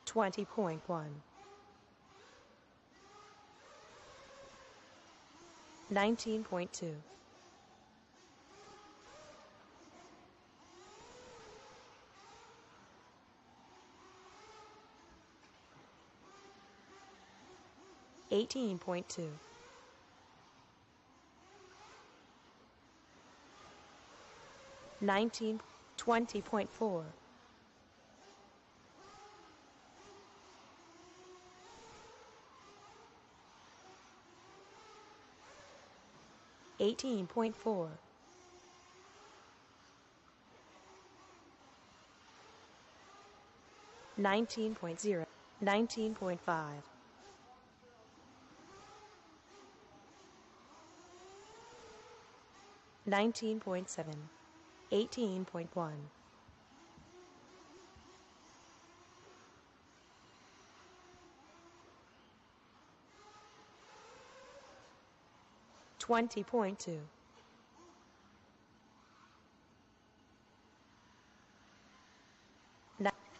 20.1, 19.2, 18.2, 19, 20.4, 18.4, 19.0, 19.5, 19.7, 18.1, 20.2,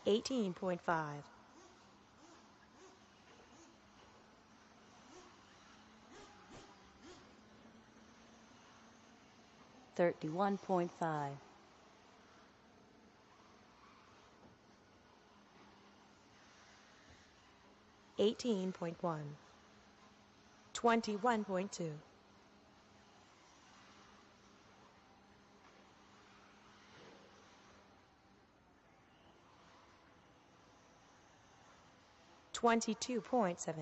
18.5, 31.5, 18.1, 21.2, 22.7,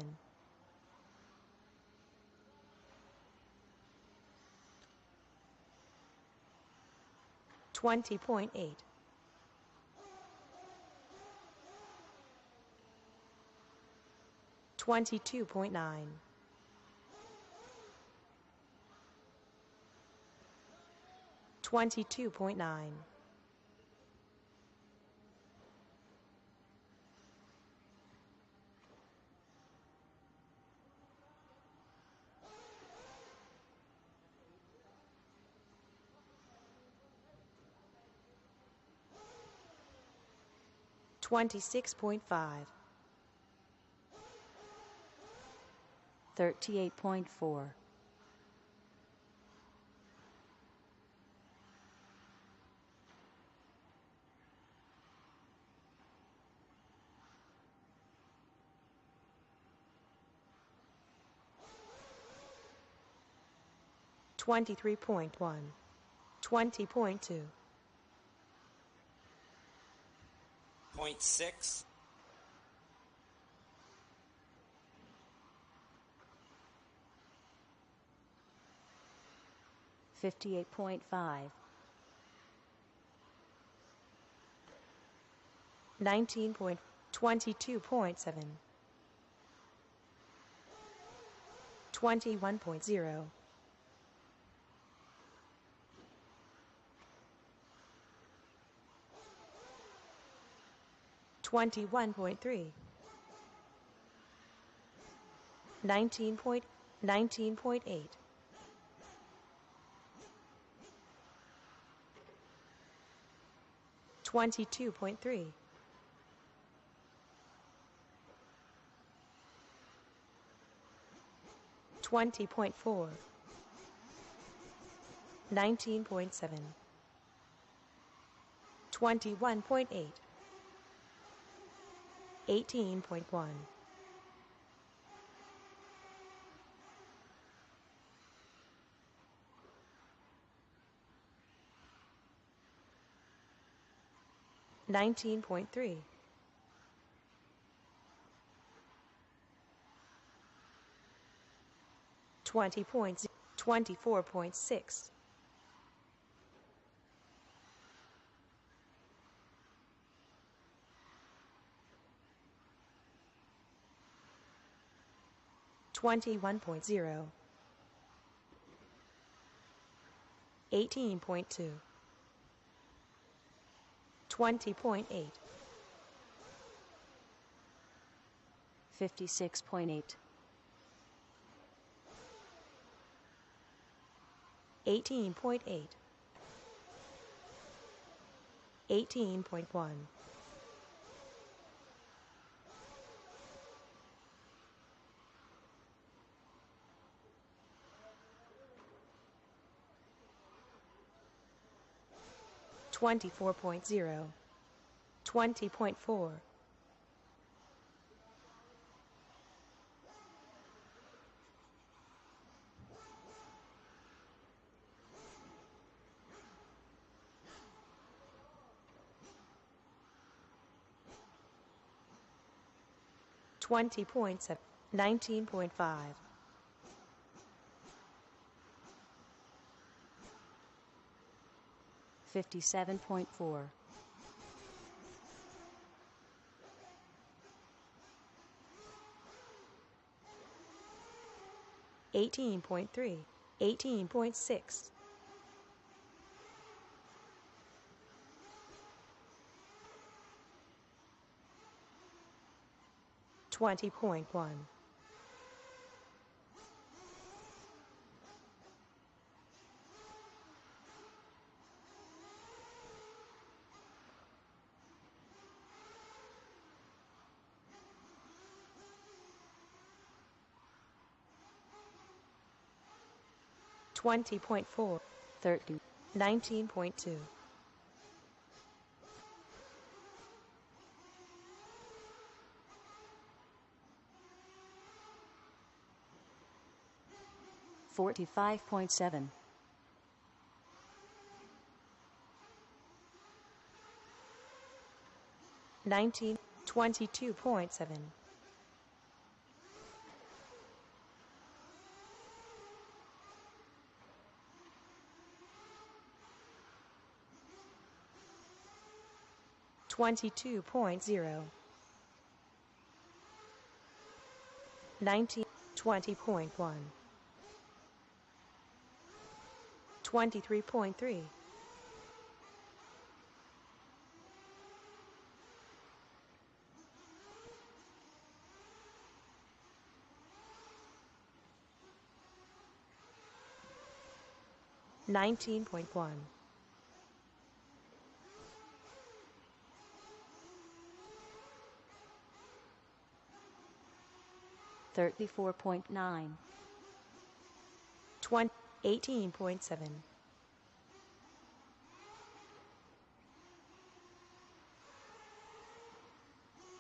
20.8, 22.9, 22.9, 26.5, 38.4, 23.1, 20.2, 0.6, 58.5, 19.22.7, 21.0, 21.3, 19.8, 22.3, 20.4, 19.7, 21.8, 18.1, 19.3, 20 points, 24.6, 21.0, 18.2, 20.8, 56.8, 18.8, 18.1, 24.0, 20.4, 20.7, 19.5, 57.4, 18.3, 18.6, 20.1, 20.4, 30, 19.2, 45.7, 19, 22.7, 22.0, 19, 20.1, 23.3, 19.1, 34.9, 20, 18.7,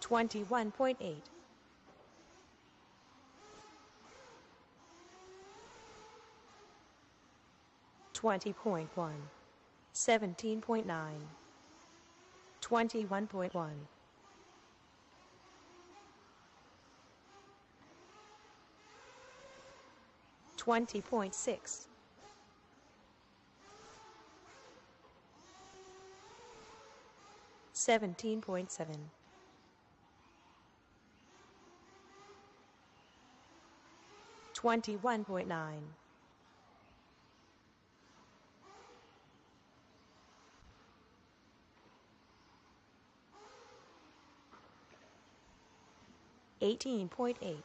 21.8, 20.1, 17.9, 21.1, 20.6, 17.7, 21.9, 18.8,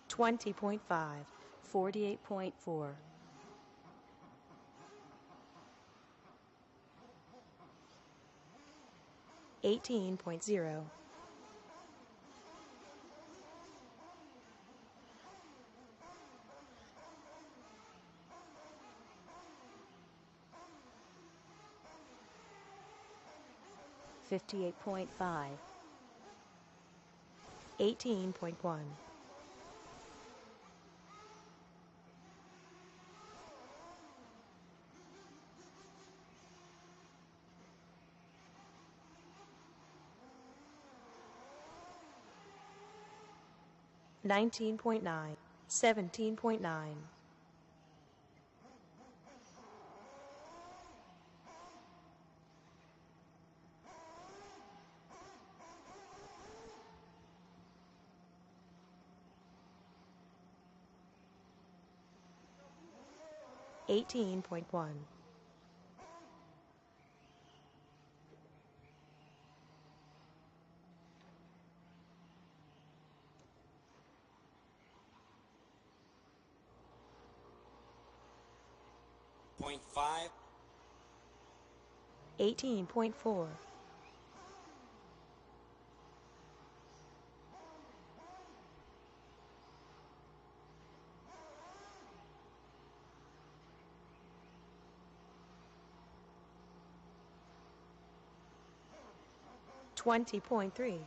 20.5, 48.4, 18.0, 58.5, 18.1, 19.9, 17.9, 18.1, 0.5, 18.4, 0.6, 20.3,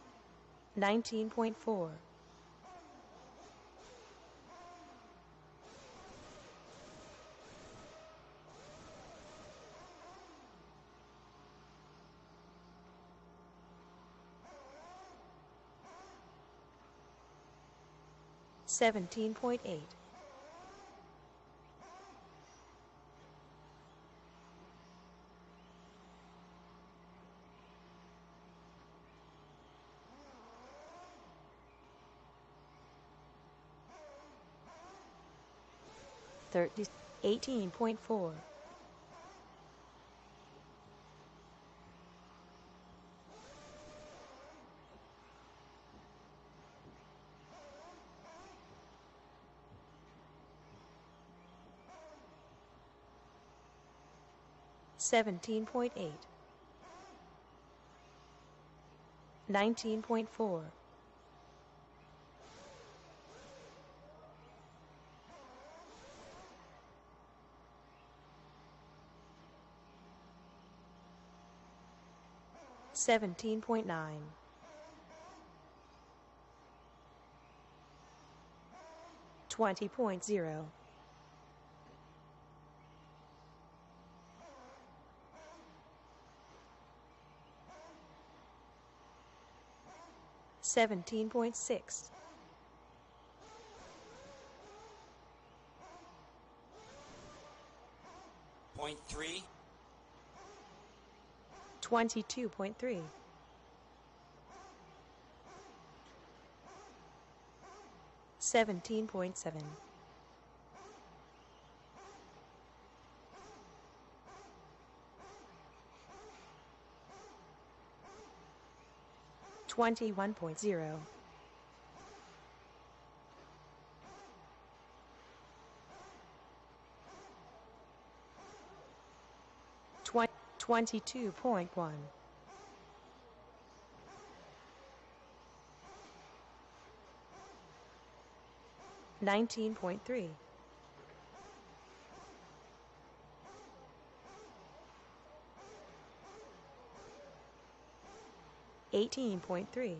19.4, 17.8, 30, 18.4, 17.8, 19.4, 17.9, 20.0, 17.6, 0.3, 22.3, 17.7, 21.0, 22.1, 19.3, 18.3,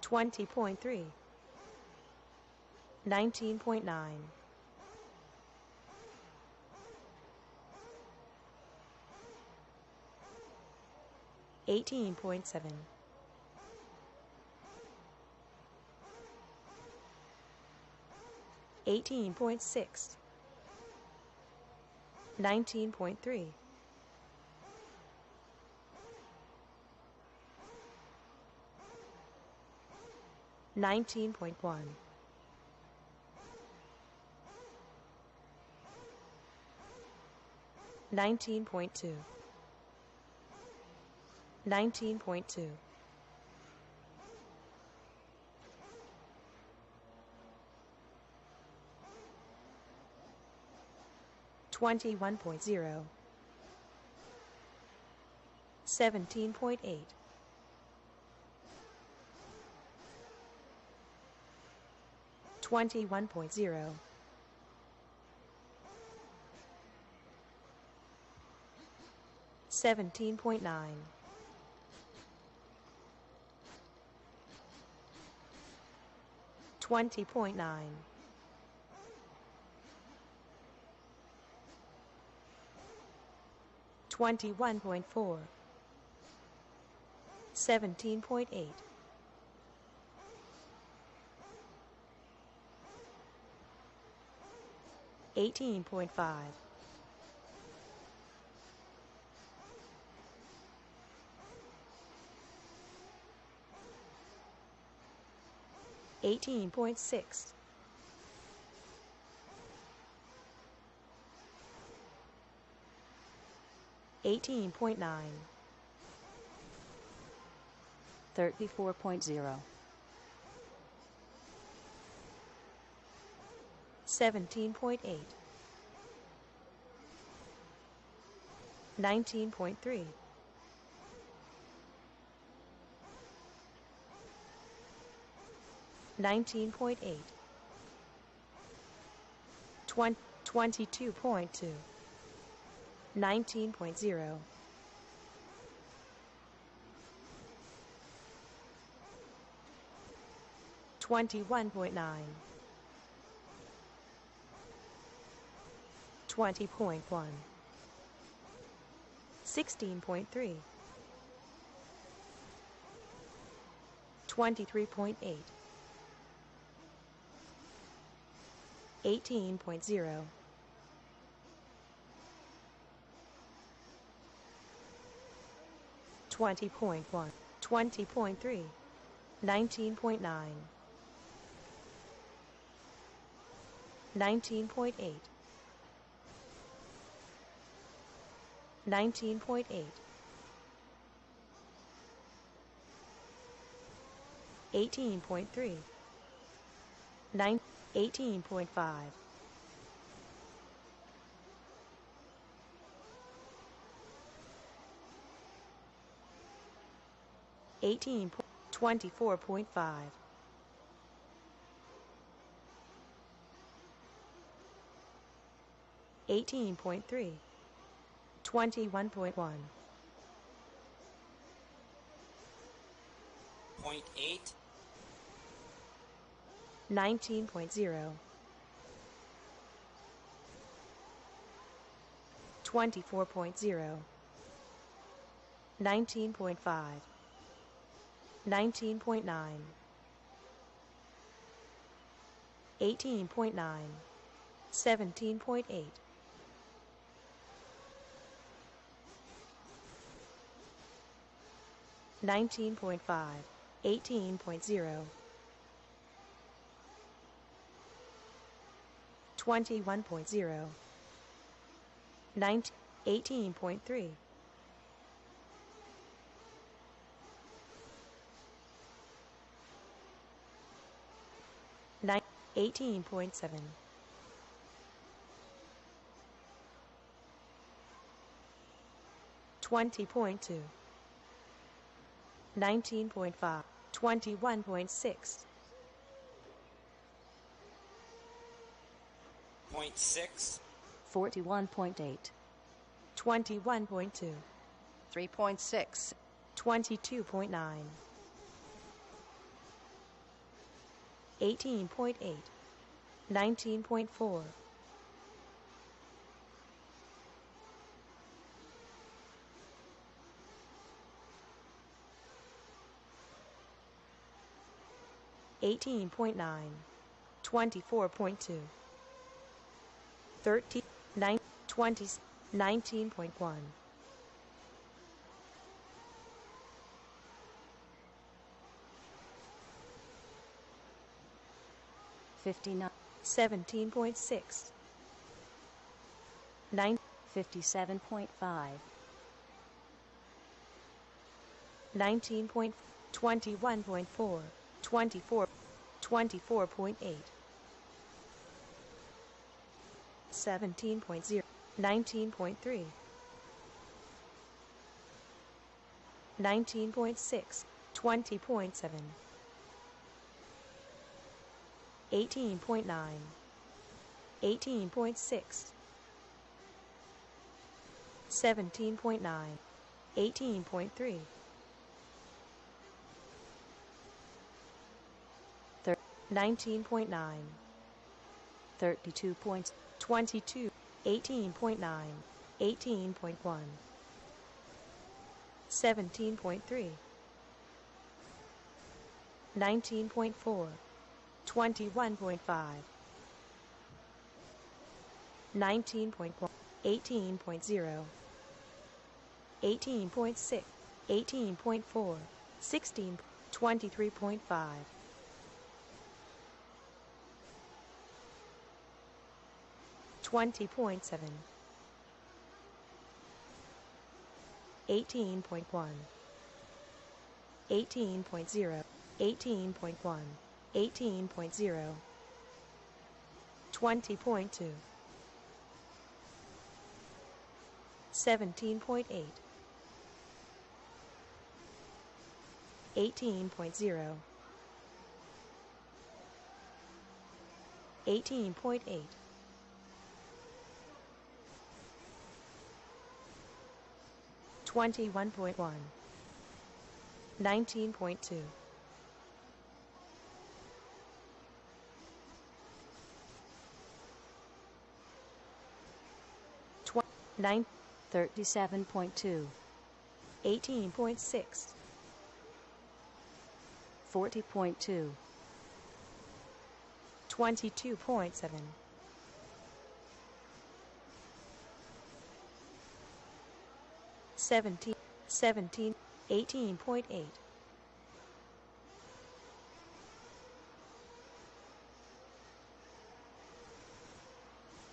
20.3, 19.9, 18.7, 18.6, 19.3, 19.1, 19.2, 19.2, 21.0, 17.8, 21.0, 17.9, 20.9, 21.4, 17.8, 18.5, 18.6, 18.9, 34.0, 17.8, 19.3, 19.8, 22.2, 19.0, 21.9, 20.1, 16.3, 23.8, 18.0, 20.1, 20.3, 19.9, 19.8, 19.8, 18.3, 18.5, 24.5, 18.3, 21.1, 0.8, 19.0, 24.0, 19.5, 19.9, 18.9, 17.8, 19.5, 18.0, 21.0, 18.3, 18.7, 20.2, 19.5, 21.6, 0.6, 41.8, 21.2, 3.6, 22.9, 18.8, 19.4, 18.9, 24.2, 30, 9, 20, 19.1, 59, 17.6, 9, 57.5, 19. 21.4, 24, 24.8, 17.0, 19.3, 19.6, 20.7, 18.9, 18.6, 17.9, 18.3, 19.9, 32 points, 22, 18.9, 18.1, 17.3, 19.4, 21.5, 19.1, 18.0, 18.6, 18.4, 16, 23.5, 20.7, 18.1, 18.0, 18.1, 18.0, 20.2, 17.8, 18.0, 18.8, 21.1, 19.2, 9, 37.2, 18.6, 40.2, 22.7, 17, 17, 18.8,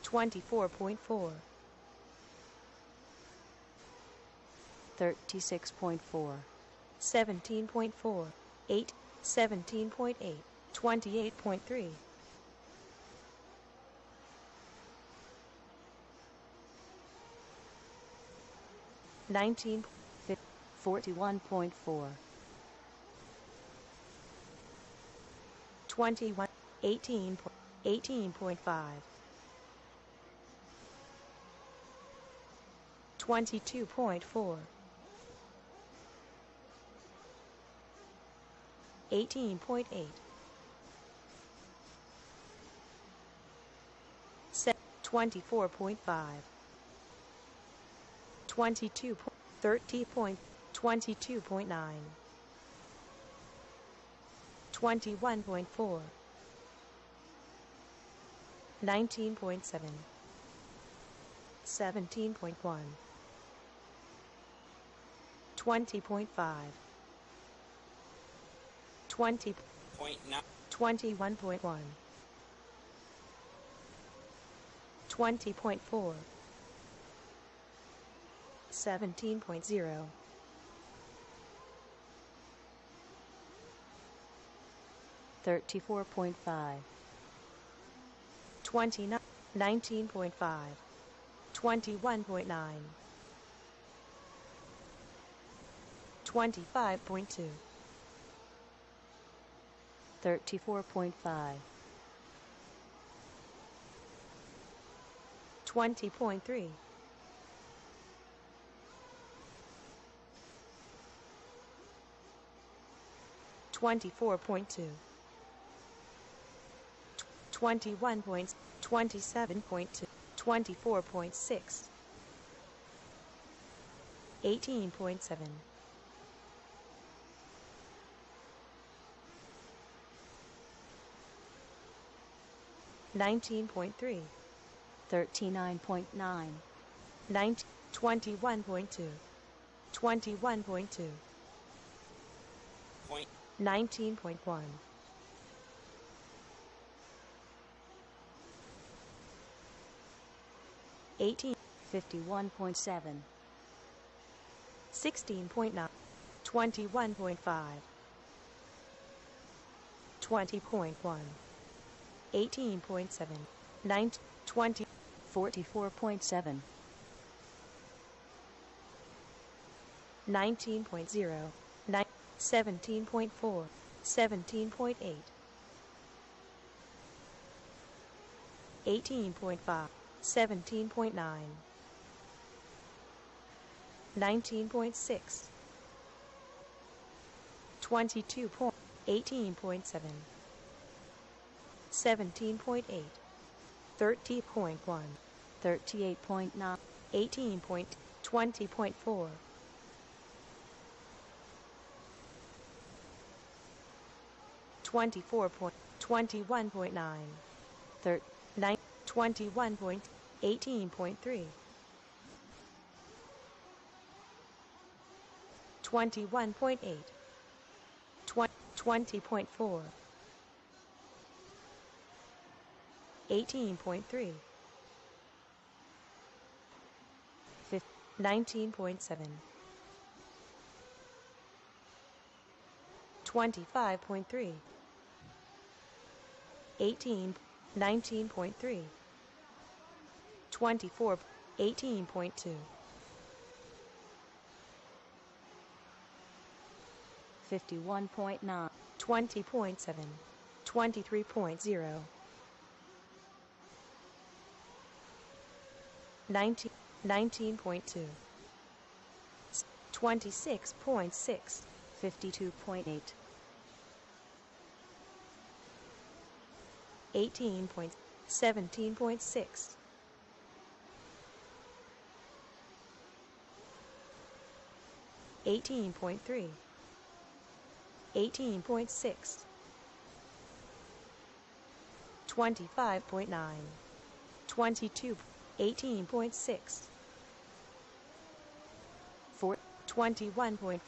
24.4, 36.4, 17.4, 8, 17.8, 28.3, 19, 41.4, 21, 18, 18.5, 22.4, 18.8, 24.5, 22, 30 point, 22.9, 21.4, 19.7, 17.1, 20.5, 20, Point nine. 21.1, 20.4, 17.0, 34.5, 29, 19.5, 21.9, 25.2, 34.5, 20.3, 24.2, 21 points, 27.2, 24.6, 18.7, 19.3, 39.9, 19, 21.2, 21.2, Point 19.1, 18, 51.7, 16.9, 21.5, 20.1, 18.7, 19, 20, 44.7, 19.0, 9, 17.4, 17.8, 18.5, 17.9, 19.6, 22 point, 18.7, 17.8, 30.1, 38.9, 18 point, 20.4, 24 point, 21.9, 9, 21 point, 18.3, 21.8, 20.4, 18.3, 19.7, 25.3, 18, 19.3, 24, 18.2, 51.9, 20.7, 23.0, 19, 19.2, 26.6, 52.8, 18 point, 17.6, 18.3, 18.6, 25.9, 22, 18.6, 4, 21.5,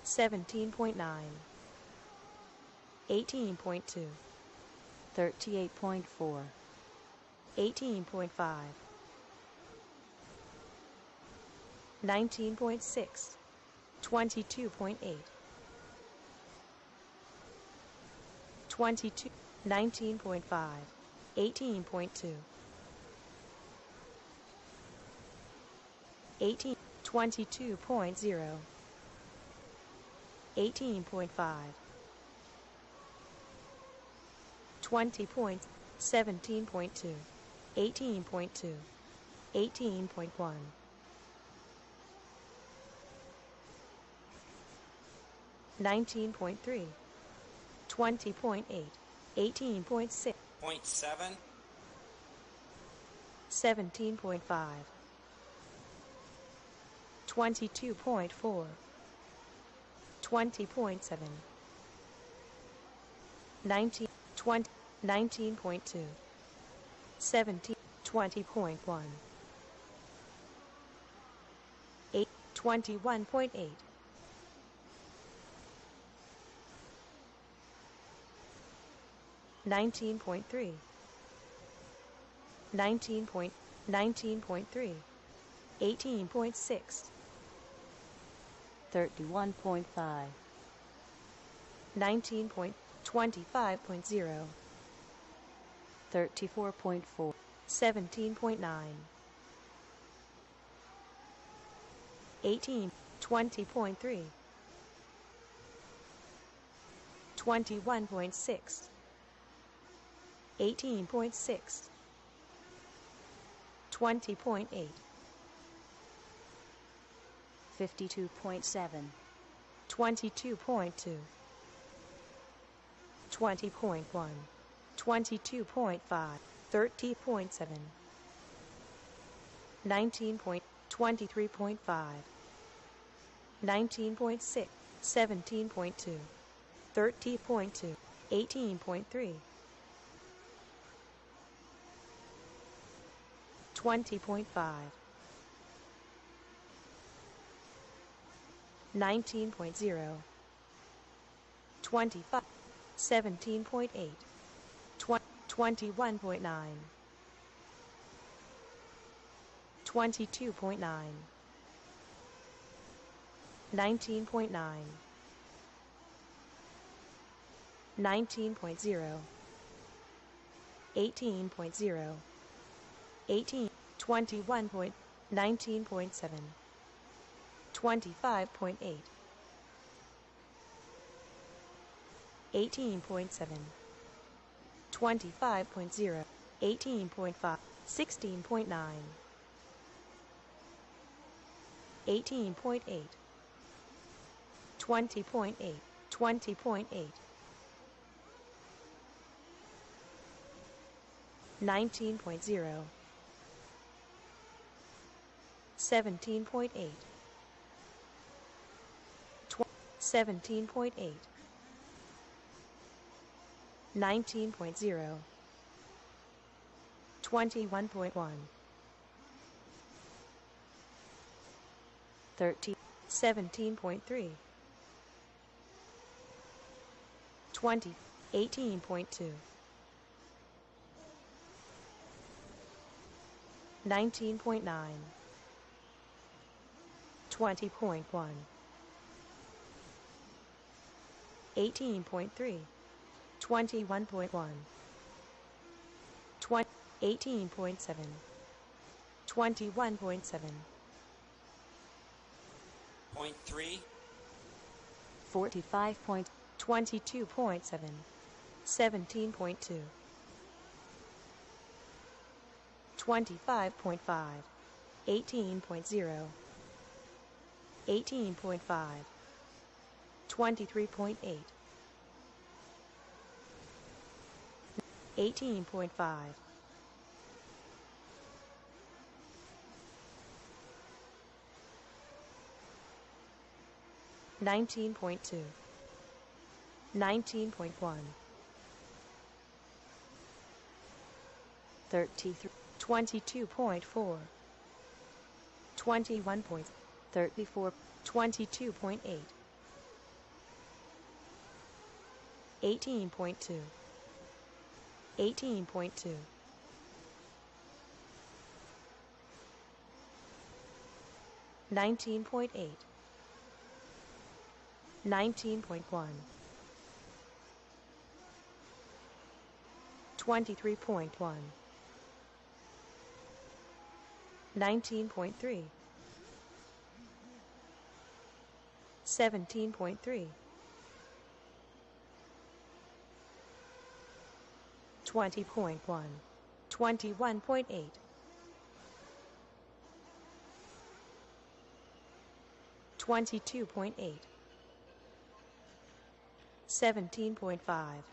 17.9, 18.2, 38.4, 18.5, 19.6, 22.8, 22, 19.5, 18.2, 18, 22.0, 18.5, 20 point, 17.2, 18.2, 18.1, 19.3, 20.8, 18.6, Point 7, 17.5, 22.4, 20.7, 19, 20, 19.2, 17, 20.1, 8, 21.8, 19.3, 19.3, 18.6, 31.5, 19.25.0, 34.4, 17.9, 18, 20.3, 21.6, 18.6, 20.8, 52.7, 22.2, 20.1, 22.5, 30.7, 19.23.5, 19.6, 17.2, 30.2, 18.3, 20.5, 19.0, 25, 17.8, 21.9, 22.9, 19.9, 19.0, 18.0, 18, 21. 19.7, 25.8, 18.7, 25.0, 18.5, 16.9, 18.8, 20.8, 20.8, 19.0, 17.8, 17.8, 19.0, 21.1, 30, 17.3, 20, 18.2, 19.9, 20.1, 18.3, 21.1, 18.7, 21.7, point 3, 45 point, 22.7, 17.2, 25.5, 18.0, 18.5, 23.8, 18.5, 19.2, 19.1, 33, 22.4, 21 points, 34, 22.8, 18.2, 18.2, 19.8, 19.1, 23.1, 19.3, 17.3, 20.1, 21.8, 22.8, 17.5,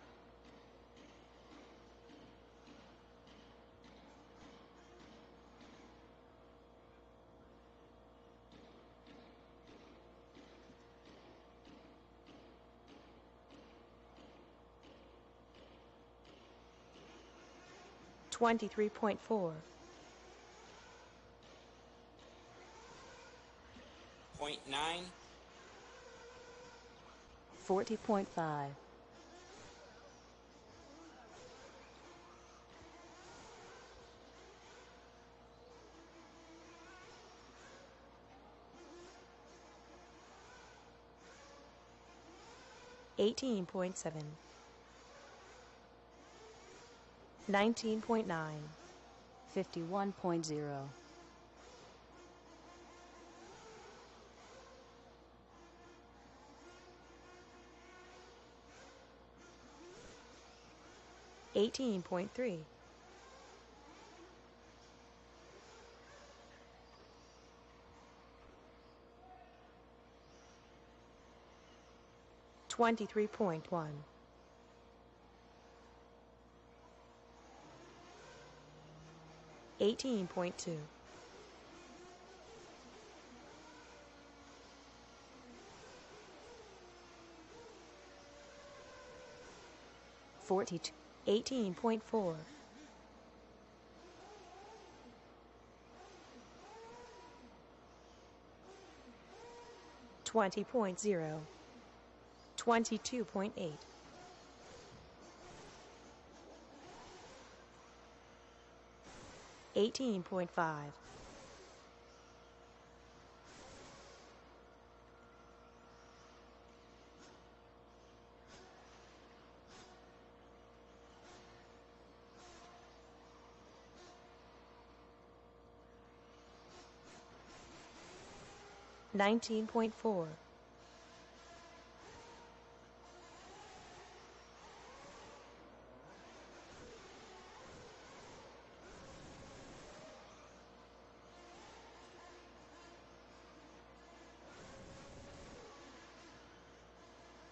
23.4, .9, 40.5, 18.7, 19.9, 51.0, 18.3, 23.1, 18.2, 42, 18.4, 20.0, 22.8, 18.5, 19.4,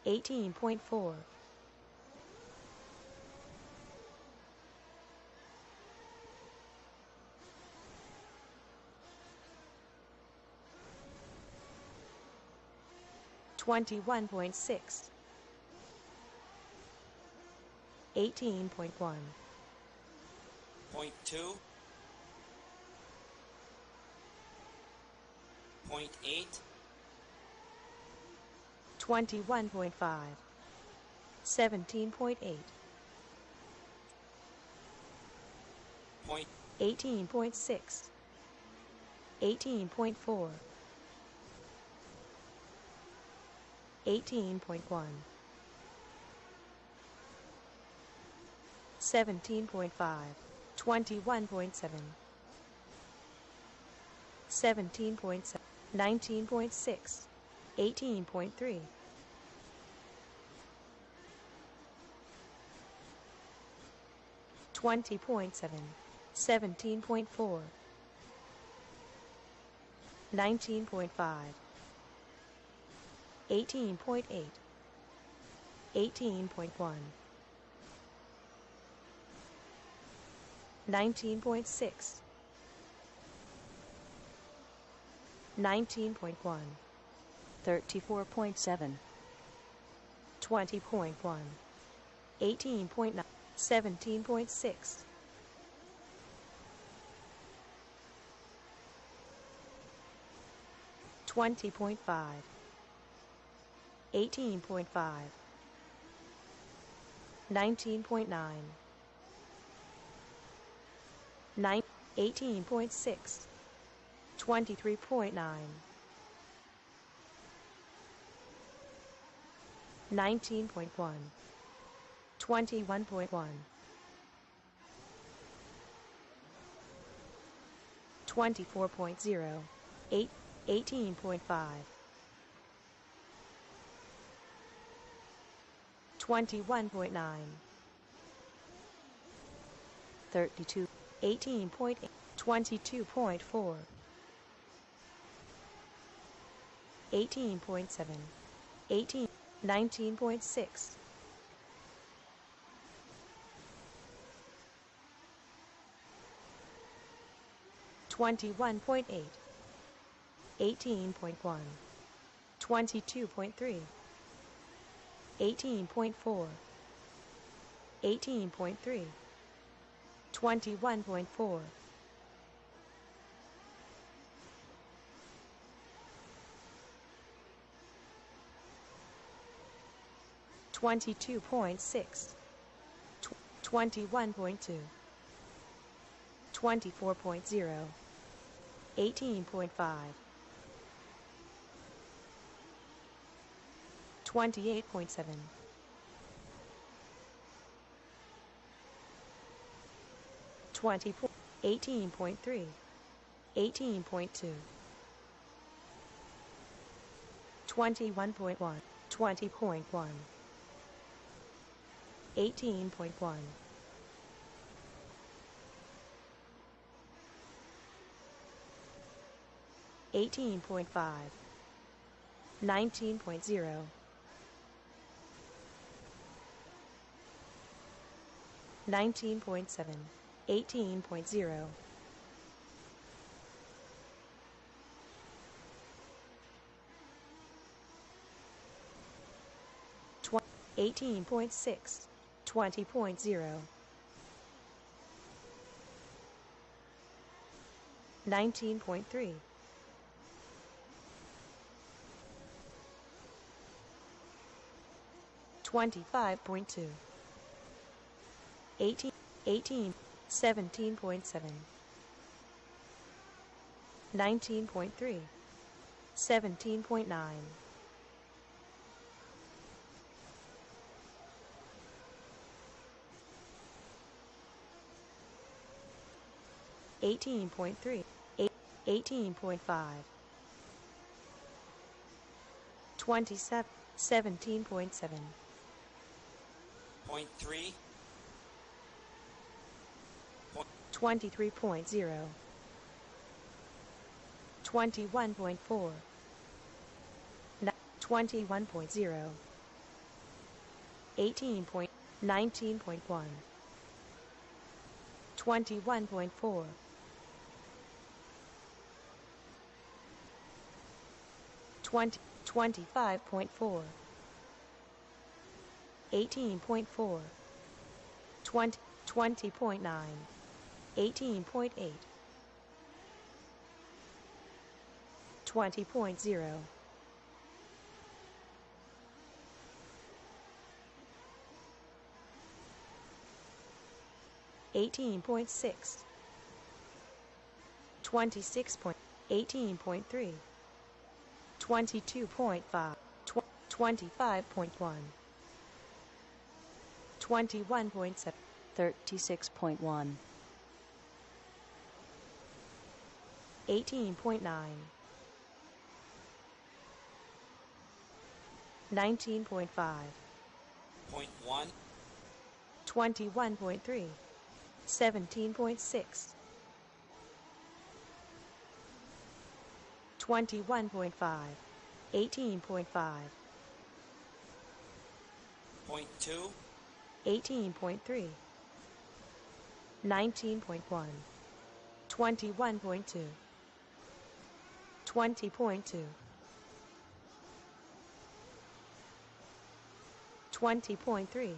18.4, 21.6, 18.1, .2, .8, 21.5, 17.8, .8, 18.6, 18.4, 18.1, 17.5, 21.7, 17.7, 19.6, 18.3, 20.7, 17.4, 19.5, 18.8, 18.1, 19.6, 19.1, 34.7, 20.1, 18.9, 17.6, 20.5, 18.5, 19.9, 18.6, 23.9, 19.1, 21.1, 24.0, 18.5, 21.9, 32, 18.8, 22.4, 18.7, 18, 19.6, 21.8, 18.1, 22.3, 18.4, 18.3, 21.4, 22.6, 21.2, 24.0, 18.5, 28.7, 20, 18.3, 18.2, 21.1, 20.1, 18.1, 18.5, 19.0, 19.7, 18.0, 18.6, 20.0, 19.3, 25.2, 18, 18, 17.7, 19.3, 17.9, 18.3, 18.5, 27, 17.7, 0.3, 23.0, 21.4, 21.0, 18. 19.1, 21.4, 25.4, 18.4, 20.9, 18.8, 20.0, 18.6, 26. 18.3, 22.5, 25.1, 21.7, 36.1, 18.9, 19.5, 0.1, 21.3, 17.6, 21.5, 18.5, point 2, 18.3, 19.1, 21.2, 20.2, 20.3,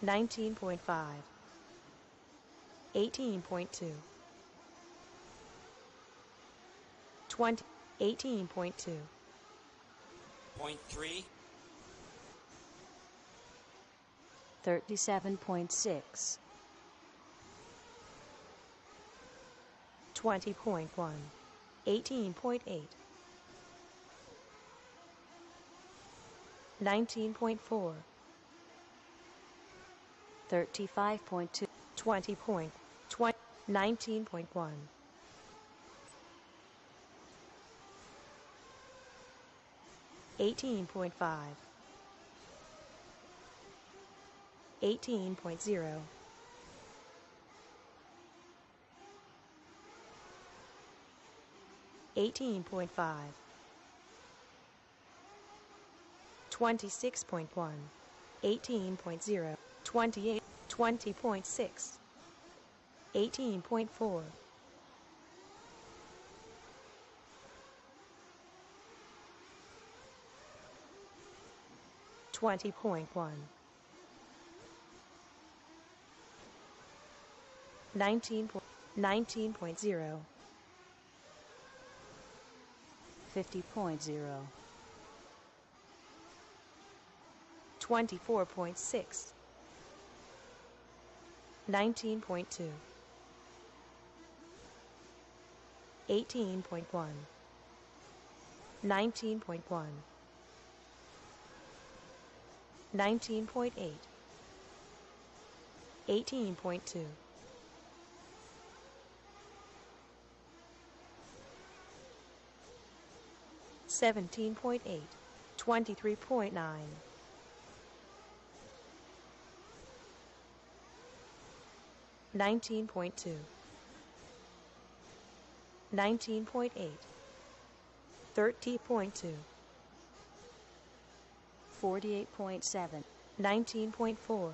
19.5, 18.2, 20, 18.2, point 3, 37.6, 20.1, 18.8, 19.4, 35.2, 20 point, 20, 19.1, 18.5, 18.0, 18.5, 26.1, 18.0, 28, 20.6, 18.4, 20.1, 19.0, 50.0, 24.6, 19.2, 18.1, 19.1, 19.8, 18.2, 17.8, 23.9, 19.2, 19.8, 30.2, 48.7, 19.4,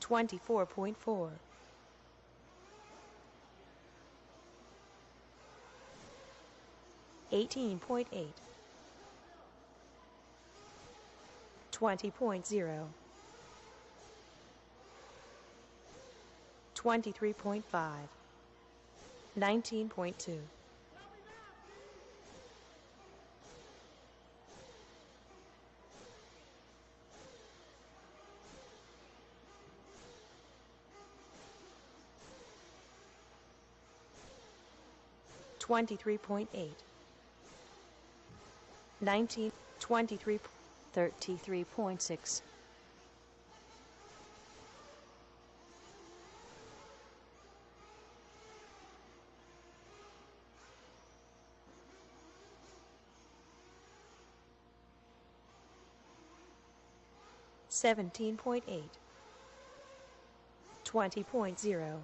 24.4, 18.8, 20.0, 23.5, 19.2, 23.8, 19, 23, 33.6, 17.8, 20.0,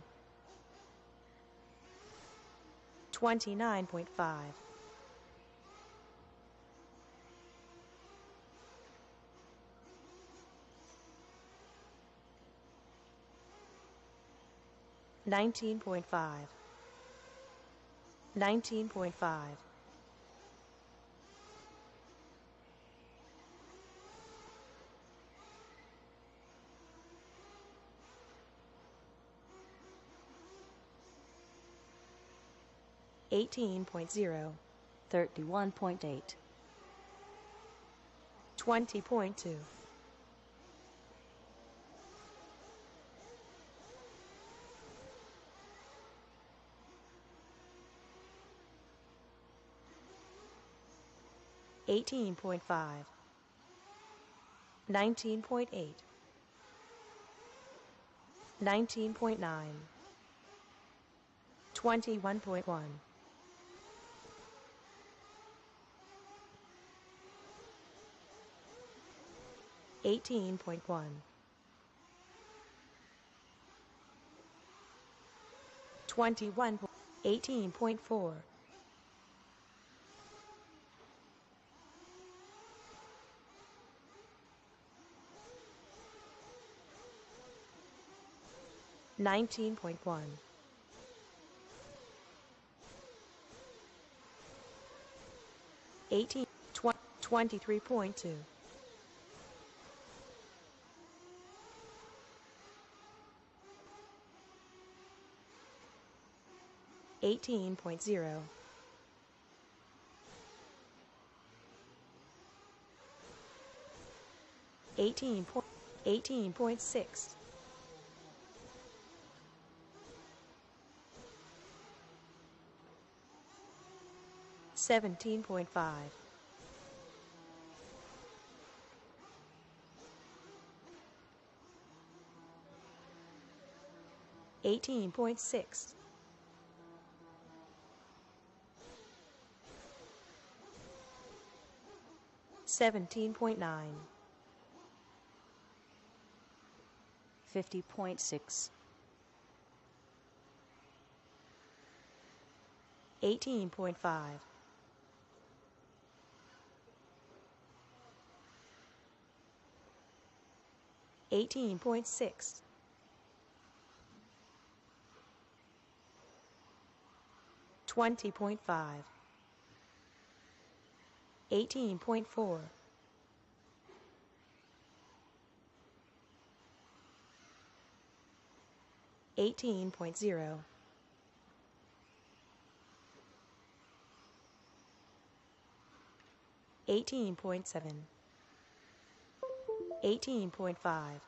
29.5, 19.5, 19.5, 18.0, 31.8, 20.2, 18.5, 19.8, 19.9, 21.1, 18.1, 21, 18.4, 19.1, 18, 23.2, 18.0, 18.6, 17.5, 18.6, 17.9, 50.6, 18.5, 18.6, 20.5, 18.4, 18.0, 18.7, 18.5,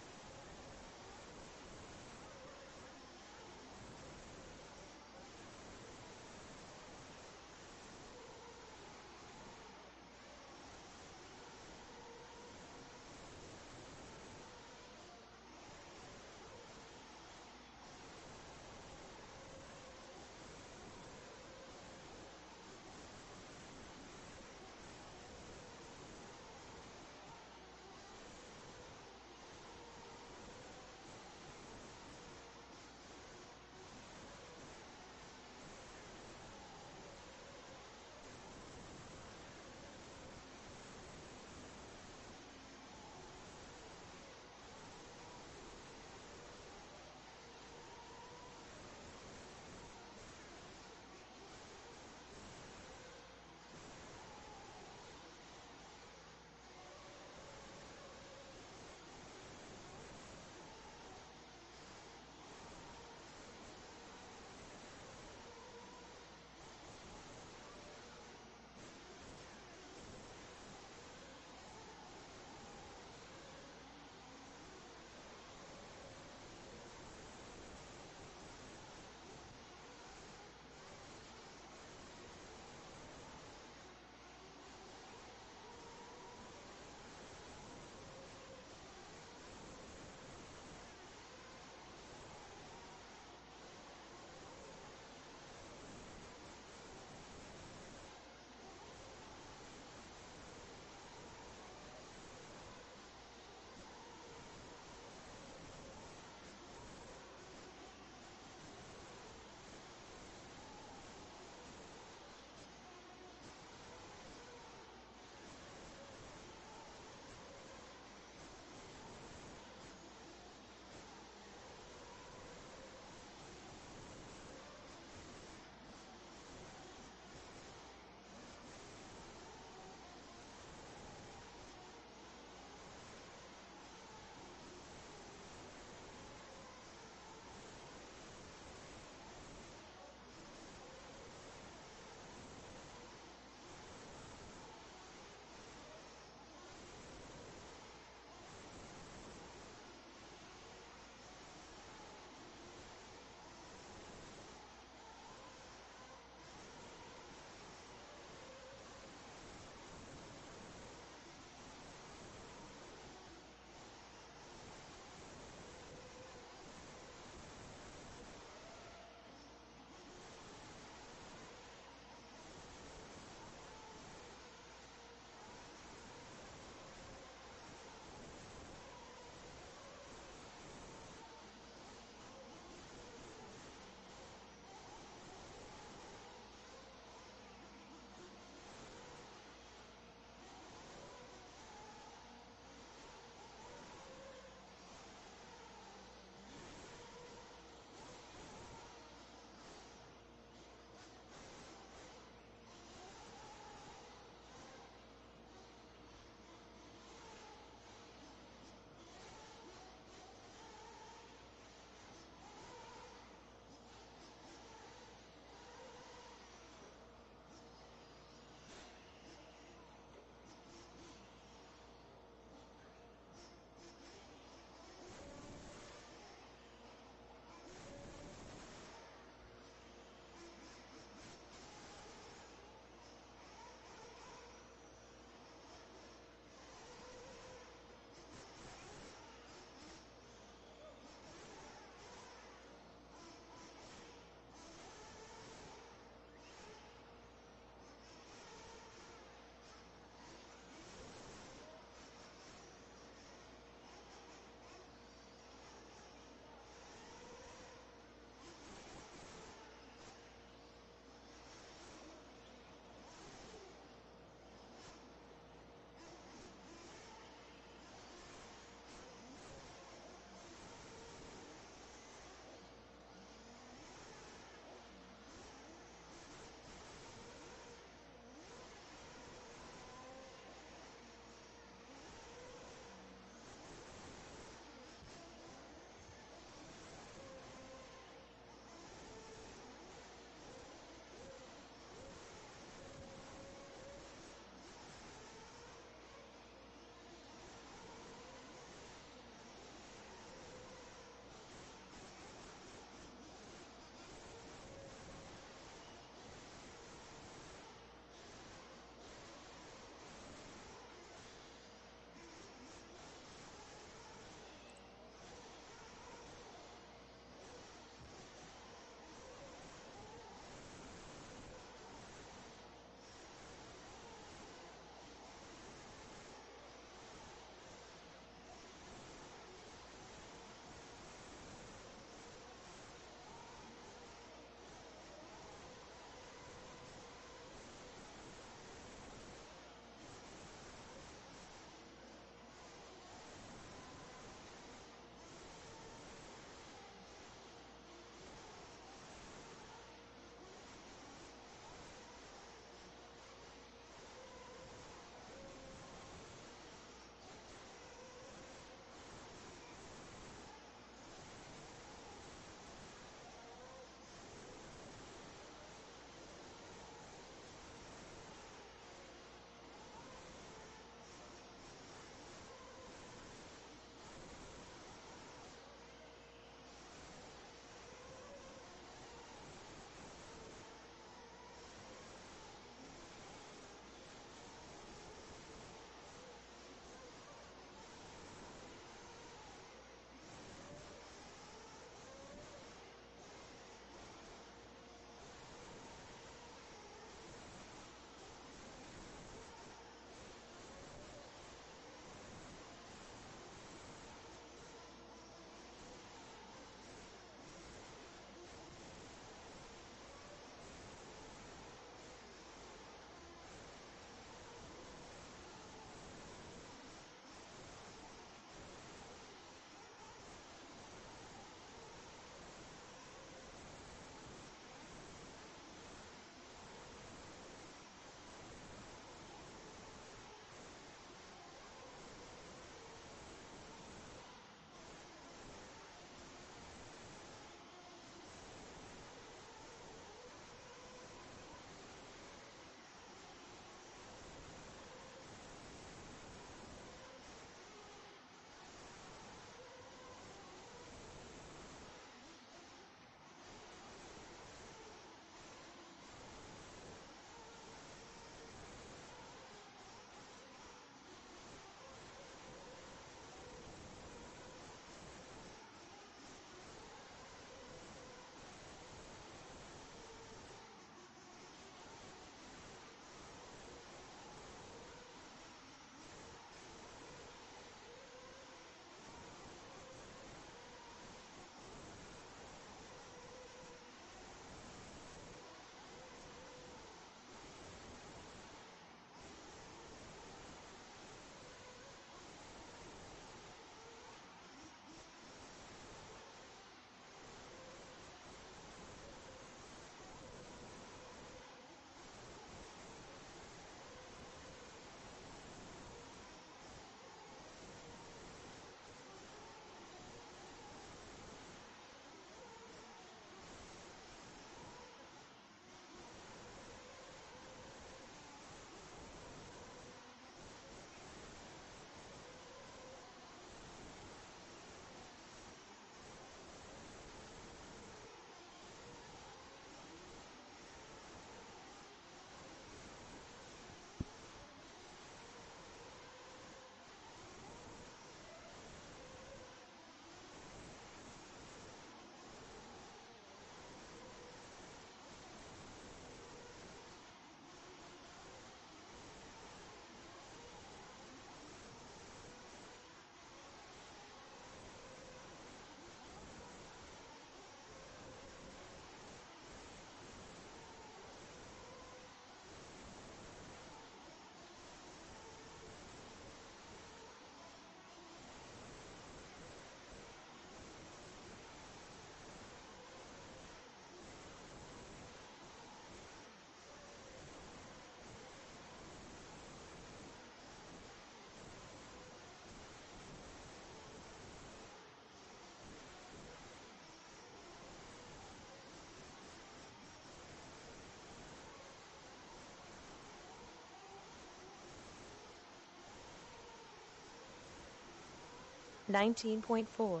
19.4,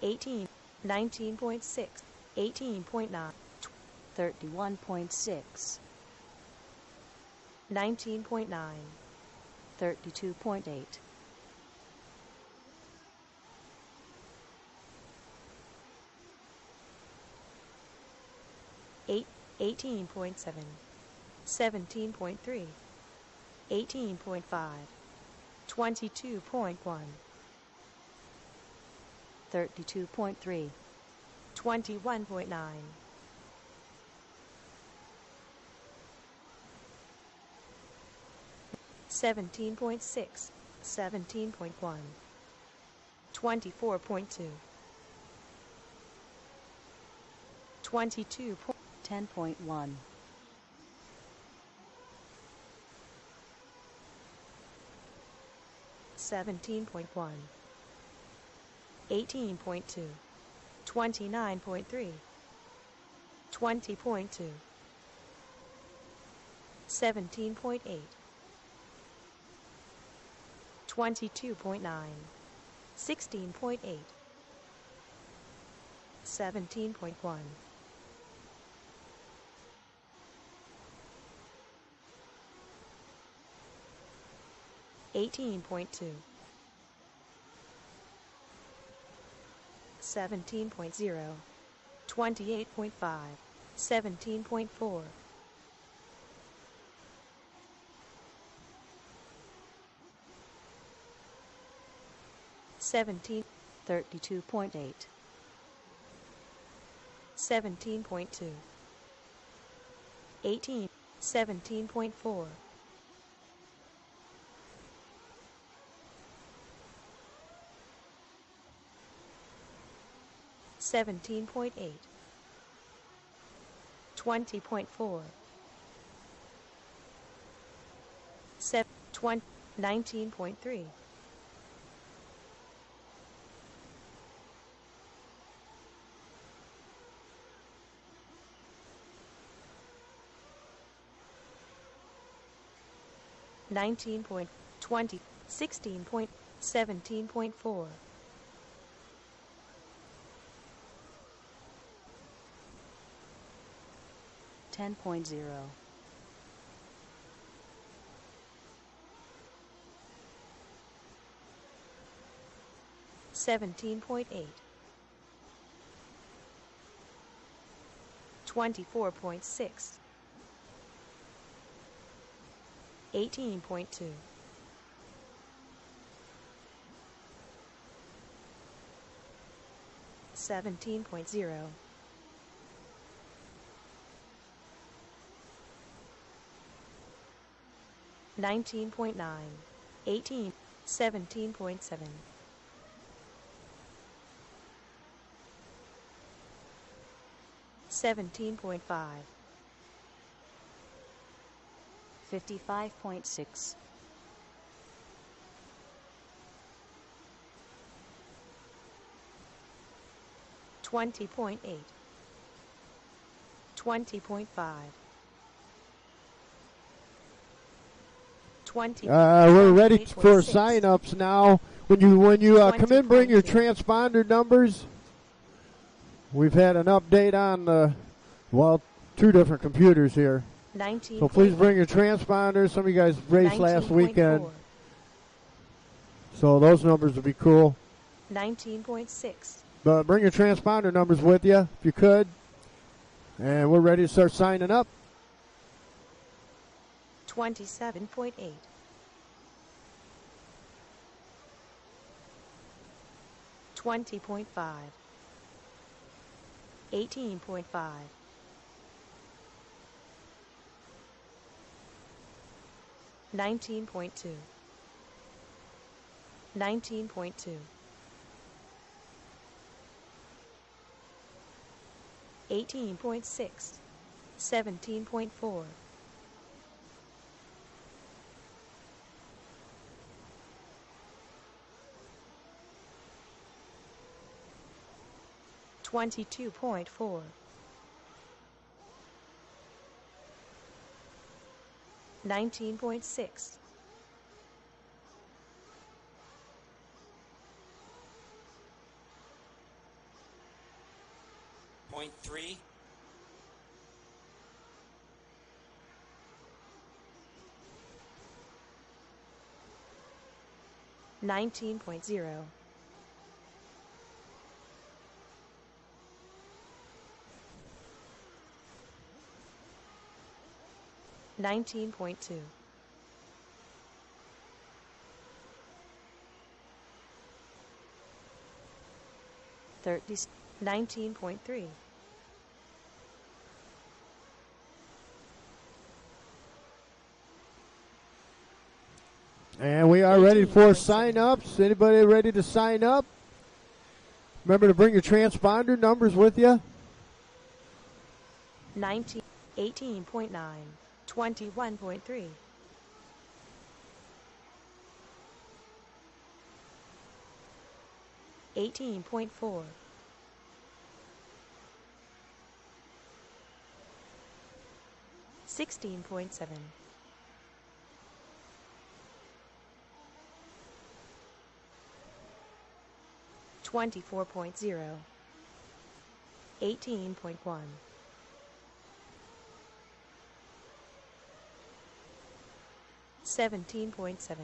18, 19.6, 18.9, 31.6, 19.9, 32.8, 18.7, 17.3, 18.5, 22.1, 32.3, 21.9, 17.6, 17.1, 24.2, 22. 10.1, 17.1, 18.2, 29.3, 20.2, 17.8, 22.9, 16.8, 17.1, 18.2, 17.0, 28.5, 17.4, 17, 32.8, 17.2, 18, 17.4, 17.8, 20.4, 19.3, 19.20, 16.17.4, 10.0, 17.8, 24.6, 18.2, 17.0, 19.9, 18, 17.7, 17.5, 55.6, 20.8, 20.5, 20. We're ready for 28.6. sign-ups now. When you come in, bring your 20.2. transponder numbers. We've had an update on two different computers here. 19. So please bring your transponders. Some of you guys raced last weekend, so those numbers would be cool. 19.6. But bring your transponder numbers with you if you could. And we're ready to start signing up. 27.8. 20.5. 18.5. 19.2. 19.2. 18.6. 17.4. 22.4. 19.6. .3, 19.0, 19.2, 19.3, And we are ready for 18.7. sign-ups. Anybody ready to sign up? Remember to bring your transponder numbers with you. 19, 18.9, 21.3, 18.4, 16.7, 24.0, 18.1, 17.7,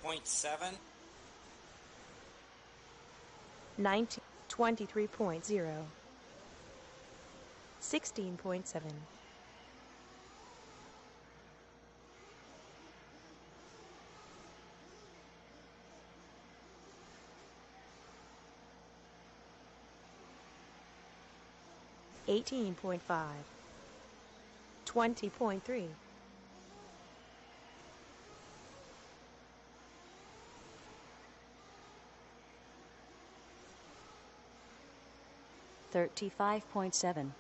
0.7, 19, 23.0, 16.7, 18.5, 20.3, 35.7,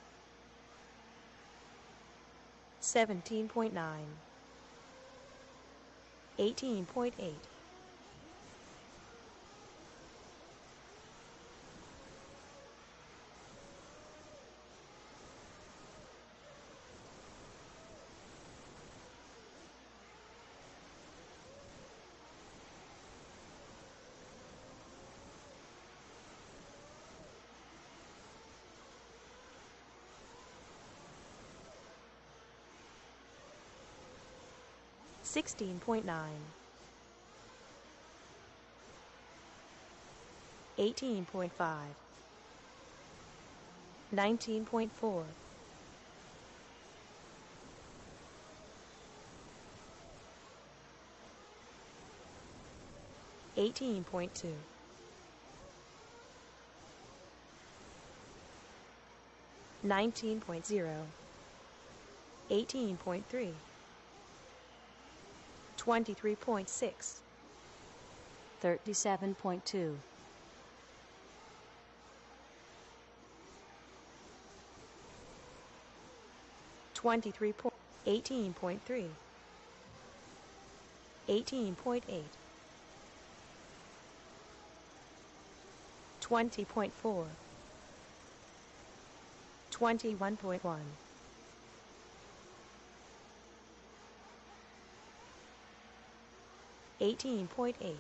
17.9, 18.8, 16.9, 18.5, 19.4, 18.2, 19.0, 18.3, 23.6, 37.2, 23, 18.3, 18.8, 20.4, 21.1, 18.8,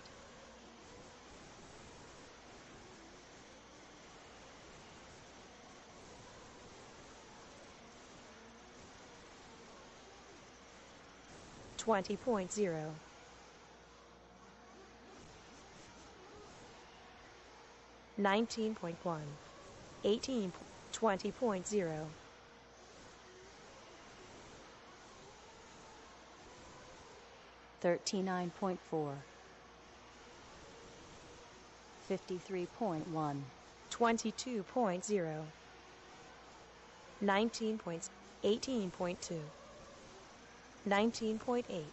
20.0, 19.1, 18, 20.0, 39.4, 53.1, 22.0, 19 points, 18.2, 19.8,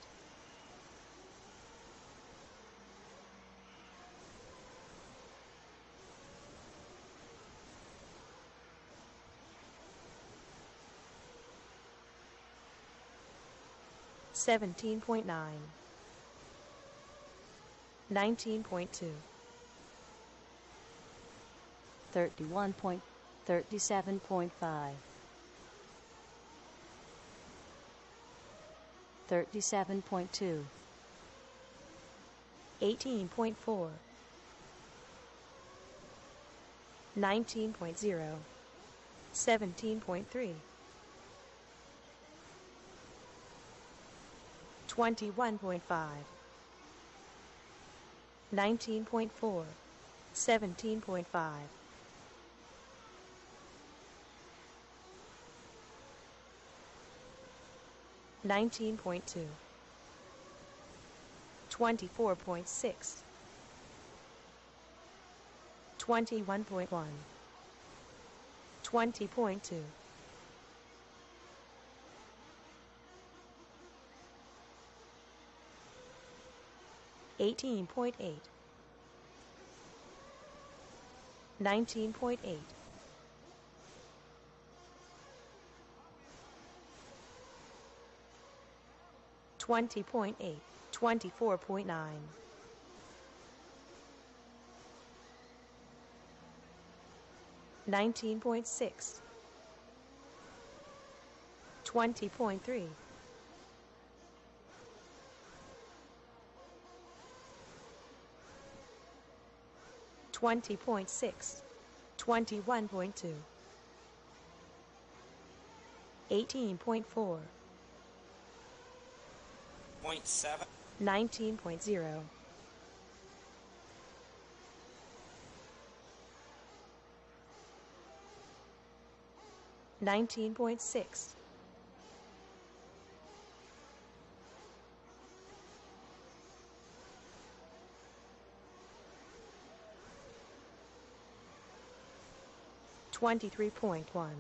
17.9, 19.2, 37.5, 37.2, 18.4, 19.0, 17.3, 21.5, 19.4, 17.5, 19.2, 24.6, 21.1, 20.2, 18.8, 19.8, 20.8, 24.9, 19.6, 20.3, 20.6, 21.2, 18.4, 0.7, 19.0, 19.6, 23.1,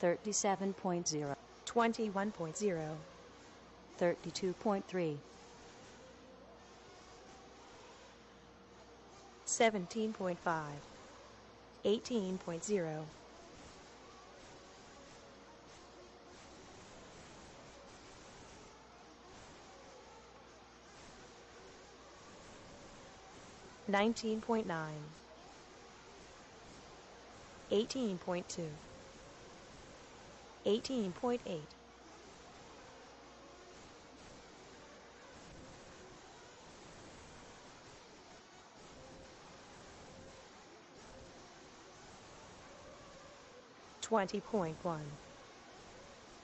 37.0, 21.0, 32.3, 17.5, 18.0, 19.9, 18.2, 18.8, 20.1,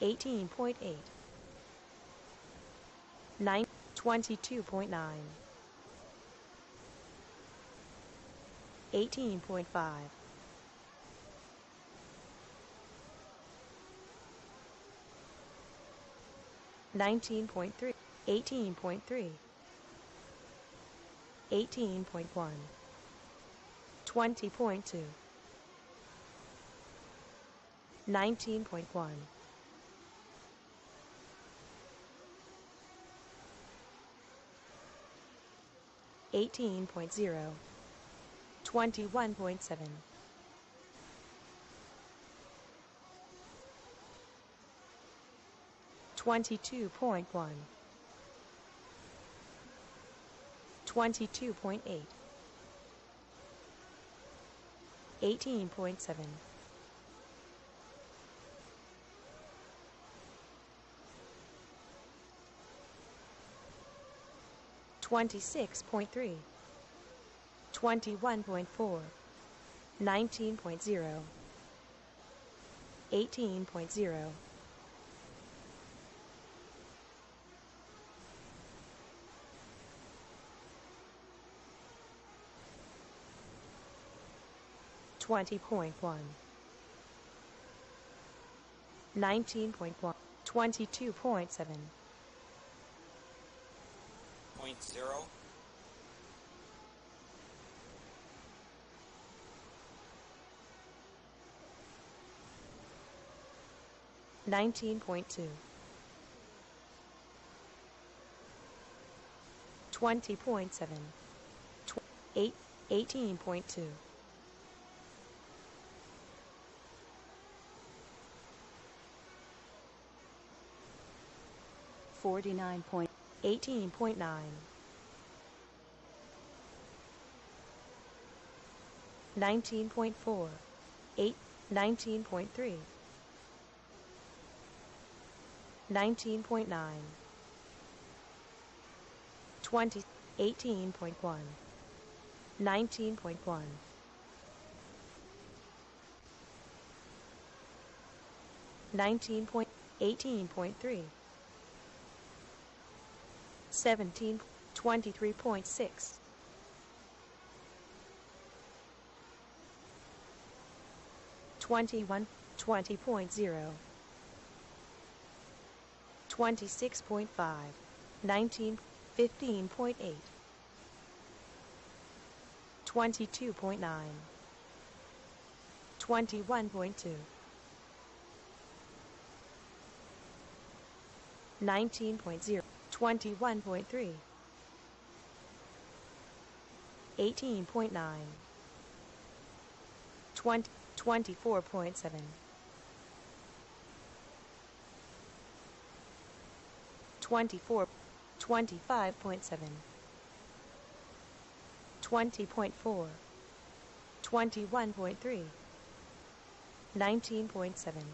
18.8, 22.9, 18.5, 19.3, 18.3, 18.1, 20.2, 19.1, 18.0, 21.7, 22.1, 22.8, 18.7, 26.3, 21.4, 19.0, 18.0, 20.1, 19.1, 22.7, 0.0, 19.2, 20.7, 18.2, 49 point, 18.9, 19.4, 19.3, 19.9, 20, 18.1, 19.1, 19.18.3, 17, 23.6, 21, 20.0, 26.5, 19, 15.8, 22.9, 21.2, 19.0, 21.3, 18.9, 20, 24.7, 24, 25.7, 20.4, 21.3, 19.7,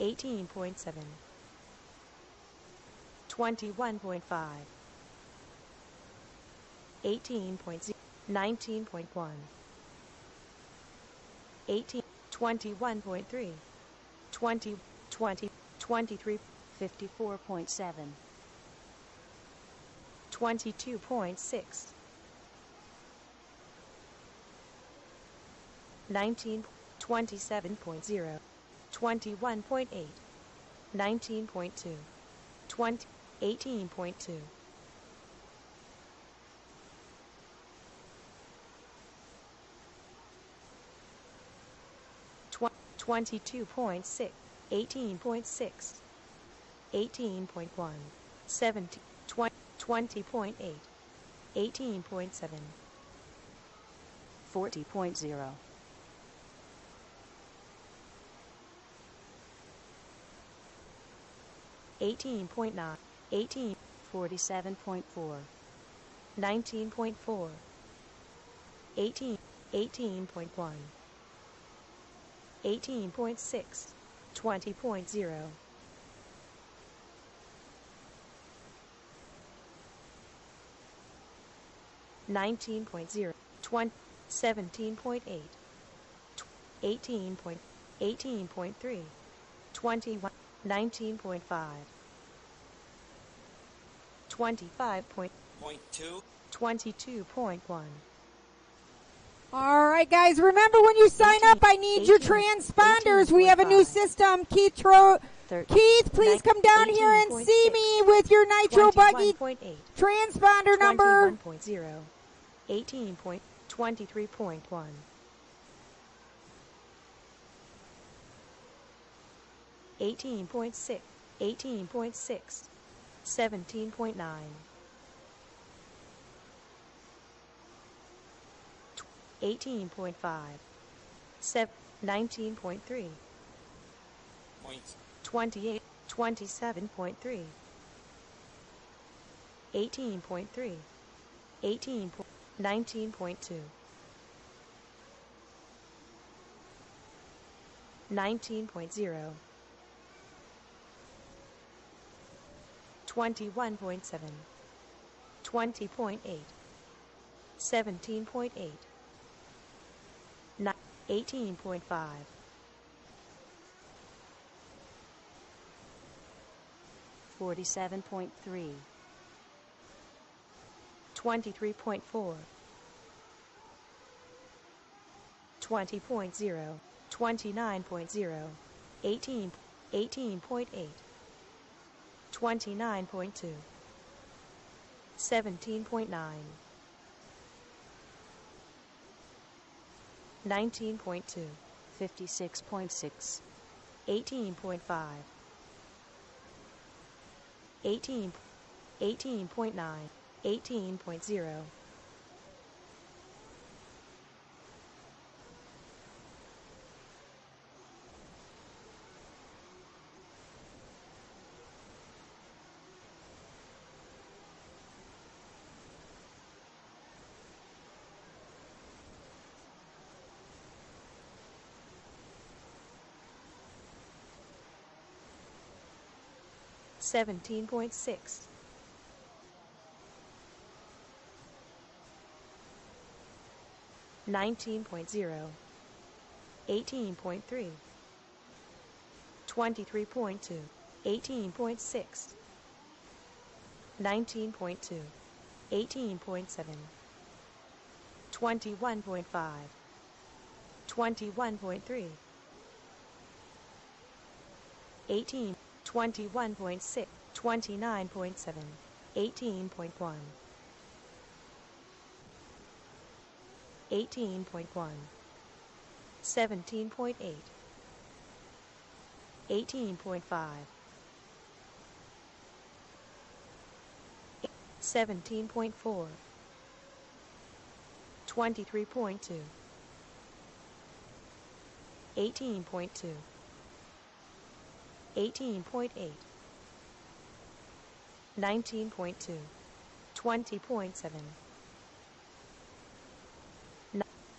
18.7, 21.5, 18.0, 19.1, 18, 21.3, 20, 20, 23, 54.7, 22.6, 19, 27.0, 21.8, 19.2, 20, 18.2, 22.6, 18.6, 18.1, 17, 20.8, 18.7, 40.0, 18.9, 18, 47.4, 19.4, 18, 18.1, 18.6, 20.0, 19.0, 20, 17.8, 18, 18.3, 21, 19.5, 25, Point two. 22.1. All right, guys, remember when you sign up, I need your 18, transponders. We have a new 18.5. system. Keith, 30, please come down here and see 18.6, me with your Nitro Buggy 21.8, transponder number. 21.0, 18, 23.1, 18.6, 18.6, 17.9, 18.5, 19.3, Point 28, 27.3, 18.3, 18, 19.2, 19.0, 21.7, 20.8, 17.8, 18.5, 47.3, 23.4, 20.0, 29.0, 18, 18.8, 29.2, 17.9, 19.2, 56.6, 18.5, 18, 18.9, 18.0, 17.6, 19.0, 18.3, 23.2, 18.6, 19.2, 18.7, 21.5, 21.3, 18, 21.6, 29.7, 18.1, 18.1, 17.8, 18.5, 17.4, 23.2, 18.2, 18.8, 19.2, 20.7,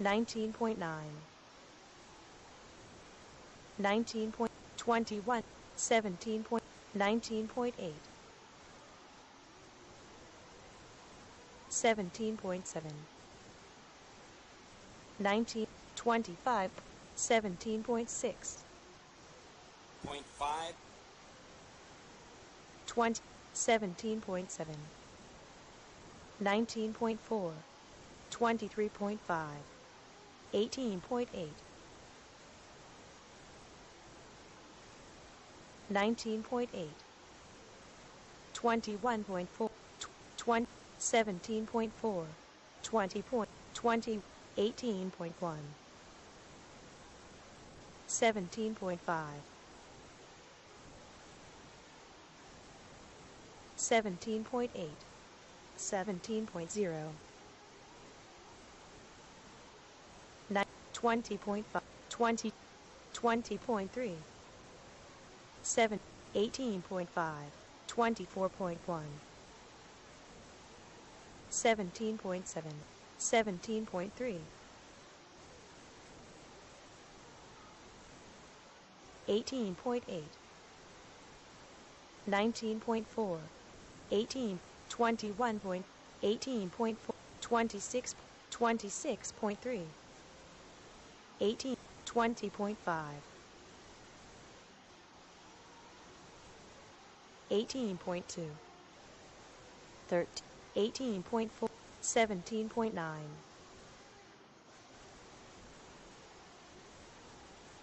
19.9, 19.21, 17.19.8, 17.7, 19.25, 17.6, 0.5, 20, 17.7, 19.4, 23.5, 18.8, 19.8, 21.4, 20, 17.4, 20.20, 18.1, 17.5, 17.8, 17.0, 20.5, 20, 20.3, 7, 18.5, 24.1, 17.7, 17.3, 18.8, 19.4, 18, 21. 18.4, 26, 26.3, 18, 20.5, 18.2, 13, 18.4, 17.9,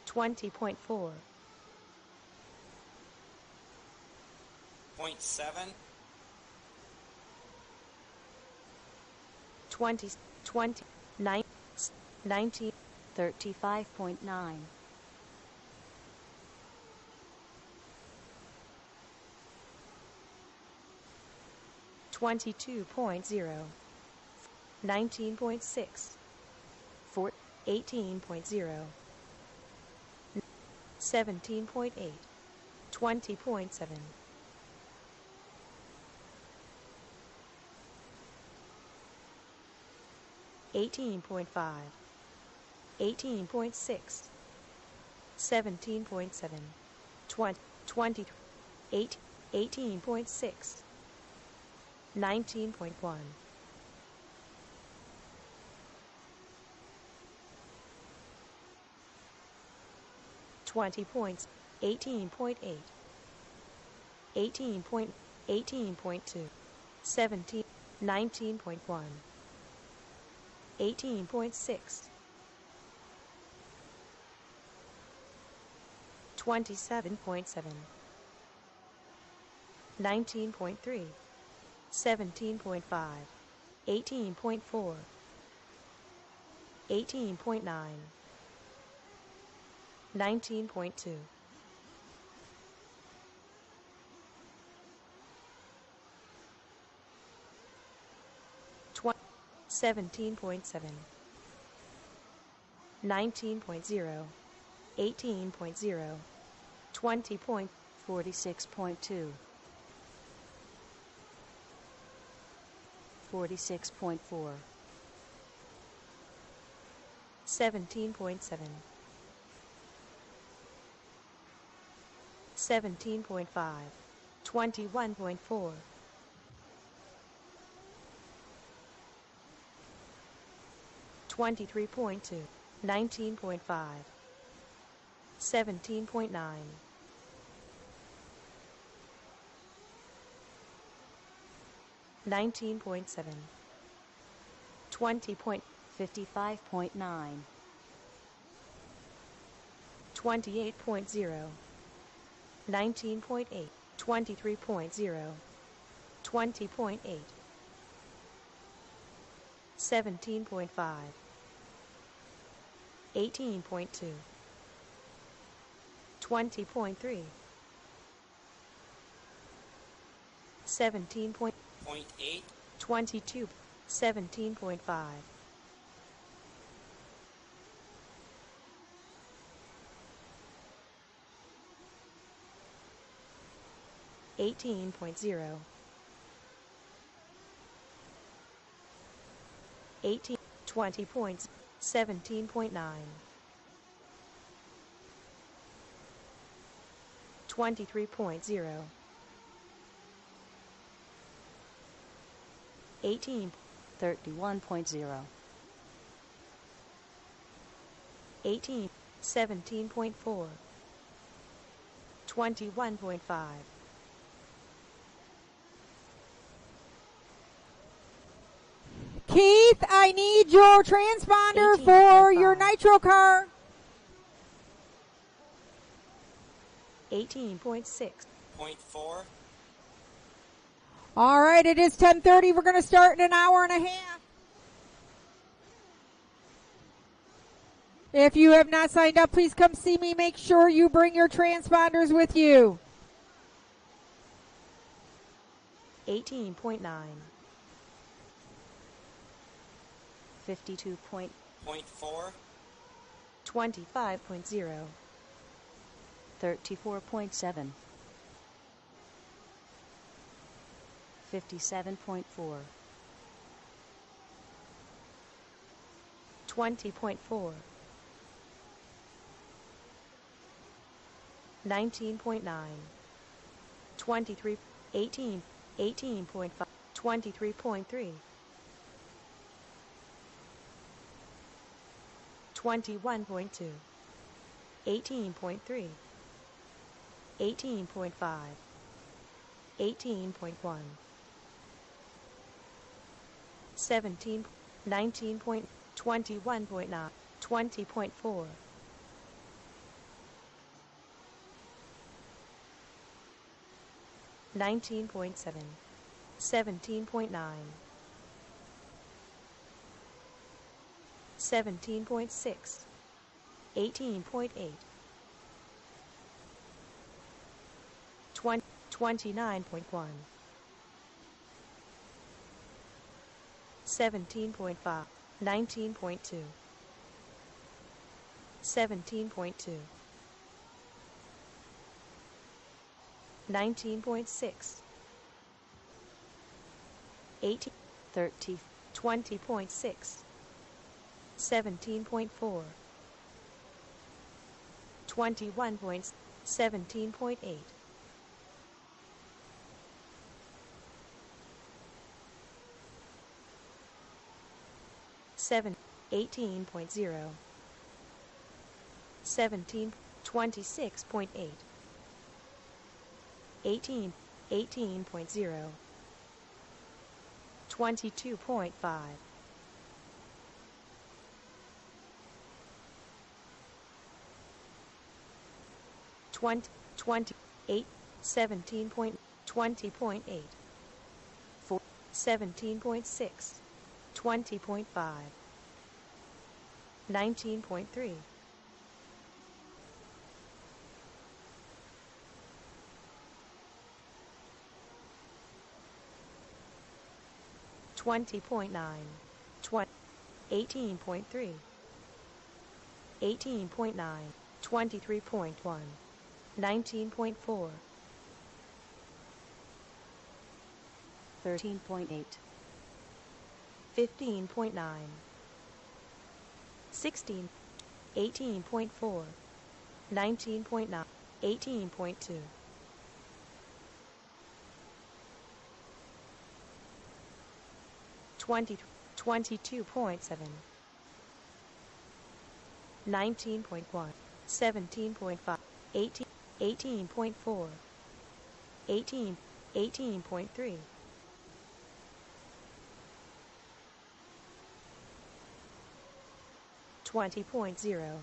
20.4, 0.7, 20, 20, 9, 19, 35.9, 22.0, 19.6, 4, 18.0, 17.8, 20.7, 18.5, 18.6, 17.7, 20, 8, 18.6, 19.1, 20 points, 18.8, 18.2, 17, 19.1, 18.6, 27.7, 19.3, 17.5, 18.4, 18.9, 19.2, 17.7, 19.0, 18.0, 20. 46.2, 46.4, 17.7, 17.5, 21.4, 23.2, 19.5, 17.9, 19.7, 20. 55.9, 28.0, 19.8, 23.0, 20.8, 17.5, 18.2, 20.3, 17. Point 8, 22, 17.5, 18.0, 18, 20 points, 17.9, 23.0, 18, 31.0, 18, 17.4, 21.5, Keith, I need your transponder 18.5. for your Nitro car. 18.6, point 4, All right, it is 10:30. We're going to start in an hour and a half. If you have not signed up, please come see me. Make sure you bring your transponders with you. 18.9, 52. point 4, 25.0, 34.7, 57.4, 20.4, 19.9, 23, 18, 18.5, 23.3, 21.2, 18.3, 18.5, 18.1, 17, 19. 21.9, 20.4, 19.7, 17.9, 17.6, 18.8, 29.1, 17.5, 19.2, 17.2, 19.6, 18, 30, 20.6, 17.4, 21 points, 17.8, 7, 18.0, 17, 26.8, 18, 18.0, 22.5, 28, 17.20.8, 17.6, 20.5, 19.3, 20.9, 18.3, 18.9, 23.1, 19.4, 13.8, 15.9, 16, 18.4, 19.9, 18.2, 20, 22.7, 19.1, 17.5, 18, 18.4, 18, 18.3, 20.0,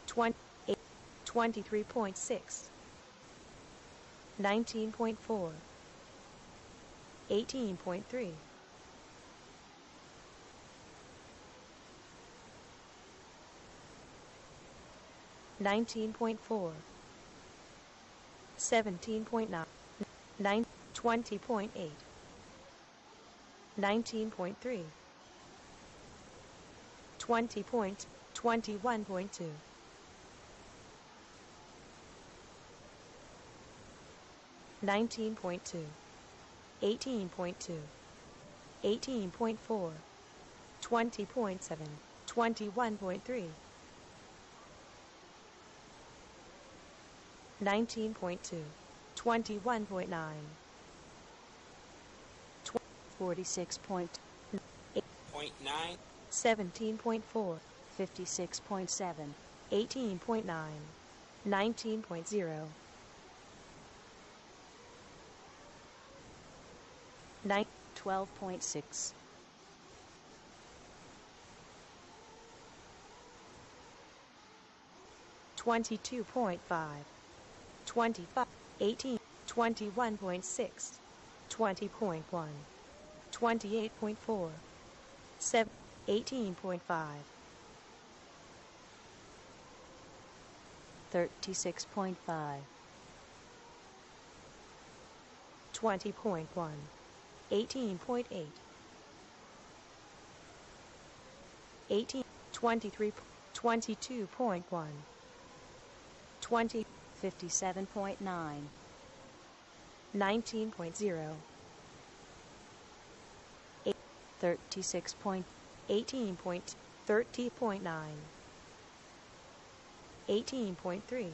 20, 23.6, 19.4, 18.3, 19.4, 17.9, 9, 20.8, 19.3, 20 point, 21.2, 19.2, 18.2, 18.4, 20.7, 21.3, 19.2, 21.9, 46.8, 0.9, 17.4, 56.7, 18.9, 19.0, 9, 12.6, 22.5, 25, 18, 21.6, 20.1, 28.4, 7, 18.5, 36.5, 20.1, 18.8, 18, 23, 22.1, 20, 57.9, 19.0, 36. 18 point, 30.9, 18.3,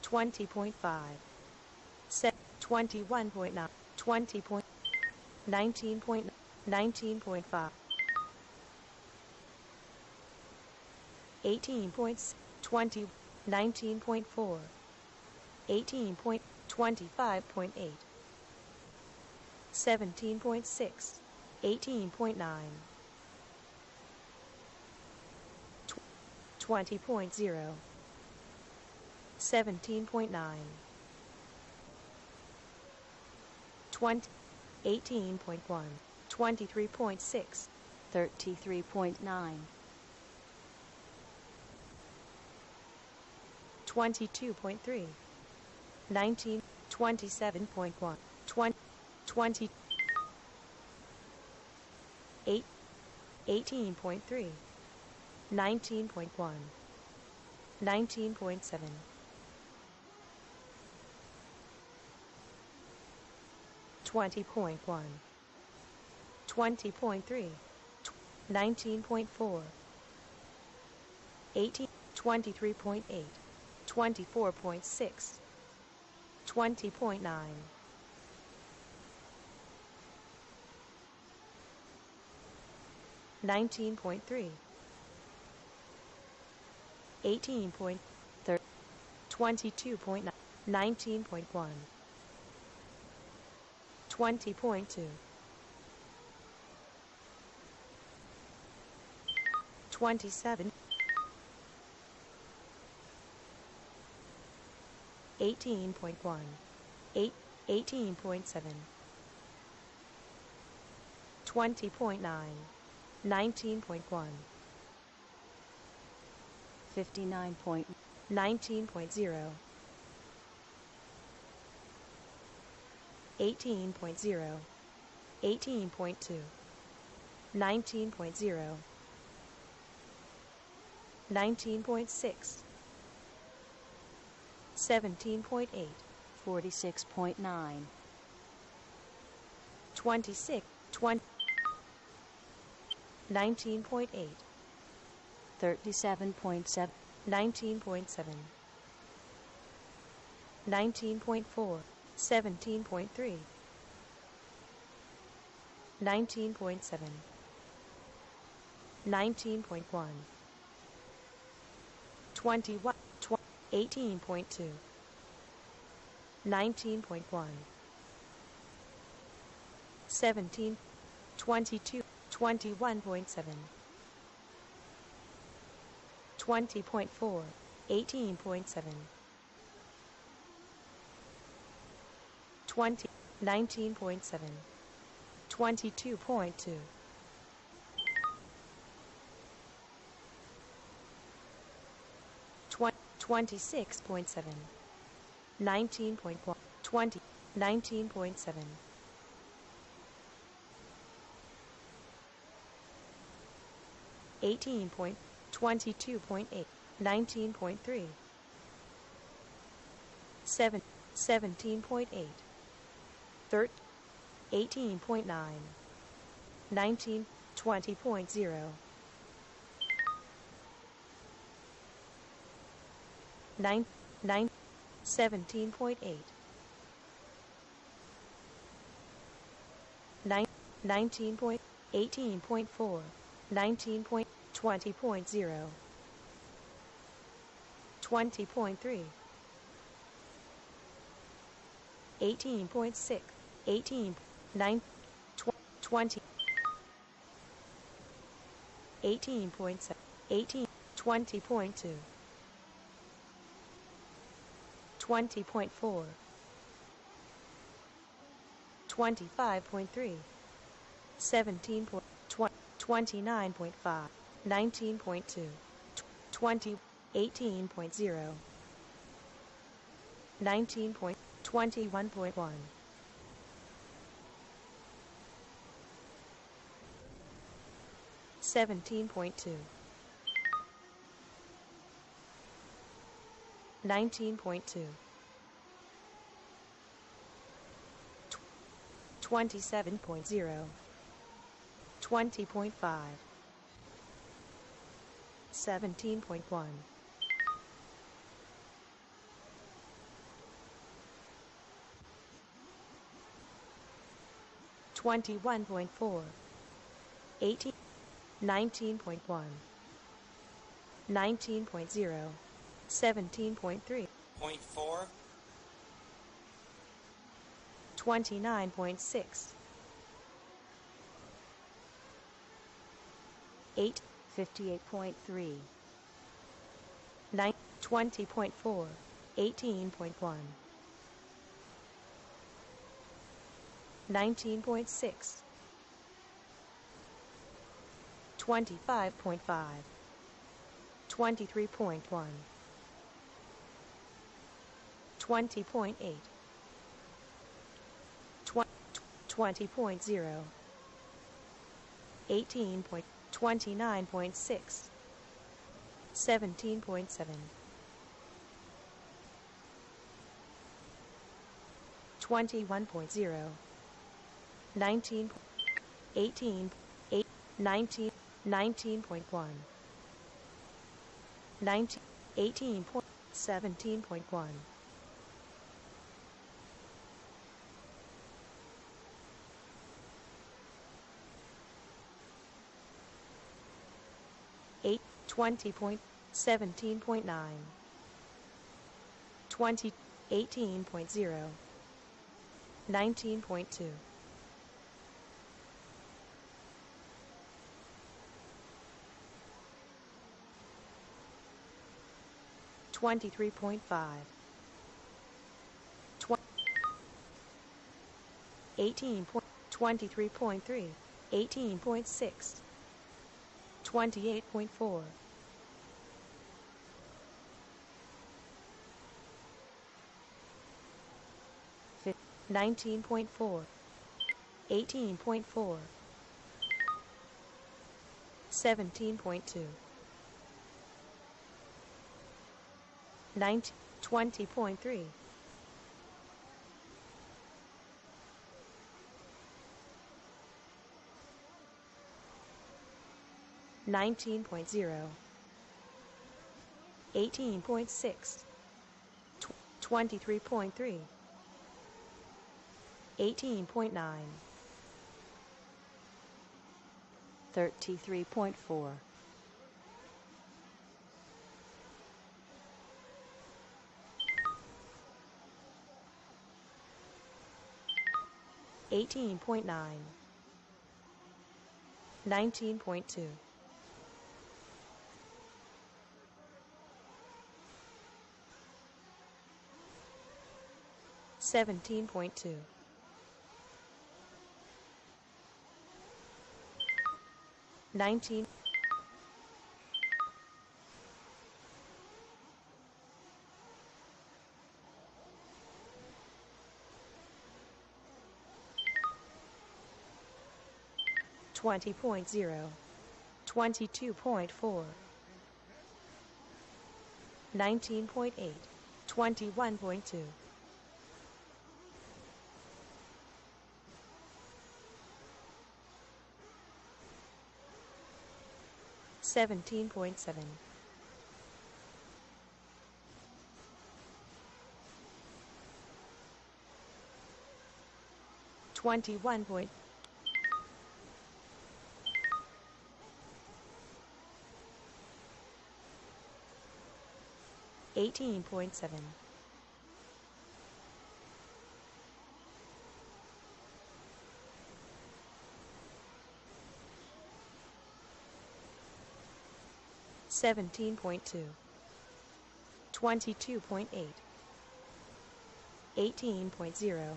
20.5, 21.9, 20 point, 19 point, 19.5, 18 points, 20, 19.4, 18 point, 25.8, 17.6, 18.9, 20.0, 17.9, 20, 18.1, 23.6, 33.9, 22.3, 19, 27.1, 20, 20, 8, 18.3, 19.1, 19.7, 20.1, 20.3, 19.4, 18, 23.8, 24.6, 20.9, 19.3, 18 point, 22.9, 19.1, 20.2, 27, 18.1, 8, 18.7, 20.9, 19.1, 59. 19.0, 18.0, 18.2, 19.0, 19.6, 17.8, 46.9, 26, 20, 19.8, 37.7, 19.7, 19.4, 17.3, 19.7, 19.1, 21, 18.2, 19.1, 17, 22, 21.7, 20.4, 18.7, 20, 19.7, 22.2, 26.7, 19.1, 20, 19.7, 18 point, 22.8, 19.3, 7, 17.8, 18.9, 19, 20.0, 9, 9, 17.8, 9, 19 point, 18.4, 19 point, 20.0, 20.3, 18.6, 18, 9, 20, 18.7, 18, 20.2, 20.4, 25.3, 17. 29.5, 19.2, 20, 18.0, 19 point, 21.1, 17.2, 19.2, 27.0, 20.5, 17.1, 21.4, 18, 19.1, 19.0, 17.3, 0.4, 29.6, 8, 58.3, 9, 20.4, 18.1, 19.6, 25.5, 23.1, 20.8, 20.0, 18.29.6, 17.7, 21.0, 19, 18, 8, 19, 19.1, 19, 18, 17.1, 8, 20 point, 17.9, 20, 18.0, 19.2, 23.5, 18 point, 23.3, 18.6, 28.4, 19.4, 18.4, 17.2, 20.3, 19.0, 18.6, 23.3, 18.9, 33.4. 18.9, 19.2, 17.2, 19, 20.0, 22.4, 19.8, 21.2, 17.7, 21. 18.7, 17.2, 22.8, 18.0,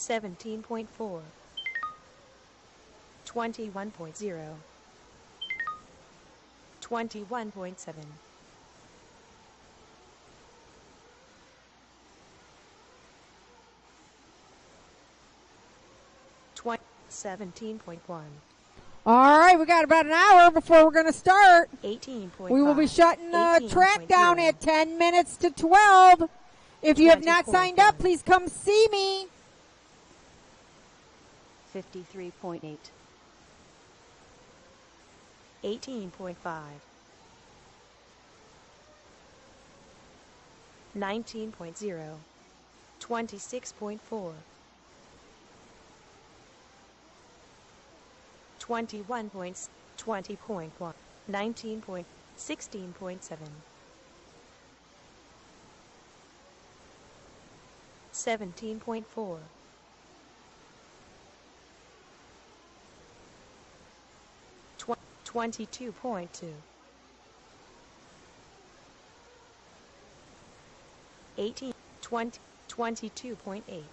17.4, 21.0, 21.7, 17.1, All right, we got about an hour before we're going to start. 18.5. We will be shutting the track 18.0, down at 10 minutes to 12. If you have not 20.1. signed up, please come see me. 53.8. 18.5, 19.0, 26.4, 21 points, 20.1, 19 point, 16.7, 17.4, 22.2, 18, 20, 22.8,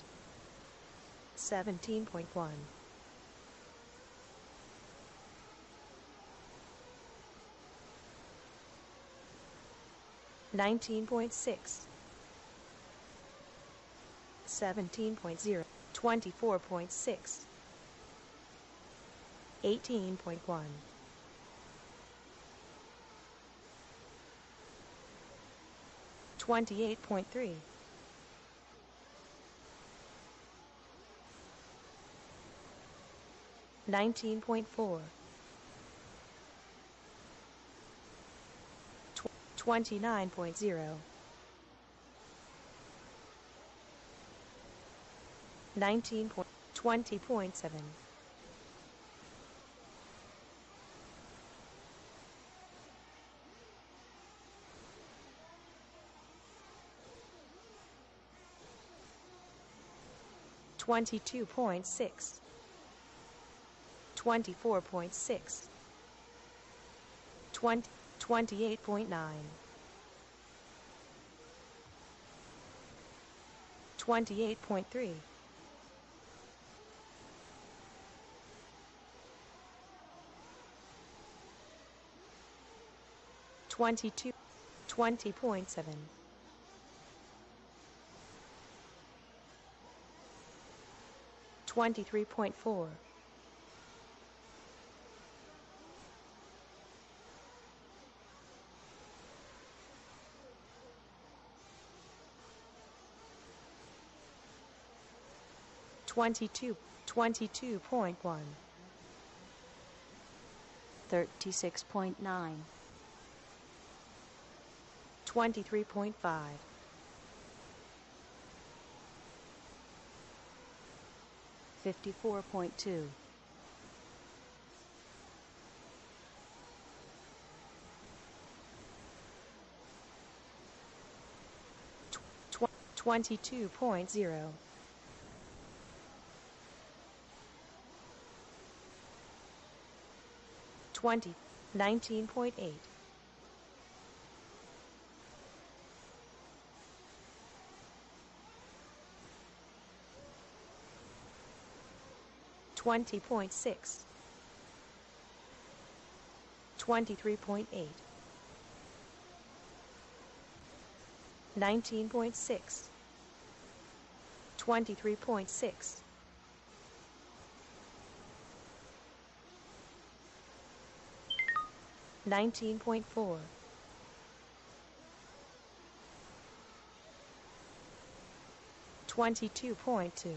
17.1, 19.6, 17.0, 24.6, 18.1, 28.3, 19.4, 29.0, 20.7, 22.6, 24.6, 28.9, 28.3, 22, 20.7, 23.4, 22, 22.1, 36.9. 23.5, 54.2, 22.0, 19.8, 20.6, 23.8, 19.6, 23.6, 19.4, 22.2,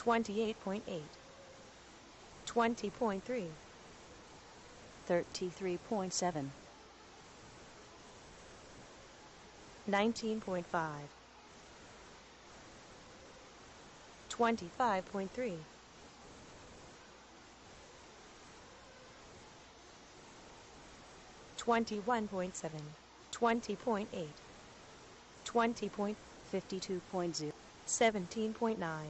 28.8, 20.3, 33.7, 19.5, 25.3, 21.7, 20.8, 20. 52.0, 17.9,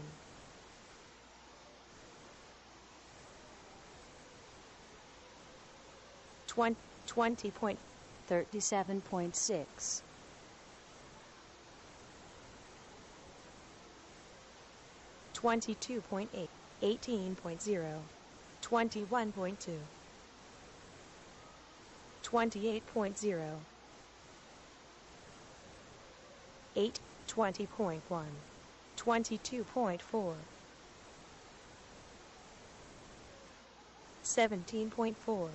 20. 37.6, 22.8, 18.0, 21.2, 28.0, 8, 20.1, 22.4, 17.4,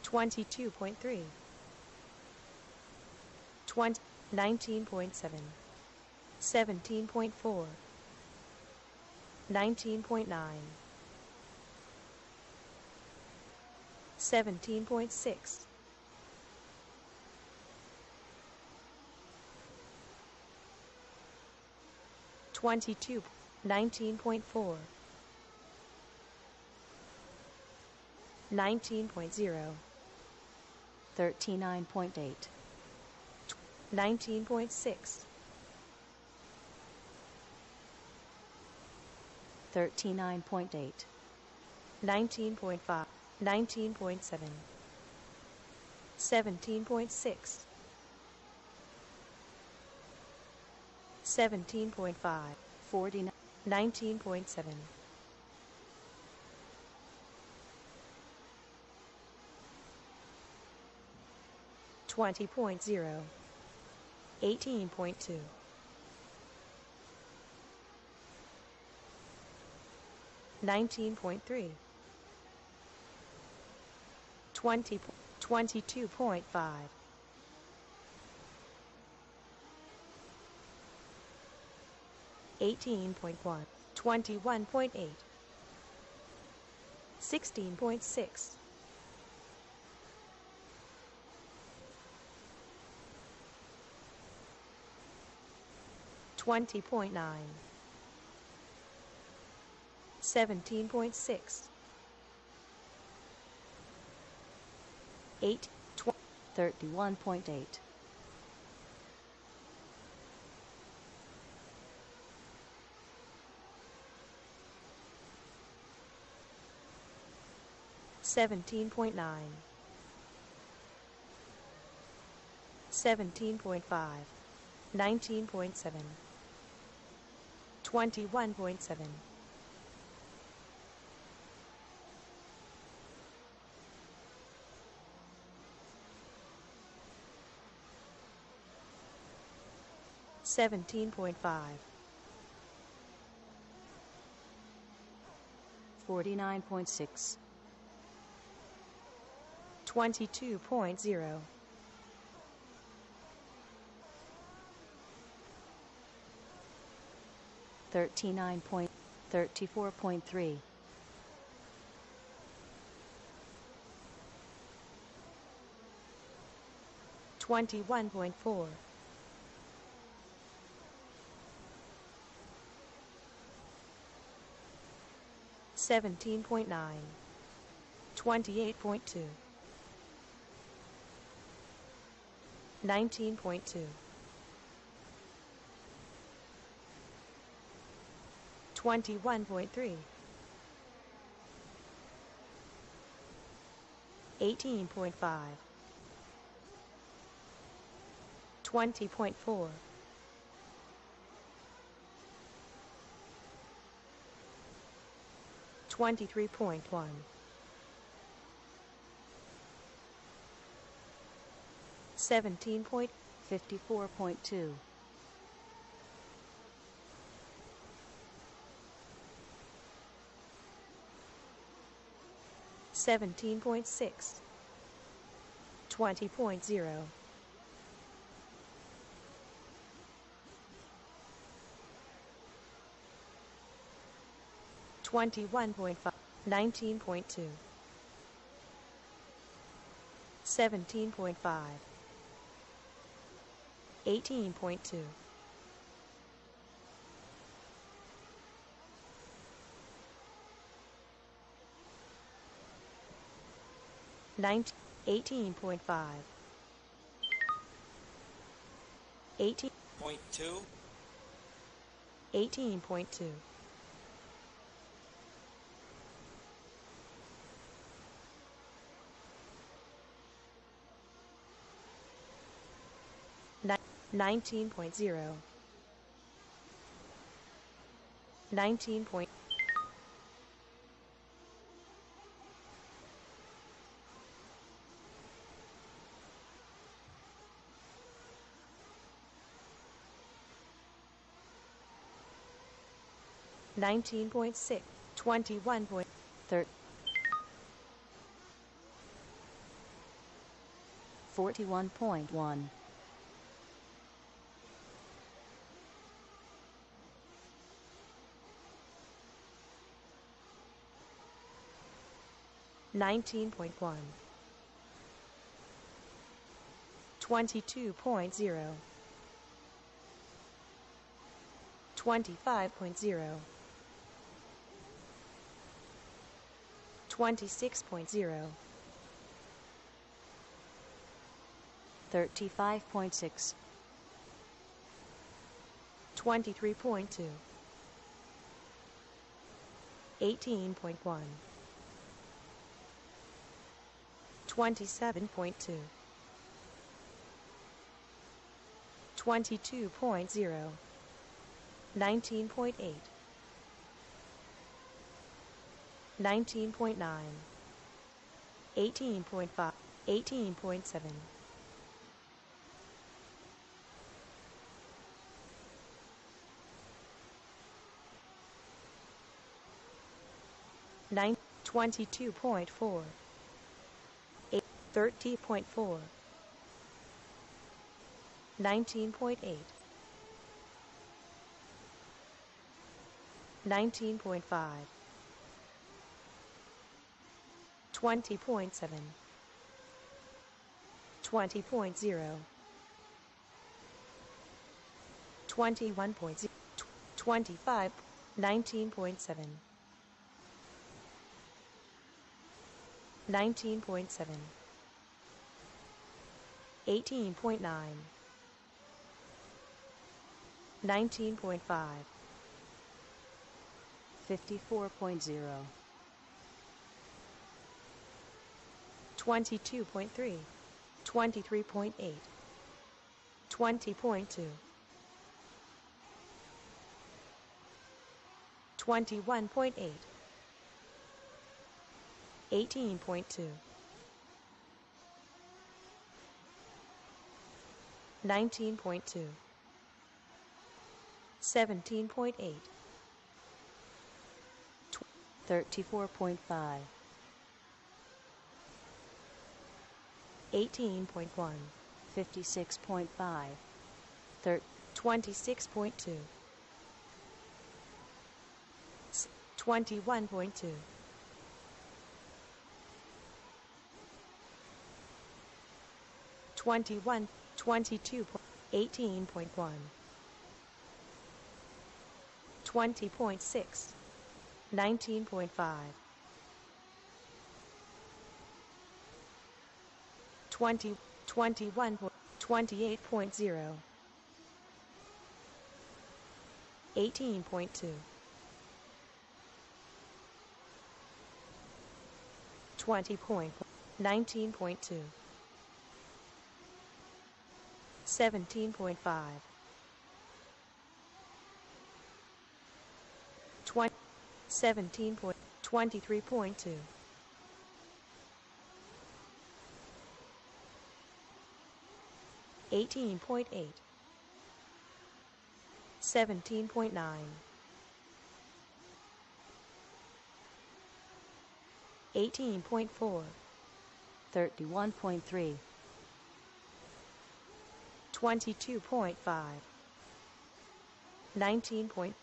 22.3, 19.7, 17.4, 19.9, 17.6, 22, 19.4, 19.0, 39.8, 19.6, 39.8, 19.5, 19.7, 17.6, 17.5, 49, 19.7, 20.0, 18.2, 19.3, 22.5, 18.1, 21.8, 16.6, 20.9, 17.6, 8, 31.8, 17.9, 17.5, 19.7, 21.7, 17.5, 49.6, 22.0, 35.0, 34.3, 21.4, 17.9, 28.2, 19.2, 21.3, 18.5, 20.4, 23.1, 17. 54.2, 17.6, 20.0, 21.5, 19.2, 17.5, 18.2, 18.5, 18, 0.2, 18.2, 19.0, 19. 19.6, 21. 41.1, 19.1, 22.0, 25.0, 26.0, 35.6, 23.2, 18.1, 27.2, 22.0, 19.8, 19.9, 18.5, 18.7, 22.4, 30.4, 19.8, 19.5, 20.7, 20.0, 21.0, 25, 19.7, 19.7, 18.9, 19.5, 54.0, 22.3, 23.8, 20.2, 21.8, 18.2, 19.2, 17.8, 34.5, 18.1, 56.5, 26.2, 21.2, 21, 22, 18.1, 20.6, 19.5, 20, 21, 28.0, 18.2, 20 point, 19.2, 17.5, 20, 17 point, 23.2, 18.8, 17.9, 18.4, 31.3, 22.5, 19.8,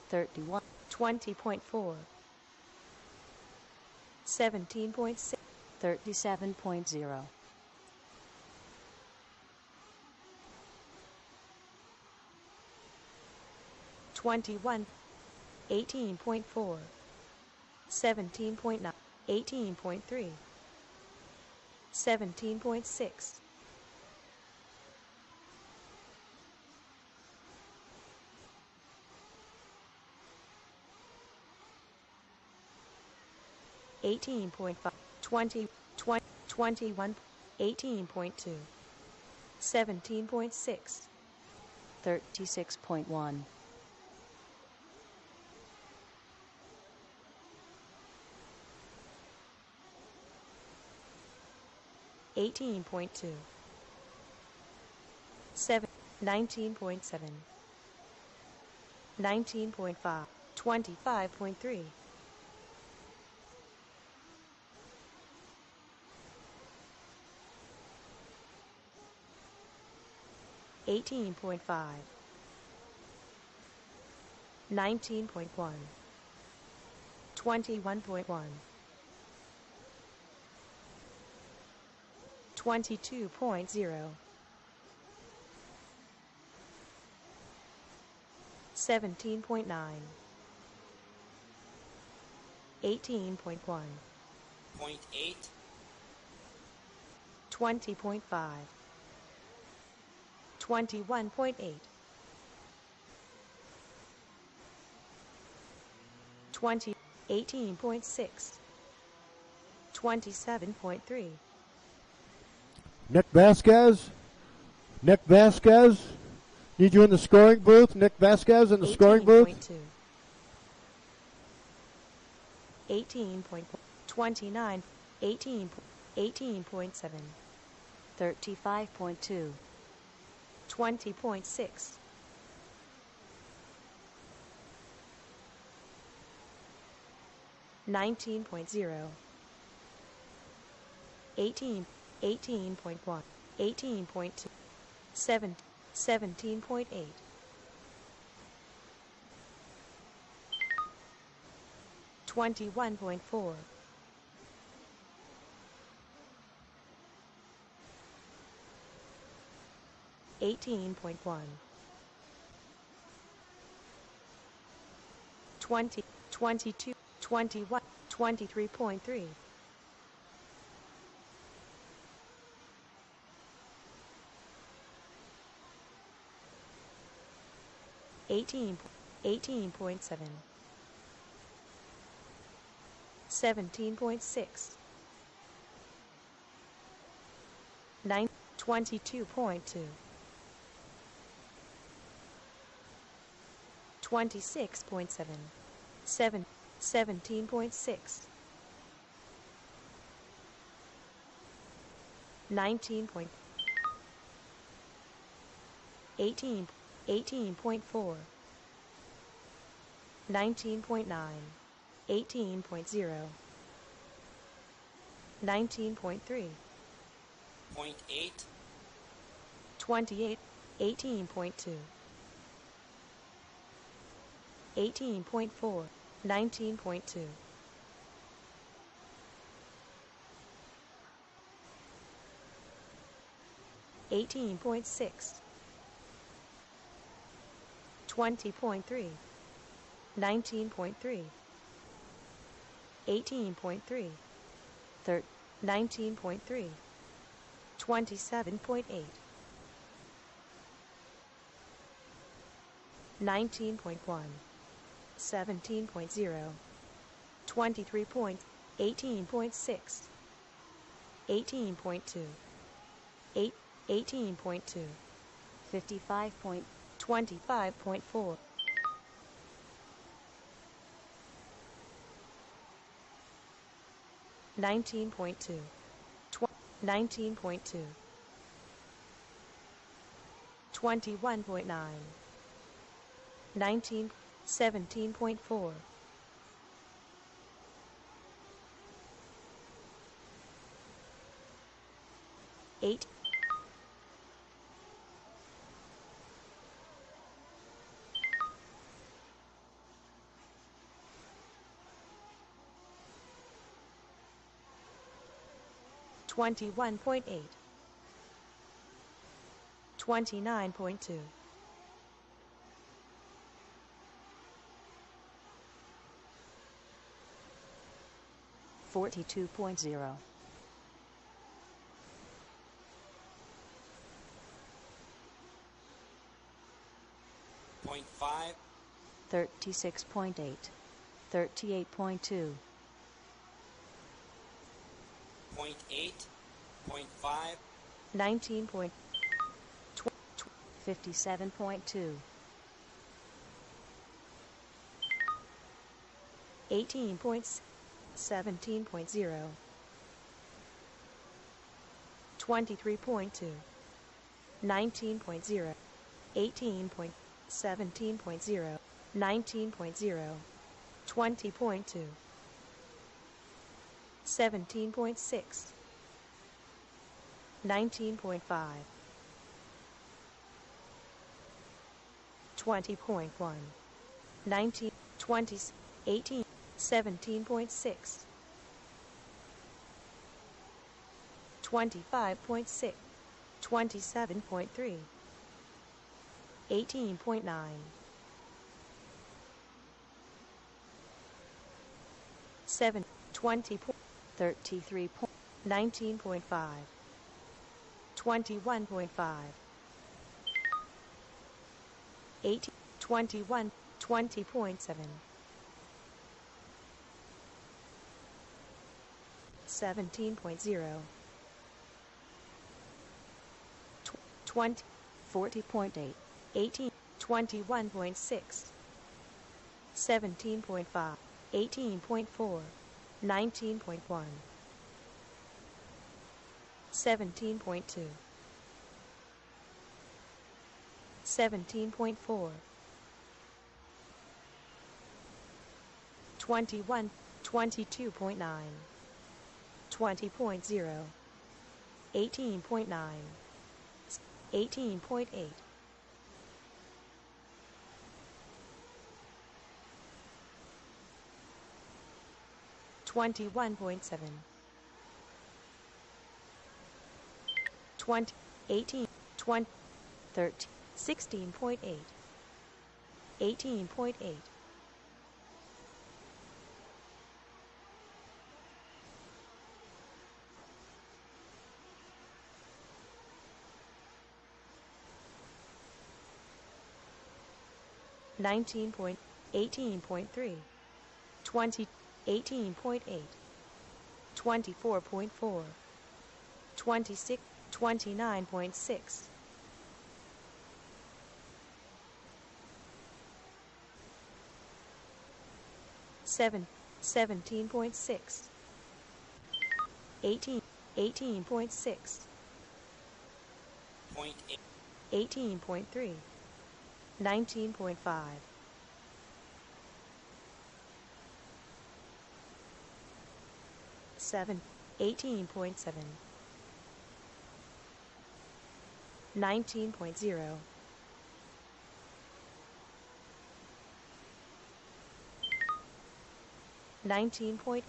31, 20.4, 17.6, 37.0, 21, 18.4, 17.9, 18.3, 17.6, 18.5, 20, 20, 21, 18.2, 17.6, 36.1, 18.2, 7, 19.7, 19.5, 25.3, 18.5, 19.1, 21.1, 22.0, 17.9, 18.1, 0.8, 20.5, 21.8, 20, 18.6, 27.3, Nick Vasquez. Nick Vasquez. Need you in the scoring booth. Nick Vasquez in the scoring booth. 18.2, 18.29, 18, 18.7, 35.2, 20.6, 19.0, 18, 18.1, 18.2, 7, 17.8, 21.4, 18.1, 20, 22, 21, 23.3, 18, 18.7, 17.6, 9, 22.2, 26.7, 7, 17.6, 19. 18, 18.4, 19.9, 18.0, 19.3, 0.8, 28, 18.2, 18.4, 19.2, 18.6, 20.3, 19.3, 18.3, 19.3, 27.8, 19.1, 17.0, 23 point, 18.6, 18.2, 18.2, 55 point, 25.4, 19.2, 19.2, 21.9, 19, 17.4, 8, 21.8, 29.2, 42.0, 0.5, 36.8, 38.2, 0.8, 0.5, 19 point, 57.2, 18 points, 17.0, 23.2, 19.0, 18 point, 17.0, 19.0, 20.2, 17.6, 19.5, 20.1, 19, 20, 18, 17.6, 25.6, 27.3, 18.9, 7, 20, 33 point, 19.5, 21.5, 18, 21, 20.7, 17.0, 20, 40.8, 18, 21.6, 17.5, 18.4, 19.1, 17.2, 17.4, 21, 22.9, 20.0, 18.9, 18.8, 21.7, 20, 18, 20, 13, 16.8, 18.8, 19 point, 18.3, 20, 18.8, 24.4, 26, 29.6, 7, 17.6, 18, 18.6, 0.8, 18.3, 19.5, 7, 18.7, 19.0, 19.8,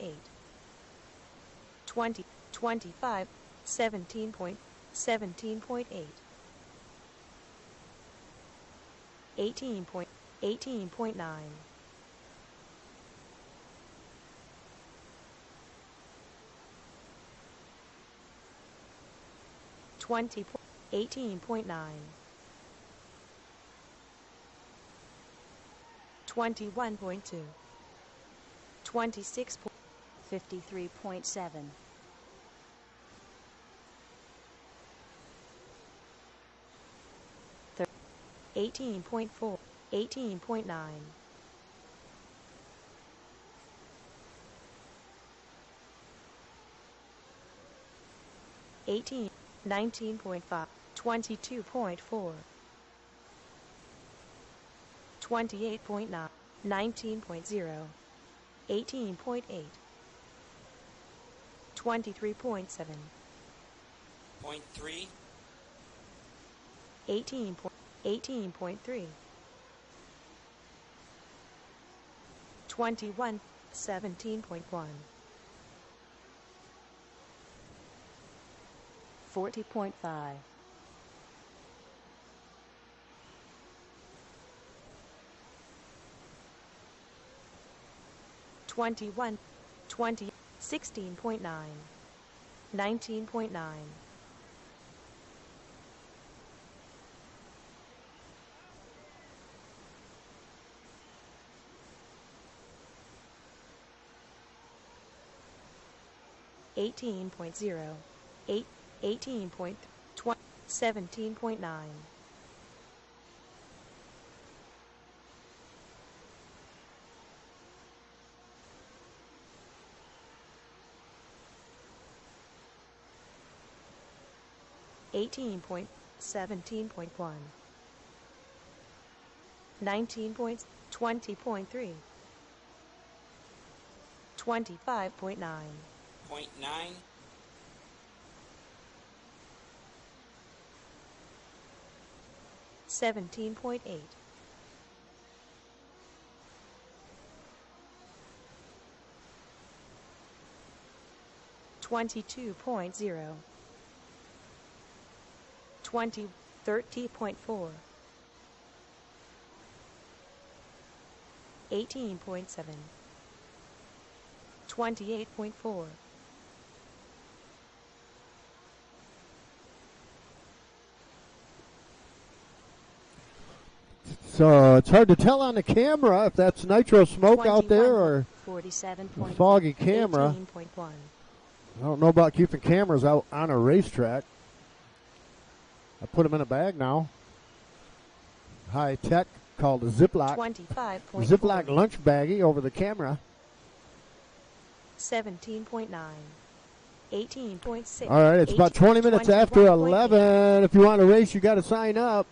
20, 25, 17.8, 18.9, 20, 18.9, 21.2, 26. 53.7, 18.4, 18.9, 18, 19.5, 22.4, 28.9, 19.0, 18.8, 23.7, 0.3, 18.3, 21, 17.1, 40.5, 21, 20, 16.9, 19.9, 18.0, 8, 18.3, 17.9, 18.17.1, 19.20.3, 25.9, 0.9, 17.8, 22.0, 20, 30.4, 18.7, 28.4, So it's hard to tell on the camera if that's nitro smoke out there or 47.1, a foggy camera. 18.1, I don't know about keeping cameras out on a racetrack. I put them in a bag now. High tech, called a Ziploc. 25.4, Ziploc lunch baggie over the camera. 17.9, 18.6. All right, it's about 20 minutes after 11. If you want to race, you got to sign up.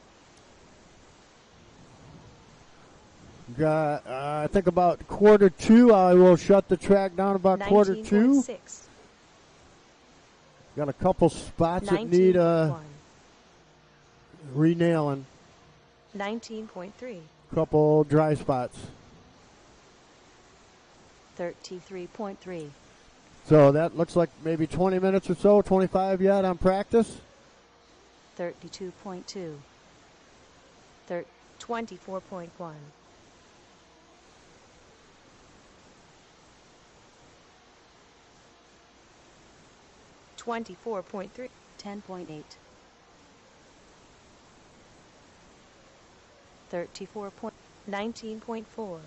Got, I think about 1:45. I will shut the track down about 1:45. 19.6, Got a couple spots that need 19.1, re-nailing. 19.3, Couple dry spots. 33.3, So that looks like maybe 20 minutes or so, 25 yet on practice. 32.2, 24.1, 24.3, 10.8, 34. 19.4,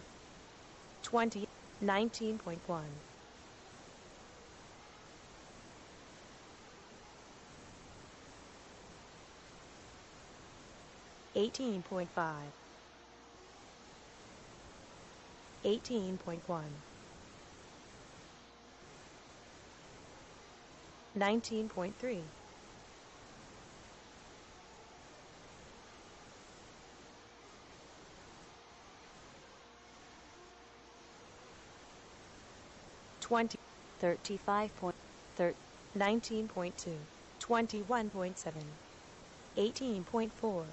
20, 19.1, 18.5, 18.1, 19.3, 20, 35.3, 19.2, 21.7, 18.4, 19.3,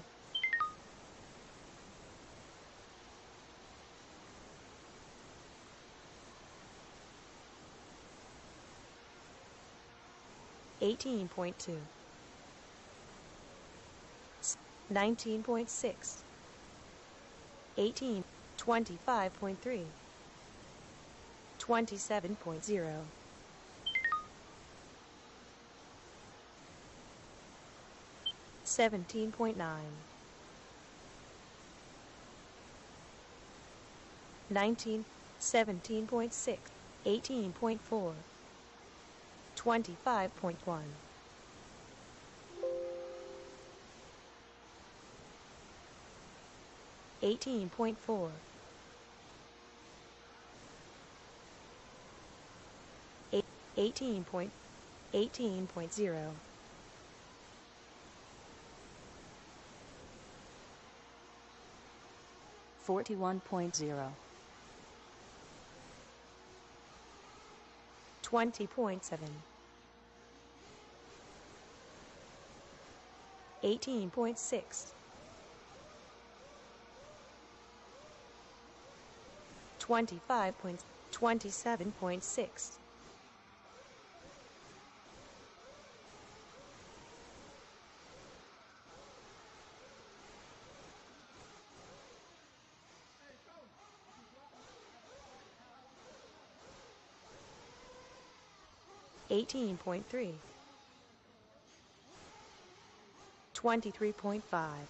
18.2, 19.6, 18, 25.3, 27.0, 17.9, 19, 17.6, 18.4, 25.1, 18.4, 18.0, 41.0, 20.7, 18.6, 27.6, 18.3, 23.5,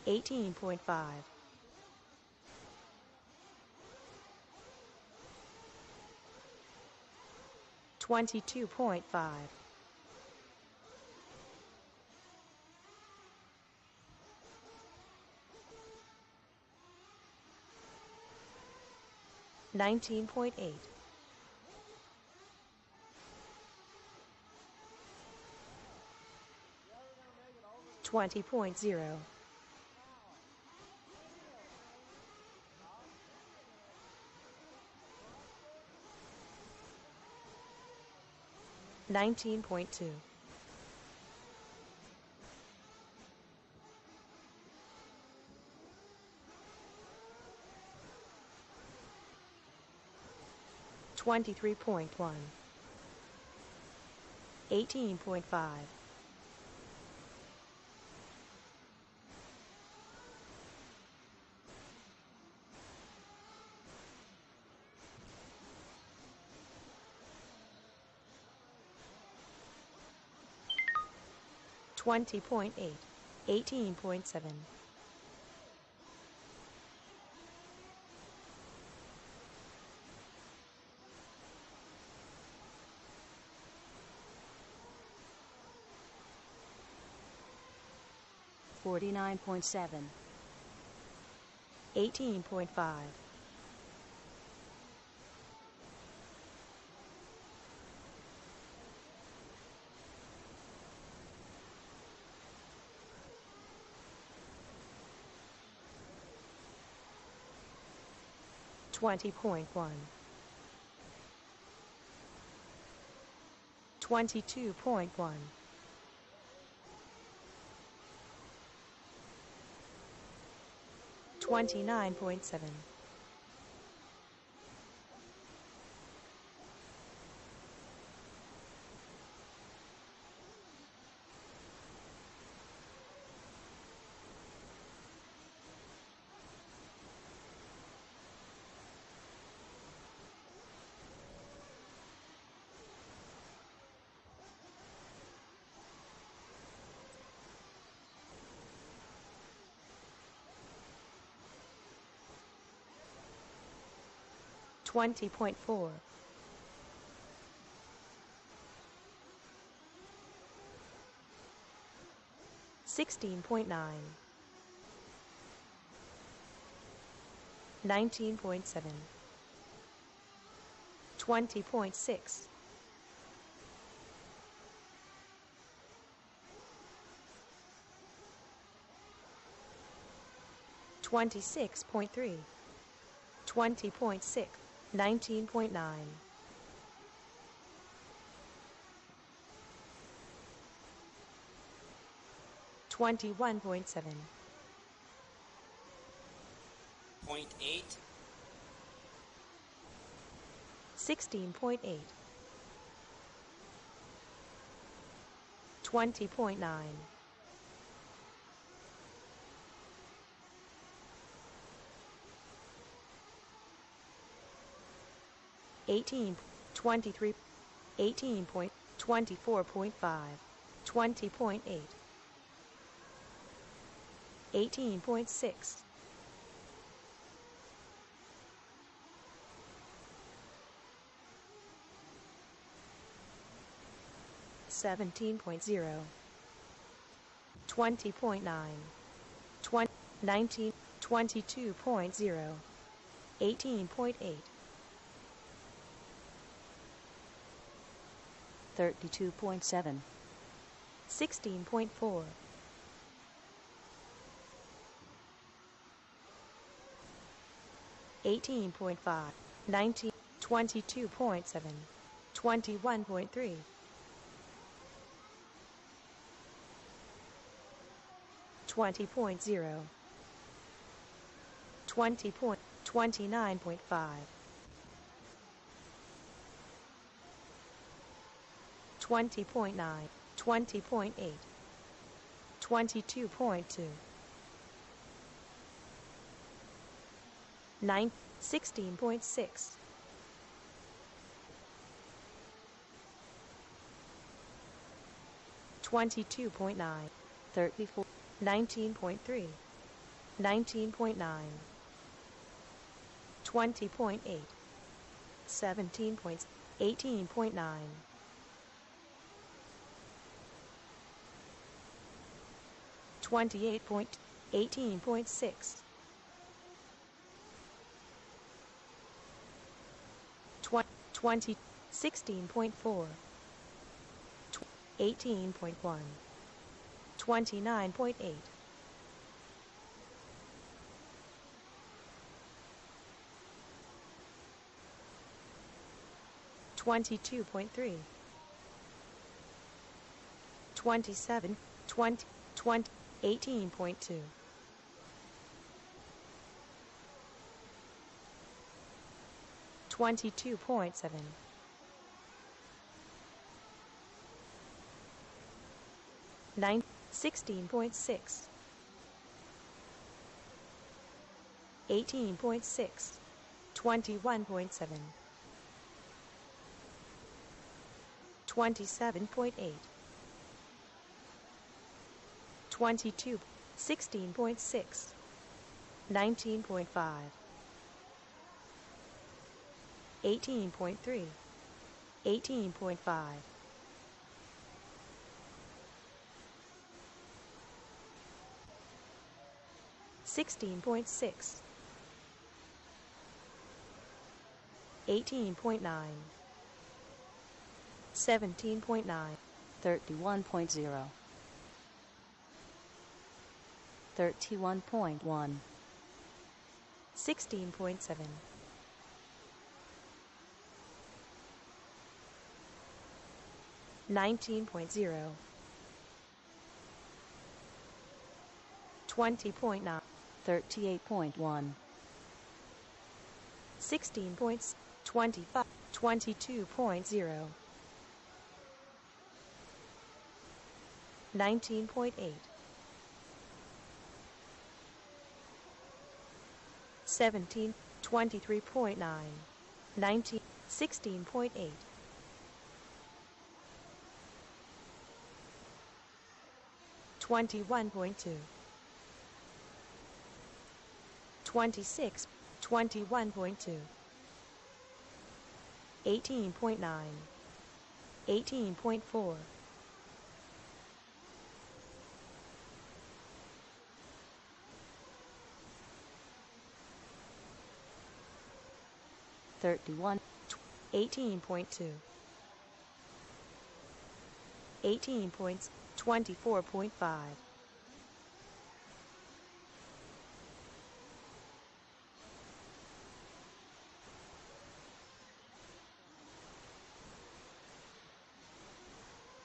18.5, 22.5, 19.8, 20.0, 19.2, 23.1, 18.5, 20.8, 18.7, 49.7, 18.5, 20.1, 22.1, 29.7, 20.4, 16.9, 19.7, 20.6, 26.3, 20.6, 19.9, 20.7, 21.7, 0.8, 16.8, 20.9, 18, 23, 18.24.5, 20.8, 18.6, 17.0, 20.9, 20, 19, 22.0, 18.8, 32.7, 16.4, 18.5, 19, 22.7, 21.3, 20.0, 29.5, 20.9, 20.8, 22.2, 9, 16.6, 22.9, 34, 19.3, 19.9, 20.8, 17 points, 18.9, 28 point, 18.6, 20, 16.4, 18.1, 29.8, 22.3, 27, 20, 20, 18.2, 22.7, 9, 16.6, 18.6, 21.7, 27.8, 22, 16.6, 19.5, 18.3, 18.5, 16.6, 18.9, 17.9, 31.0, 31.1, 16.7, 19.0, 20.9, 38.1, 16 points, 25, 22.0, 19.8, 17, 23.9, 19, 16.8, 21.2, 26, 21.2, 18.9, 18.4, 31, 18.2, 18 points, 24.5,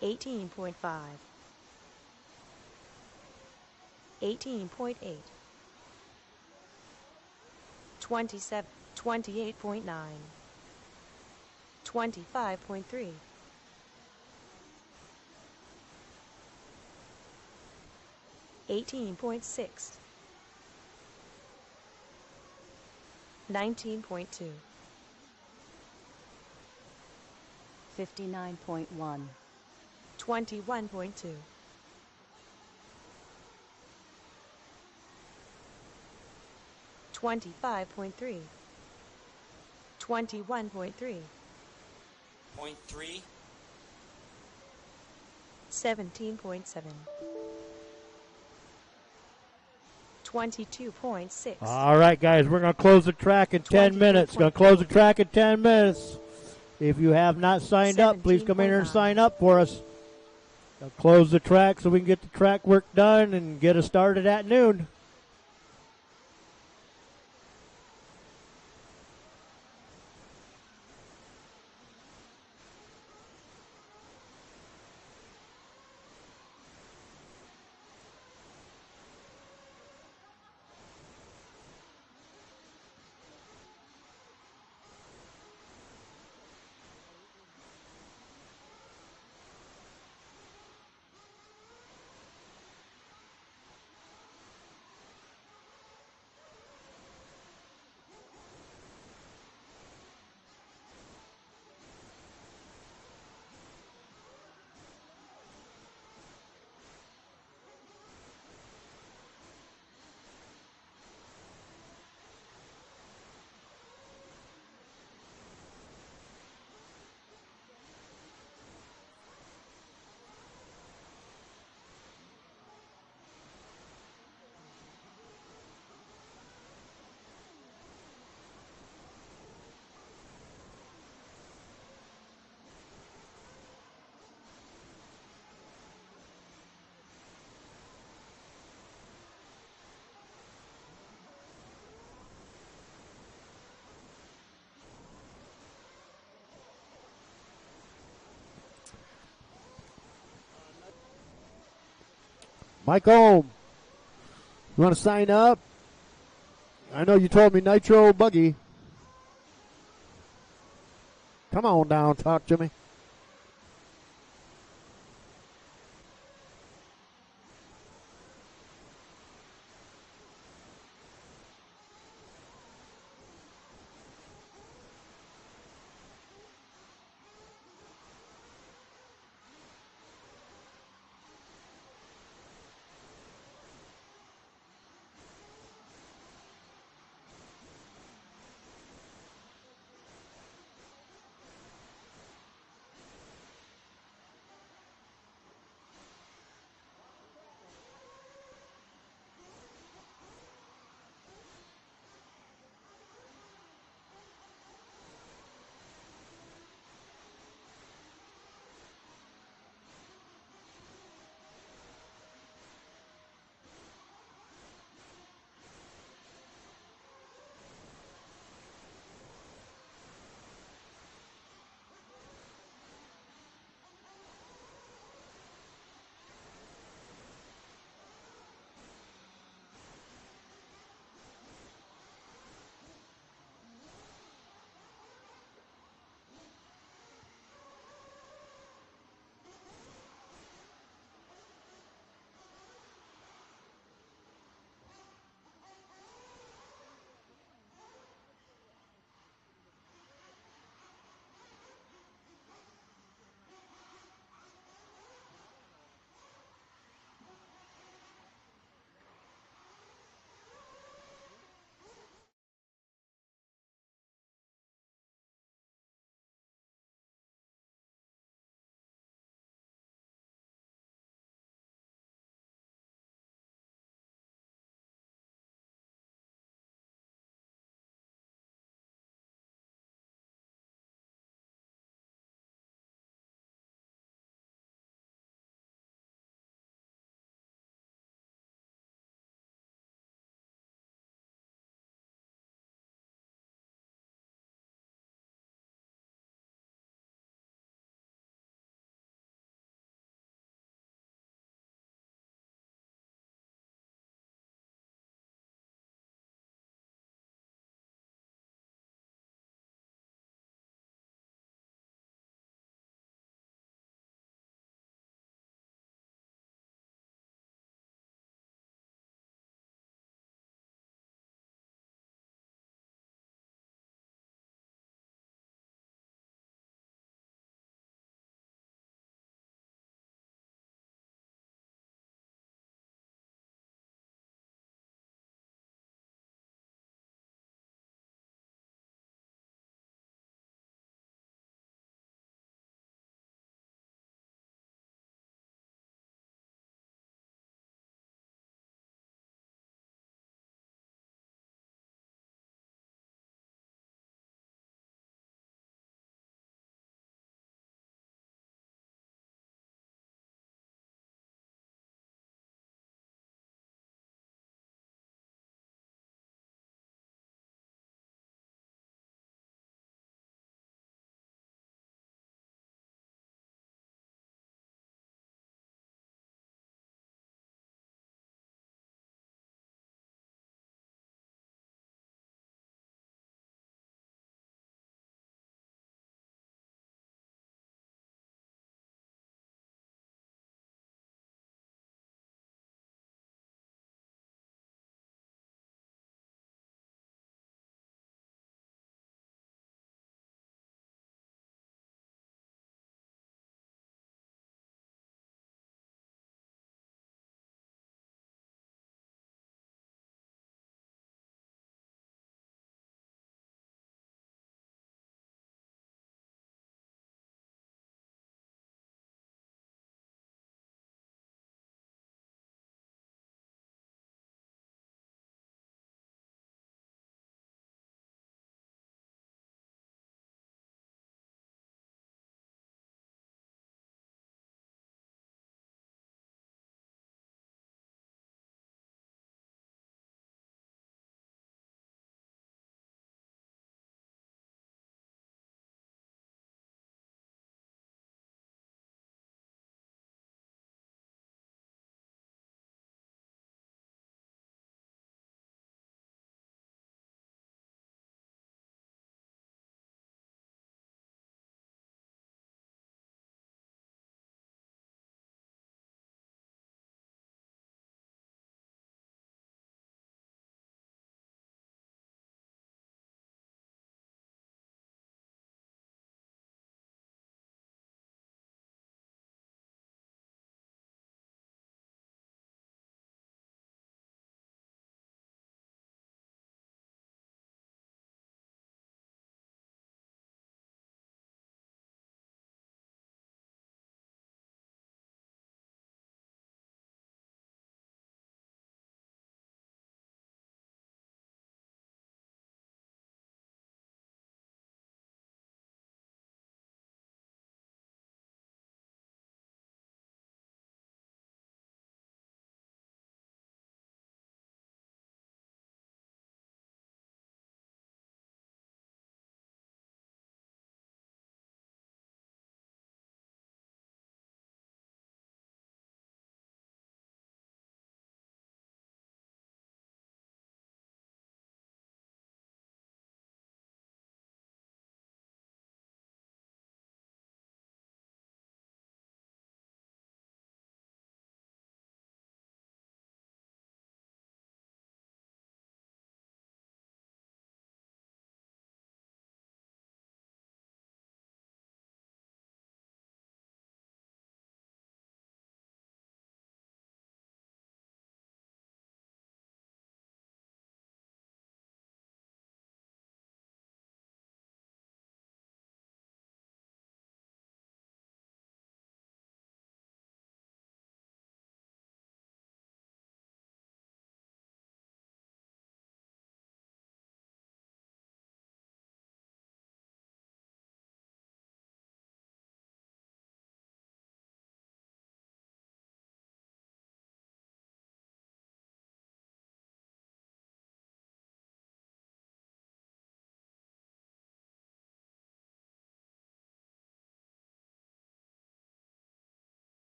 18.5, 18.8, 27, 28.9, 25.3, 18.6, 19.2, 59.1, 21.2, 25.3, 21.3, Point 3. 17.7, 22.6, All right, guys, we're going to close the track in 10 minutes. Going to close the track in 10 minutes. If you have not signed up, please come in here and 17.9. sign up for us. Gonna close the track so we can get the track work done and get us started at noon. Mike Ohm, you want to sign up? I know you told me Nitro Buggy. Come on down, talk to me.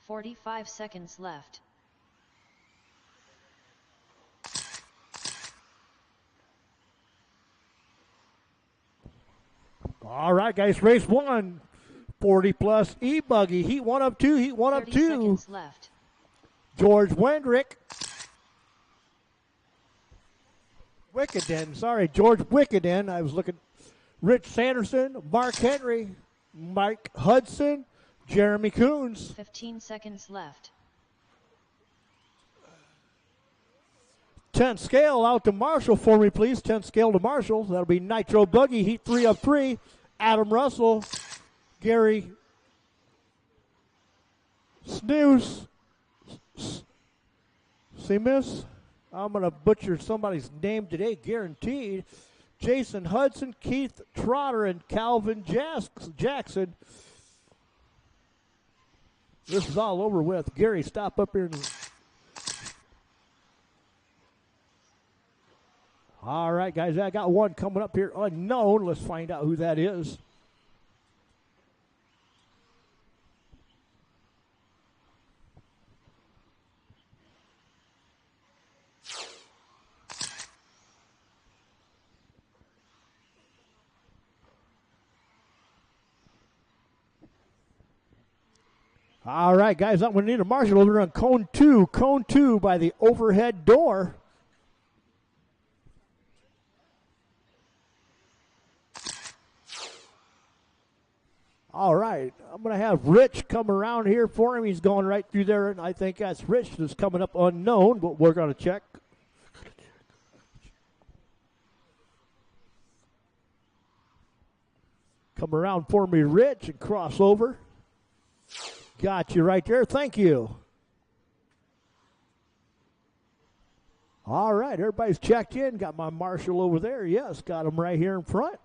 45 seconds left. All right, guys, race 1. 40 plus E-Buggy. Heat 1 of 2, heat 1 of 30 2. seconds left. George Wendrick. Wickeden, sorry, George Wickeden. I was looking. Rich Sanderson, Mark Henry, Mike Hudson, Jeremy Coons. 15 seconds left. 10 scale out to Marshall for me, please. 10 scale to Marshall. That'll be Nitro Buggy, heat 3 of 3. Adam Russell, Gary Snooze. See, miss? I'm going to butcher somebody's name today, guaranteed. Jason Hudson, Keith Trotter, and Calvin Jackson. This is all over with. Gary, stop up here. All right, guys, I got one coming up here unknown. Let's find out who that is. All right, guys, I'm going to need a Marshall over on cone 2 by the overhead door. All right, I'm going to have Rich come around here for him. He's going right through there, and I think that's Rich that's coming up unknown, but we're going to check. Come around for me, Rich, and cross over. Got you right there. Thank you. All right, everybody's checked in. Got my Marshall over there. Yes, got him right here in front.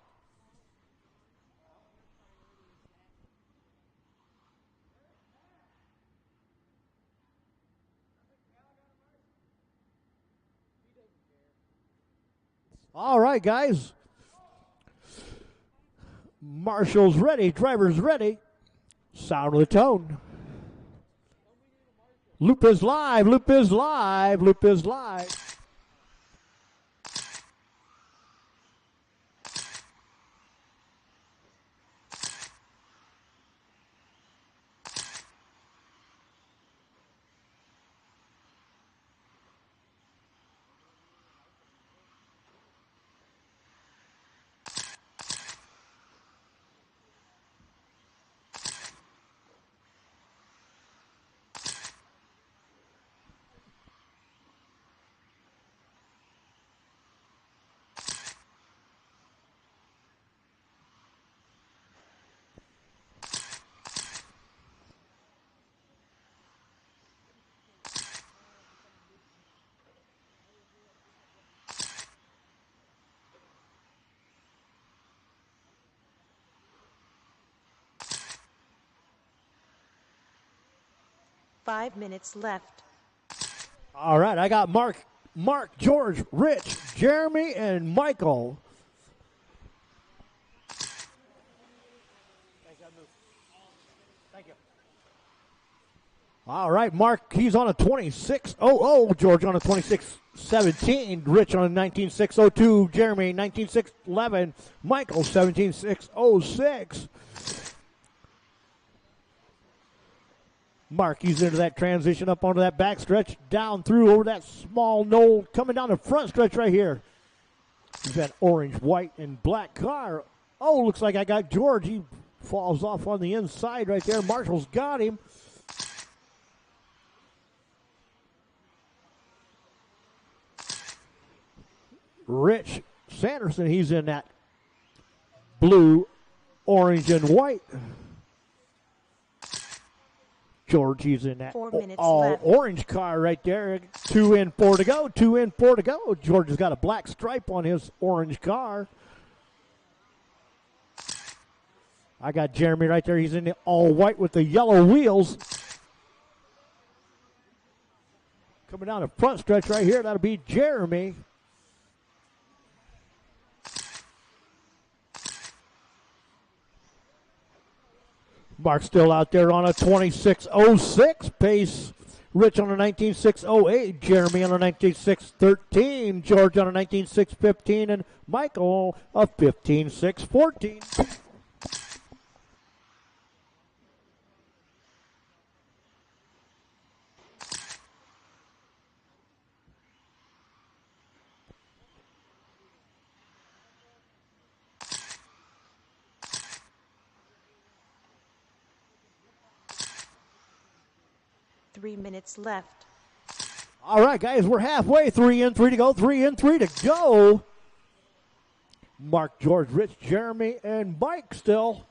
All right, guys. Marshall's ready. Driver's ready. Sound of the tone. Loop is live. Loop is live. Loop is live. Five minutes left. All right, I got Mark, George, Rich, Jeremy, and Michael. Thank you. All right, Mark, he's on a 26.00. George on a 26.17. Rich on a 19.602. Jeremy 19.611. Michael 17.606. Mark, he's into that transition up onto that back stretch, down through over that small knoll, coming down the front stretch right here. He's that orange, white, and black car. Oh, looks like I got George. He falls off on the inside right there. Marshall's got him. Rich Sanderson, he's in that blue, orange, and white. George, he's in that all orange car right there. 2 in, 4 to go. 2 in, 4 to go. George has got a black stripe on his orange car. I got Jeremy right there. He's in the all white with the yellow wheels. Coming down the front stretch right here, that'll be Jeremy. Mark still out there on a 26.06 pace. Rich on a 19.608. Jeremy on a 19.613. George on a 19.615. And Michael a 15.614. Three minutes left. All right, guys, we're halfway. 3 in, 3 to go. 3 in, 3 to go. Mark, George, Rich, Jeremy, and Mike still.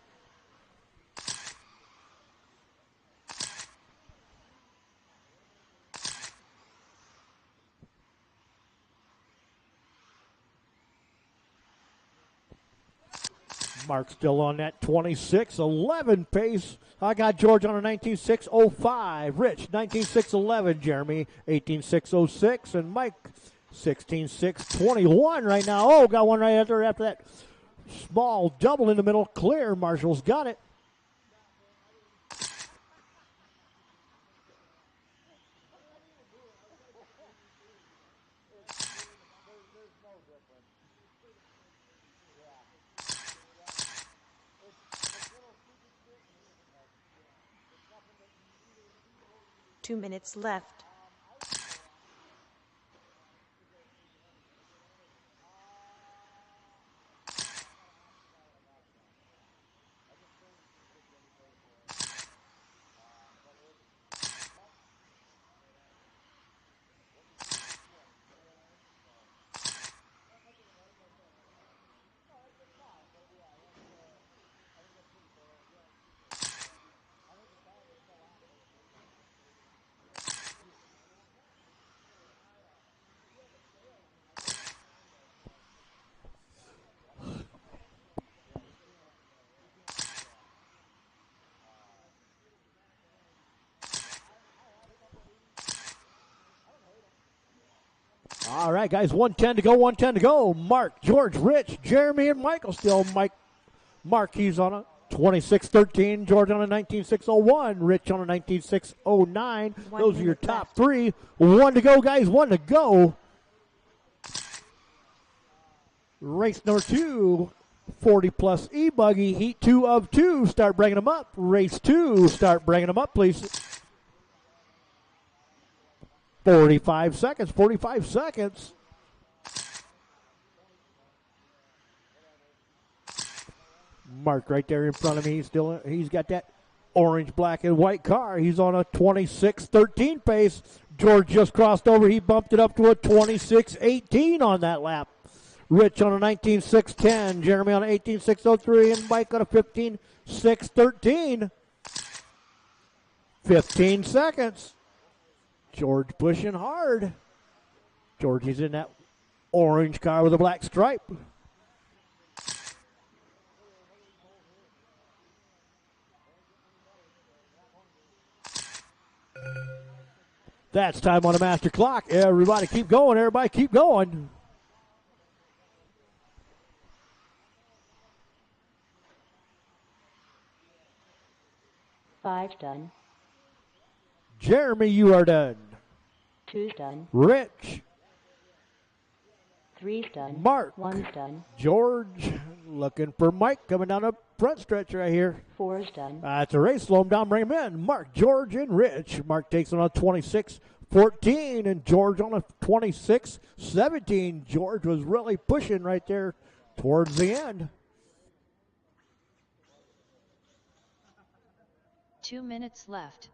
Mark still on that 26.11 pace. I got George on a 19.605. Rich, 19.611. Jeremy, 18.606. And Mike, 16.621 right now. Oh, got one right after that small double in the middle. Clear. Marshall's got it. Two minutes left. All right, guys, 110 to go, 110 to go. Mark, George, Rich, Jeremy, and Michael still. Mark, he's on a 26.13. George on a 19.601. Rich on a 19.609. Those are your top left. three. 1 to go, guys, 1 to go. Race number 2, 40-plus E-Buggy. Heat 2 of 2. Start bringing them up. Race 2, start bringing them up, please. 45 seconds, 45 seconds. Mark right there in front of me. He's got that orange, black, and white car. He's on a 26.13 pace. George just crossed over. He bumped it up to a 26.18 on that lap. Rich on a 19.610. Jeremy on an 18.603. And Mike on a 15.613. 15 seconds. George pushing hard. George is in that orange car with a black stripe. That's time on the master clock. Everybody keep going. Everybody keep going. Five done. Jeremy, you are done. 2's done. Rich. 3's done. Mark. 1's done. George. Looking for Mike coming down the front stretch right here. 4's done. It's a race. Slow him down. Bring him in. Mark, George, and Rich. Mark takes it on 26.14 and George on a 26.17. George was really pushing right there towards the end. 2 minutes left.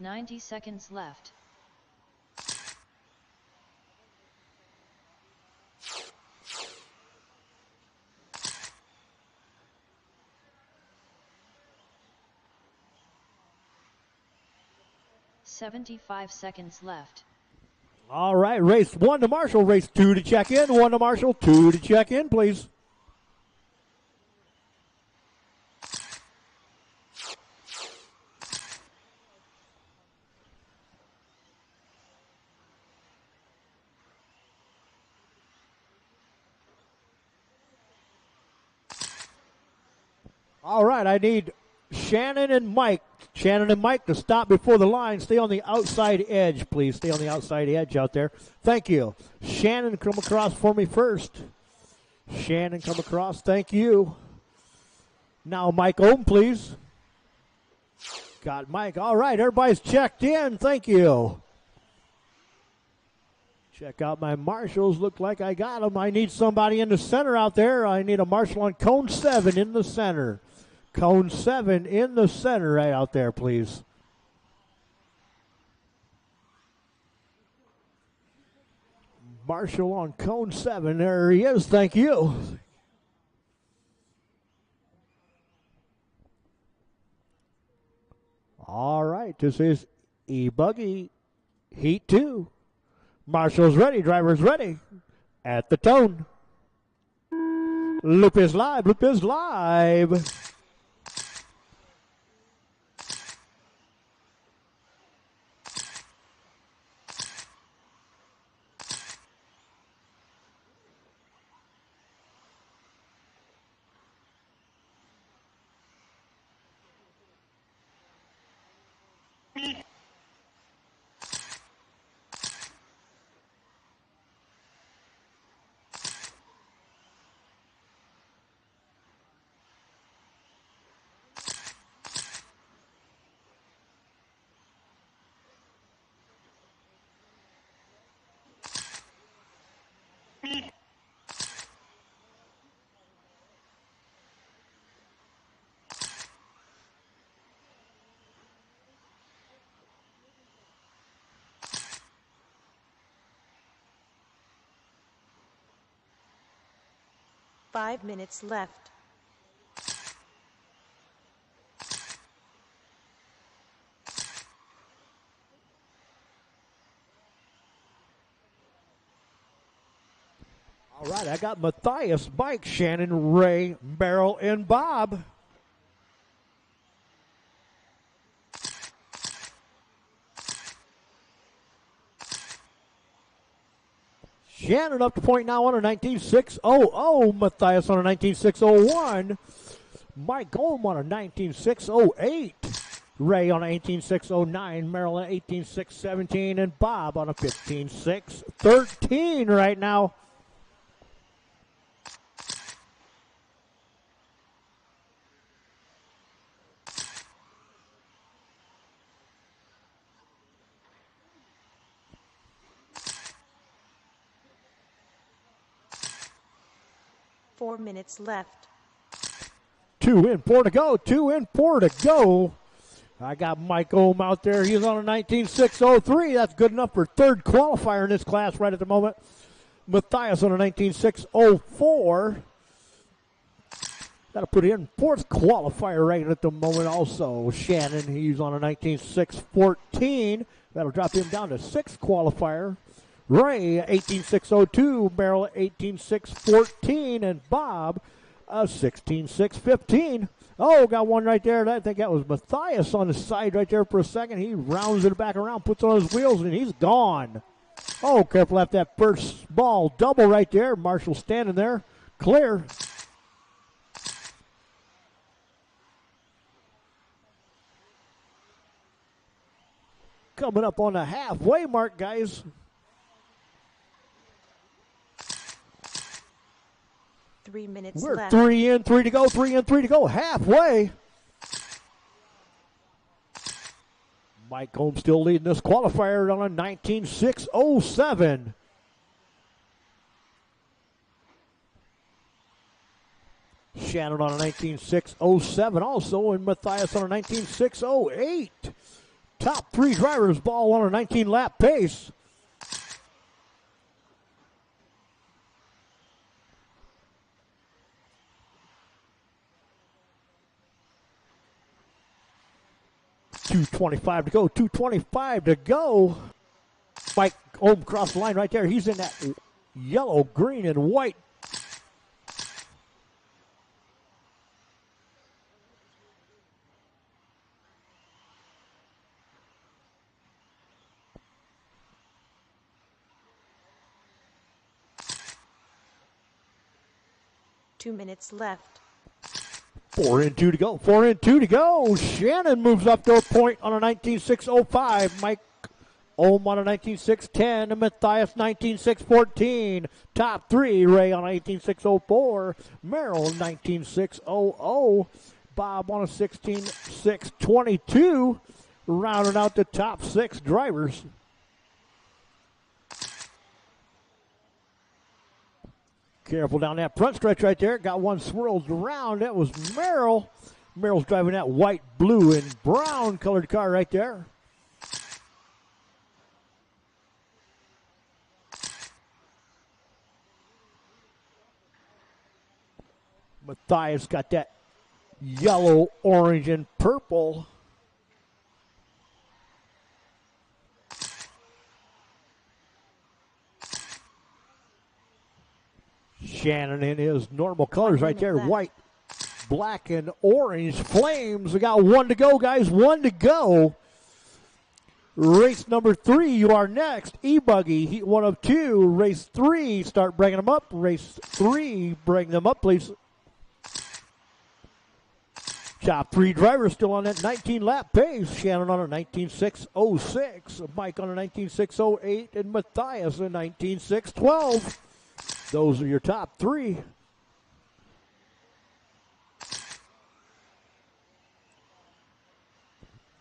Ninety seconds left. 75 seconds left. All right, race 1 to Marshall, race 2 to check in, 1 to Marshall, 2 to check in, please. All right, I need Shannon and Mike to stop before the line. Stay on the outside edge, please. Stay on the outside edge out there. Thank you. Shannon, come across for me first. Shannon, come across. Thank you. Now, Mike Ohm, please. Got Mike. All right, everybody's checked in. Thank you. Check out my marshals. Look like I got them. I need somebody in the center out there. I need a marshal on cone 7 in the center. Cone 7 in the center right out there, please. Marshal on cone 7. There he is. Thank you. All right. This is E-Buggy Heat 2. Marshal's ready. Driver's ready. At the tone. Loop is live. Loop is live. Five minutes left. All right, I got Matthias, Mike, Shannon, Ray, Beryl, and Bob. Shannon up to point now on a 19.600. Matthias on a 19.601. Mike Ohm on a 19.608. Ray on a 18.609. Merrill on a 18.617. And Bob on a 15.613 right now. Four minutes left. 2 in, 4 to go. 2 in, 4 to go. I got Mike Ohm out there. He's on a 19.603. That's good enough for third qualifier in this class right at the moment. Matthias on a 19.604. Got to put in fourth qualifier right at the moment also. Shannon, he's on a 19.614. That'll drop him down to sixth qualifier. Ray, 18.602. Merrill, 18.614. And Bob, 16.615. Oh, got one right there. I think that was Matthias on the side right there for a second. He rounds it back around, puts on his wheels, and he's gone. Oh, careful after that first ball. Double right there. Marshall standing there. Clear. Coming up on the halfway mark, guys. 3 minutes We're left. 3 in, 3 to go, 3 in, 3 to go. Halfway. Mike Holmes still leading this qualifier on a 19.607. Shannon on a 19.607 also, and Matthias on a 19.608. Top three drivers ball on a 19-lap pace. 2:25 to go. 2:25 to go. Mike Ohm across the line right there. He's in that yellow, green, and white. Two minutes left. 4 and 2 to go. 4 and 2 to go. Shannon moves up to a point on a 19.605. Mike Ohm on a 19.610. And Matthias 19.614. Top three, Ray on a 18.604. Merrill 19.600. Bob on a 16.622. Rounding out the top six drivers. Careful down that front stretch right there. Got one swirled around. That was Merrill. Merrill's driving that white, blue, and brown colored car right there. Matthias got that yellow, orange, and purple. Shannon in his normal colors right there, white, black, and orange flames. We got one to go, guys, one to go. Race number 3, you are next. E-Buggy, heat 1 of 2. Race 3, start bringing them up. Race 3, bring them up, please. Top 3 drivers still on that 19-lap pace. Shannon on a 19.606. Mike on a 19.608. And Matthias a 19.612. Those are your top 3.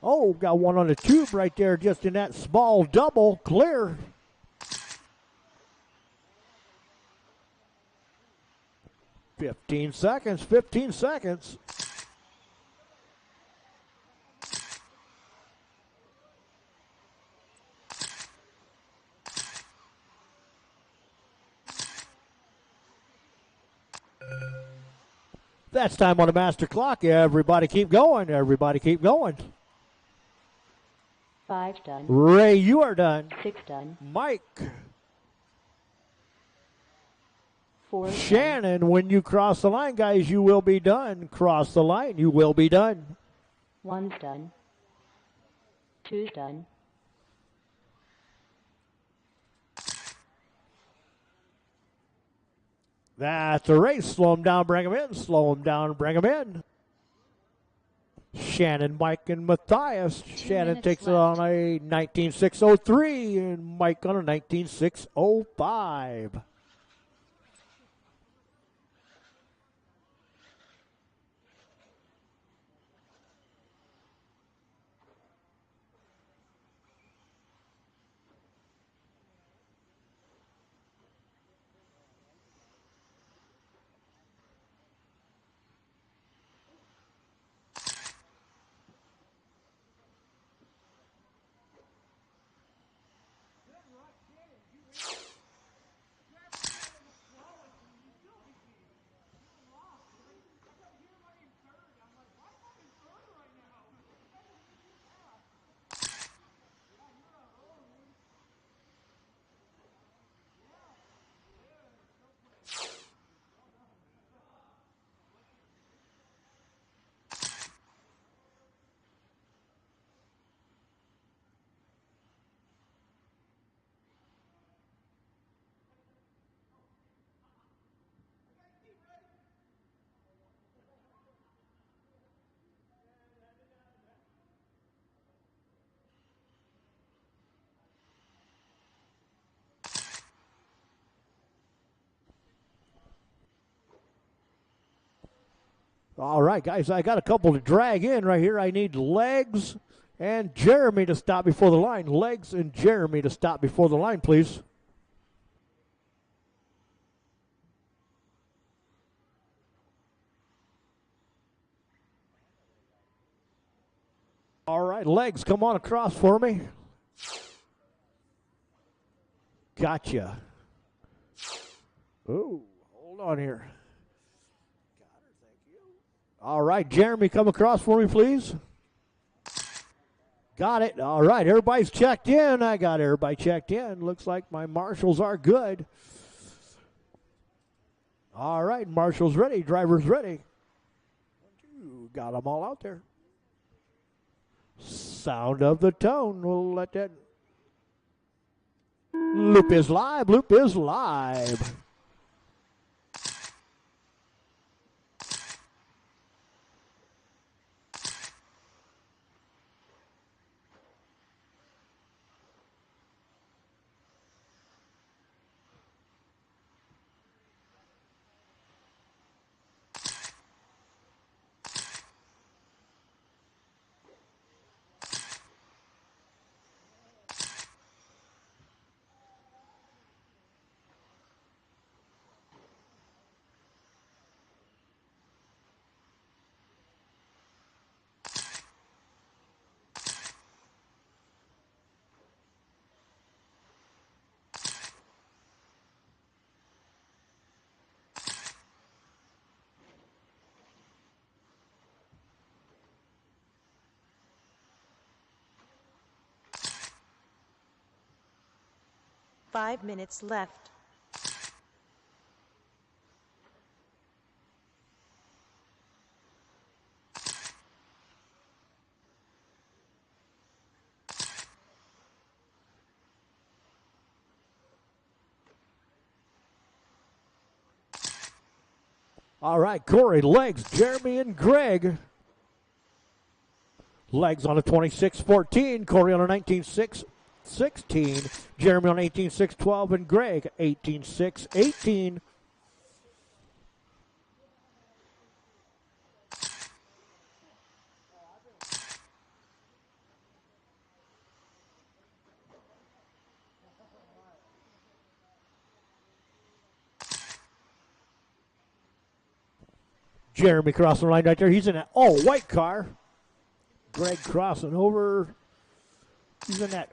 Oh, got one on the tube right there just in that small double. Clear. Fifteen seconds. That's time on the master clock. Everybody keep going. 5 done. Ray, you are done. 6 done. Mike. 4 Shannon, done. when you cross the line, guys, you will be done. Cross the line, you will be done. 1's done. 2's done. That's a race. Slow them down, bring them in. Shannon, Mike, and Matthias. Shannon takes it on a 19.603 and Mike on a 19.605. All right, guys, I got a couple to drag in right here. I need Legs and Jeremy to stop before the line. Legs and Jeremy to stop before the line, please. All right, Legs, come on across for me. Gotcha. Oh, hold on here. All right, Jeremy, come across for me, please. Got it. All right, everybody's checked in. I got everybody checked in. Looks like my marshals are good. All right, marshals ready. Drivers ready. Got them all out there. Sound of the tone. We'll let that. Loop is live. Loop is live. Five minutes left. All right, Corey, legs, Jeremy, and Greg. Legs on a 26-14, Corey on a 19-6-16, Jeremy on 18-6-12, and Greg 18-6-18. Jeremy crossing the line right there. He's in an all-white car. Greg crossing over. He's in that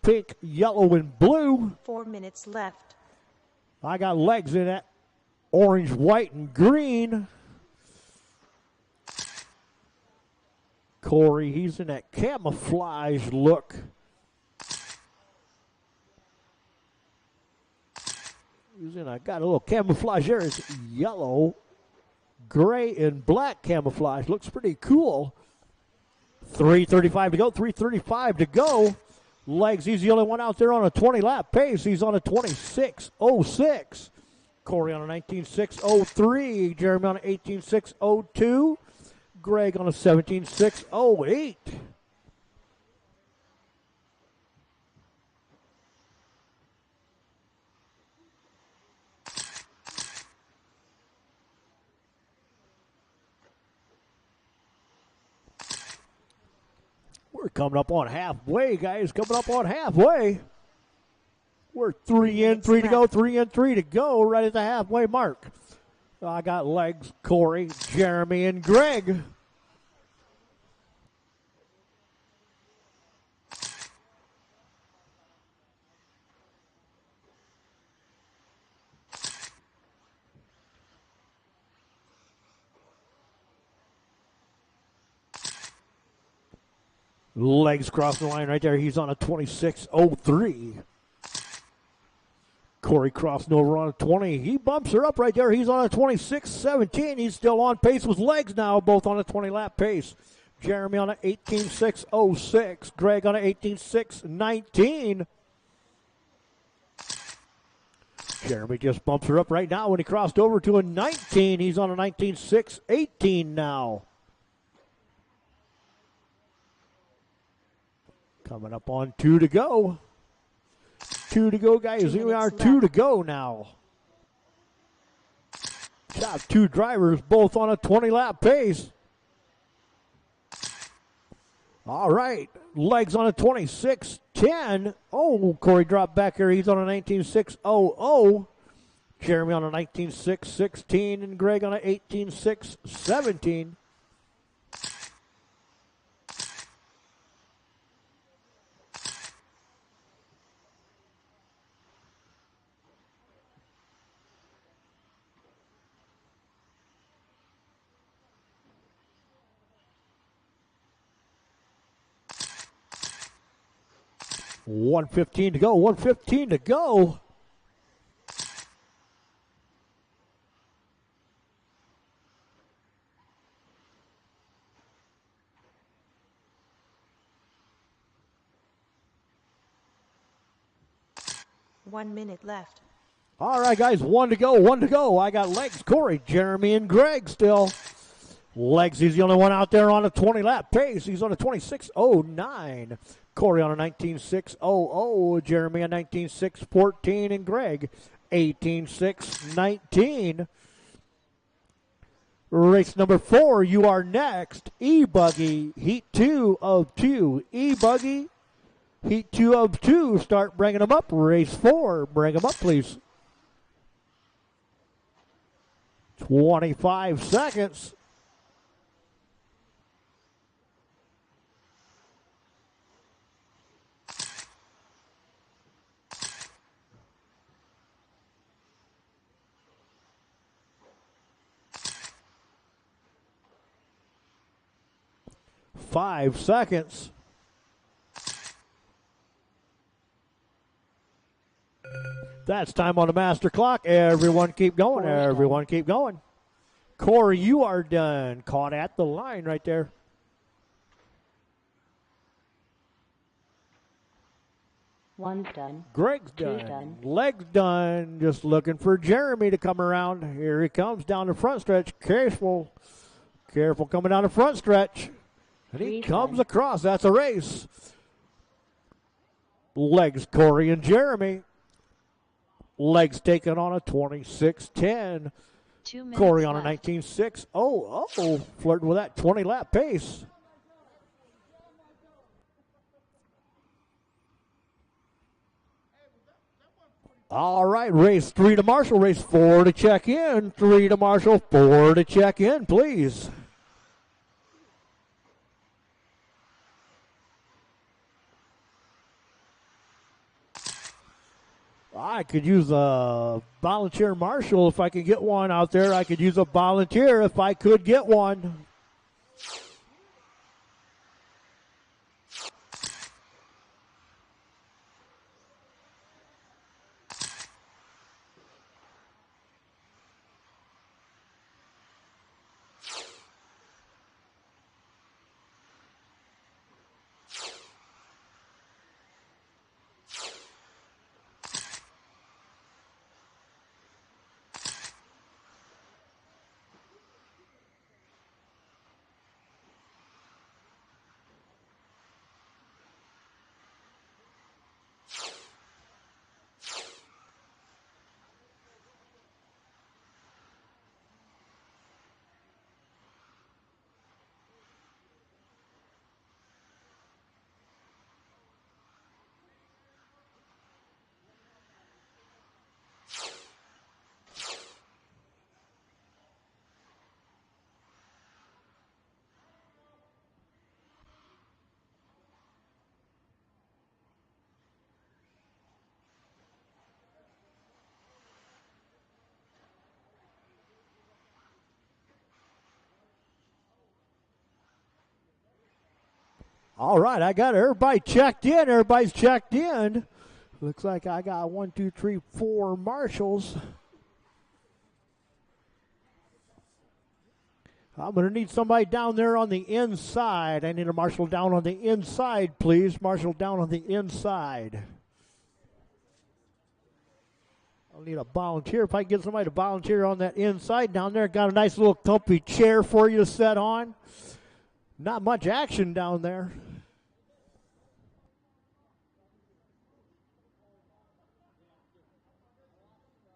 pink, yellow, and blue. 4 minutes left. I got legs in that orange, white, and green. Corey, he's in that camouflage look. I got a little camouflage there. It's yellow, gray, and black camouflage. Looks pretty cool. 3:35 to go, 3:35 to go. Legs, he's the only one out there on a 20-lap pace. He's on a 26:06. Corey on a 19:6:03. Jeremy on a 18:6:02. Greg on a 17:6:08. We're coming up on halfway, guys. Coming up on halfway. We're 3 in, 3 to go, 3 in, 3 to go, right at the halfway mark. I got legs, Corey, Jeremy, and Greg. Legs crossing the line right there. He's on a 26:03. Corey crossing over on a 20. He bumps her up right there. He's on a 26:17. He's still on pace with legs now, both on a 20-lap pace. Jeremy on a 18:6:06. Greg on a 18:6:19. Jeremy just bumps her up right now when he crossed over to a 19. He's on a 19:6:18 now. Coming up on 2 to go. 2 to go, guys. Here we are, 2 to go now. Top two drivers, both on a 20-lap pace. All right. Legs on a 26:10. Oh, Corey dropped back here. He's on a 19:6:00. Jeremy on a 19:6:16. And Greg on a 18:6:17. 1:15 to go. 1:15 to go. One minute left. All right, guys, one to go, one to go. I got Legs, Corey, Jeremy, and Greg still. Legs, he's the only one out there on a 20-lap pace. He's on a 26:09. Corey on a 19:6:00. Jeremy on 19:6:14, and Greg 18:6:19. Race number 4, you are next. E-Buggy, Heat 2 of 2. E-Buggy, Heat 2 of 2. Start bringing them up. Race 4, bring them up, please. 25 seconds. Five seconds. That's time on the master clock. Everyone keep going. Everyone keep going. Corey, you are done. Caught at the line right there. One's done. Greg's Two's done. done. Legs done. Just looking for Jeremy to come around. Here he comes down the front stretch. Careful. Careful coming down the front stretch. And he Three's comes done. across. That's a race. Legs, Corey, and Jeremy. Legs taking on a 26:10. 2 minutes Corey on a left. 19:6. Oh, flirting with that 20-lap pace. All right, race 3 to Marshall, race 4 to check in. 3 to Marshall, 4 to check in, please. I could use a volunteer marshal if I could get one out there. I could use a volunteer if I could get one. All right, I got everybody checked in. Everybody's checked in. Looks like I got 1, 2, 3, 4 marshals. I'm going to need somebody down there on the inside. I need a marshal down on the inside, please. Marshal down on the inside. I'll need a volunteer. If I can get somebody to volunteer on that inside down there. Got a nice little comfy chair for you to sit on. Not much action down there.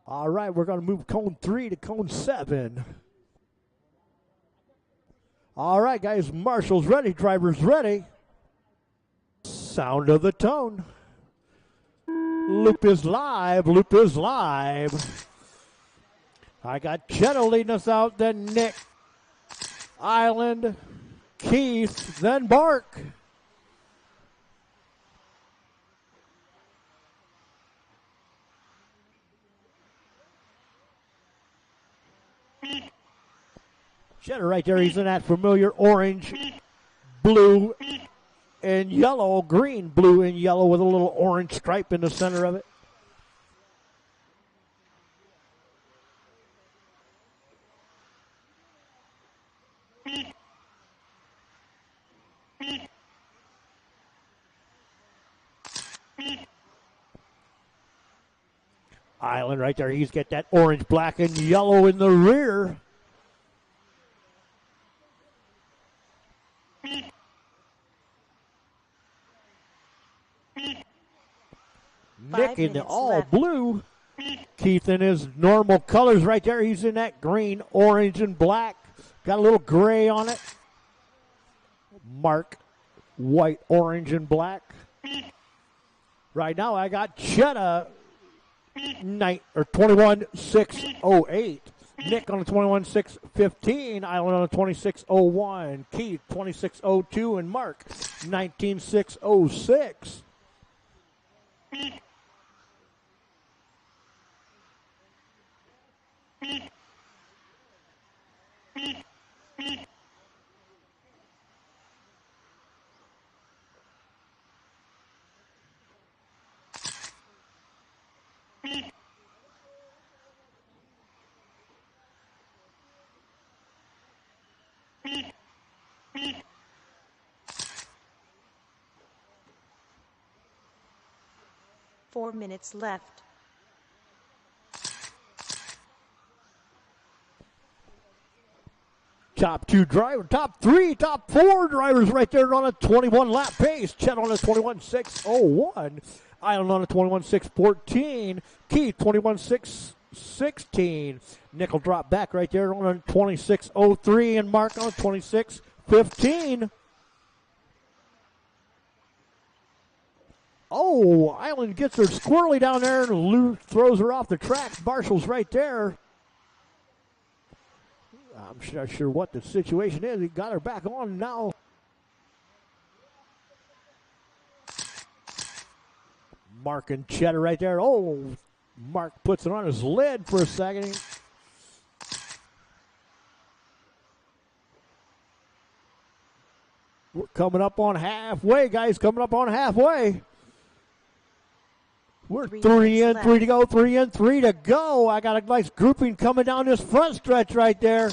All right, we're going to move cone 3 to cone 7. All right, guys, marshals ready, drivers ready. Sound of the tone. Loop is live, loop is live. I got Cheddar leading us out, then Nick, Island, Keith, then Bark. Cheddar right there, he's in that familiar orange, blue, and yellow, green, blue, and yellow with a little orange stripe in the center of it. Island right there. He's got that orange, black, and yellow in the rear. Nick in the all left. blue. Keith in his normal colors right there. He's in that green, orange, and black. Got a little gray on it. Mark, white, orange, and black. Right now I got Cheddar 21-608. Nick on a 21-615. Island on a 26-01. Keith 26-02. And Mark 19-606. Four minutes left. Top two drivers, top three, top four drivers right there on a 21 lap pace. Chet on a 21-601. Island on a 21-614. Keith 21-616. Nickel drop back right there on a 26-03. And Mark on a 26-15. Oh, Island gets her squirrely down there and Lou throws her off the track. Marshall's right there. I'm not sure what the situation is. He got her back on now. Mark and Cheddar right there. Oh, Mark puts it on his lid for a second. We're coming up on halfway, guys. Coming up on halfway. We're 3 in, 3 to go, 3 in, 3 to go. I got a nice grouping coming down this front stretch right there.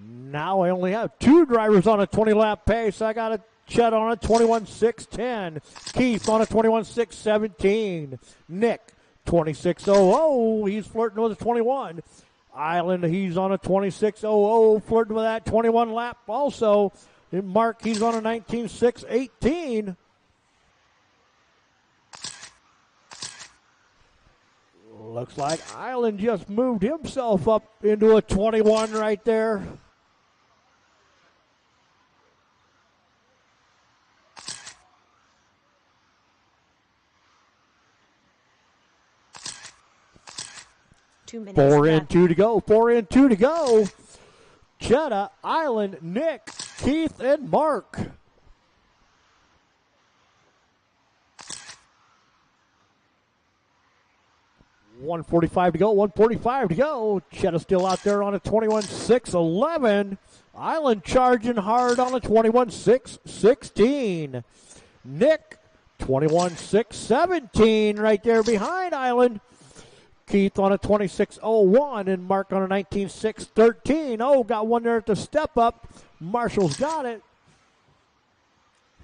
Now I only have two drivers on a 20-lap pace. I got a Chet on a 21-610. Keith on a 21-617. Nick 26-00. He's flirting with a 21. Island, he's on a 26-00, flirting with that 21 lap also. And Mark, he's on a 19-6-18. Looks like Island just moved himself up into a 21 right there. Four in, two to go. 4 in, 2 to go. Cheddar, Island, Nick, Keith, and Mark. $1:45 to go. 1:45 to go. Cheddar still out there on a 21-6-11. Island charging hard on a 21-6-16. Nick 21-6-17 right there behind Island. Keith on a 26-01 and Mark on a 19-6-13. Oh, got one there at the step up. Marshall's got it.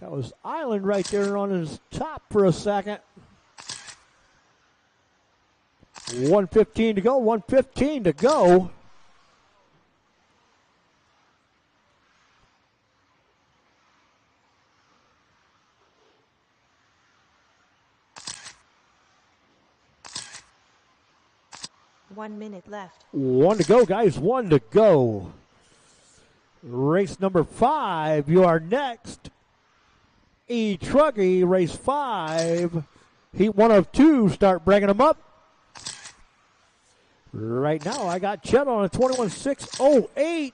That was Island right there on his top for a second. 1:15 to go, 1:15 to go. One minute left. 1 to go, guys. 1 to go. Race number 5. You are next. Truggy, race 5. Heat 1 of 2. Start bringing them up. Right now, I got Chet on a 21-6-08.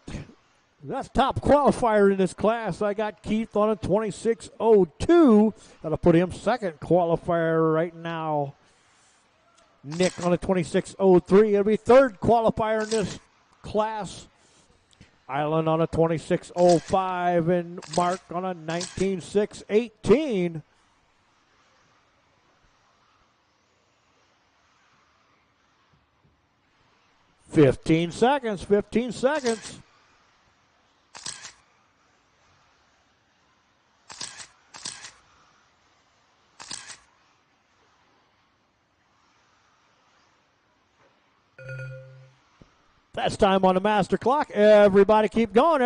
That's top qualifier in this class. I got Keith on a 26.02. That'll put him second qualifier right now. Nick on a 26.03. It'll be third qualifier in this class. Island on a 26.05 and Mark on a 19.618. Fifteen seconds. That's time on the master clock. Everybody keep going.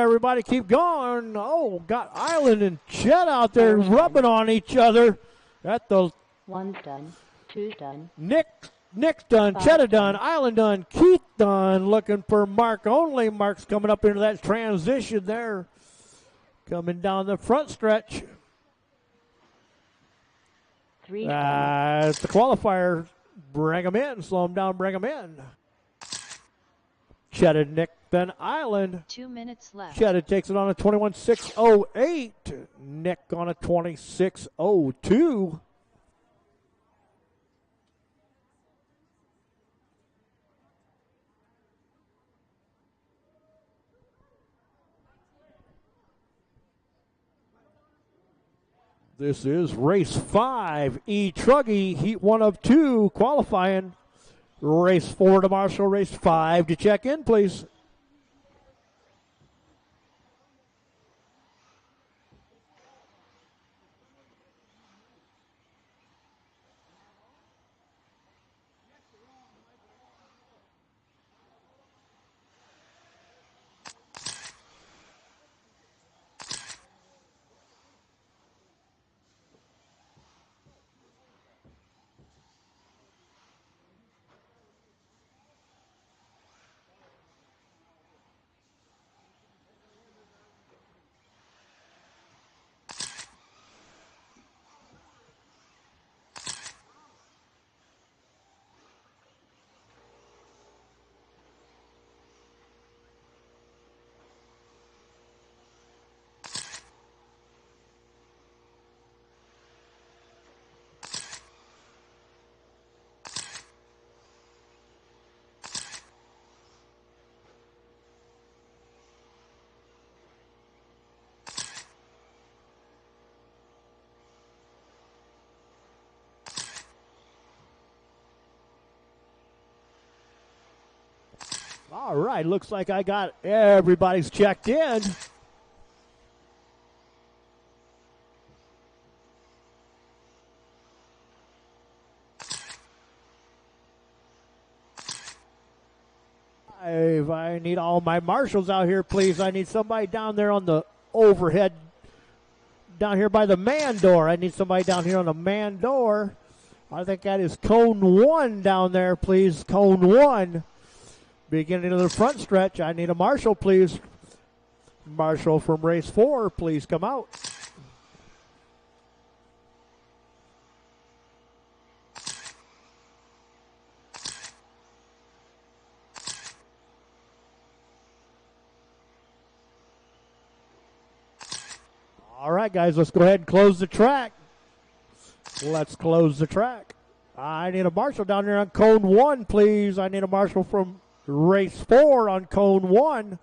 Oh, got Island and Chet out there rubbing on each other. At the One's done. Two's done. Nick's done. Chet done. Island done. Keith done. Looking for Mark only. Mark's coming up into that transition there. Coming down the front stretch. Three's done. It's the qualifier. Bring him in. Slow him down. Bring him in. Cheddar, Nick, then Island. 2 minutes left. Cheddar takes it on a 21.608. Nick on a 26.02. This is race 5. E. Truggy, heat 1 of 2, qualifying. Race 4 to Marshall, race 5 to check in, please. All right, looks like I got everybody's checked in. I need all my marshals out here, please. I need somebody down there on the overhead, down here by the man door. I need somebody down here on the man door. I think that is cone 1 down there, please. Cone 1. Beginning of the front stretch, I need a marshal, please. Marshal from race 4, please come out. All right, guys, let's go ahead and close the track. Let's close the track. I need a marshal down there on cone 1, please. I need a marshal from race 4 on cone 1.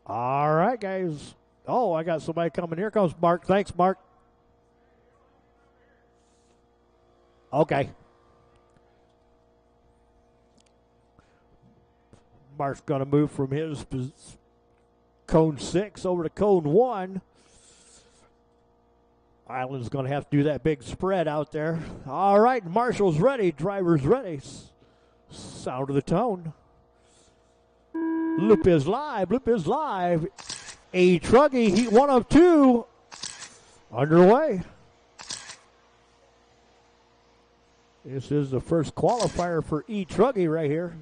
All right, guys. Oh, I got somebody coming. Here comes Mark. Thanks, Mark. Okay. Mark's going to move from his cone 6 over to cone 1. Island's going to have to do that big spread out there. All right, Marshall's ready. Driver's ready. Sound of the tone. Loop is live. Loop is live. A Truggy, heat 1 of 2. Underway. This is the first qualifier for E. Truggy right here.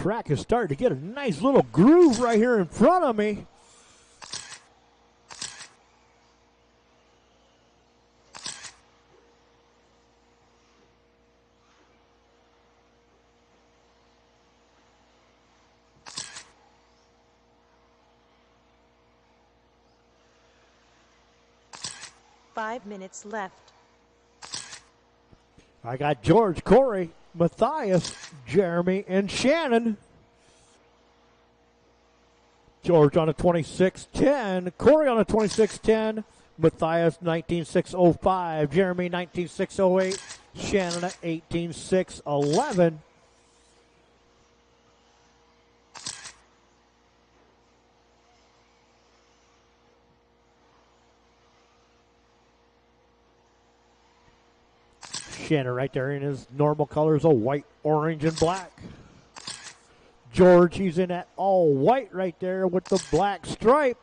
Track is starting to get a nice little groove right here in front of me. Five minutes left. I got George, Corey, Matthias, Jeremy, and Shannon. George on a 26.10, Corey on a 26.10, Matthias 19.605, Jeremy 19.608, Shannon at 18.611. Shannon right there in his normal colors of white, orange, and black. George, he's in that all white right there with the black stripe.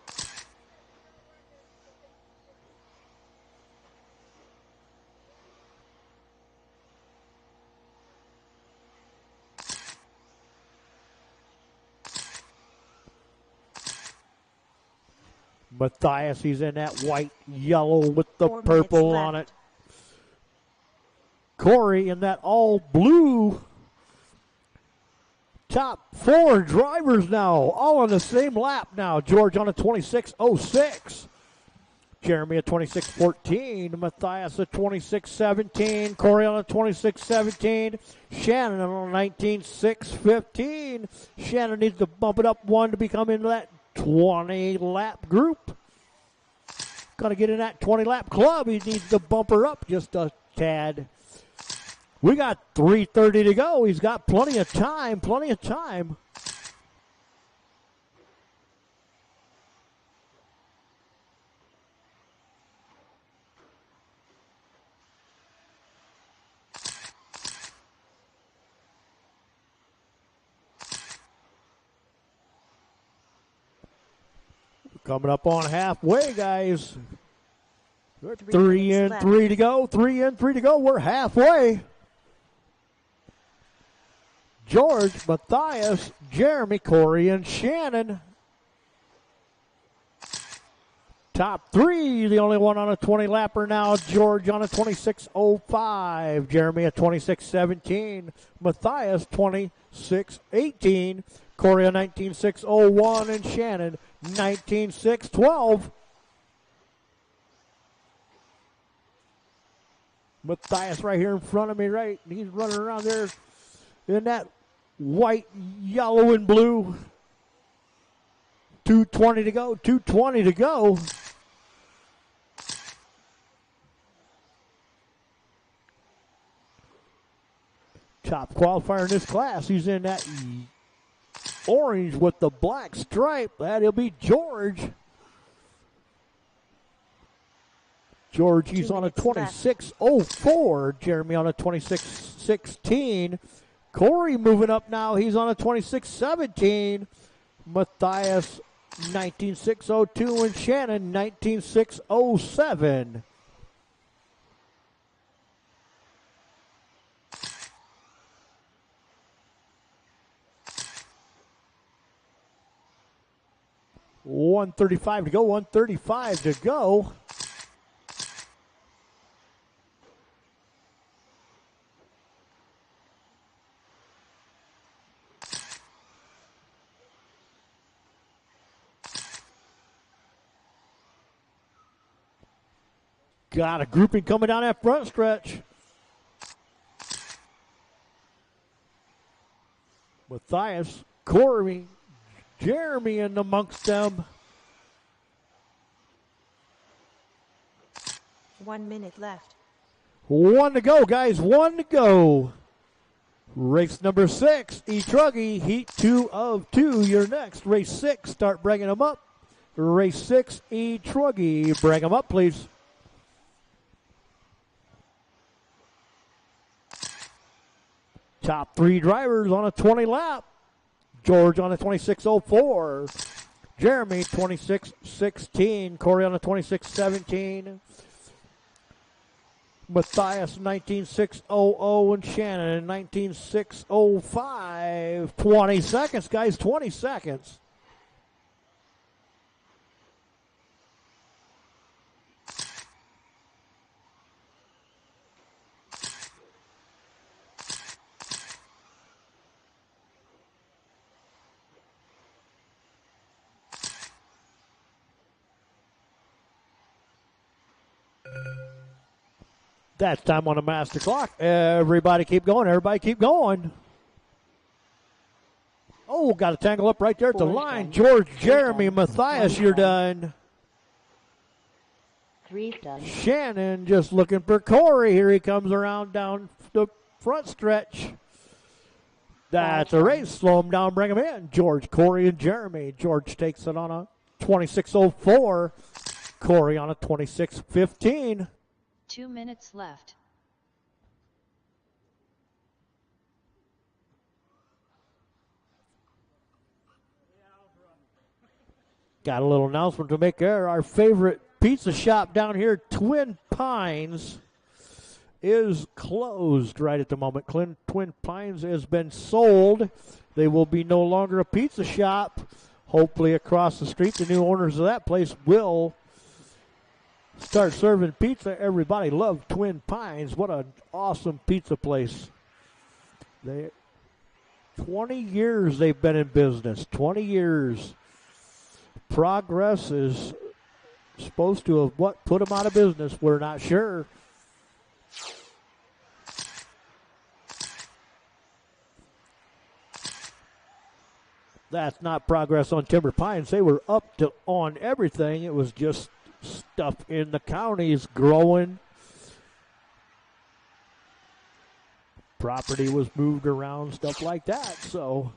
Matthias, he's in that white, yellow with the 4 purple minutes on it. left. Corey in that all blue. Top four drivers now, all on the same lap now. George on a 26.06. Jeremy at 26.14. Matthias at 26.17. Corey on a 26.17. Shannon on a 19.615. Shannon needs to bump it up one to become into that 20 lap group. Got to get in that 20 lap club. He needs to bump her up just a tad. We got 3:30 to go. He's got plenty of time, Coming up on halfway, guys. Three in, minutes three to go. 3 in, 3 to go. We're halfway. George, Matthias, Jeremy, Corey, and Shannon. Top three, the only one on a 20 lapper now. George on a 26.05. Jeremy at 26.17. Matthias 26.18. Corey a 19.601. And Shannon 19.612. Matthias right here in front of me, right? He's running around there in that white, yellow, and blue. 2:20 to go, 2:20 to go. Top qualifier in this class. He's in that orange with the black stripe. That'll be George. George, he's 2 on a minutes left. 26.04. Jeremy on a 26.16. Corey moving up now. He's on a 26.17. Matthias 19.602 and Shannon 19.607. $135 to go. $135 to go. Got a grouping coming down that front stretch. Matthias, Corey, Jeremy in amongst them. 1 minute left. 1 to go, guys. 1 to go. Race number 6, E-Truggy, heat 2 of 2. You're next. Race 6, start bringing them up. Race 6, E-Truggy, bring them up, please. Top 3 drivers on a 20 lap. George on a 26.04. Jeremy 26.16. Corey on a 26.17. Matthias 19.600 and Shannon 19.605. 20 seconds, guys, 20 seconds. That's time on the master clock. Everybody keep going. Everybody keep going. Oh, got to tangle up right there at the line. Done. George, Two Jeremy, done. Matthias, One you're done. done. 3 done. Shannon just looking for Corey. Here he comes around down the front stretch. That's a race. Slow him down, bring him in. George, Corey, and Jeremy. George takes it on a 26.04. Corey on a 26.15. 2 minutes left. Got a little announcement to make there. Our favorite pizza shop down here, Twin Pines, is closed right at the moment. Twin Pines has been sold. They will be no longer a pizza shop. Hopefully across the street, the new owners of that place will start serving pizza. Everybody loved Twin Pines. What an awesome pizza place. 20 years they've been in business. 20 years. Progress is supposed to have what put them out of business. We're not sure. That's not progress on Timber Pines. They were up to on everything. It was just stuff in the counties growing. Property was moved around, stuff like that. So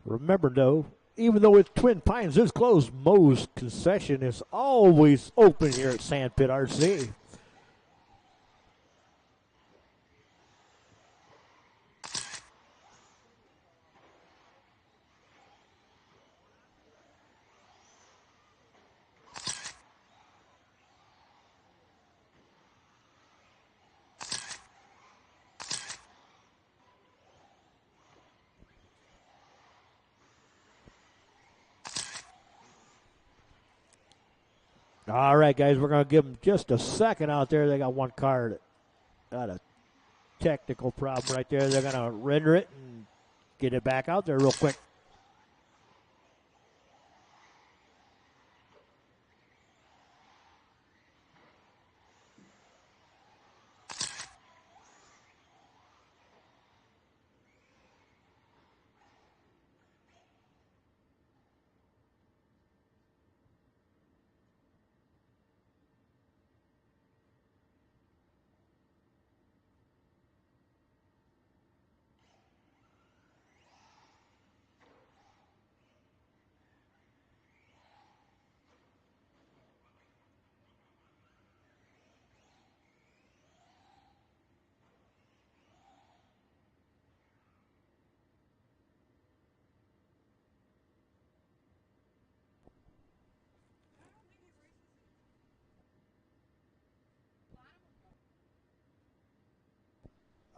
remember, though, even though it's Twin Pines is closed, Moe's concession is always open here at Sandpit RC. All right, guys, we're going to give them just a second out there. They got one car that got a technical problem right there. They're going to render it and get it back out there real quick.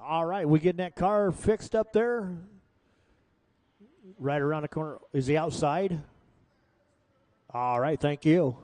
All right, we getting that car fixed up there? Right around the corner. Is he outside? All right, thank you.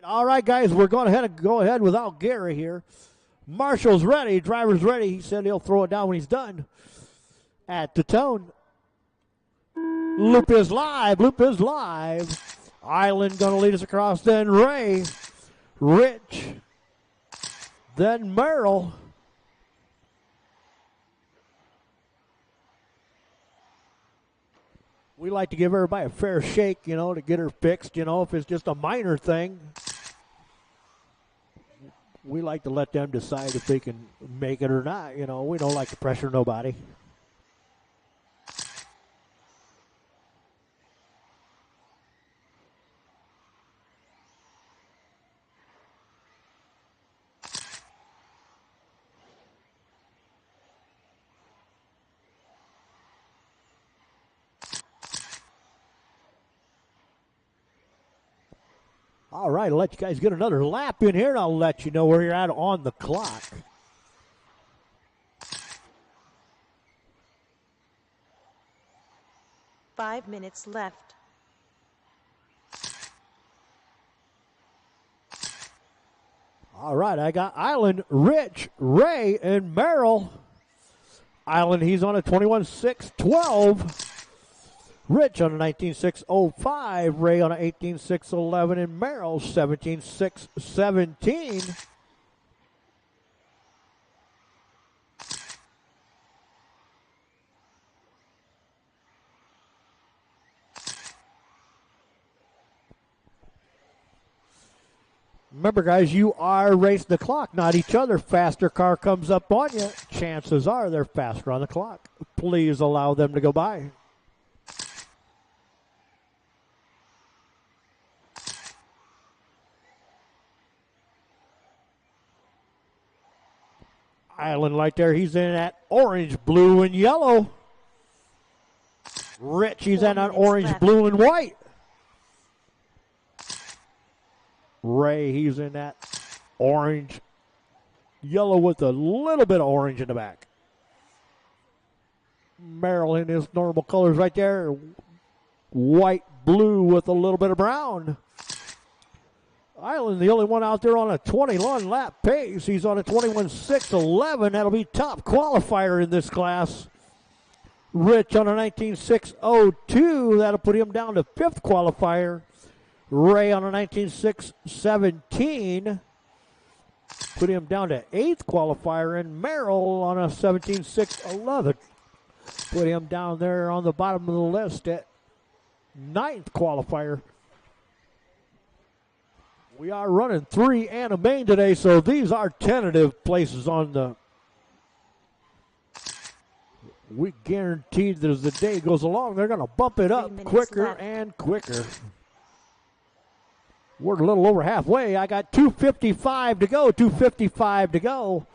All right, guys, we're going ahead and go ahead without Gary here. Marshall's ready. Driver's ready. He said he'll throw it down when he's done. At the tone. Loop is live. Loop is live. Island going to lead us across. Then Ray. Rich. Then Merrill. We like to give everybody a fair shake, you know, to get her fixed, you know, if it's just a minor thing. We like to let them decide if they can make it or not, you know. We don't like to pressure nobody. All right, I'll let you guys get another lap in here, and I'll let you know where you're at on the clock. Five minutes left. All right, I got Island, Rich, Ray, and Merrill. Island, he's on a 21.612. Rich on a 19.605, Ray on a 18.611, and Merrill 17.617. Remember, guys, you are racing the clock, not each other. Faster car comes up on you, chances are they're faster on the clock. Please allow them to go by. Island light there. He's in at orange, blue, and yellow. Rich, he's in on orange, left. blue, and white. Ray, he's in that orange, yellow with a little bit of orange in the back. Merrill in his normal colors right there. White, blue with a little bit of brown. Island, the only one out there on a 21 lap pace. He's on a 21.611. That'll be top qualifier in this class. Rich on a 19.602. That'll put him down to fifth qualifier. Ray on a 19.617. Put him down to eighth qualifier. And Merrill on a 17.611. Put him down there on the bottom of the list at ninth qualifier. We are running 3 and a main today, so these are tentative places on the. We guaranteed that as the day goes along, they're going to bump it up quicker and quicker. We're a little over halfway. I got 2:55 to go. 2:55 to go.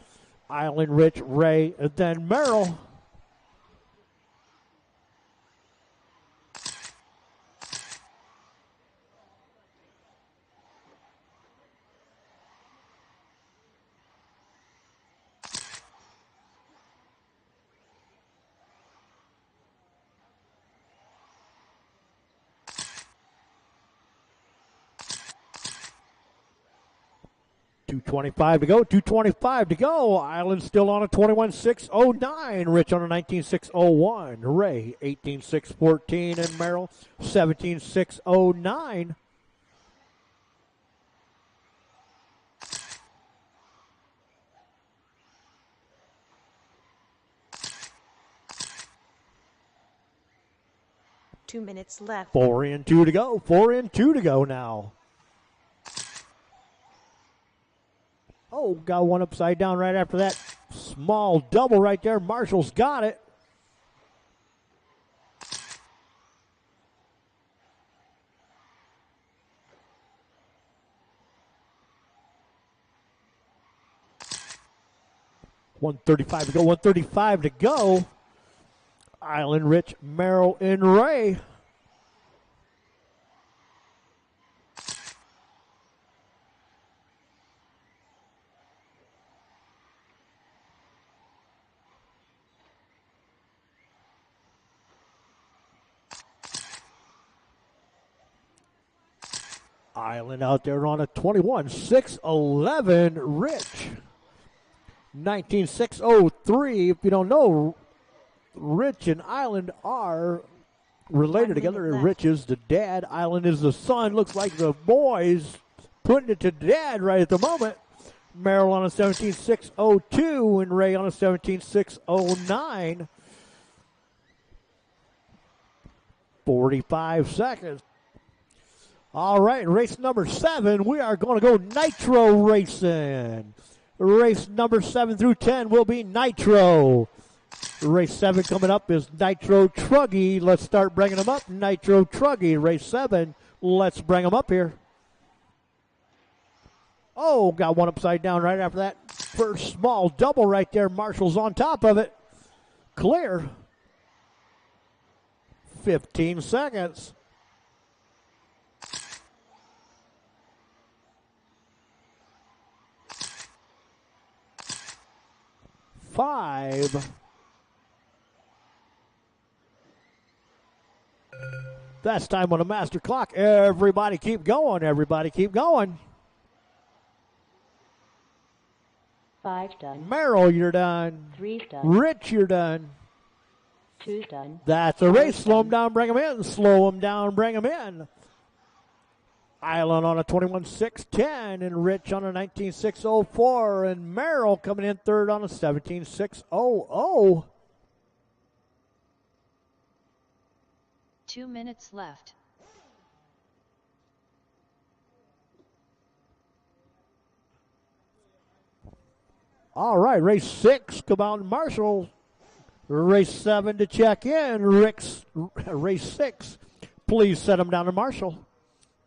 Island, Rich, Ray, and then Merrill. .225 to go. 2:25 to go. Island still on a 21.609. Rich on a 19.601. Ray 18.614 and Merrill 17.609. Two minutes left. 4 and 2 to go. 4 and 2 to go now. Oh, got one upside down right after that small double right there. Marshall's got it. .135 to go. 135 to go. Island, Rich, Merrill, and Ray. Island out there on a 21.611. Rich. 19.603. If you don't know, Rich and Island are related 1 together. minute left. Rich is the dad. Island is the son. Looks like the boys putting it to dad right at the moment. Merrill on a 17.602 and Ray on a 17.609. 45 seconds. All right, race number 7. We are going to go nitro racing. Race number 7 through 10 will be nitro. Race 7 coming up is Nitro Truggy. Let's start bringing them up. Nitro Truggy, race 7. Let's bring them up here. Oh, got one upside down right after that. First small double right there. Marshall's on top of it. Clear. 15 seconds. 5. That's time on the master clock. Everybody keep going. Everybody keep going. 5 done. Merrill, you're done. 3 done. Rich, you're done. 2 done. That's a race. Slow them down, bring them in. Slow them down, bring them in. Island on a 21.610 and Rich on a 19.604 and Merrill coming in third on a 17.600. 2 minutes left. All right, race 6, come out and Marshall. Race 7 to check in. Race 6, please set them down to Marshall.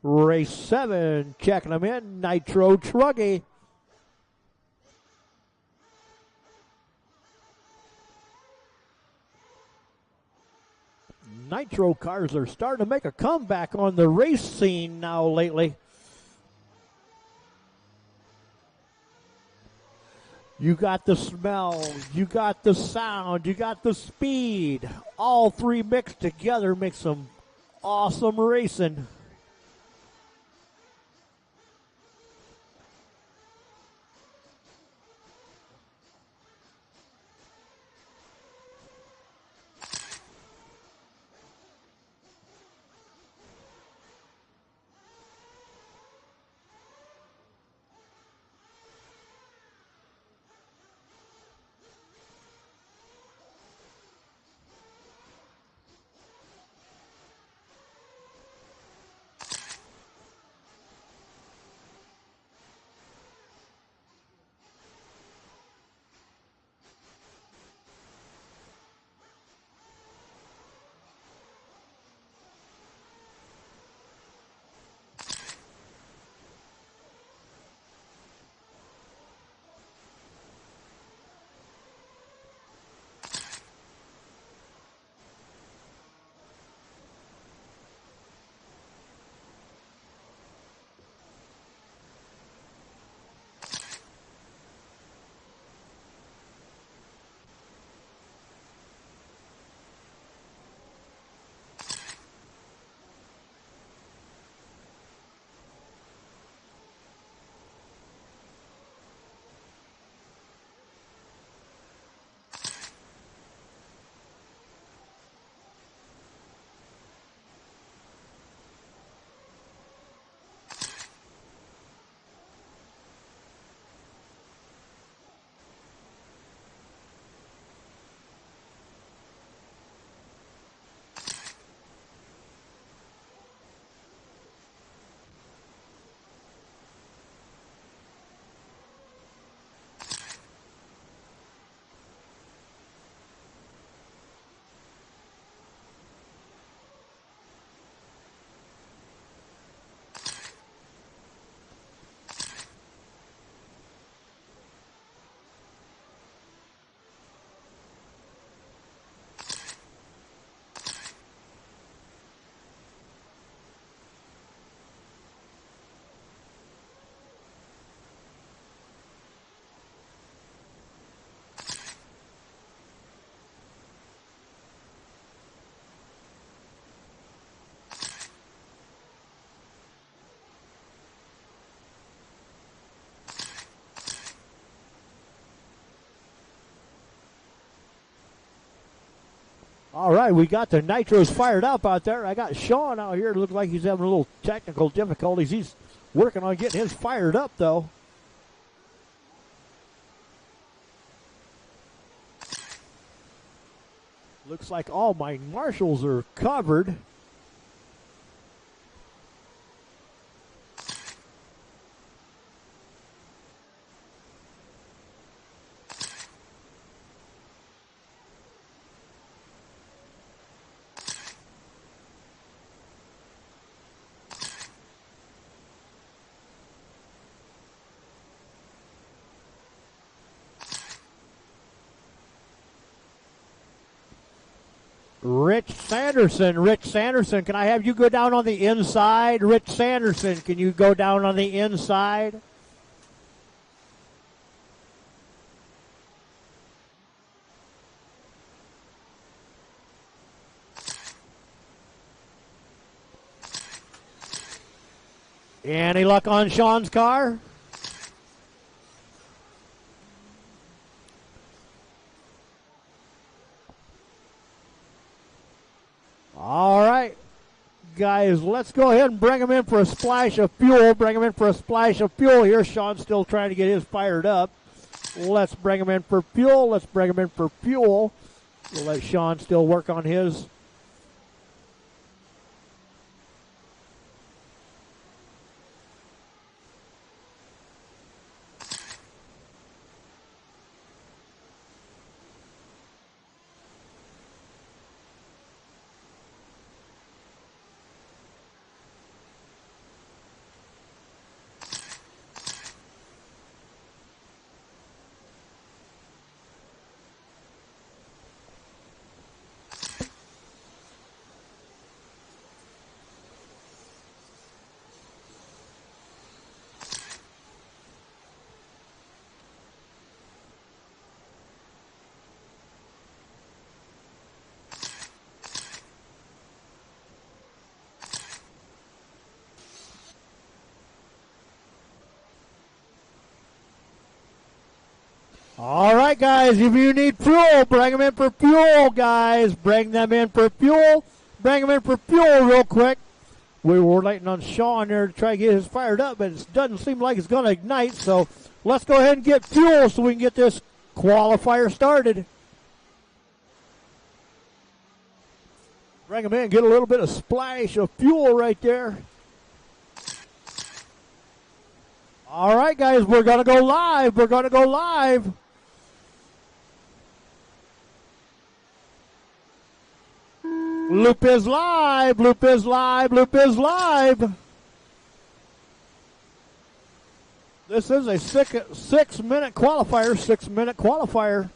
Race 7, checking them in, Nitro Truggy. Nitro cars are starting to make a comeback on the race scene now lately. You got the smell, you got the sound, you got the speed. All three mixed together make some awesome racing. All right, we got the nitros fired up out there. I got Sean out here. It looks like he's having a little technical difficulties. He's working on getting his fired up, though. Looks like all my marshals are covered. Rich Sanderson, can I have you go down on the inside? Rich Sanderson, can you go down on the inside? Any luck on Sean's car? All right, guys, let's go ahead and bring him in for a splash of fuel. Here, Sean's still trying to get his fired up. Let's bring him in for fuel. We'll let Sean still work on his. All right, guys, if you need fuel, bring them in for fuel, guys. Bring them in for fuel real quick. We were waiting on Sean there to try to get his fired up, but it doesn't seem like it's going to ignite. So let's go ahead and get fuel so we can get this qualifier started. Bring them in, get a little bit of splash of fuel right there. All right, guys, we're going to go live. Loop is live. This is a 6-minute qualifier.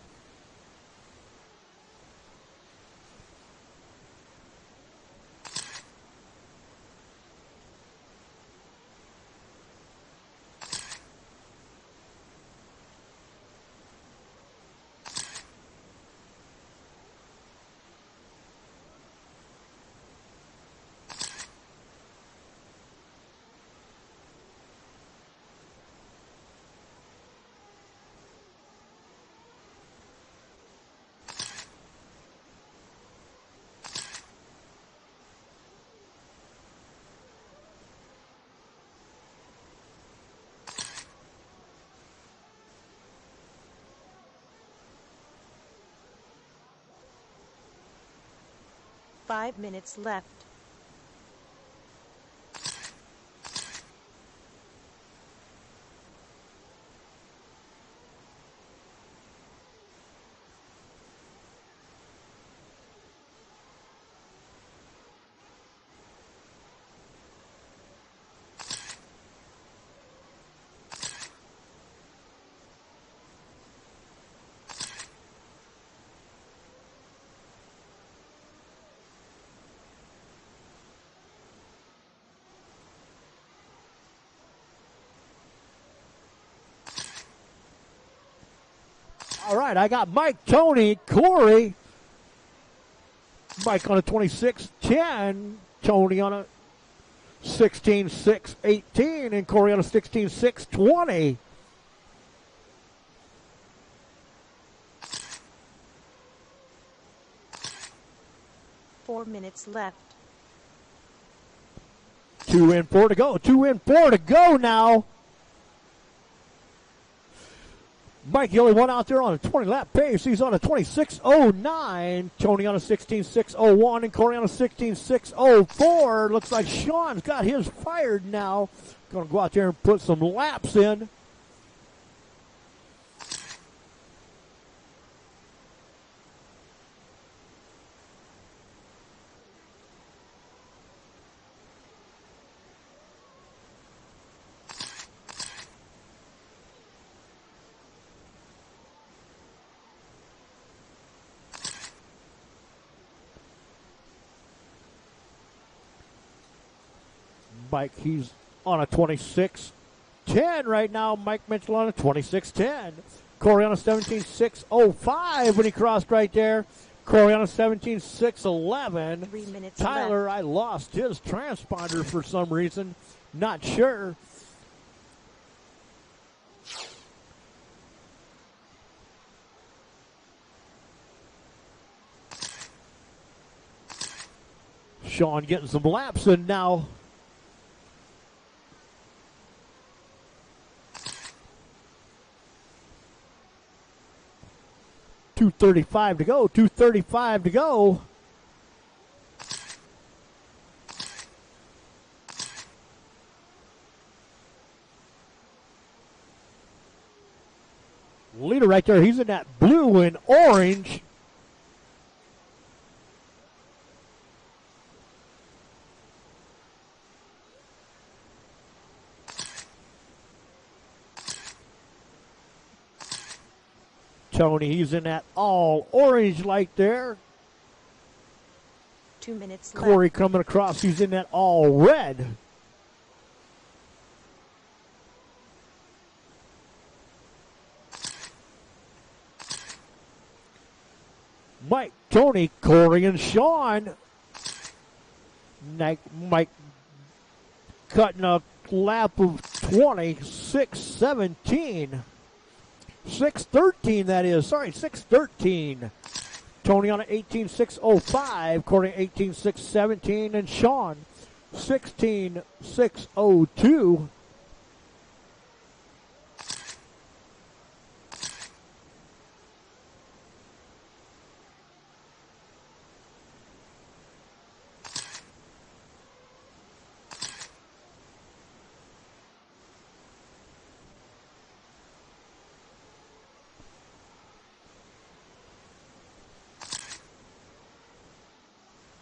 Five minutes left. All right, I got Mike, Tony, Corey. Mike on a 26-10, Tony on a 16-6-18, and Corey on a 16-6-20. 4 minutes left. 2 in, 4 to go. 2 in, 4 to go now. Mike, the only one out there on a 20-lap pace. He's on a 26.09. Tony on a 16.601 and Corey on a 16.604. Looks like Sean's got his fired now. Going to go out there and put some laps in. Mike, he's on a 26.10 right now. Mike Mitchell on a 26.10. Corey on a 17.605 when he crossed right there. Corey on a 17.611. 3 minutes Tyler, left. I lost his transponder for some reason. Not sure. Sean getting some laps in now. .235 to go. 2:35 to go. Leader right there. He's in that blue and orange. Tony, he's in that all orange light there. 2 minutes left. Corey coming across, he's in that all red. Mike, Tony, Corey, and Sean. Mike cutting a lap of 26.17. 6:13, that is. Sorry, 6:13. Tony on an 18.605, Corey 18.617, and Sean 16.602.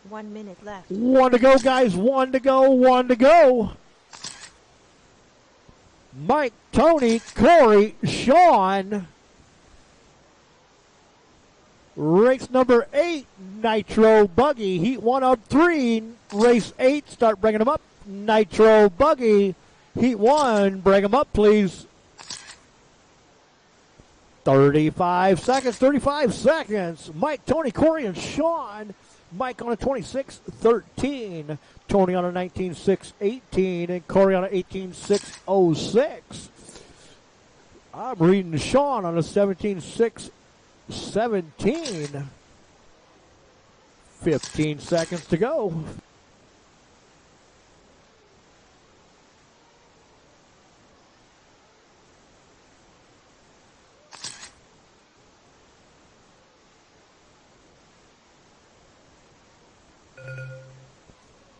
One minute left. 1 to go, guys. 1 to go. 1 to go. Mike, Tony, Corey, Sean. Race number 8, Nitro Buggy. Heat 1 of 3. Race 8, start bringing them up. Nitro Buggy. Heat 1, bring them up, please. 35 seconds, 35 seconds. Mike, Tony, Corey, and Sean. Mike on a 26.13, Tony on a 19.618, and Corey on a 18.606. I'm reading Sean on a 17.617. 15 seconds to go.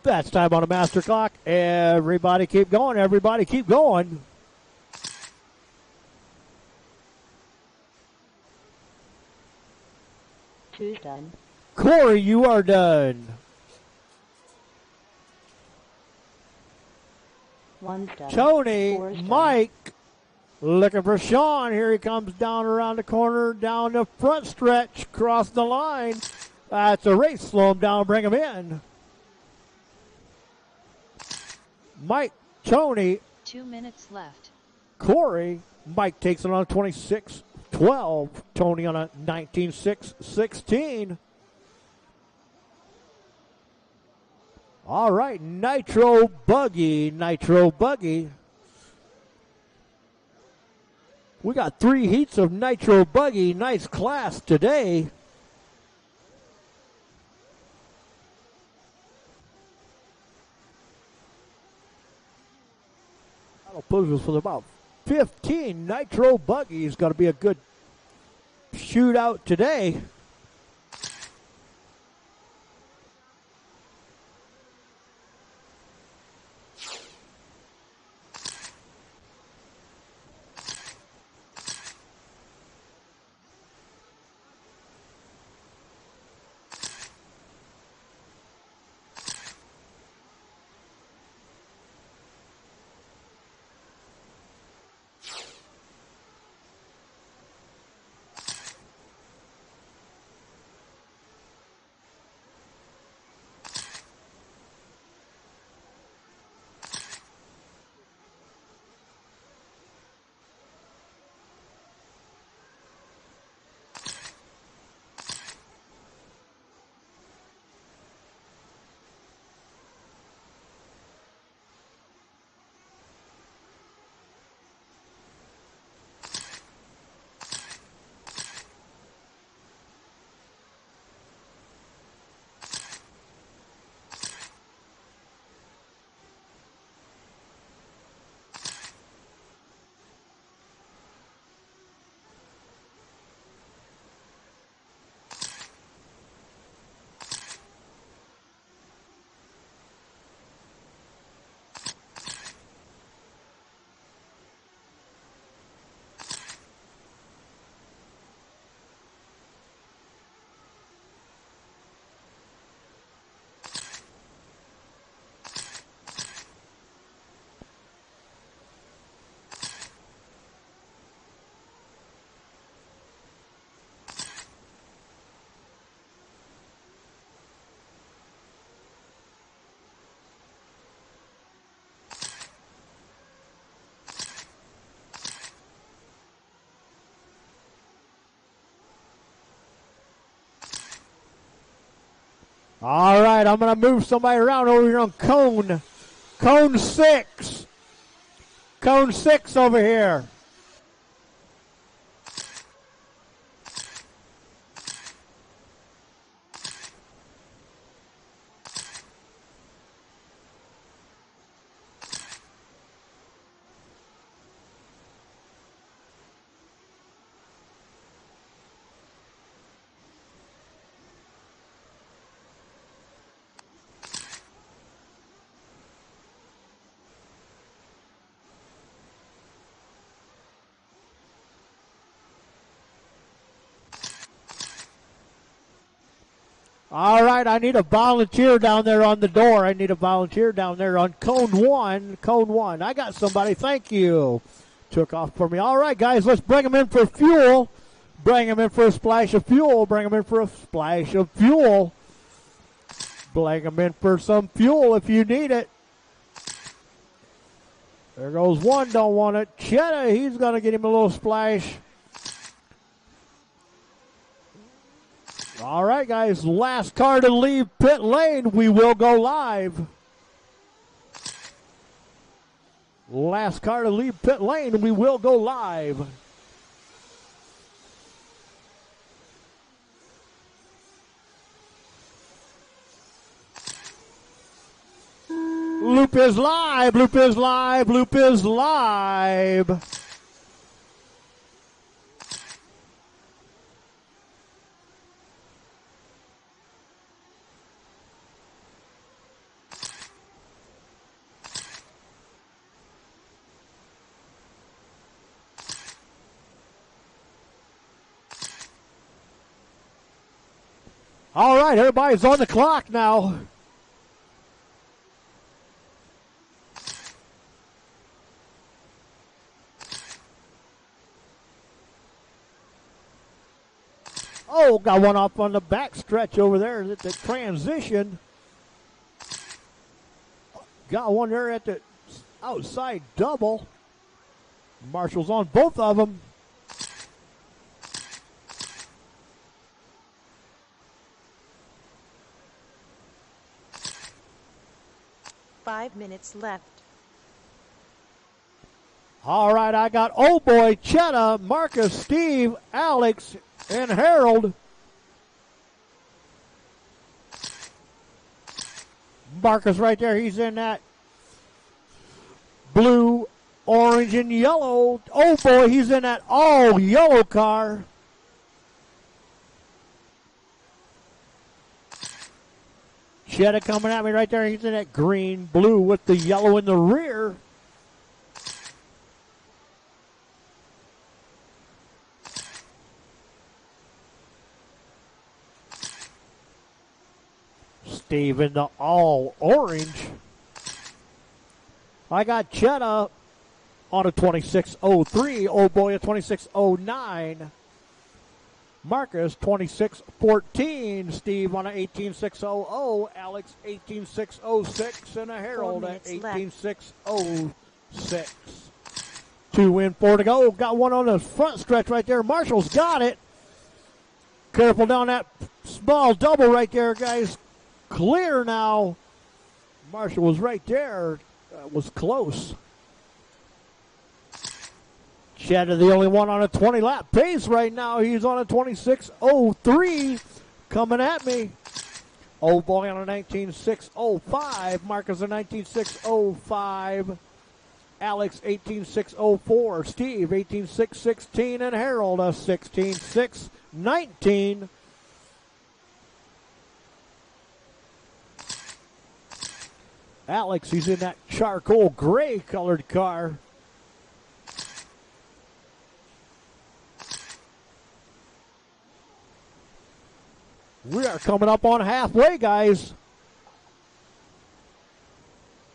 That's time on a master clock. Everybody keep going. Everybody keep going. Two's done. Corey, you are done. One's done. Tony, Four's done. Mike, looking for Sean. Here he comes down around the corner, down the front stretch, cross the line. That's a race. Slow him down, bring him in. Mike, Tony, 2 minutes left. Corey. Mike takes it on a 26.12. Tony on a 19.616. All right, Nitro Buggy. Nitro Buggy. We got 3 heats of Nitro Buggy. Nice class today. puts us for about 15 Nitro buggies. Going to be a good shootout today. All right, I'm going to move somebody around over here on cone. Cone 6. Cone 6 over here. All right, I need a volunteer down there on the door. I need a volunteer down there on cone 1. Cone 1. I got somebody. Thank you. Took off for me. All right, guys, let's bring them in for fuel. Bring them in for a splash of fuel. Bring them in for a splash of fuel. Bring them in for some fuel if you need it. There goes one. Don't want it. Cheddar, he's going to get him a little splash. All right, guys, last car to leave pit lane. We will go live. Last car to leave pit lane. We will go live. Loop is live. Loop is live. Loop is live. All right, everybody's on the clock now. Oh, got one off on the back stretch over there at the transition. Got one there at the outside double. Marshall's on both of them. Five minutes left. All right, I got old boy, Cheddar, Marcus, Steve, Alex, and Harold. Marcus right there, he's in that blue orange and yellow. Oh boy, he's in that all yellow car. Cheddar coming at me right there. He's in that green, blue with the yellow in the rear. Steve in the all orange. I got Cheddar on a 26.03. Oh boy, a 26.09. Marcus 26.14. Steve on a 18.600. Alex 18.606. And a Harold at 18.606. 2 in, 4 to go. Got one on the front stretch right there. Marshall's got it. Careful down that small double right there, guys. Clear now. Marshall was right there. Was close. Cheddar, the only one on a 20-lap pace right now. He's on a 26.03. Coming at me. Oh boy on a 19.605. Marcus a 19.605. Alex 18.604. Steve 18.616. And Harold a 16.619. Alex, he's in that charcoal gray colored car. We are coming up on halfway, guys.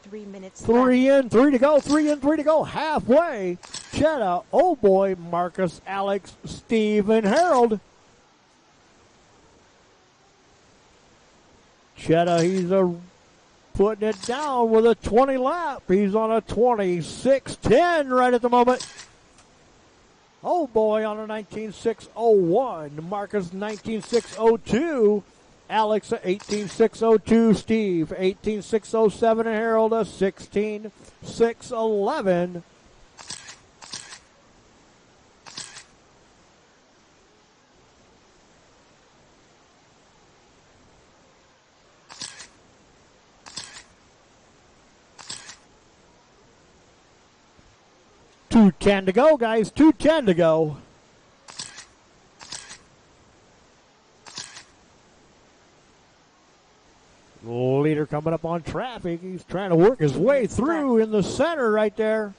3 minutes 3 left. in, 3 to go, 3 in, 3 to go. Halfway. Cheddar, oh boy, Marcus, Alex, Steve, and Harold. Cheddar, he's putting it down with a 20 lap. He's on a 26.10 right at the moment. Oh boy on a 19.601. Marcus 19.602. Alex 18.602. Steve 18.607. And Harold a 16.611. $2.10 to go, guys. $2.10 to go. Leader coming up on traffic. He's trying to work his way through in the center right there.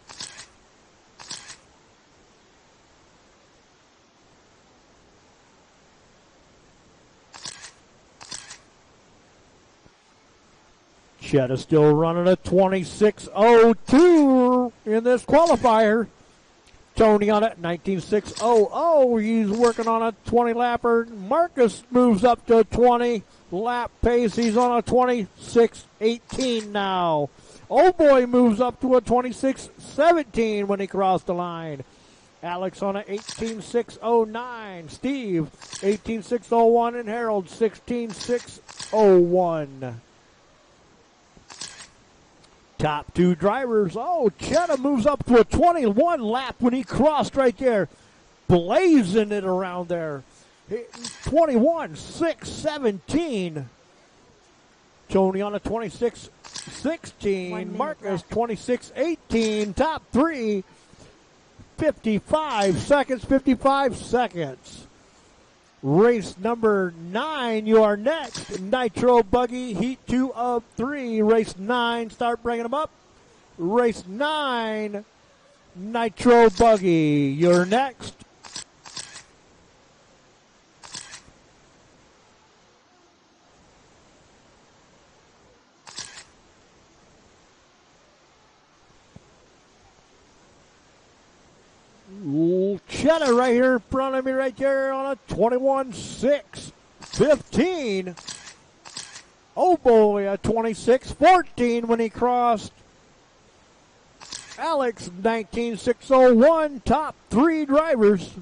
Cheddar still running a 26.02 in this qualifier. Tony on it, 19.600. He's working on a 20-lapper. Marcus moves up to a 20-lap pace. He's on a 26.18 now. Oh boy moves up to a 26.17 when he crossed the line. Alex on a 18.609. Steve, 18.601. And Harold, 16.601. Top two drivers. Oh, Cheddar moves up to a 21 lap when he crossed right there. Blazing it around there. 21.617. Tony on a 26.16. Marcus 26.18. Top three. 55 seconds. 55 seconds. Race number 9, you are next. Nitro Buggy, Heat 2 of 3. Race 9, start bringing them up. Race 9, Nitro Buggy, you're next. Cheddar right here in front of me right there on a 21.615. Oh boy, a 26.14 when he crossed. Alex, 19.601, top three drivers.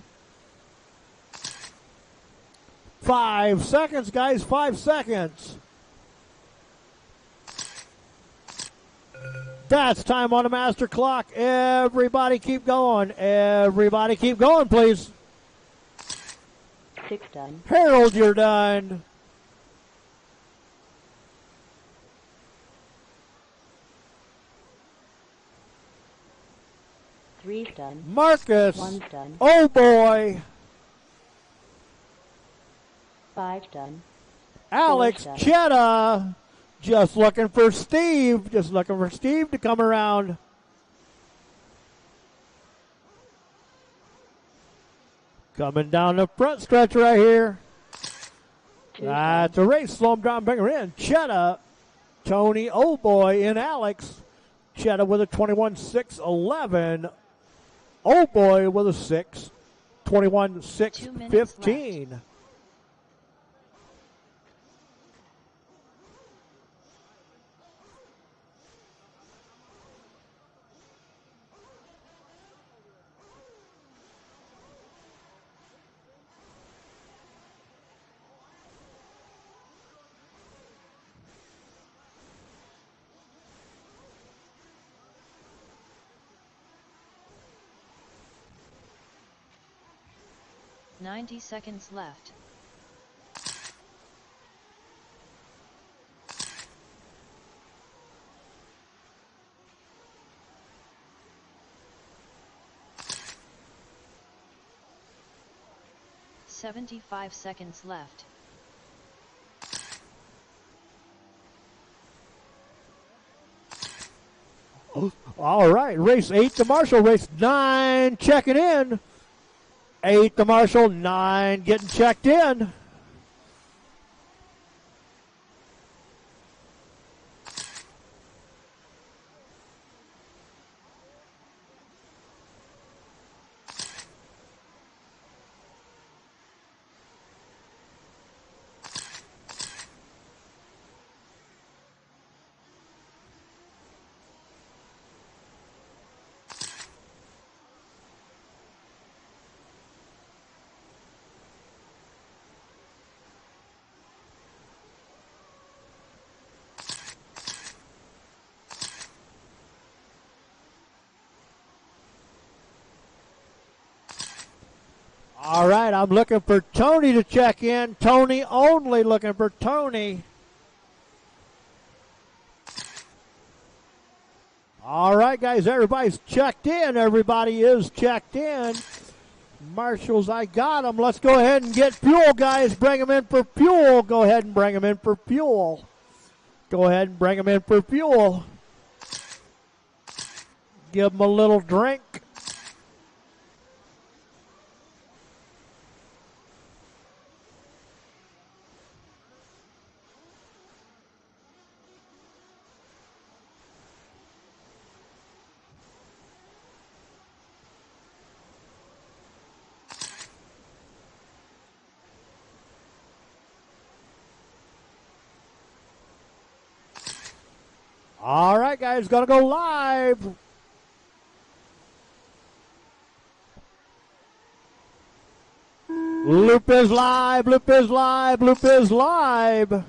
5 seconds, guys, 5 seconds. That's time on the master clock. Everybody keep going. Everybody keep going, please. 6 done. Harold, you're done. 3 done. Marcus. 1 done. Oh boy. 5 done. Alex done. Chetta. Just looking for Steve. Just looking for Steve to come around. Coming down the front stretch right here. 2 That's a race. Slow him down, bring her in. Chetta, Tony, oh boy, and Alex. Chetta with a 21.6.11. Oh boy with a 6. 21.6.15. Ninety seconds left. $75 seconds left. All right, race 8 to Marshall, race 9 checking in. 8 to Marshall, 9 getting checked in. All right, I'm looking for Tony to check in. Tony only, looking for Tony. All right, guys, everybody's checked in. Everybody is checked in. Marshals, I got them. Let's go ahead and get fuel, guys. Bring them in for fuel. Go ahead and bring them in for fuel. Go ahead and bring them in for fuel. Give them a little drink. All right, guys, gonna go live. Loop is live, loop is live, loop is live.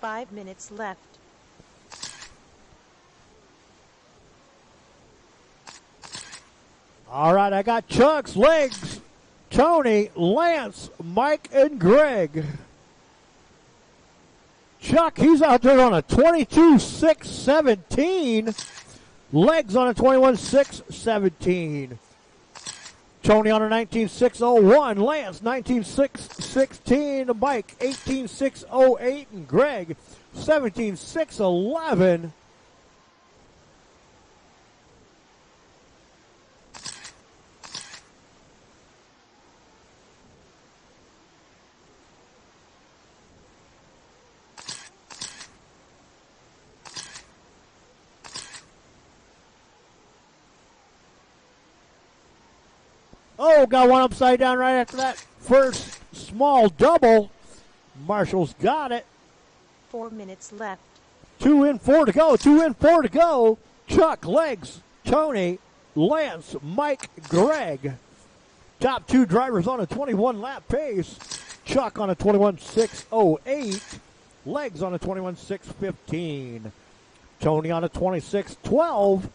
Five minutes left. All right, I got Chuck's legs. Tony, Lance, Mike, and Greg. Chuck, he's out there on a 22.6.17. Legs on a 21.6.17. Tony on a 19.6.01. Lance, 19.6.16. Mike, 18.6.08. And Greg, 17.6.11. Oh, got one upside down right after that first small double. Marshall's got it. 4 minutes left. 2 in, 4 to go. 2 in, 4 to go. Chuck, Legs, Tony, Lance, Mike, Greg. Top 2 drivers on a 21-lap pace. Chuck on a 21.608. Legs on a 21.615. Tony on a 26.12.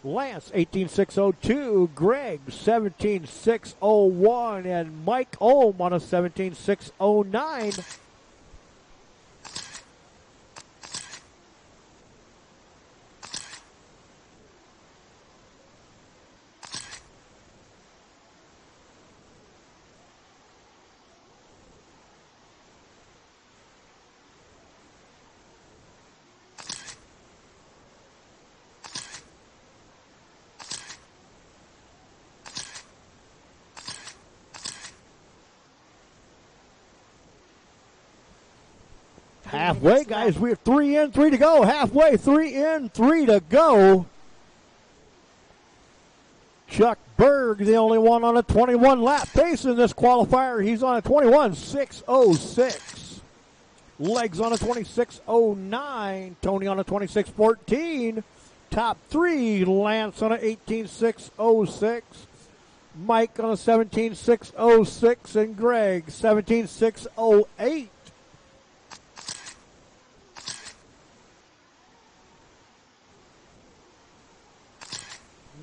Lance 18.602. Greg 17.601. And Mike Ohm on a 17.609. Halfway, guys. We have 3 in, 3 to go. Halfway, 3 in, 3 to go. Chuck Berg, the only one on a 21-lap pace in this qualifier. He's on a 21.606. Legs on a 26.09. Tony on a 26.14. Top 3, Lance on a 18.606. Mike on a 17.606. And Greg 17.608.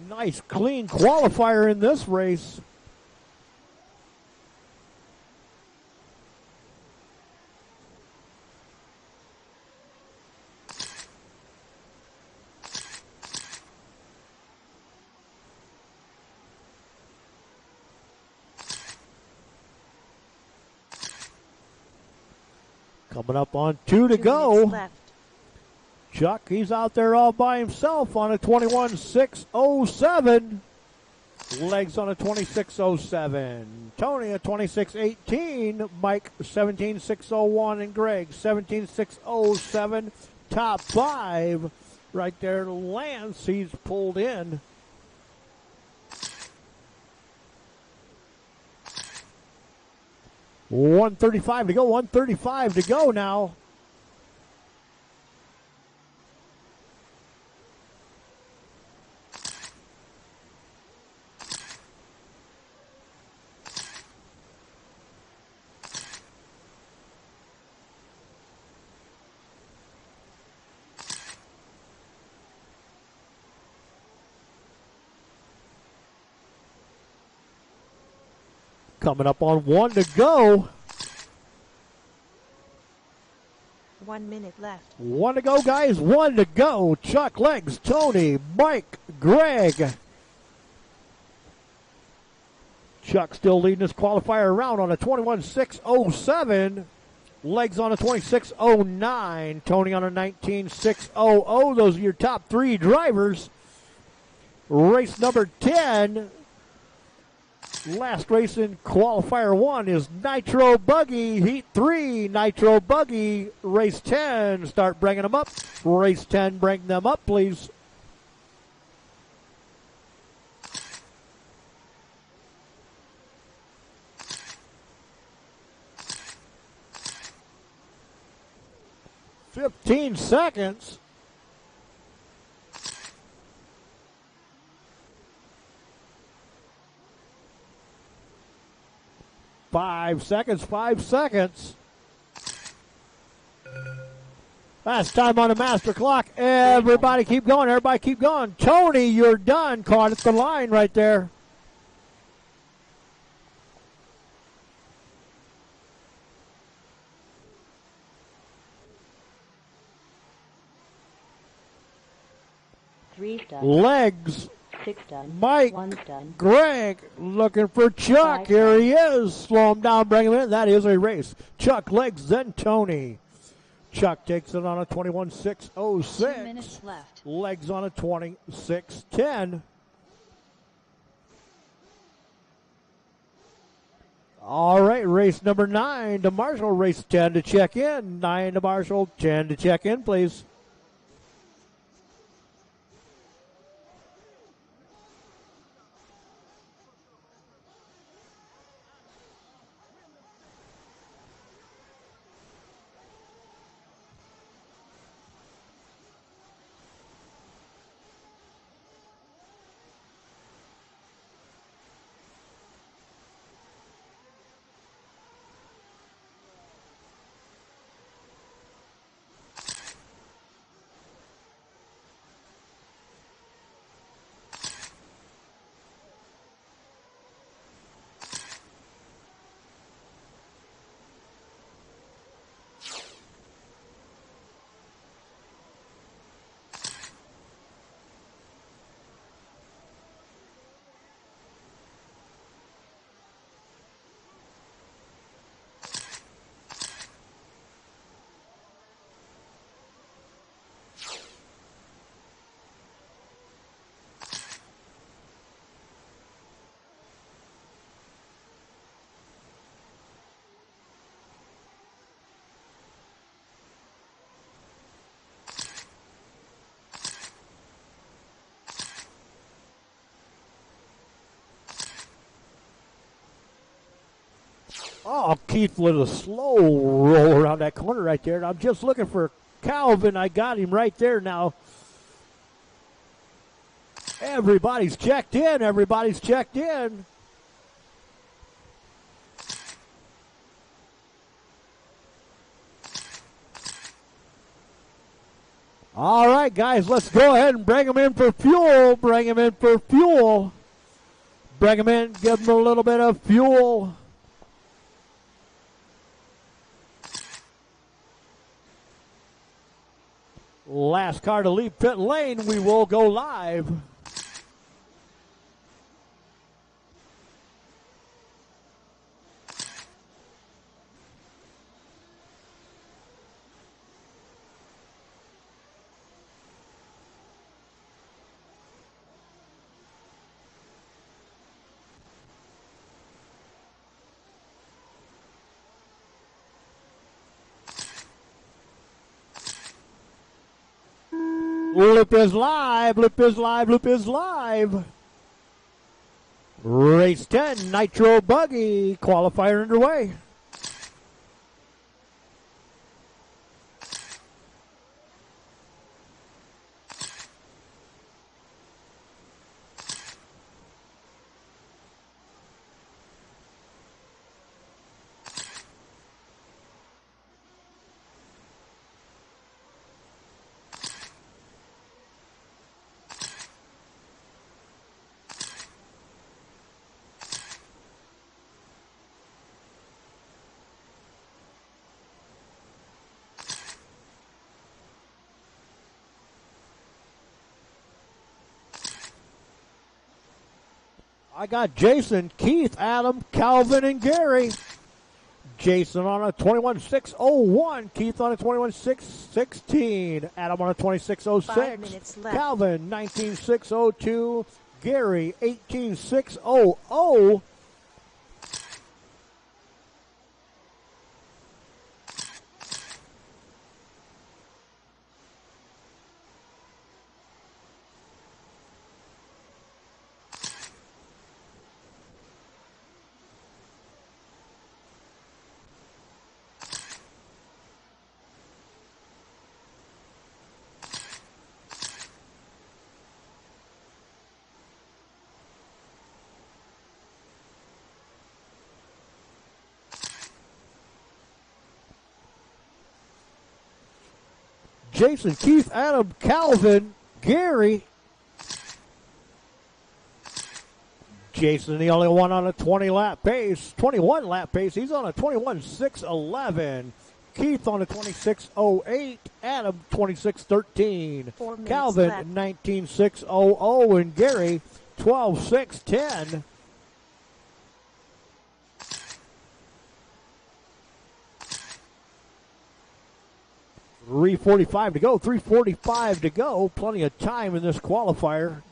Nice, clean qualifier in this race. Coming up on 2 to 2 go. minutes left. Chuck, he's out there all by himself on a 21.607. Legs on a 26.07. Tony a 26.18. Mike 17.601. And Greg 17.607. Top 5 right there. Lance, he's pulled in. $135 to go. $135 to go now. Coming up on 1 to go. 1 minute left. 1 to go, guys. 1 to go. Chuck, Legs, Tony, Mike, Greg. Chuck still leading this qualifier around on a 21.607. Legs on a 26.09. Tony on a 19.600. Those are your top 3 drivers. Race number 10. Last race in qualifier 1 is Nitro Buggy, Heat 3, Nitro Buggy, race 10. Start bringing them up. Race 10, bring them up, please. "15 seconds. 5 seconds, 5 seconds. Last time on the master clock. Everybody keep going, everybody keep going. Tony, you're done. Caught at the line right there. Three's done. Legs. 6 done. Mike. 1's done. Greg looking for Chuck. 5 Here done. he is. Slow him down, bring him in. That is a race. Chuck, Legs, then Tony. Chuck takes it on a 21.606. 2 minutes left. Legs on a 26.10. All right, race number 9 to Marshall. Race 10 to check in. 9 to Marshall, 10 to check in, please. Oh, Keith with a slow roll around that corner right there. And I'm just looking for Calvin. I got him right there now. Everybody's checked in. Everybody's checked in. All right, guys, let's go ahead and bring them in for fuel. Bring them in for fuel. Bring them in, give them a little bit of fuel. Last car to leave pit lane, we will go live. Loop is live, loop is live, loop is live. Race 10, Nitro Buggy, qualifier underway. I got Jason, Keith, Adam, Calvin, and Gary. Jason on a 21.601. Keith on a 21.616. Adam on a 5 26.06. minutes left. Calvin 19.602. Gary 18.600. Jason, Keith, Adam, Calvin, Gary. Jason, the only one on a 20-lap pace, 21-lap pace. He's on a 21.611. Keith on a 26.08. Adam, 26.13. 4 minutes Calvin, left. 19.600. And Gary, 12.610. .345 to go. 3:45 to go. Plenty of time in this qualifier.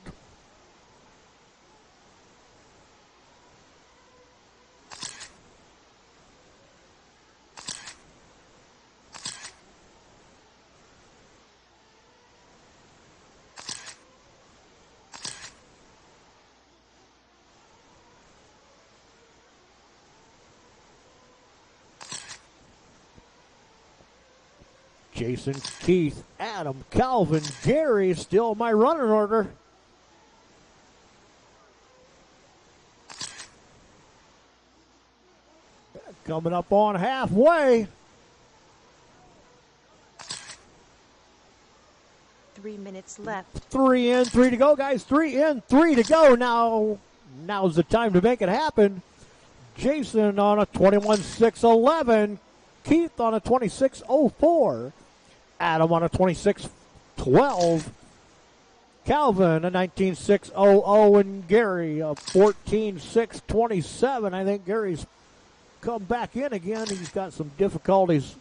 Jason, Keith, Adam, Calvin, Gary, still my running order. Coming up on halfway. 3 minutes left. 3 in, 3 to go, guys. 3 in, 3 to go. Now's the time to make it happen. Jason on a 21.611. Keith on a 26.04. Adam on a 26.12. Calvin a 19.600. And Gary a 14.627. I think Gary's come back in again. He's got some difficulties.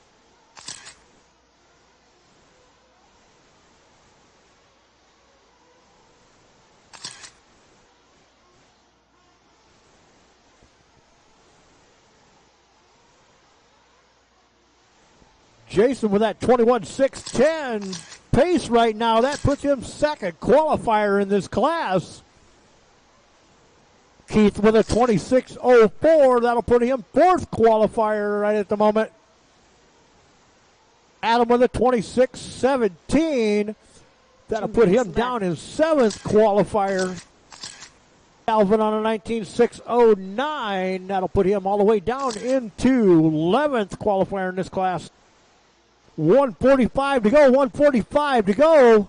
Jason with that 21.610 pace right now. That puts him second qualifier in this class. Keith with a 26.04. That'll put him fourth qualifier right at the moment. Adam with a 26.17. That'll put him down in seventh qualifier. Calvin on a 19.609. That'll put him all the way down into 11th qualifier in this class. 145 to go, 145 to go.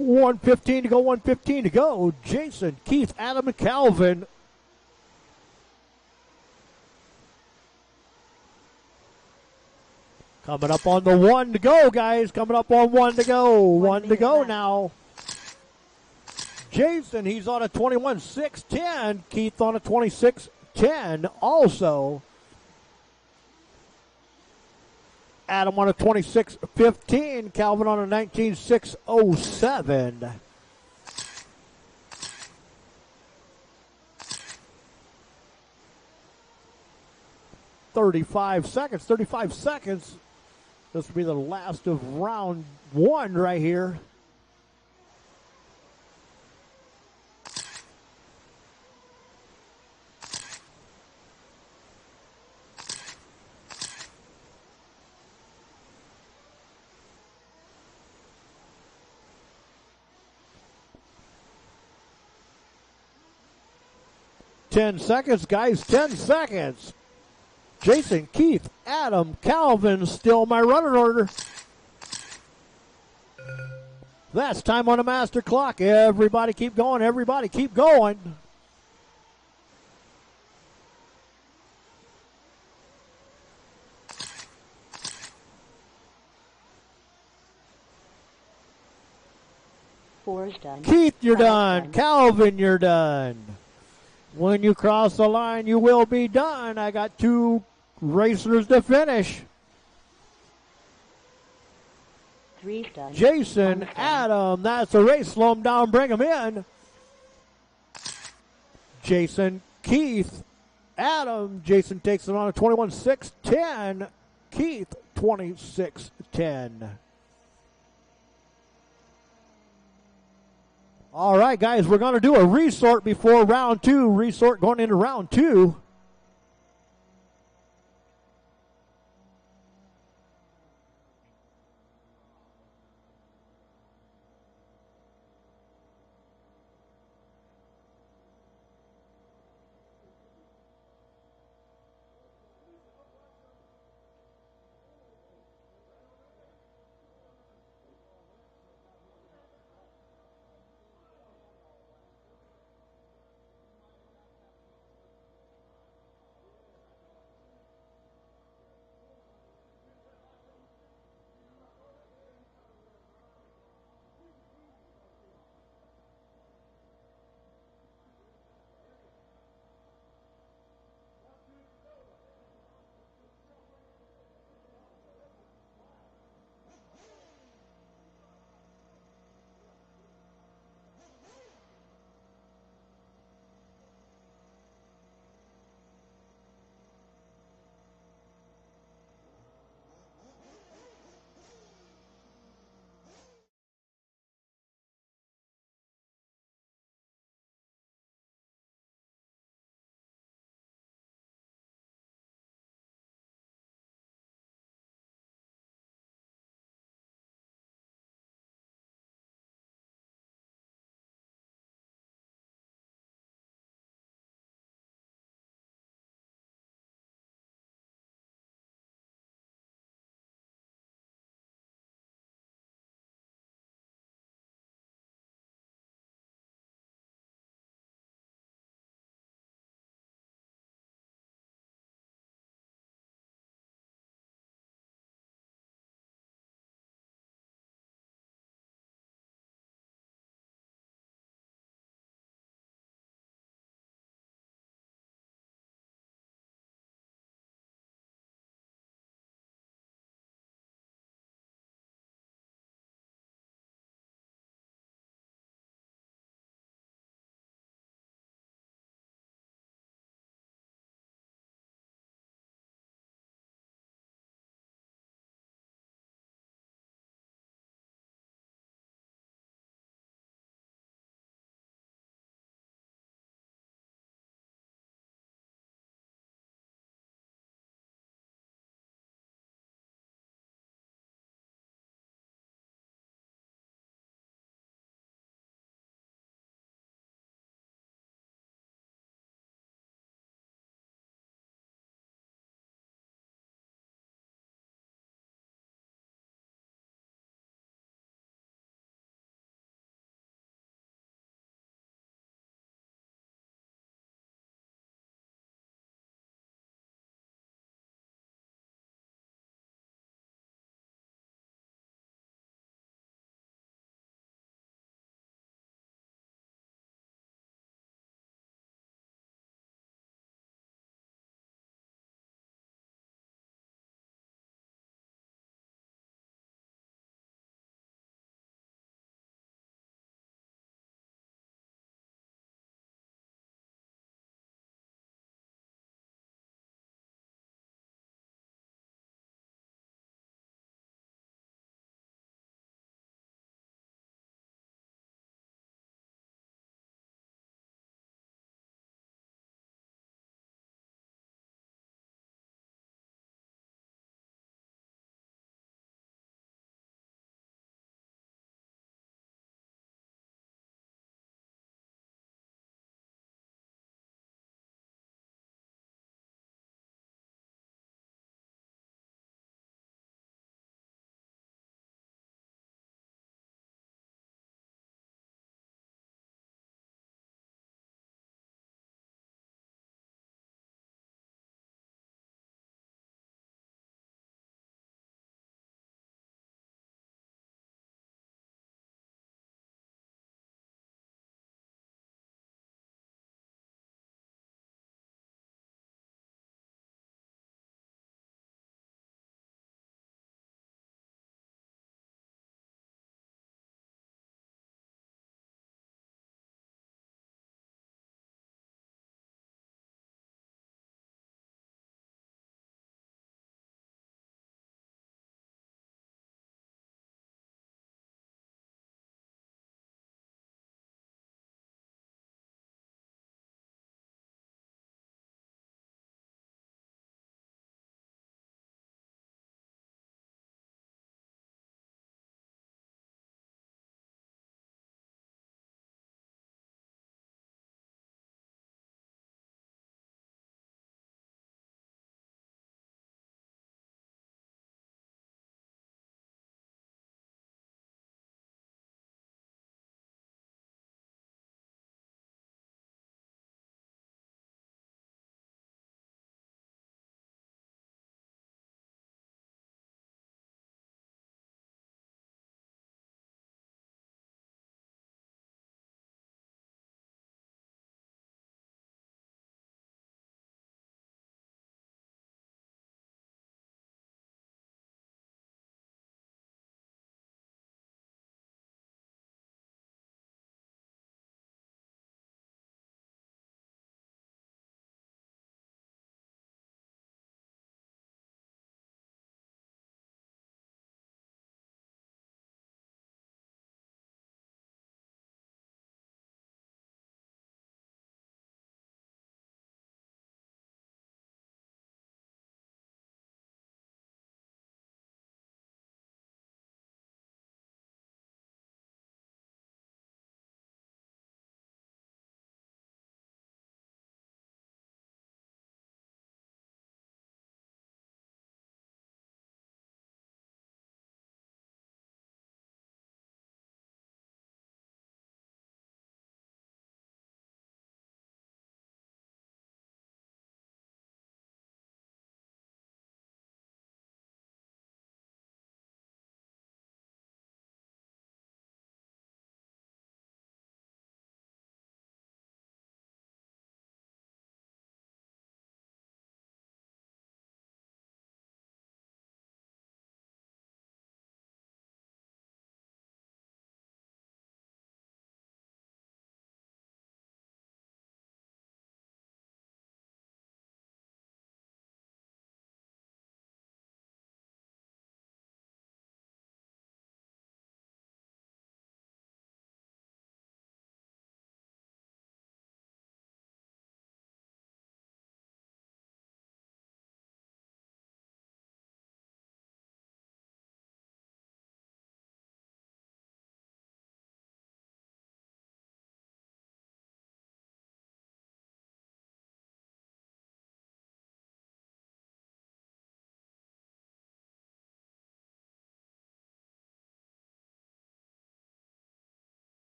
$115 to go, $115 to go. Jason, Keith, Adam, and Calvin. Coming up on the one to go, guys. Coming up on one to go. One to go now. Jason, he's on a 21.610. Keith on a 26.10 also. Adam on a 26.15. Calvin on a 19.607. $35 seconds. 35 seconds. This will be the last of round one right here. $10 seconds, guys. 10 seconds. Jason, Keith, Adam, Calvin, still my running order. That's time on the master clock. Everybody keep going. Everybody keep going. Four's done. Keith, you're Five's done. Calvin, you're done. When you cross the line, you will be done. I got two racers to finish. Three's done. Jason, One's done. Adam, that's a race. Slow them down, bring them in. Jason, Keith, Adam. Jason takes it on a 21.610. Keith, 26.10. All right, guys, we're going to do a resort before round two. Resort going into round two.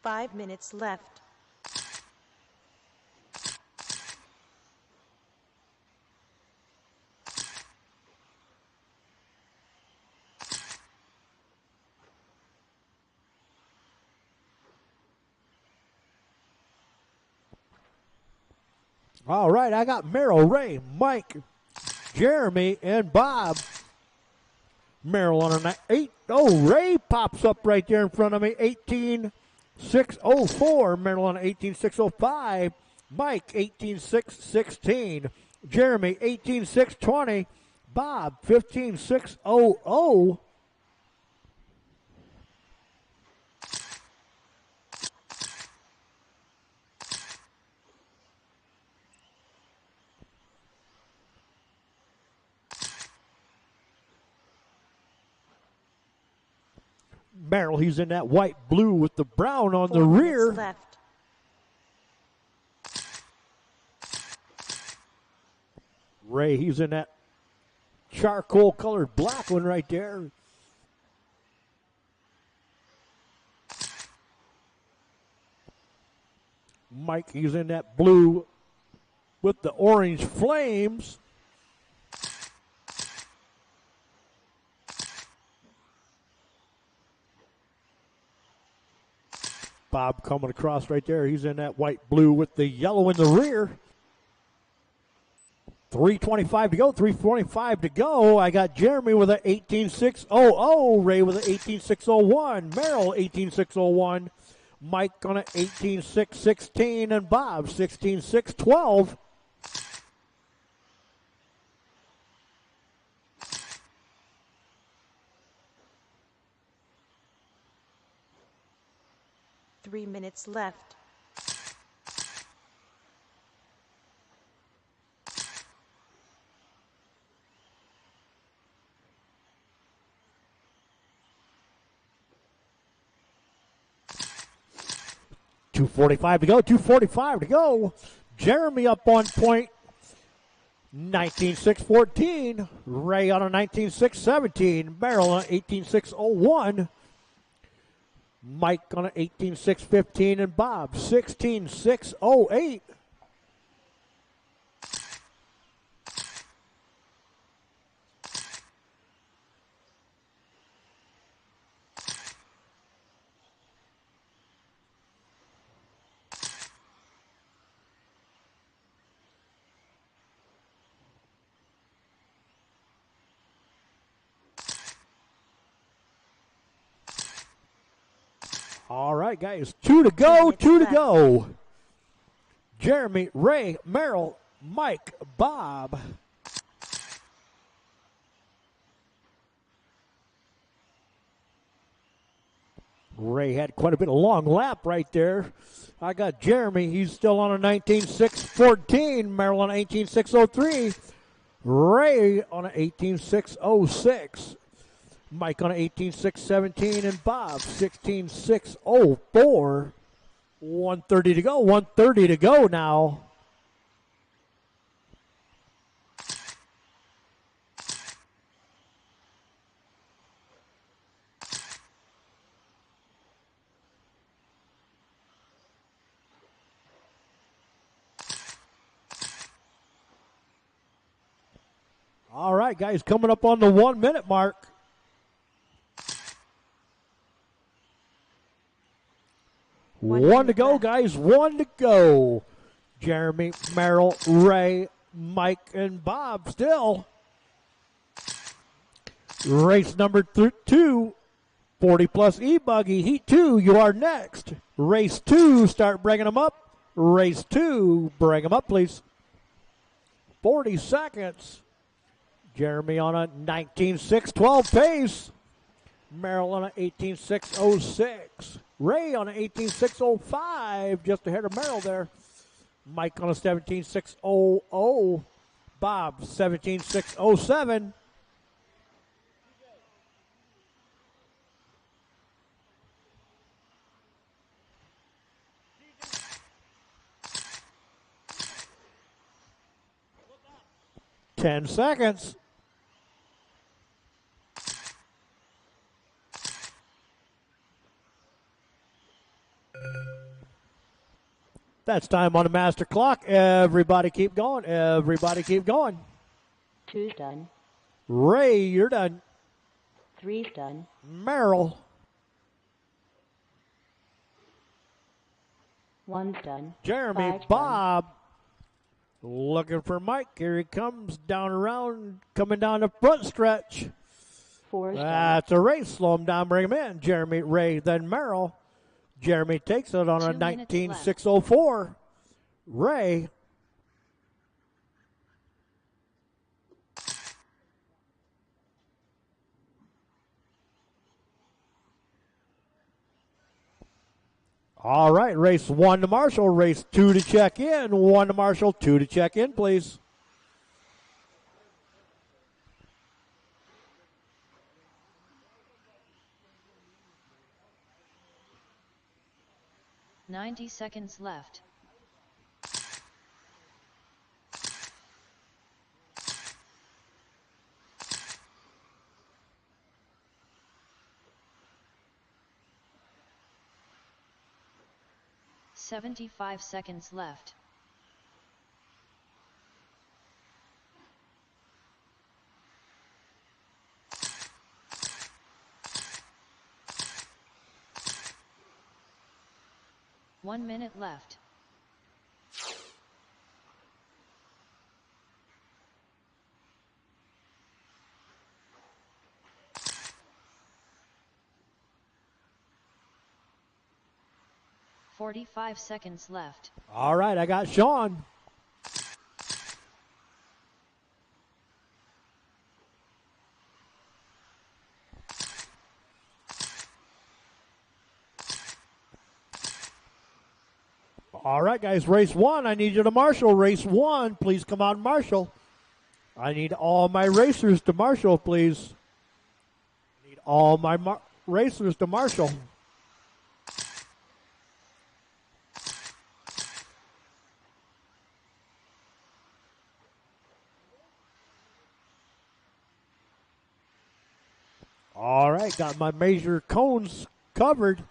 5 minutes left. All right, I got Merrill, Ray, Mike, Jeremy, and Bob. Merrill on a 8. Oh, Ray pops up right there in front of me. 18.604. Merrill on 18.605. Mike 18.616. Jeremy 18.620. Bob 15.600. Merrill, he's in that white blue with the brown on the 4 minutes rear. left. Ray, he's in that charcoal colored black one right there. Mike, he's in that blue with the orange flames. Bob coming across right there. He's in that white blue with the yellow in the rear. 3:25 to go, 3:25 to go. I got Jeremy with an 18.600, Ray with an 18.601, Merrill 18.601, Mike on an 18.616, and Bob 16.612. Three minutes left. .245 to go, 2:45 to go. Jeremy up on point, 19.614. Ray on a 19.617. Merrill on 18.601. Mike on an 18.615, and Bob 16.608. All right, guys, 2 to go, 2 to go. Jeremy, Ray, Merrill, Mike, Bob. Ray had quite a bit of long lap right there. I got Jeremy. He's still on a 19.614. Merrill on an 18.603. Ray on an 18.606. Mike on an 18.617 and Bob 16.604. 1:30 to go. 1:30 to go now. All right, guys, coming up on the 1 minute mark. One to go, guys. 1 to go. Jeremy, Merrill, Ray, Mike, and Bob still. Race number 2, 40-plus E-Buggy. Heat 2, you are next. Race 2, start bringing them up. Race 2, bring them up, please. 40 seconds. Jeremy on a 19.612 pace. Merrill on an 18.606. Ray on an 18.605, just ahead of Merrill there. Mike on a 17.600. Bob 17.607. Ten seconds. That's time on the master clock. Everybody keep going. Everybody keep going. 2's done. Ray, you're done. 3's done. Merrill. 1's done. Jeremy, 5's Bob. Looking for Mike. Here he comes down around, coming down the front stretch. 4's done. That's a race. Slow him down, bring him in. Jeremy, Ray, then Merrill. Jeremy takes it on a 2 minutes 19.604. Ray. All right, race 1 to Marshall, race 2 to check in. 1 to Marshall, 2 to check in, please. Ninety seconds left. "75 seconds left. One minute left. "45 seconds left. All right, I got Sean. All right, guys, race 1. I need you to Marshall. Race 1, please come out and Marshall. I need all my racers to Marshall, please. I need all my racers to Marshall. All right, got my major cones covered.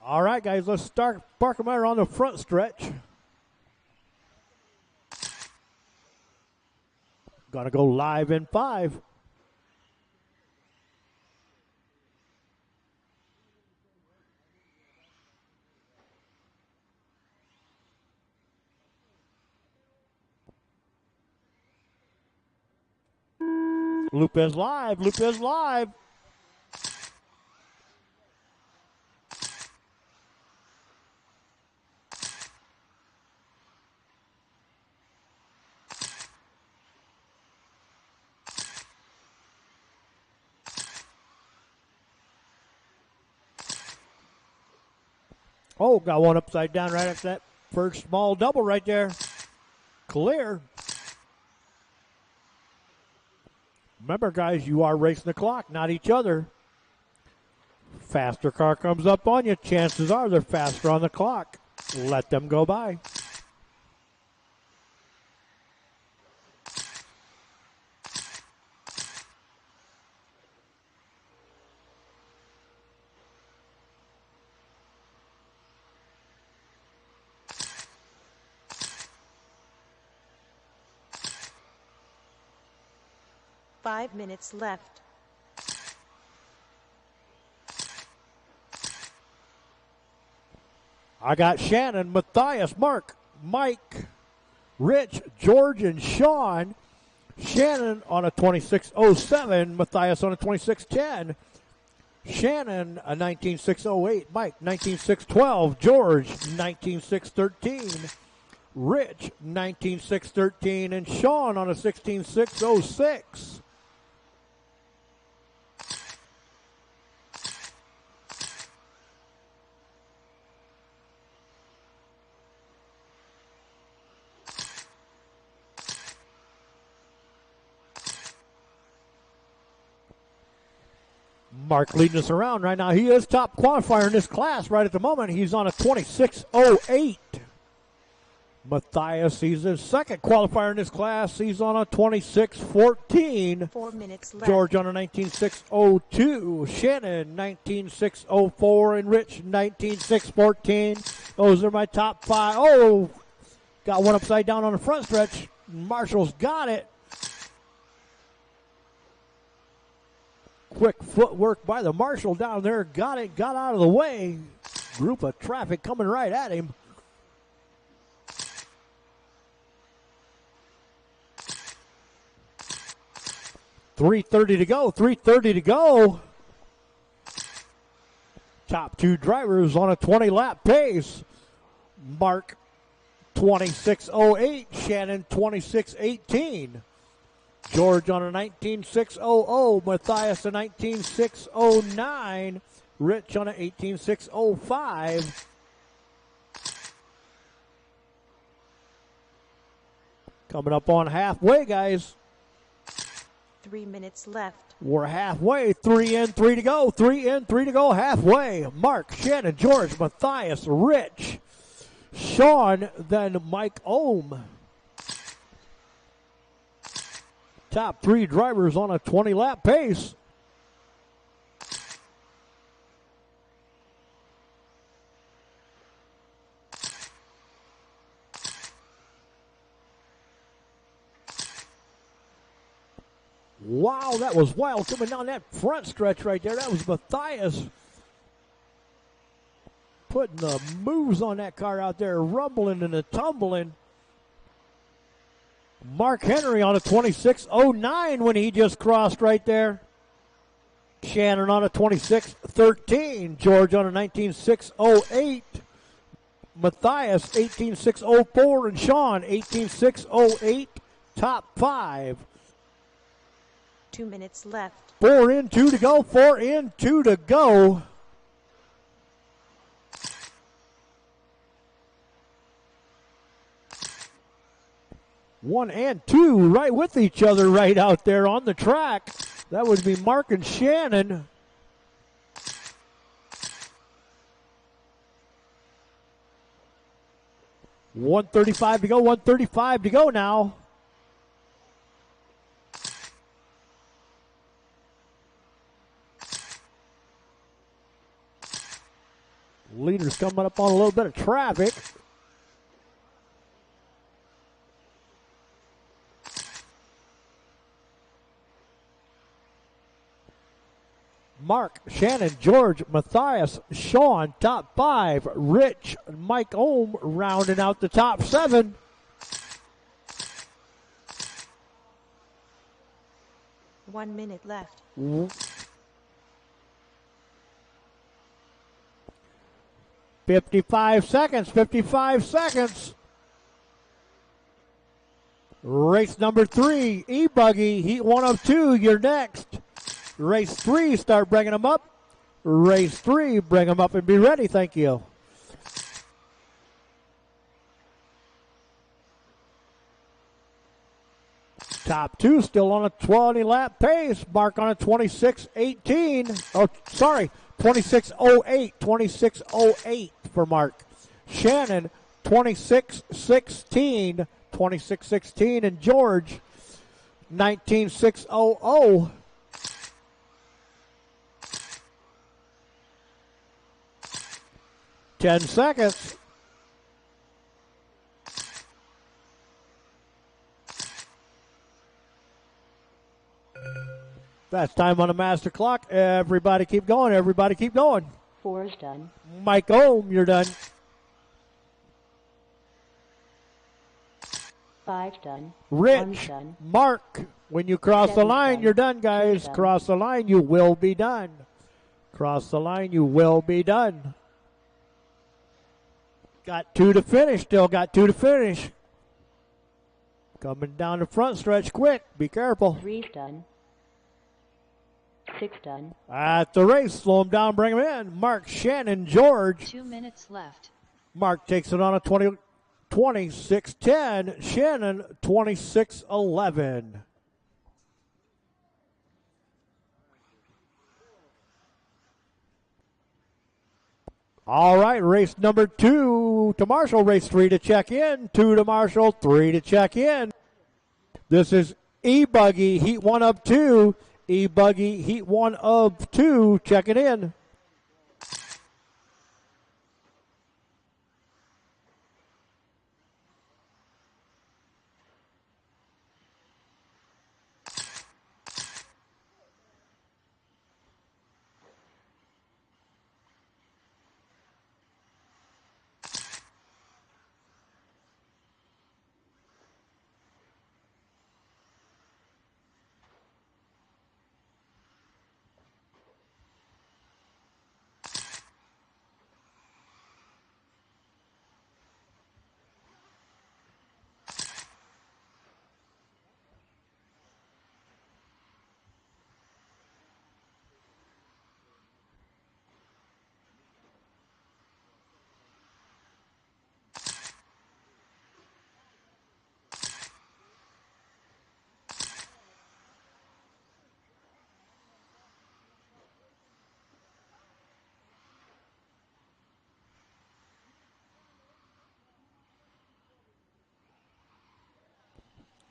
All right, guys, let's start park them out on the front stretch. Gonna go live in 5. Loop is live. Loop is live. Oh, got one upside down right after that first small double right there. Clear. Remember, guys, you are racing the clock, not each other. Faster car comes up on you, chances are they're faster on the clock. Let them go by. Five minutes left. I got Shannon, Matthias, Mark, Mike, Rich, George, and Sean. Shannon on a 26.07, Matthias on a 26.10. Shannon a 19.608, Mike 19.612, George 19.613, Rich 19.613, and Sean on a 16.606. Mark leading us around right now. He is top qualifier in this class right at the moment. He's on a 26.08. Matthias, he's his second qualifier in this class. He's on a 26-14. 4 minutes left. George on a 19.602. Shannon 19.604. And Rich 19.614. Those are my top 5. Oh, got one upside down on the front stretch. Marshall's got it. Quick footwork by the Marshall down there. Got it. Got out of the way. Group of traffic coming right at him. .330 to go. 3:30 to go. Top 2 drivers on a 20-lap pace. Mark 26.08. Shannon 26.18. George on a 19.600. Matthias a 19.609. Rich on a 18.605. Coming up on halfway, guys. 3 minutes left. We're halfway. 3 in, 3 to go. 3 in, 3 to go. Halfway. Mark, Shannon, George, Matthias, Rich, Sean, then Mike Ohm. Top 3 drivers on a 20-lap pace. Wow, that was wild coming down that front stretch right there. That was Matthias putting the moves on that car out there, rumbling and a tumbling. Mark Henry on a 26.09 when he just crossed right there. Shannon on a 26.13. George on a 19.608. Matthias 18.604 and Sean 18.608. Top 5. 2 minutes left. 4 in, 2 to go. 4 in, 2 to go. One and 2 right with each other right out there on the track. That would be Mark and Shannon. .135 to go. 135 to go now. Leaders coming up on a little bit of traffic. Mark, Shannon, George, Matthias, Sean, top 5. Rich, Mike Ohm rounding out the top 7. One minute left. 55 seconds, 55 seconds. Race number 3, E-Buggy, heat 1 of 2, you're next. Race 3, start bringing them up. Race 3, bring them up and be ready, thank you. Top 2 still on a 20-lap pace. Mark on a 26.18. Oh, sorry, 26.08. 26.08 for Mark. Shannon, 26.16. 26.16. And George, 19.600. Ten seconds. That's time on the master clock. Everybody keep going. Everybody keep going. 4 is done. Mike Ohm, you're done. 5's done. 1's Rich, done. Mark, when you cross the 7's line, done. you're done, guys. 2's done. Cross the line, you will be done. Cross the line, you will be done. Got 2 to finish, still got 2 to finish. Coming down the front stretch quick. Be careful. 3's done. 6 done. At the race, slow him down, bring him in. Mark, Shannon, George. 2 minutes left. Mark takes it on a 26.10. Shannon, 26.11. All right, race number 2 to Marshall, race 3 to check in, 2 to Marshall, 3 to check in. This is E-Buggy, heat 1 of 2. E-Buggy, heat 1 of 2, checking in.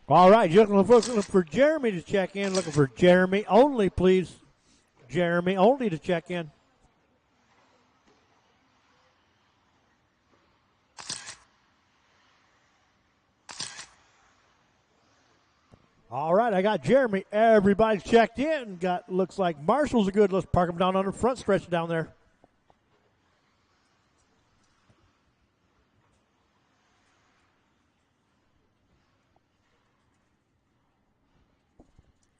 All right, just looking for Jeremy to check in. Looking for Jeremy only, please. Jeremy only to check in. All right, I got Jeremy. Everybody's checked in. Looks like Marshall's a good. Let's park him down on the front stretch down there.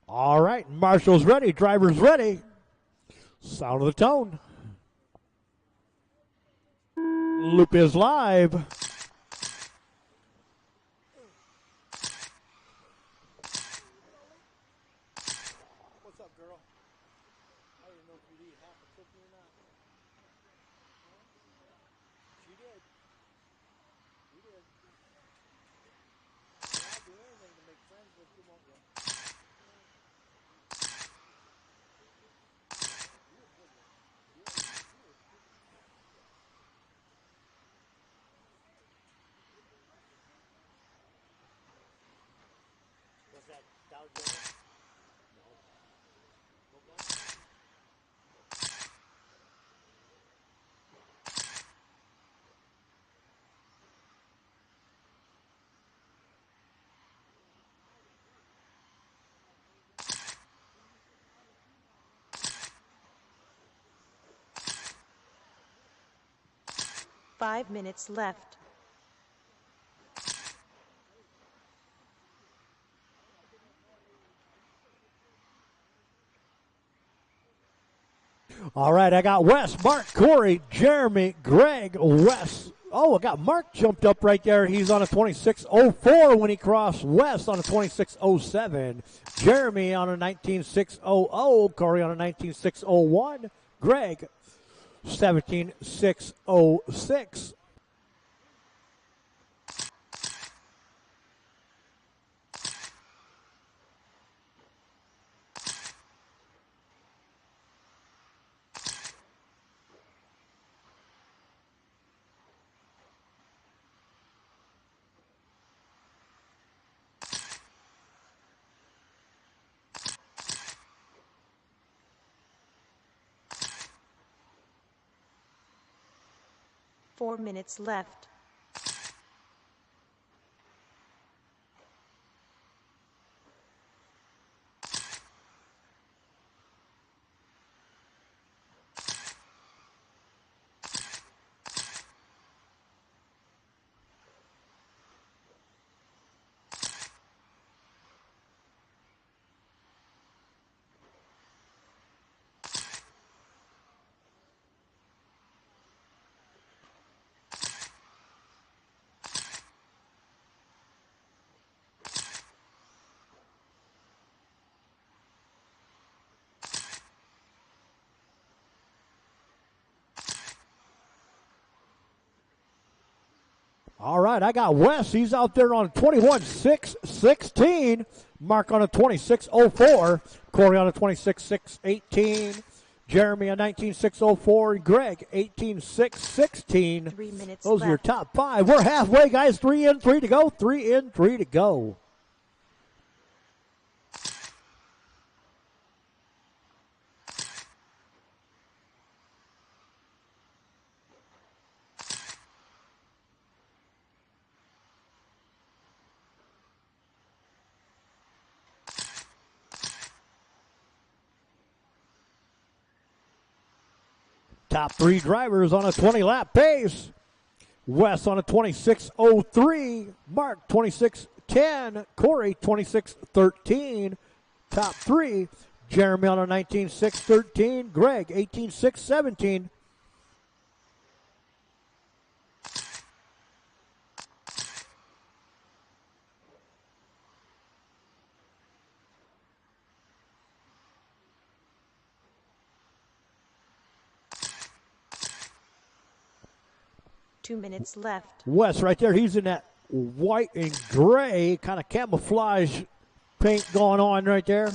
All right, Marshall's ready. Driver's ready. Sound of the tone. Loop is live. What's up, girl? I didn't know if you'd eat half a cookie or not. She did. You did. I'll do anything to make friends with you, won't you? Was that Dow Jones? No. Okay. 5 minutes left. All right, I got Wes, Mark, Corey, Jeremy, Greg, Wes. Oh, I got Mark jumped up right there. He's on a 26.04 when he crossed. Wes on a 26.07. Jeremy on a 19.600. Corey on a 19.601. Greg, 17.606. Four minutes left. All right, I got Wes. He's out there on 21.616. Mark on a 26.04. Corey on a 26.618. Jeremy on 19.604, and Greg 18.616. 3 minutes Those are your left. top 5. We're halfway, guys. 3 in, 3 to go. 3 in, 3 to go. Top 3 drivers on a 20-lap pace. Wes on a 26.03. Mark 26.10. Corey 26.13. Top 3. Jeremy on a 19.613. Greg 18.617. Two minutes left. Wes right there, he's in that white and gray kind of camouflage paint going on right there.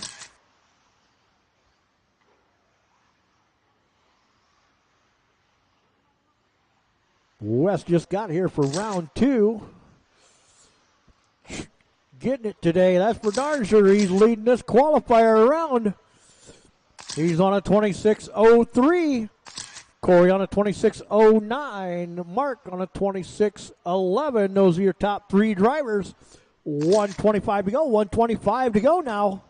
Wes just got here for round 2. Getting it today, that's for darn sure. He's leading this qualifier around. He's on a 26.03. Corey on a 26.09. Mark on a 26.11. Those are your top 3 drivers. 125 to go. 125 to go now.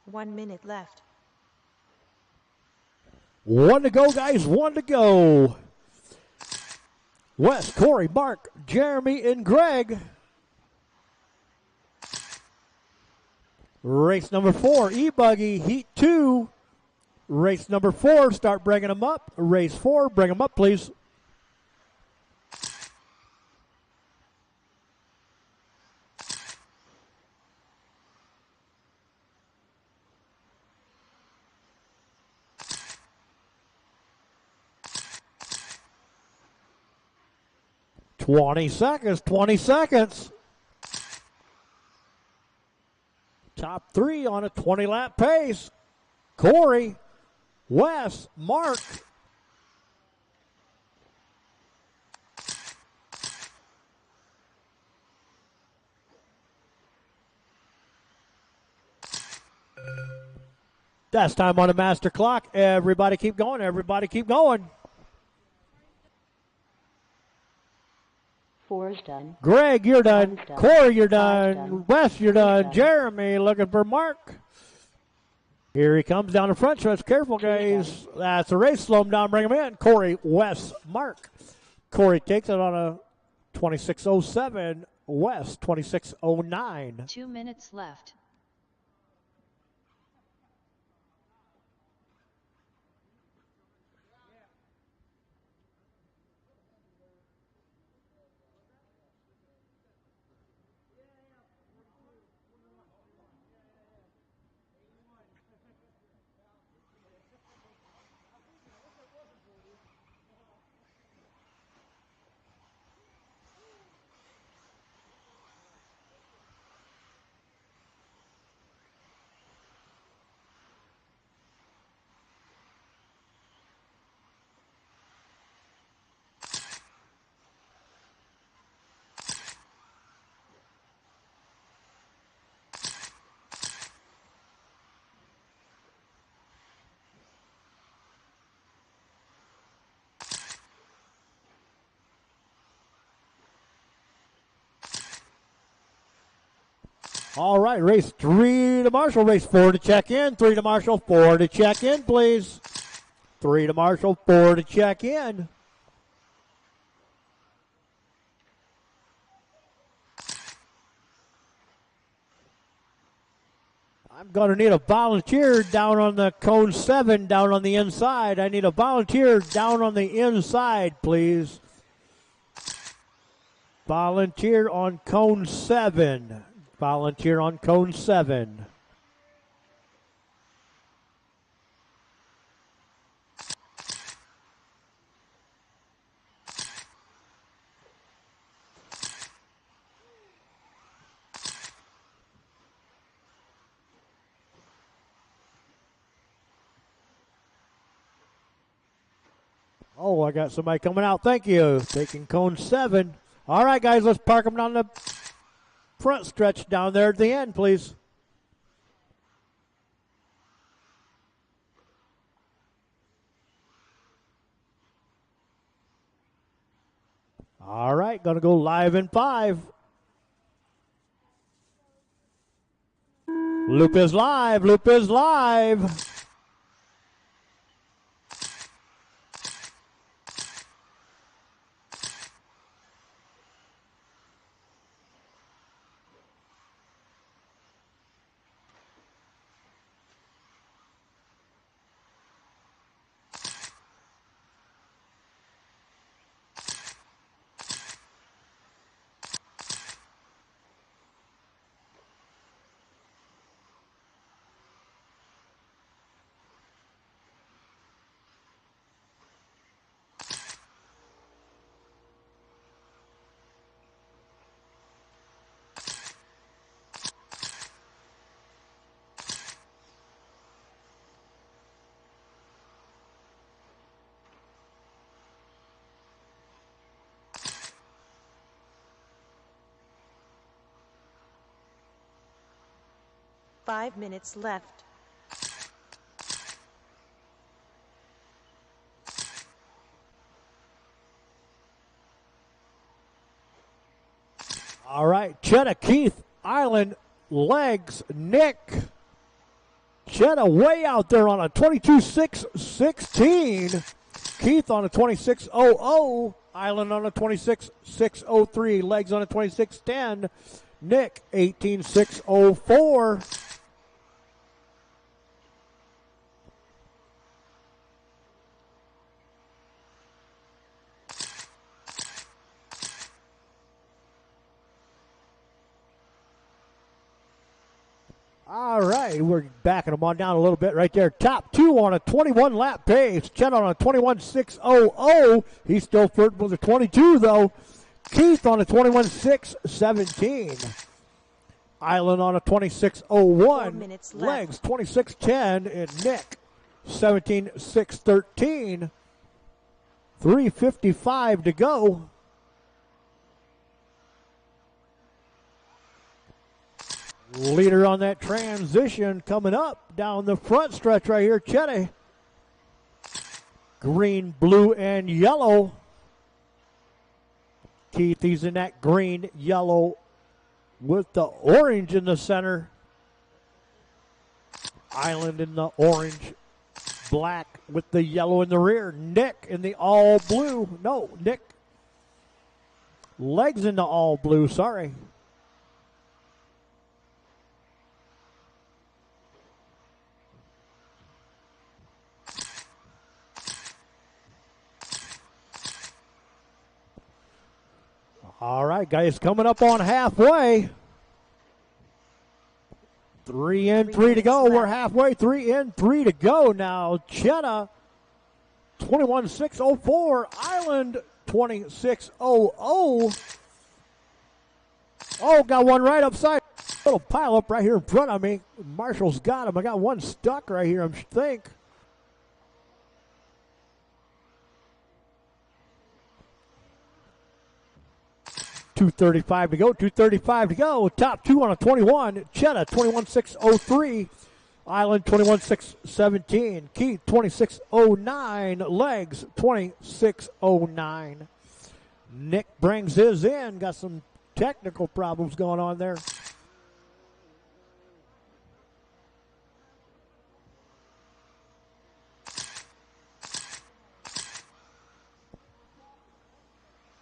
One minute left. 1 to go, guys. 1 to go. Wes, Corey, Mark, Jeremy, and Greg. Race number 4, E-Buggy, Heat 2. Race number 4, start bringing them up. Race 4, bring them up, please. Twenty seconds. Top 3 on a 20-lap pace. Corey, Wes, Mark. That's time on the master clock. Everybody keep going. Everybody keep going. 4's done. Greg, you're done. 1's done. Corey, you're 5's done. done. Wes, you're 3's done. done. Jeremy looking for Mark. Here he comes down the front stretch. Careful, 3's guys. That's a race. Slow him down. Bring him in. Corey, Wes, Mark. Corey takes it on a 26.07. Wes, 26.09. 2 minutes left. All right, race 3 to Marshall. Race 4 to check in. 3 to Marshall. 4 to check in, please. 3 to Marshall. 4 to check in. I'm going to need a volunteer down on the cone 7, down on the inside. I need a volunteer down on the inside, please. Volunteer on cone 7. Volunteer on cone 7. Oh, I got somebody coming out. Thank you. Taking cone 7. All right, guys, let's park them down the front stretch down there at the end, please. All right, going to go live in 5. Loop is live. Loop is live. Five minutes left. All right, Chetta, Keith, Island, legs, Nick. Chetta way out there on a 22.616. Keith on a 26.00. Island on a 26.603. Legs on a 26.10. Nick 18.604. All right, we're backing them on down a little bit right there. Top 2 on a 21 lap pace. Chet on a 21.600. He's still flirting with a 22 though. Keith on a 21.617. Island on a 26.01. Legs 26.10 and Nick 17.613. 3:55 to go. Leader on that transition coming up down the front stretch right here, Chetty. Green, blue, and yellow. Keith, he's in that green, yellow with the orange in the center. Island in the orange, black with the yellow in the rear. Nick in the all blue. No, Nick. Legs in the all blue, sorry. All right, guys, coming up on halfway. 3 in, 3 to go. We're halfway. 3 in, 3 to go now. Chetta, 21.604. Island, 26.00. Oh, got one right upside. Little pile up right here in front of me. Marshall's got him. I got one stuck right here, I think. .235 to go, 2:35 to go. Top 2 on a 21. Chetta, 21.603. Island, 21.617. Keith, 26.09. Legs, 26.09. Nick brings his in. Got some technical problems going on there.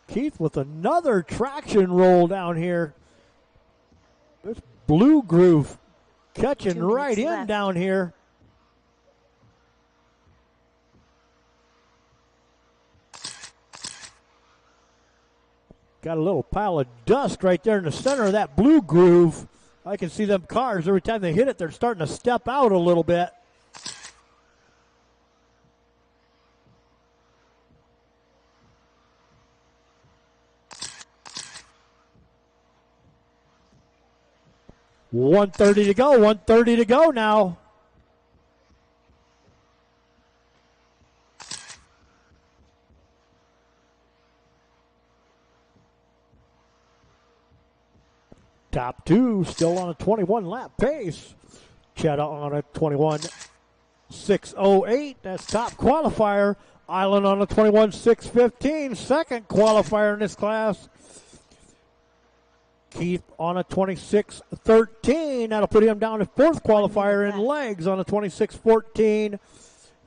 Keith with another traction roll down here. This blue groove catching right in left. Down here. Got a little pile of dust right there in the center of that blue groove. I can see them cars. Every time they hit it, they're starting to step out a little bit. .130 to go. 1:30 to go now. Top two still on a 21 lap pace. Chetta on a 21.608. That's top qualifier. Island on a 21.615. Second qualifier in this class. Keith on a 26.13. That'll put him down to fourth qualifier in legs on a 26.14.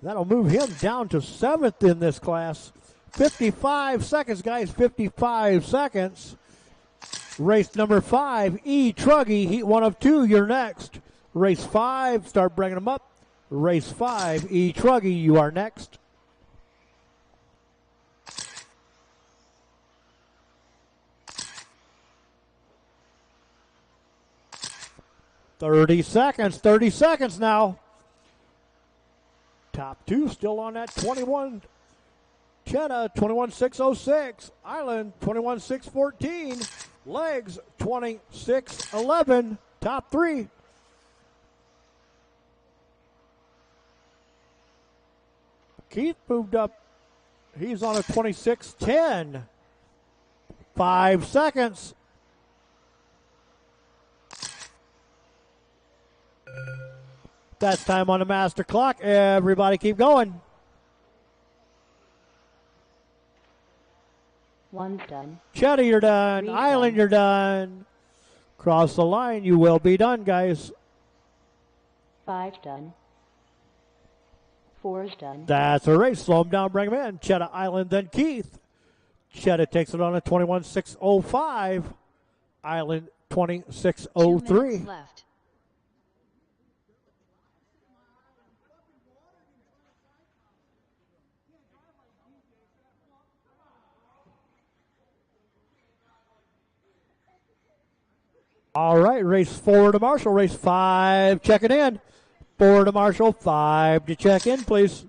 That'll move him down to seventh in this class. 55 seconds, guys. 55 seconds. Race number 5, E. Truggy, heat 1 of 2, you're next. Race 5, start bringing them up. Race 5, E. Truggy, you are next. Thirty seconds now. Top two still on that 21. Chetta, 21.606. Island, 21.614. Legs, 26.11. Top three. Keith moved up. He's on a 26.10. 5 seconds. That's time on the master clock. Everybody keep going. One's done. Chetta, you're done. Three's Island, done. you're done. Cross the line, you will be done, guys. 5's done. 4's done. That's a race. Slow him down, bring him in. Chetta, Island, then Keith. Chetta takes it on a 21.605. Island, 2 minutes 26.03. left. All right, race 4 to Marshall. Race 5, checking in. 4 to Marshall, 5 to check in, please.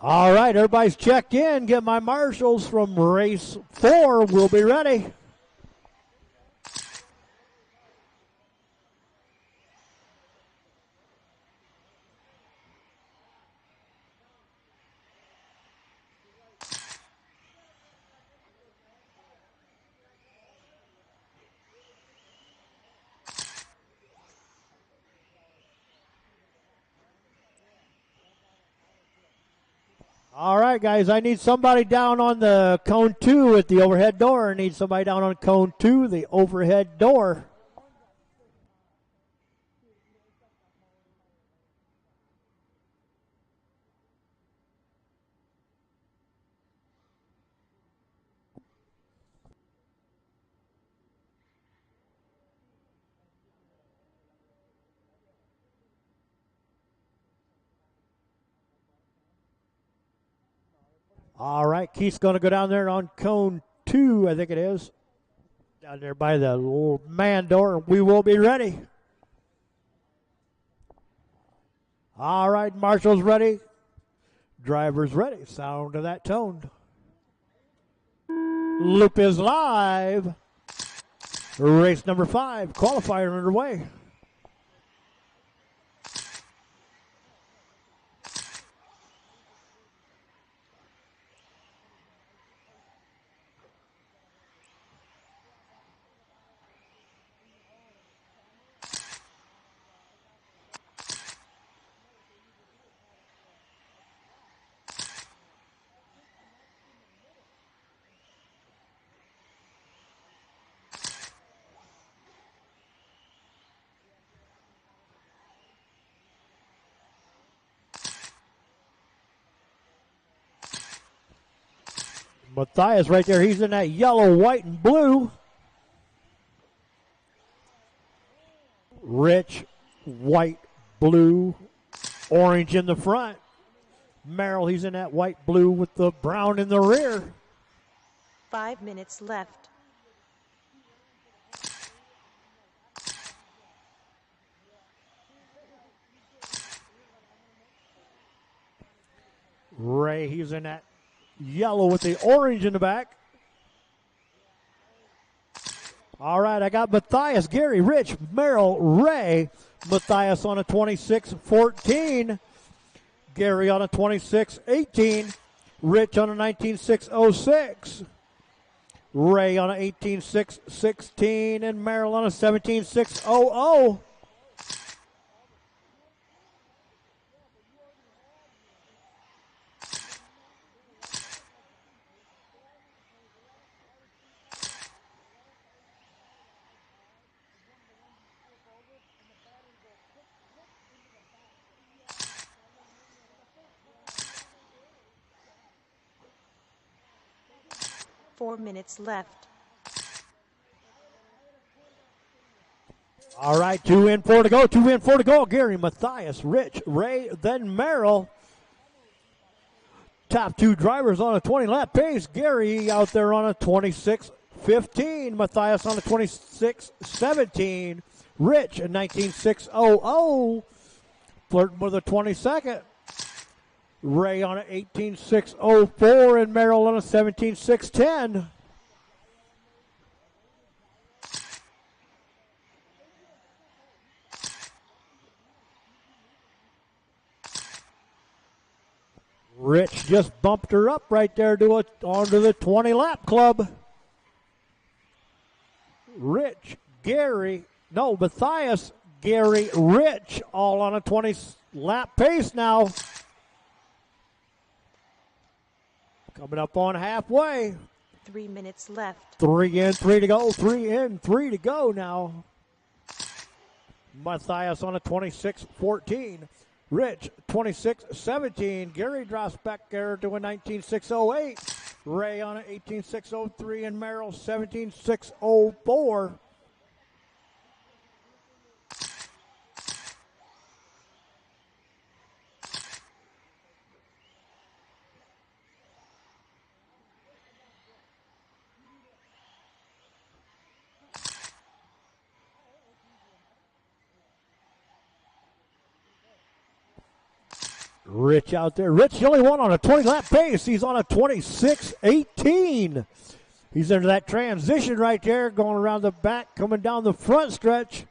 All right, everybody's checked in. Get my marshals from race 4. We'll be ready. All right, guys, I need somebody down on the cone 2 at the overhead door. I need somebody down on cone 2, the overhead door. All right, Keith's going to go down there on cone 2, I think it is. Down there by the little man door. We will be ready. All right, marshal's ready. Driver's ready. Sound of that tone. Loop is live. Race number 5, qualifier underway. Matthias right there. He's in that yellow, white, and blue. Rich, white, blue, orange in the front. Merrill, he's in that white, blue with the brown in the rear. 5 minutes left. Ray, he's in that yellow with the orange in the back. All right, I got Matthias, Gary, Rich, Merrill, Ray. Matthias on a 26-14. Gary on a 26-18. Rich on a 19-6-06. Ray on a 18-6-16. And Merrill on a 17-6-00. Four minutes left. All right, 2 in, 4 to go. 2 in, 4 to go. Gary, Matthias, Rich, Ray, then Merrill. Top two drivers on a 20-lap pace. Gary out there on a 26-15. Matthias on a 26-17. Rich, a 19-6-0-0. Flirting with a 22nd. Ray on an 18-6-04 and Merrill on a 17-6-10. Rich just bumped her up right there to onto the 20-lap club. Rich, Gary, no, Matthias, Gary, Rich, all on a 20-lap pace now. Coming up on halfway. 3 minutes left. 3 in, 3 to go. 3 in, 3 to go now. Matthias on a 26-14. Rich, 26-17. Gary drops back there to a 19-6-08. Ray on an 18-6-03 and Merrill 17-6-04. Rich out there. Rich, the only one on a 20-lap pace. He's on a 26-18. He's into that transition right there, going around the back, coming down the front stretch.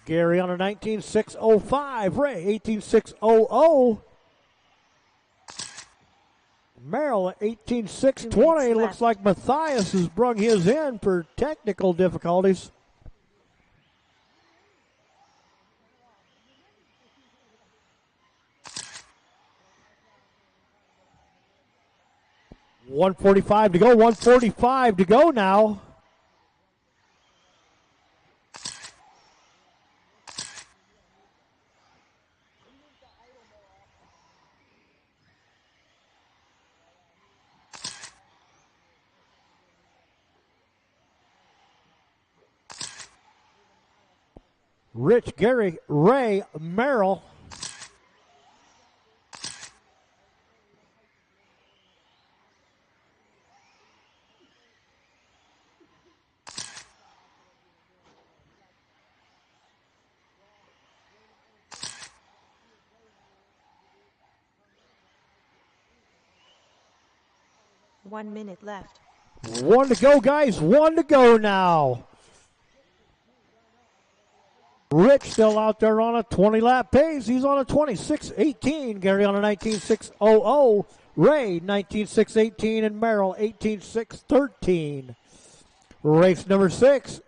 Gary on a 19-6-05. Ray, 18-6-00. Merrill at 18-6-20. Looks like Matthias has brung his in for technical difficulties. .145 to go, 145 to go now. Rich, Gary, Ray, Merrill. One minute left. 1 to go, guys. 1 to go now. Rich still out there on a 20-lap pace. He's on a 26-18. Gary on a 19-6-00. Ray, 19-6-18. And Merrill, 18-6-13. Race number 6.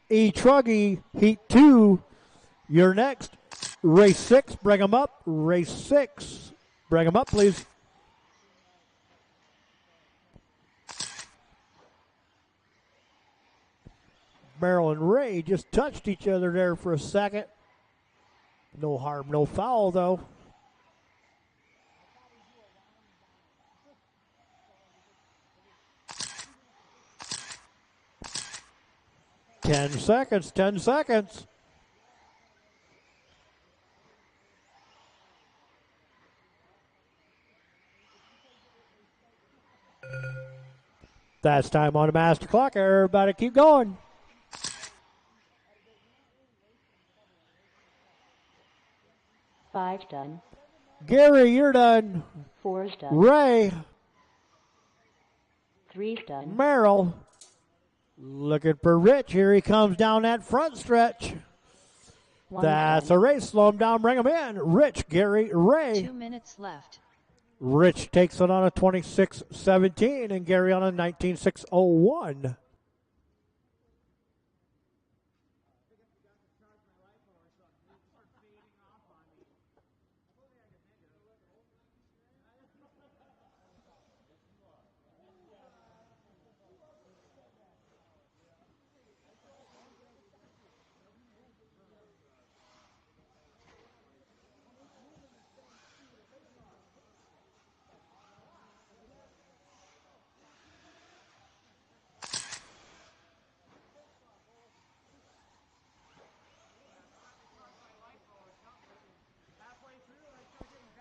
E-Truggy, Heat 2. You're next. Race 6, bring them up. Race 6, bring them up, please. Merrill and Ray just touched each other there for a second. No harm, no foul, though. 10 seconds, 10 seconds. That's time on the master clock. Everybody keep going. Five's done. Gary, you're done. Four's done. Ray, Three's done. Merrill. Looking for Rich. Here he comes down that front stretch. One's That's done. a race. Slow him down, bring him in. Rich, Gary, Ray. 2 minutes left. Rich takes it on a 26.17 and Gary on a 19.601.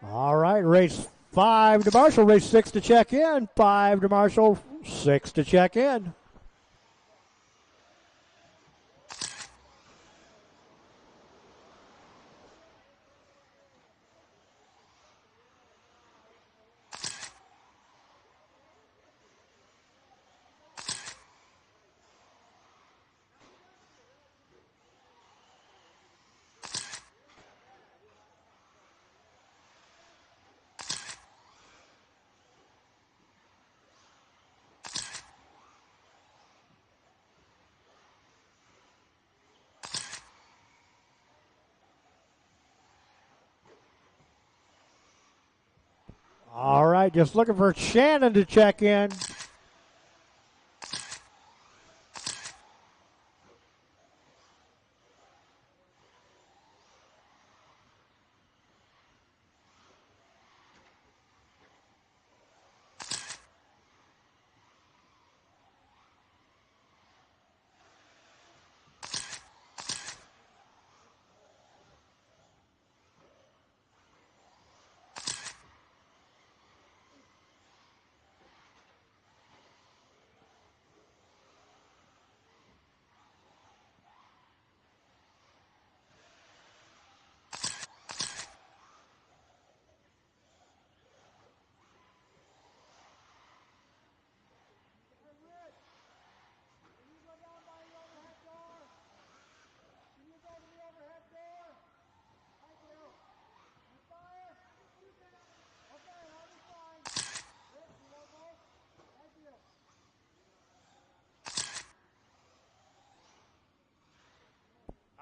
All right, race 5 to Marshall, race 6 to check in. 5 to Marshall, 6 to check in. All right, just looking for Shannon to check in.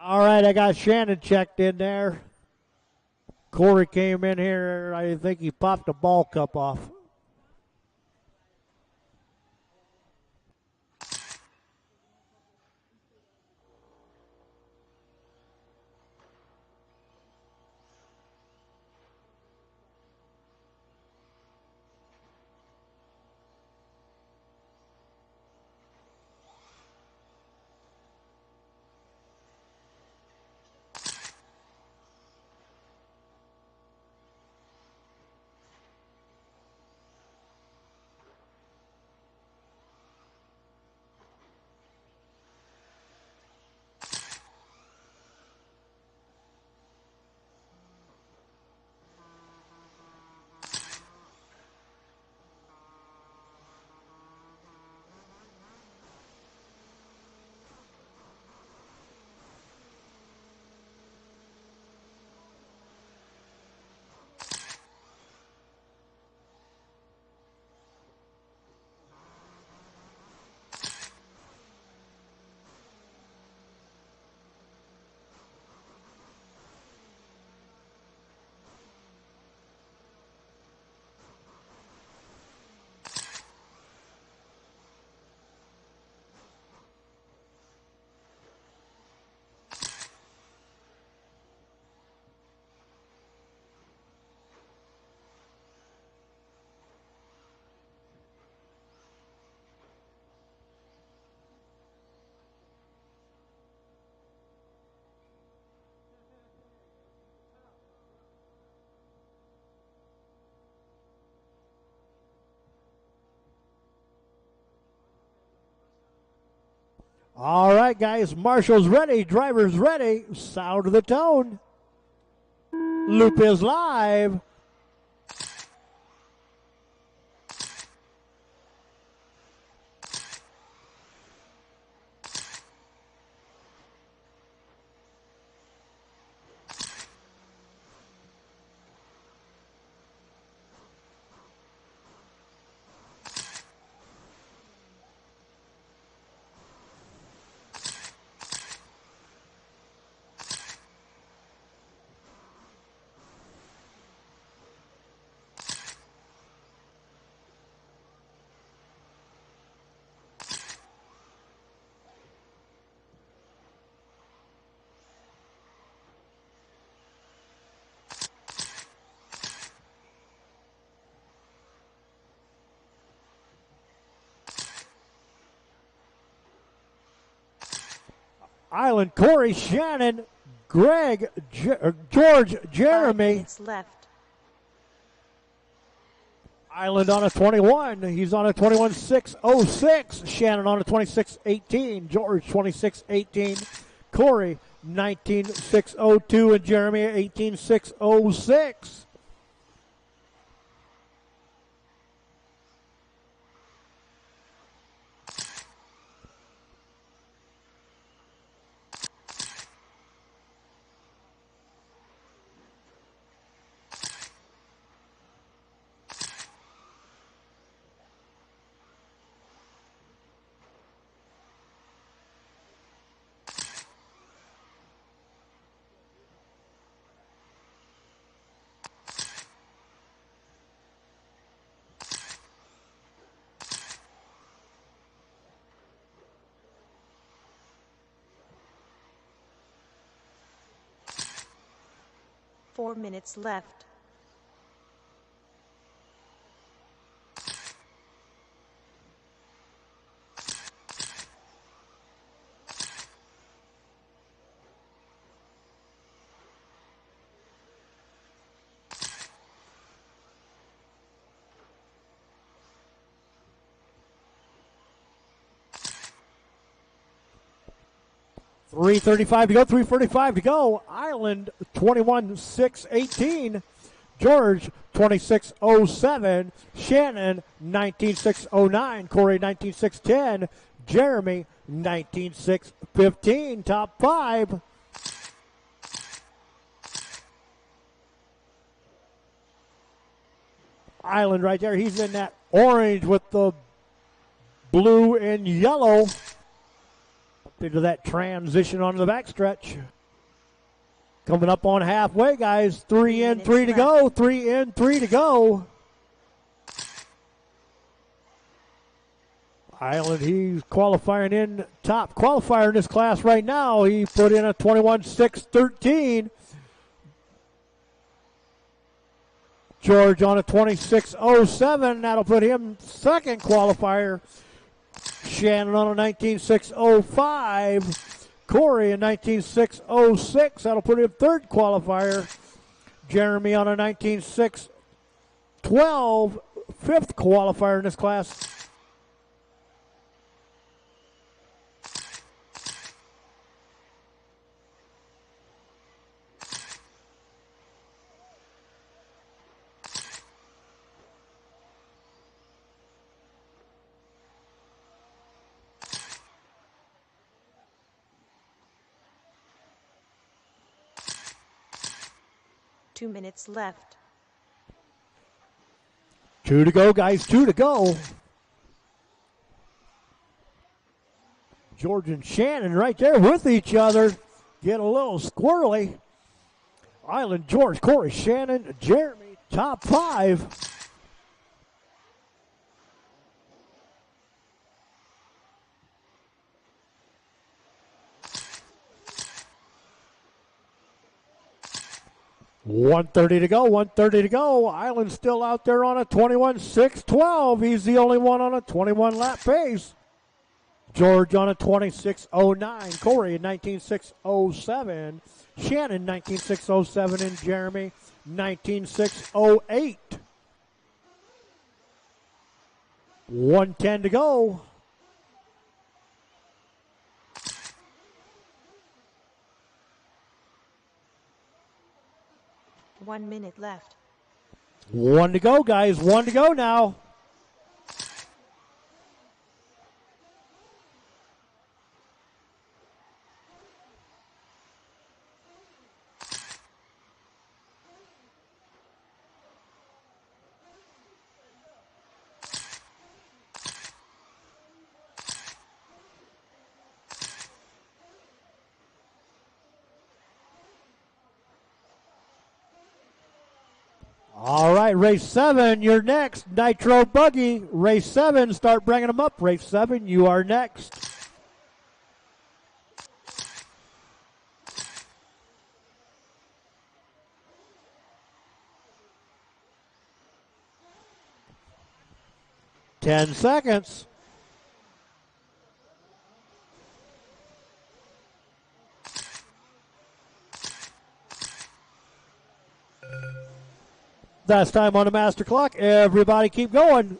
All right, I got Shannon checked in there. Corey came in here. I think he popped the ball cup off. All right, guys. Marshall's ready. Driver's ready. Sound of the tone. Loop is live. Island, Corey, Shannon, Greg, George, 5 Jeremy. minutes left. Island on a 21. He's on a 21.606. Shannon on a 26.18. George 26.18. Corey 19.602 and Jeremy 18.606. Four minutes left. .335 to go, 3:45 to go. Island 21.618. George 26.07. Shannon 19.609. Corey 19.610. Jeremy 19.615. Top five. Island right there. He's in that orange with the blue and yellow. Into that transition on the backstretch. Coming up on halfway, guys. 3 in, 3 to go. 3 in, 3 to go. Island, he's qualifying in top qualifier in this class right now. He put in a 21.613. George on a 26.07. That'll put him second qualifier. Shannon on a 19.605. Corey a 19.606. That'll put him third qualifier. Jeremy on a 19.612. Fifth qualifier in this class. Two minutes left. 2 to go, guys. 2 to go. George and Shannon right there with each other. Get a little squirrely. Island, George, Corey, Shannon, Jeremy, top five. .130 to go, 130 to go. Island still out there on a 21.612. He's the only one on a 21 lap pace. George on a 26.09. Corey a 19.607. Shannon 19.607 and Jeremy 19.608. 110 to go. 1 minute left. 1 to go, guys. 1 to go now. All right, race 7, you're next. Nitro Buggy, race 7, start bringing them up. Race 7, you are next. Ten seconds. That's time on the master clock. Everybody keep going.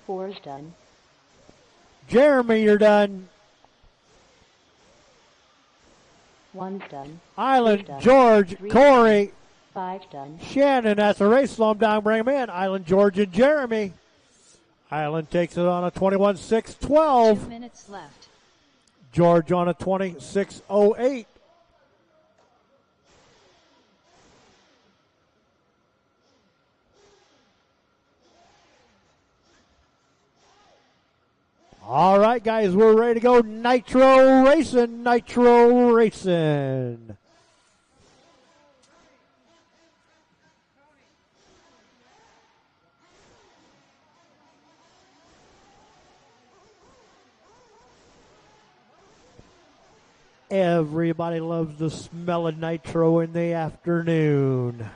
4's done. Jeremy, you're done. 1's done. Island, 2's done. George, 3's Corey, done. 5's done. Shannon. That's a race. Slow them down, bring them in. Island, George, and Jeremy. Island takes it on a 21.6.12. 2 minutes left. George on a 26.08. All right, guys, we're ready to go. Nitro racing, Nitro racing. Everybody loves the smell of nitro in the afternoon.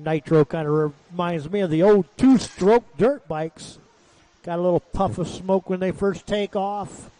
Nitro kind of reminds me of the old two-stroke dirt bikes. Got a little puff of smoke when they first take off.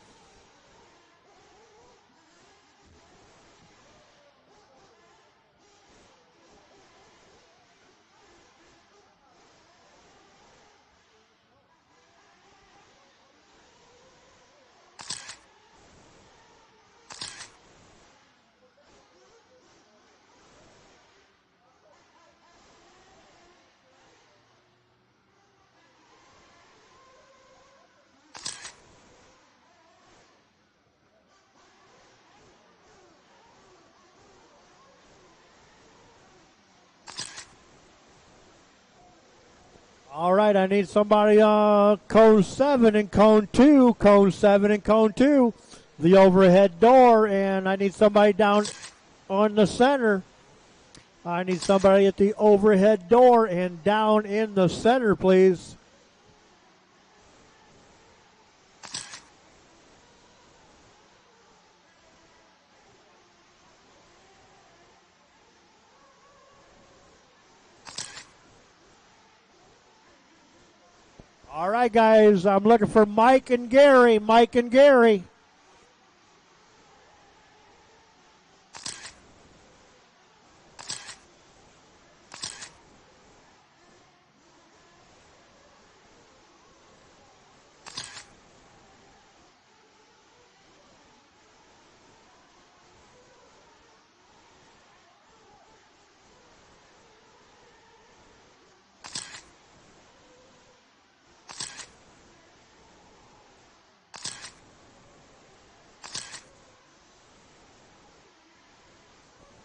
All right, I need somebody on cone 7 and cone 2. Cone 7 and cone 2. The overhead door, and I need somebody down on the center. I need somebody at the overhead door and down in the center, please. All right, guys, I'm looking for Mike and Gary. Mike and Gary.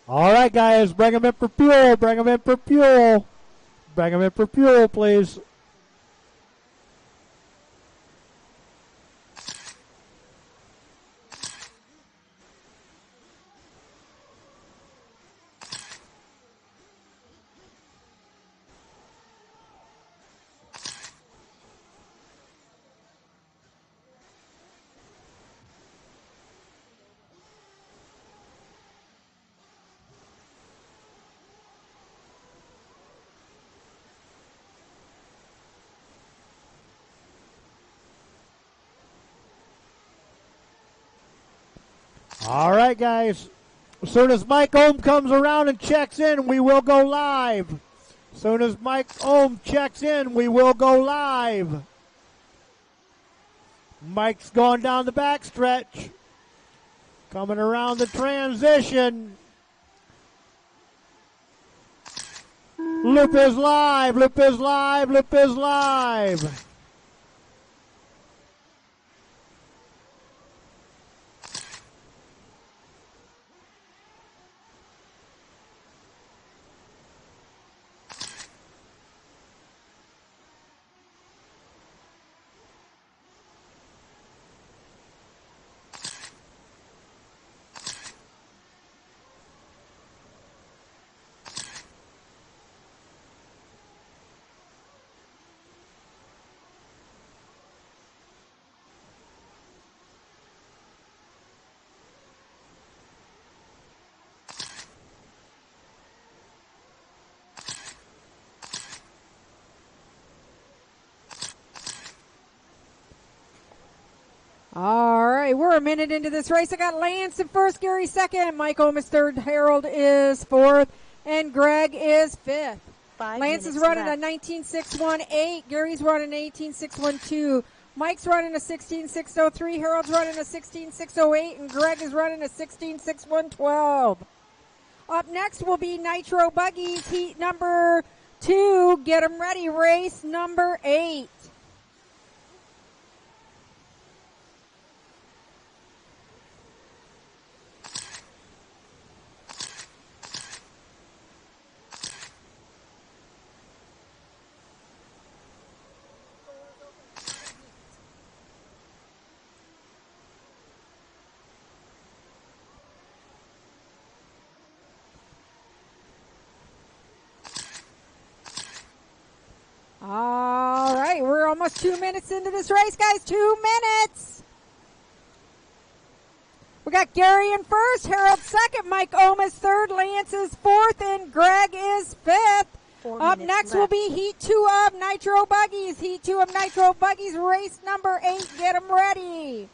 All right, guys, bring them in for fuel. Bring them in for fuel. Bring them in for fuel, please. All right, guys. As soon as Mike Ohm comes around and checks in, we will go live. As soon as Mike Ohm checks in, we will go live. Mike's going down the backstretch. Coming around the transition. Loop is live, loop is live, loop is live. All right, we're a minute into this race. I got Lance in first, Gary second, Mike Omis third, Harold is fourth, and Greg is fifth. 5 Lance is minutes running left. a 19.618. Gary's running a 18.612. Mike's running a 16.603. Harold's running a 16.608, and Greg is running a 16.6112. Up next will be Nitro Buggies, heat number 2. Get 'em ready, race number 8. All right, we're almost 2 minutes into this race, guys. 2 minutes. We got Gary in first, Harold second, Mike Omis third, Lance is fourth, and Greg is fifth. 4 Up minutes next will left. be Heat 2 of Nitro Buggies. Heat 2 of Nitro Buggies, race number 8. Get 'em ready.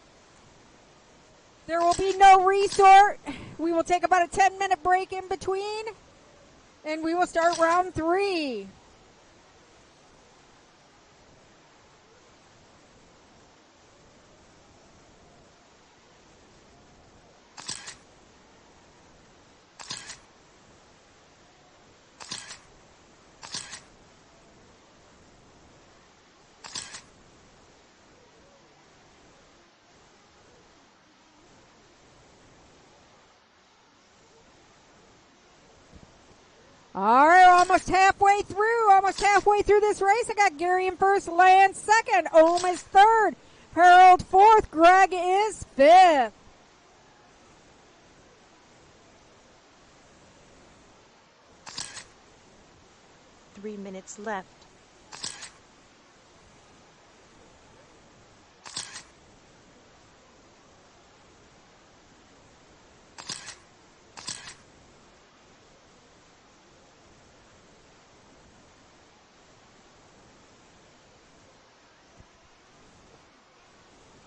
There will be no resort. We will take about a 10-minute break in between, and we will start round 3. All right, almost halfway through this race. I got Gary in first, Lance second, Omis third, Harold fourth, Greg is fifth. Three minutes left.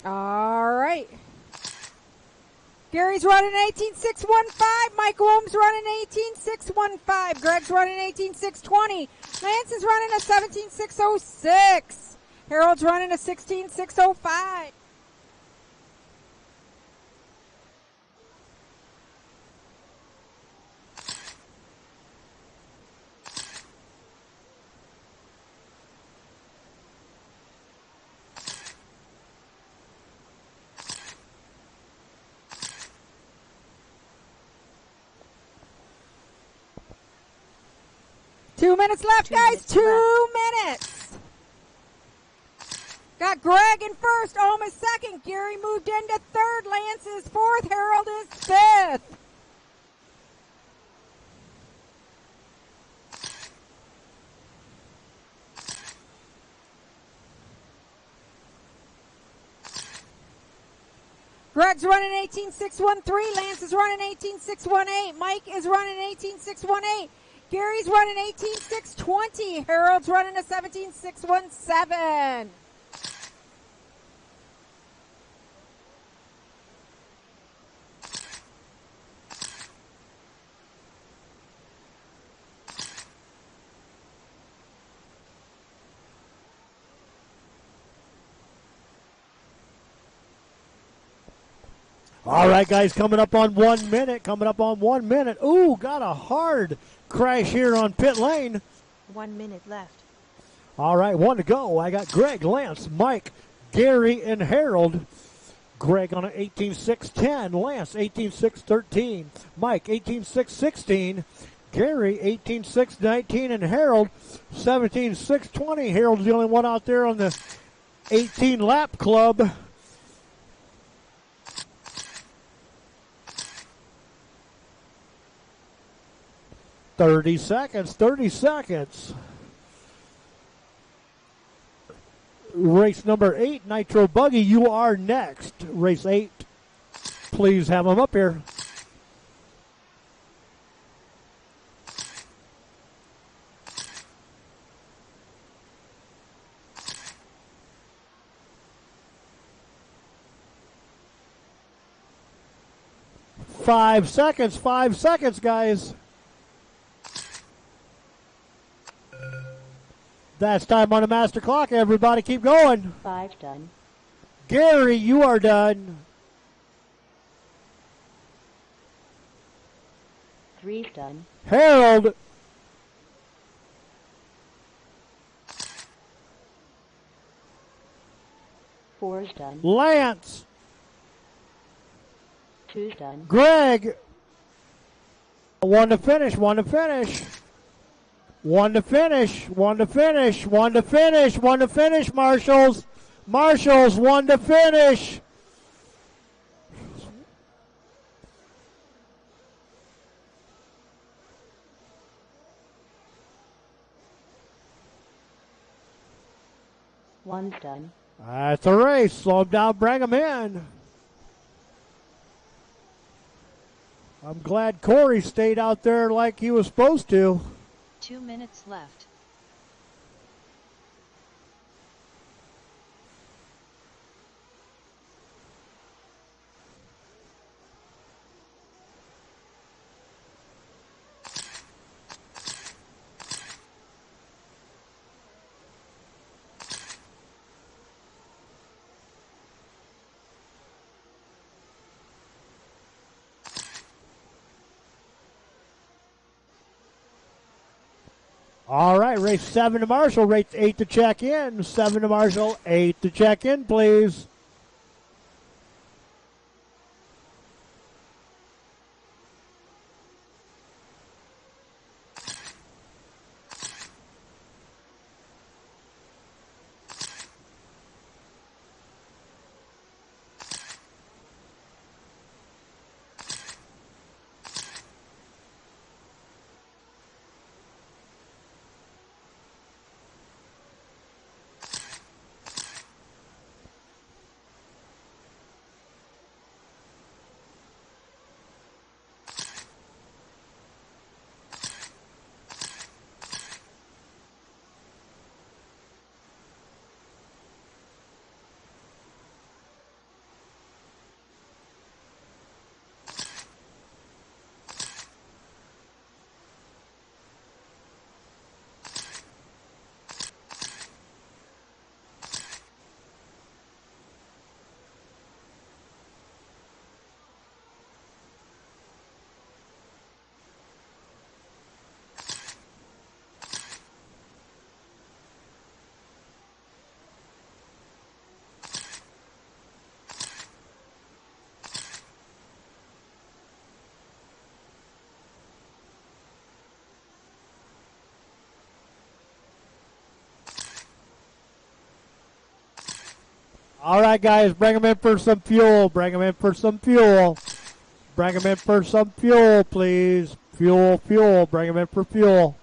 All right. Gary's running 18.615. Mike Wilms running 18.615. Greg's running 18.620. Lance is running a 17.606. Harold's running a 16.605. Two minutes left, Two guys. minutes 2 minutes. Got Greg in first, Omis second. Gary moved into third. Lance is fourth. Harold is fifth. Greg's running 18.613. Lance is running 18.618. Mike is running 18.618. Gary's running 18.620. Harold's running a 17.617. All right, guys, coming up on 1 minute. Ooh, got a hard crash here on pit lane. 1 minute left. All right, 1 to go. I got Greg, Lance, Mike, Gary, and Harold. Greg on an 18.6.10. Lance, 18.6.13. Mike, 18.6.16. Gary, 18.6.19. And Harold, 17.6.20. Harold's the only one out there on the 18-lap club. Thirty seconds. Race number 8, Nitro Buggy, you are next. Race 8, please have them up here. Five seconds, guys. That's time on the master clock. Everybody keep going. 5 done. Gary, you are done. 3 done. Harold. 4's done. Lance. 2's done. Greg. 1 to finish. 1 to finish, Marshals. 1 to finish. One's done. That's a race. Slow him down, bring him in. I'm glad Corey stayed out there like he was supposed to. 2 minutes left. All right, race 7 to Marshall, race 8 to check in. 7 to Marshall, 8 to check in, please. All right, guys, bring them in for some fuel. Bring them in for some fuel, please. Fuel. Bring them in for fuel.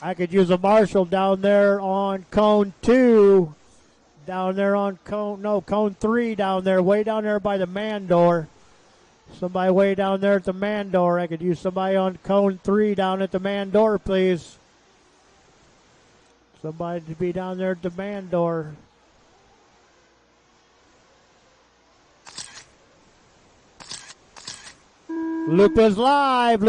I could use a marshal down there on cone 2. Down there on cone 3 down there, way down there by the man door. Somebody way down there at the man door. I could use somebody on cone 3 down at the man door, please. Somebody to be down there at the man door. Loop is live.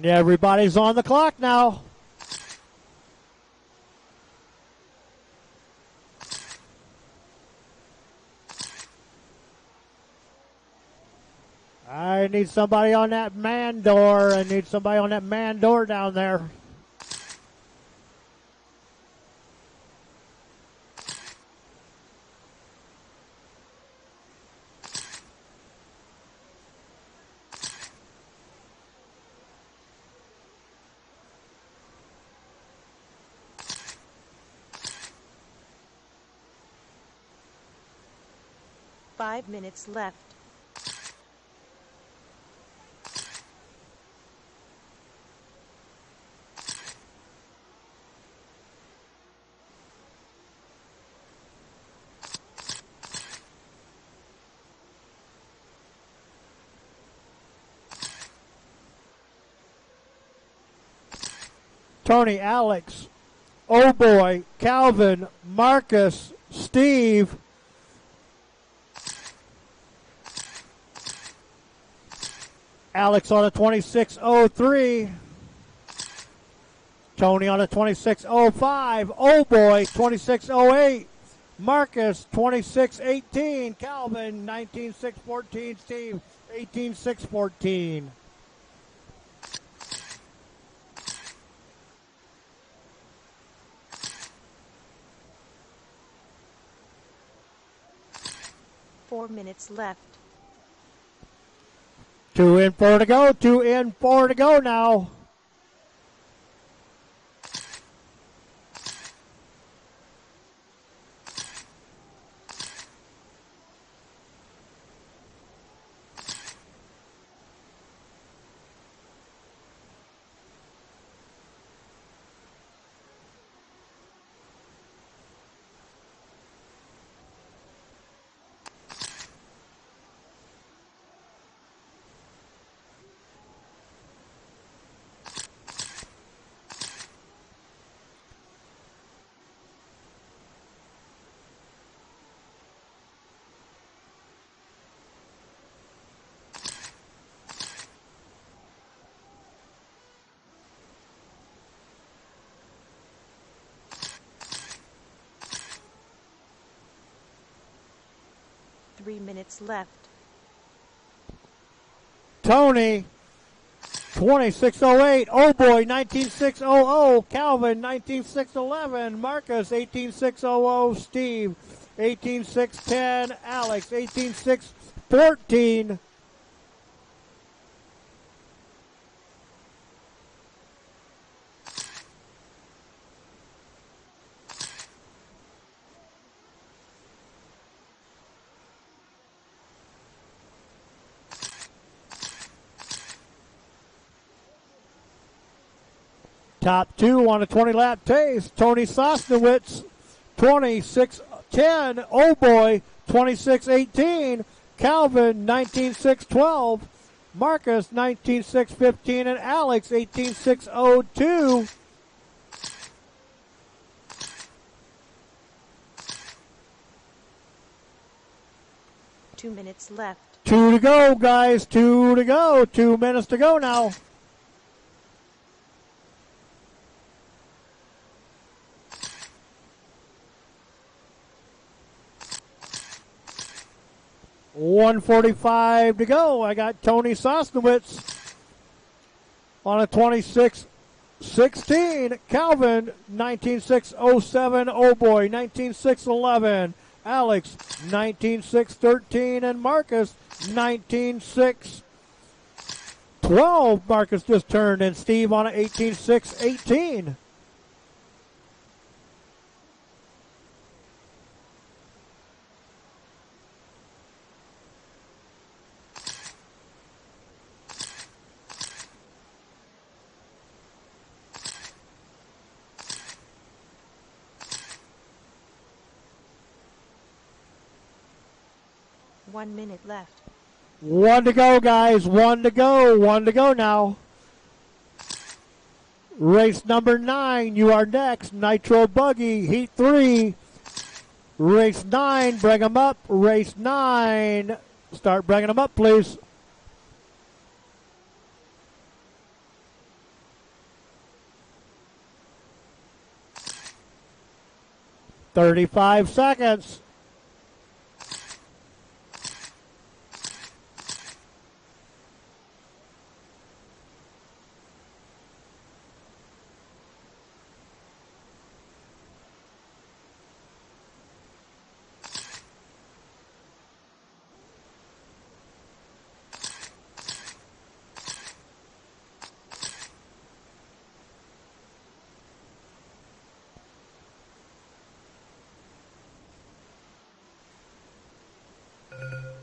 Everybody's on the clock now. I need somebody on that man door. I need somebody on that man door down there. Five minutes left. Tony, Alex, Oh Boy, Calvin, Marcus, Steve, Alex on a 26.03. Tony on a 26.05. Oh Boy, 26.08. Marcus, 26.18. Calvin, 19.614. Steve, 18.614. 4 minutes left. 2 in, 4 to go. 2 in, 4 to go now. Three minutes left. Tony, 26.08. Oh Boy, 19.600. Calvin, 19.611. Marcus, 18.600. Steve, 18.610. Alex, 18.614. Top 2 on a 20-lap taste. Tony Sosnowitz, 26.10. Oh Boy, 26.18. Calvin, 19.612. Marcus, 19.615. And Alex, 18.602. Two minutes left. 2 to go, guys. 2 to go. 2 minutes to go now. $1:45 to go. I got Tony Sosnowitz on a 26.16. Calvin, 19.607. Oh Boy, 19.611. Alex, 19.613. And Marcus, 19.612. Marcus just turned. And Steve on a 18.618. One minute left. 1 to go, guys. 1 to go. 1 to go now. Race number 9. You are next. Nitro Buggy, Heat 3. Race 9. Bring them up. Race 9. Start bringing them up, please. 35 seconds.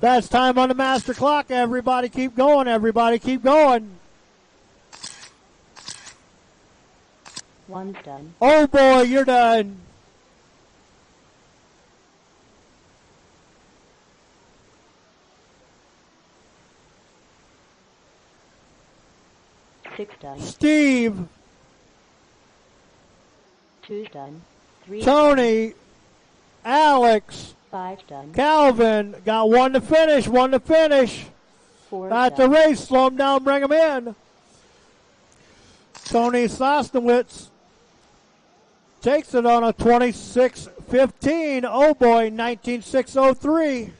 That's time on the master clock. Everybody keep going. Everybody keep going. One's done. Oh boy, you're done. Six done. Steve, Two's done. Three. Tony, Alex, Five's done. Calvin, got one to finish, one to finish. Four's That's the done. race. Slow him down, bring him in. Tony Sosnowitz takes it on a 26-15. Oh boy, 19.603.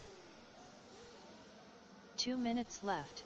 2 minutes left.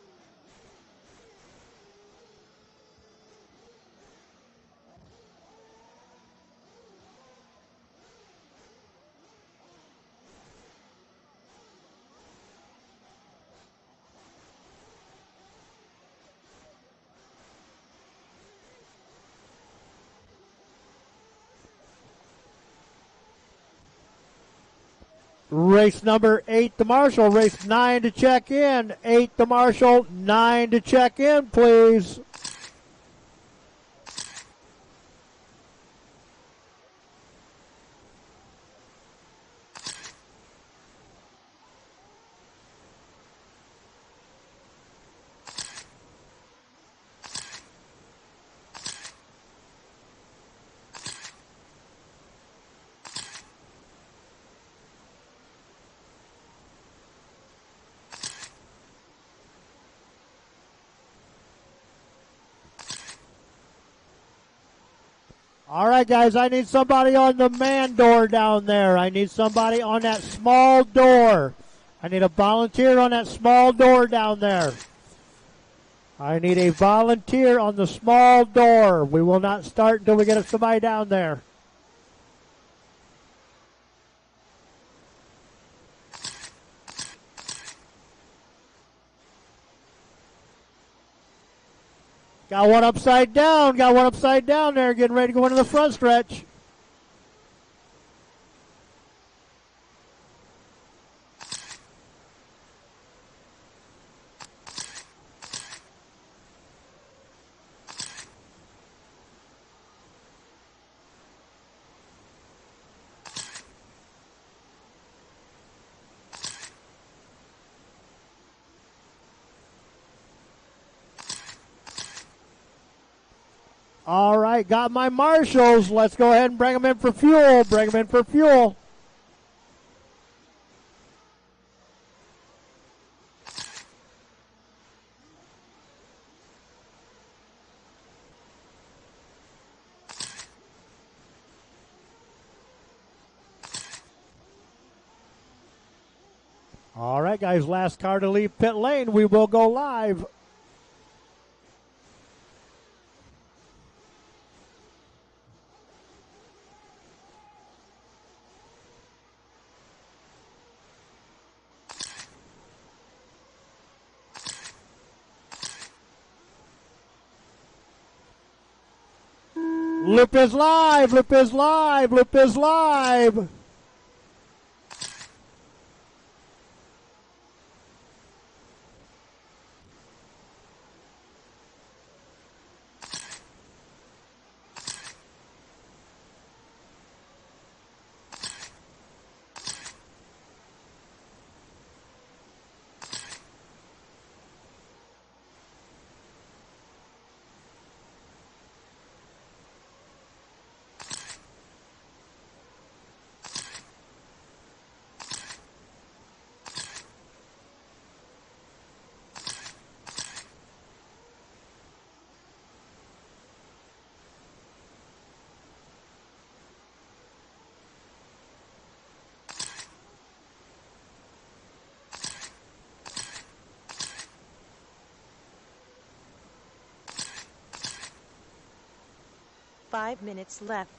Race number 8 to Marshall. Race 9 to check in. 8 to Marshall. 9 to check in, please. All right, guys, I need somebody on the man door down there. I need somebody on that small door. I need a volunteer on that small door down there. I need a volunteer on the small door. We will not start until we get somebody down there. Got one upside down. Got one upside down there. Getting ready to go into the front stretch. All right, got my marshals. Let's go ahead and bring them in for fuel. Bring them in for fuel. All right, guys, last car to leave pit lane. We will go live. Loop is live, loop is live, loop is live. 5 minutes left.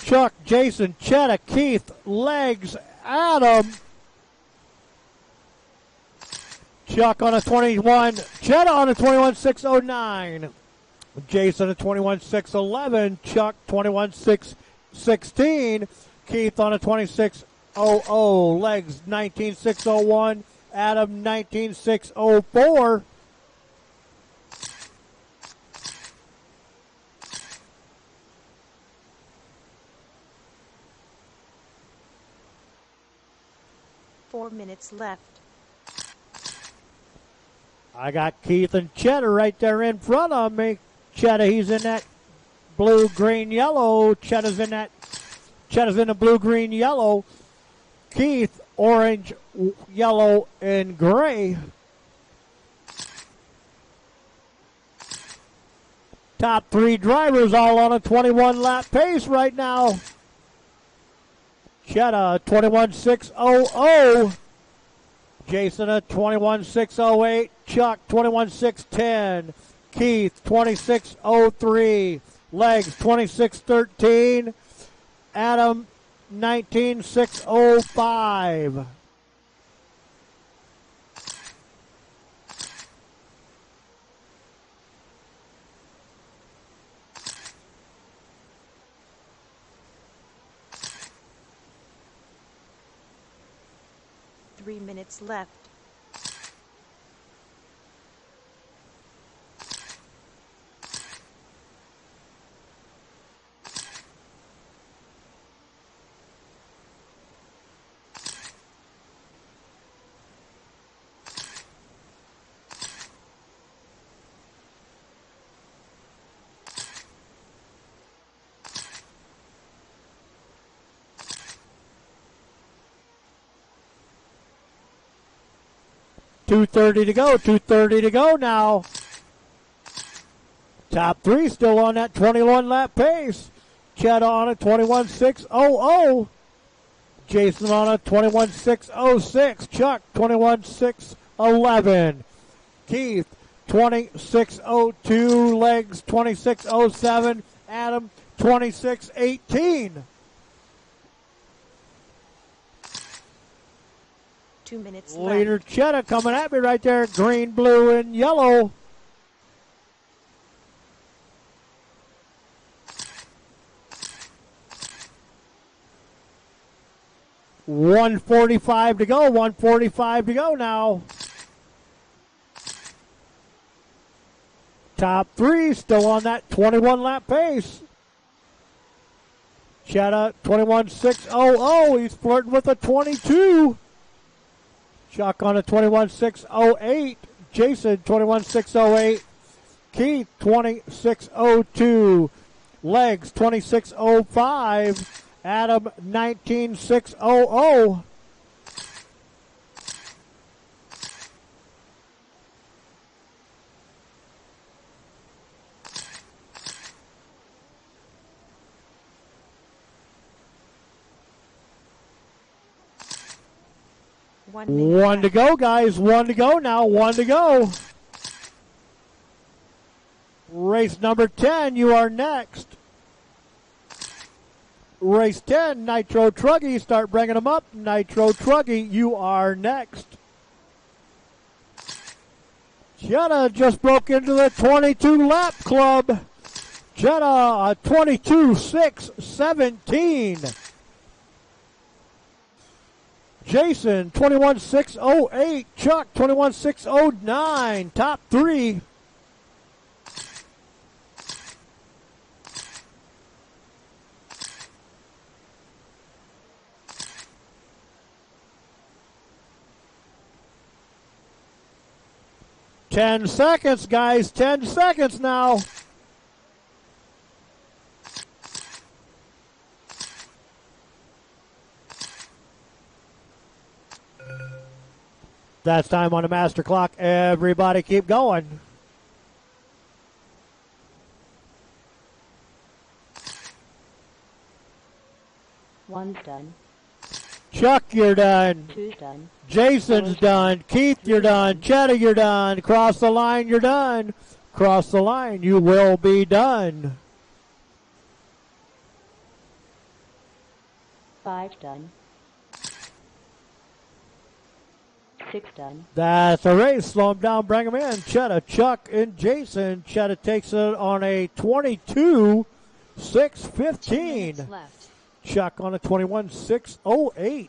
Chuck, Jason, Chetta, Keith, Legs, Adam. Chuck on a 21. Chetta on a 21.609. Jason a 21.611. Chuck 21.616. Keith on a 26.00. Legs 19.601. Adam 19.604. Four minutes left. I got Keith and Chetta right there in front of me. Chetta, he's in that blue, green, yellow. Chetta's in the blue, green, yellow. Keith, orange, yellow, and gray. Top three drivers all on a 21-lap pace right now. Chetta, 21.600. Jason, a 21.608. Chuck, 21.610. Keith, 26.03. Legs, 26.13. Adam, 19.605. Three minutes left. .230 to go. 2:30 to go now. Top three still on that 21-lap pace. Chetta on a 21.600. Jason on a 21.606. Chuck 21.611. Keith 26.02. Legs 26.07. Adam 26.18. 2 minutes Leader left. Chetta coming at me right there. Green, blue, and yellow. .145 to go. 145 to go now. Top three still on that 21-lap pace. Chetta 21.600. He's flirting with a 22. Chuck on a 21.608. Jason 21.608. Keith 26.02. Legs 26.05. Adam 19.600. One to go, guys. One to go now. One to go. Race number 10, you are next. Race 10, Nitro Truggy. Start bringing them up. Nitro Truggy, you are next. Chetta just broke into the 22-lap club. Chetta, a 22.617. Jason, 21.608. Chuck, 21.609. Top three. Ten seconds, guys. 10 seconds now. That's time on the master clock. Everybody keep going. One's done. Chuck, you're done. Two's done. Jason's done. Keith, you're done. Cheddar, you're done. Cross the line, you're done. Cross the line, you will be done. Five's done. Six done. That's a race. Slow them down, bring them in. Cheddar, Chuck, and Jason. Cheddar takes it on a 22, 6:15. 2 minutes left. Chuck on a 21, 6:08.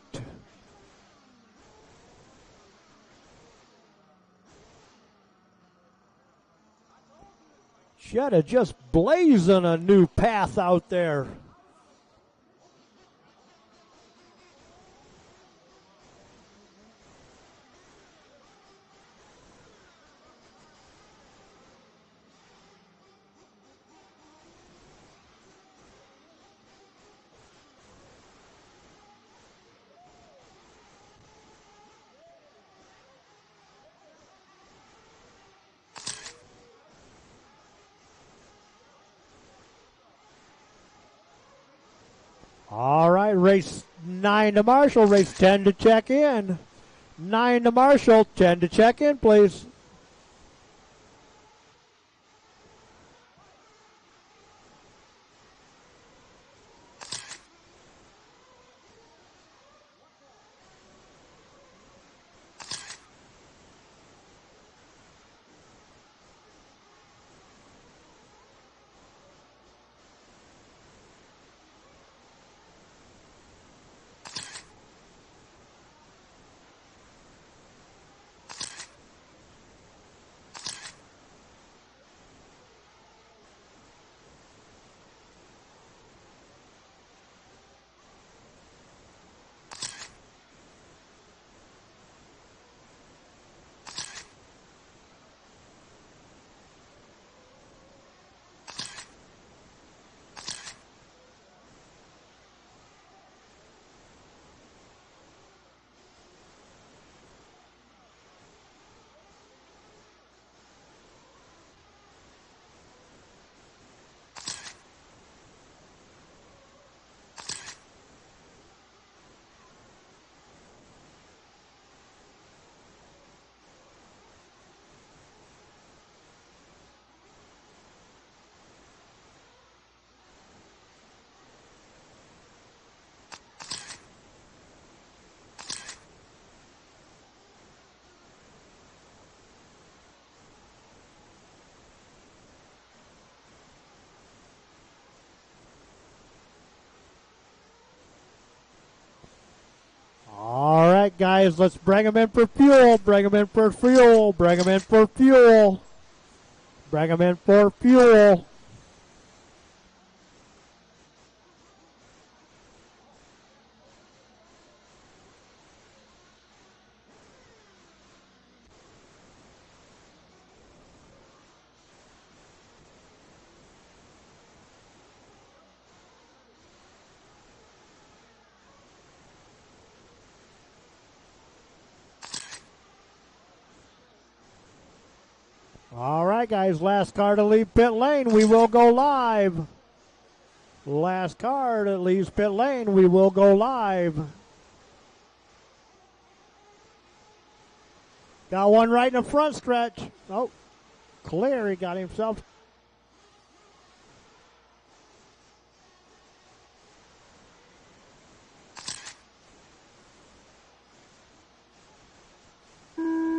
Cheddar just blazing a new path out there. All right, race 9 to Marshall, race 10 to check in. 9 to Marshall, 10 to check in, please. All right, guys, let's bring them in for fuel. Bring them in for fuel. Bring them in for fuel. Bring them in for fuel. All right, guys, last car to leave pit lane. We will go live. Last car that leaves pit lane. We will go live. Got one right in the front stretch. Oh, clear. He got himself.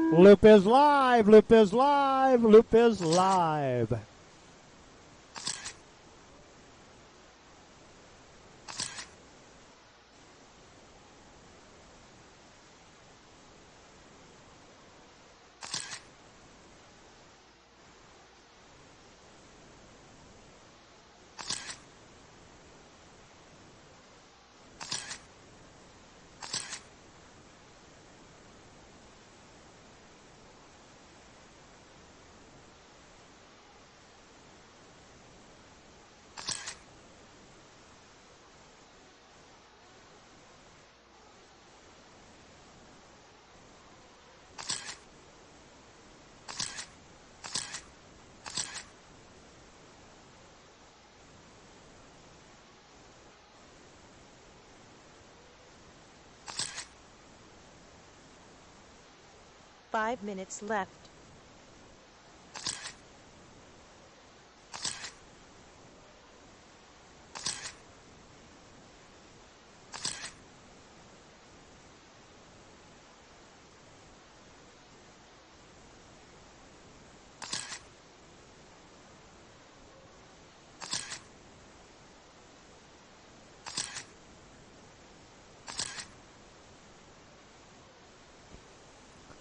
Loop is live, loop is live, loop is live. 5 minutes left.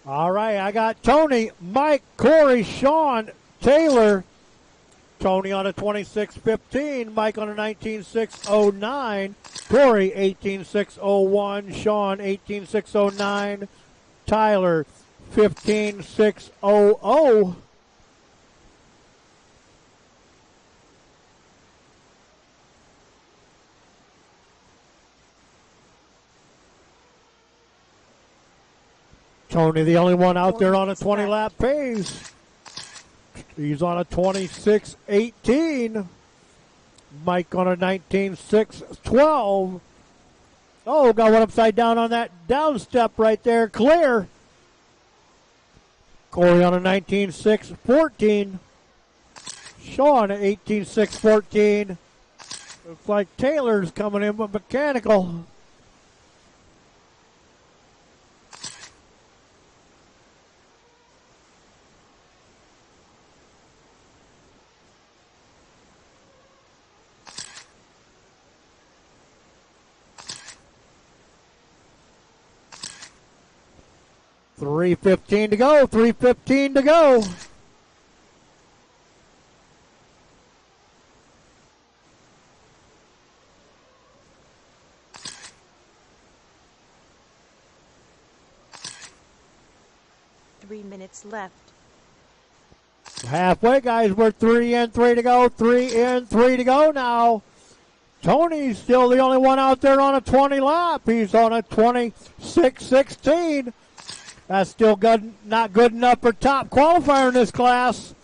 All right, I got Tony, Mike, Corey, Sean, Taylor. Tony on a 26.15, Mike on a 19.609, Corey 18.601, Sean 18.609, Tyler 15.600. Tony, the only one out there on a 20-lap pace. He's on a 26.18. Mike on a 19.612. Oh, got one upside down on that down step right there. Clear. Corey on a 19.614. Sean at 18.614. Looks like Taylor's coming in with mechanical. .315 to go. 3:15 to go. Three minutes left. Halfway, guys. We're 3 in, 3 to go. 3 in, 3 to go now. Tony's still the only one out there on a 20 lap. He's on a 26.16. That's still good, not good enough for top qualifier in this class.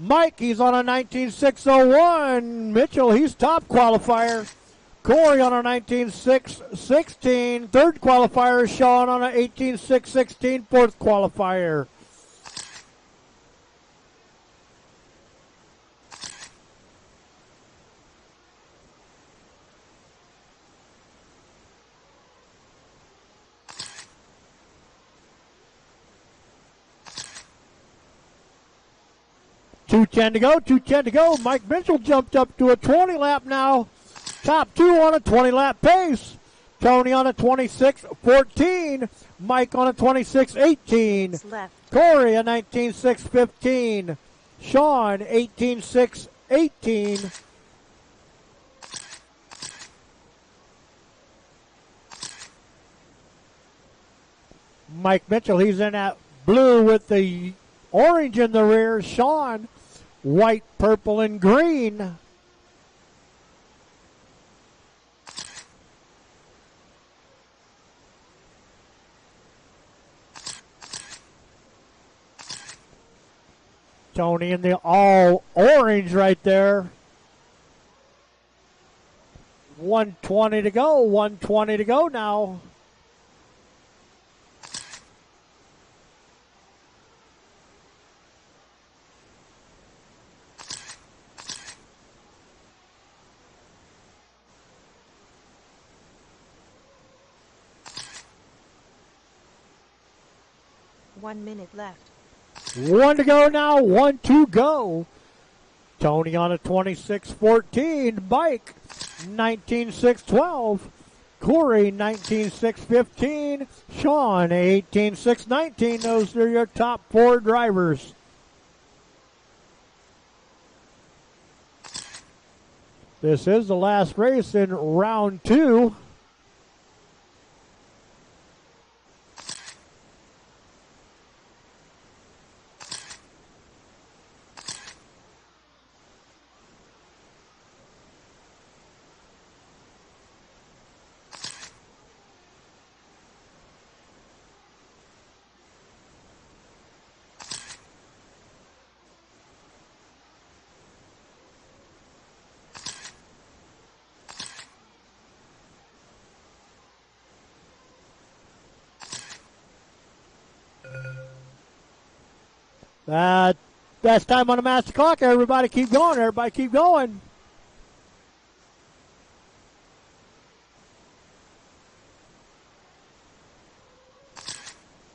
Mike, he's on a 19.601. Mitchell, he's top qualifier. Corey on a 19.616. Third qualifier. Sean on a 18.616. Fourth qualifier. .210 to go, 2:10 to go. Mike Mitchell jumped up to a 20 lap now. Top two on a 20 lap pace. Tony on a 26.14. Mike on a 26.18. Corey a 19.615. Sean 18.618. Mike Mitchell, he's in that blue with the orange in the rear. Sean, white, purple, and green. Tony in the all orange right there. 120 to go, 120 to go now. One minute left. 1 to go now, 1 to go. Tony on a 26.14. Mike 19.612. Corey 19.615. Sean 18.619. Those are your top four drivers. This is the last race in round two. That's time on the master clock. Everybody keep going. Everybody keep going.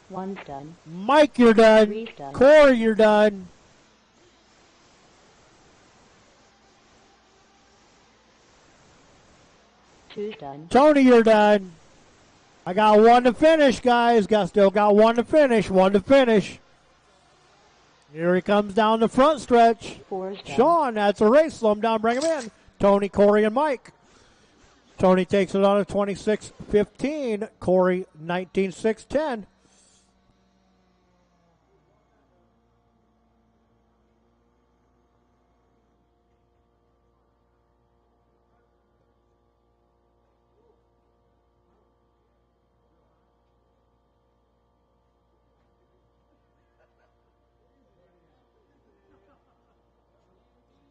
One's done. Mike, you're done. Three's done. Corey, you're done. Two's done. Tony, you're done. I got one to finish, guys. Still got one to finish. One to finish. Here he comes down the front stretch. Four's done. Sean, that's a race. Slow him down, bring him in. Tony, Corey, and Mike. Tony takes it on a 26-15. Corey, 19-6-10.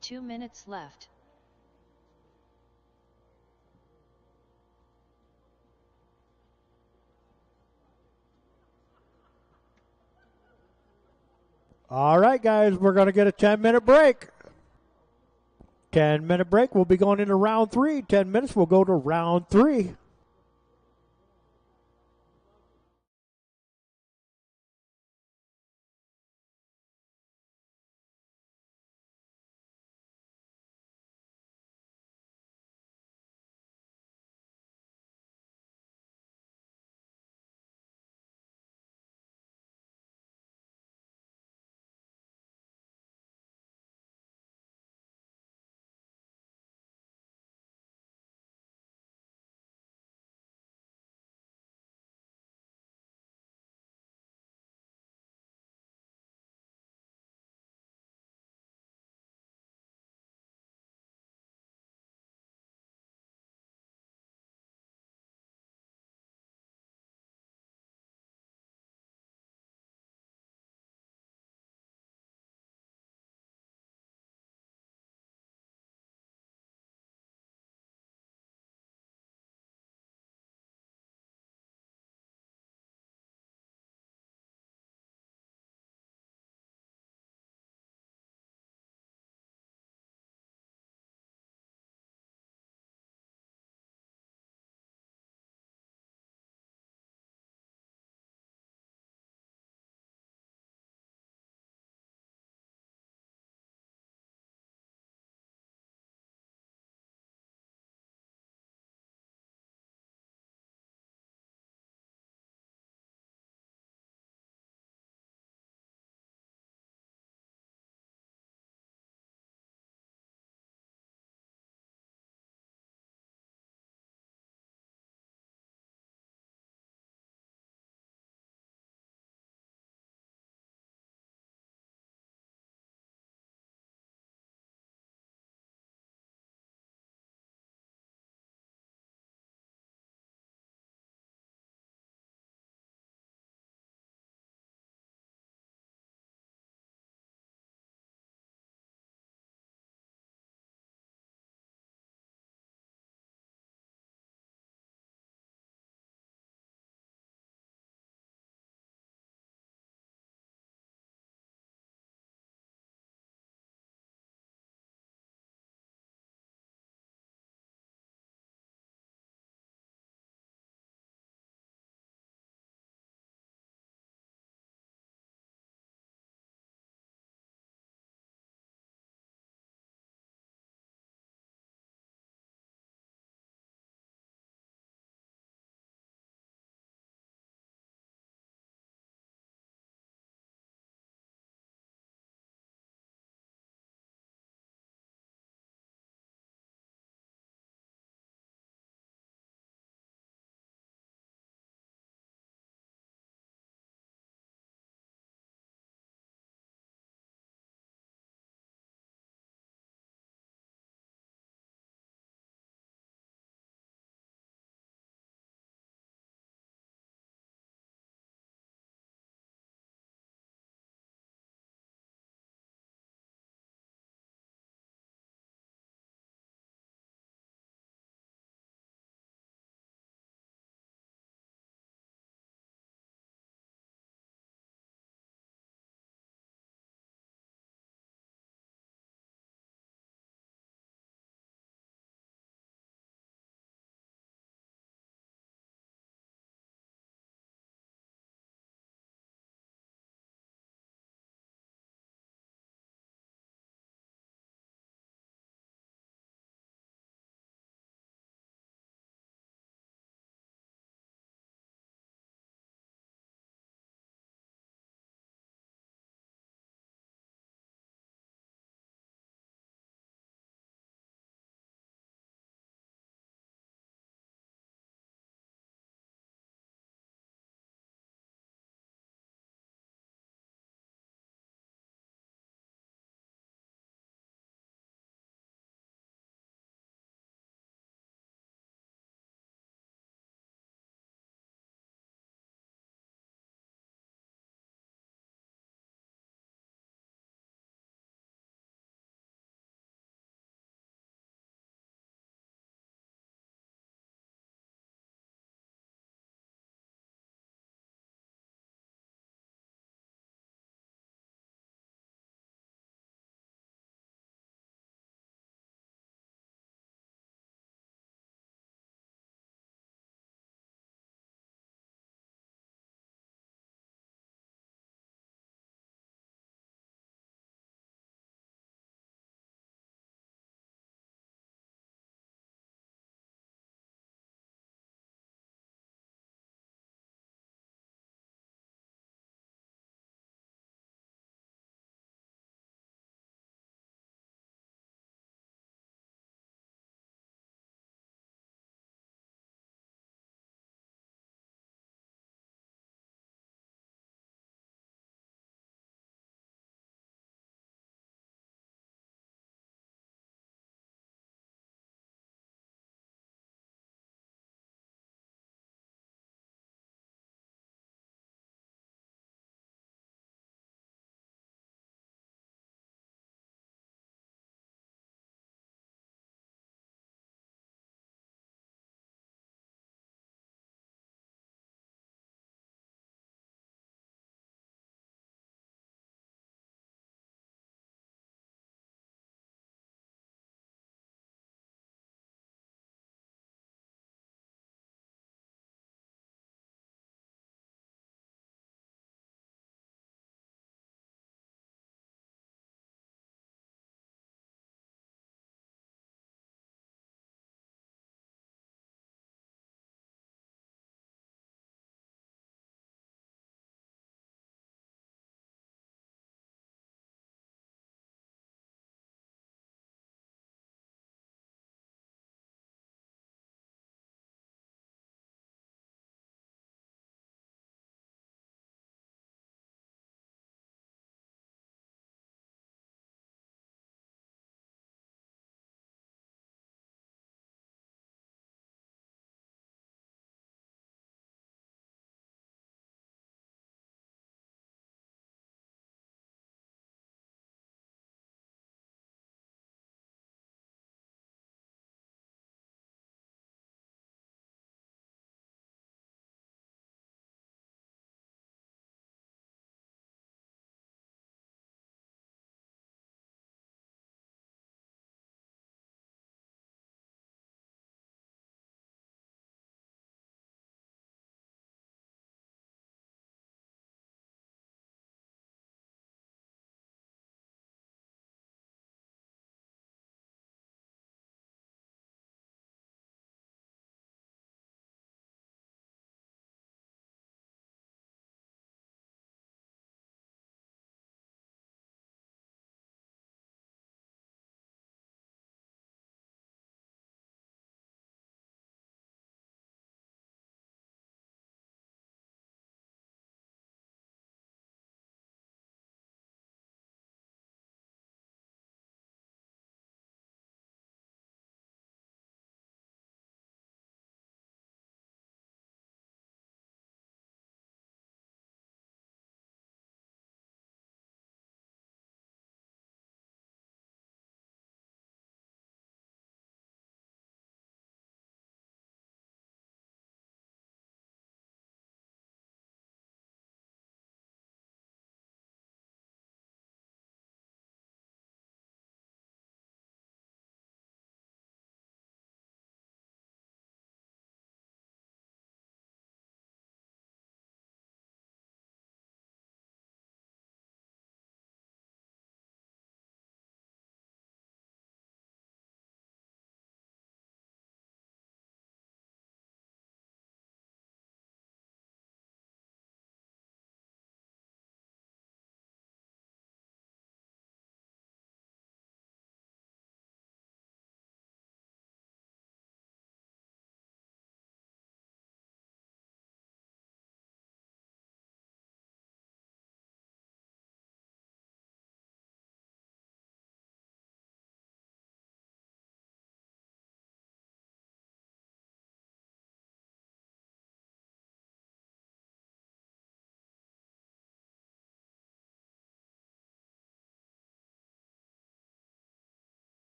Two minutes left. All right, guys, we're going to get a 10-minute break. 10-minute break. We'll be going into round 3. 10 minutes, we'll go to round 3.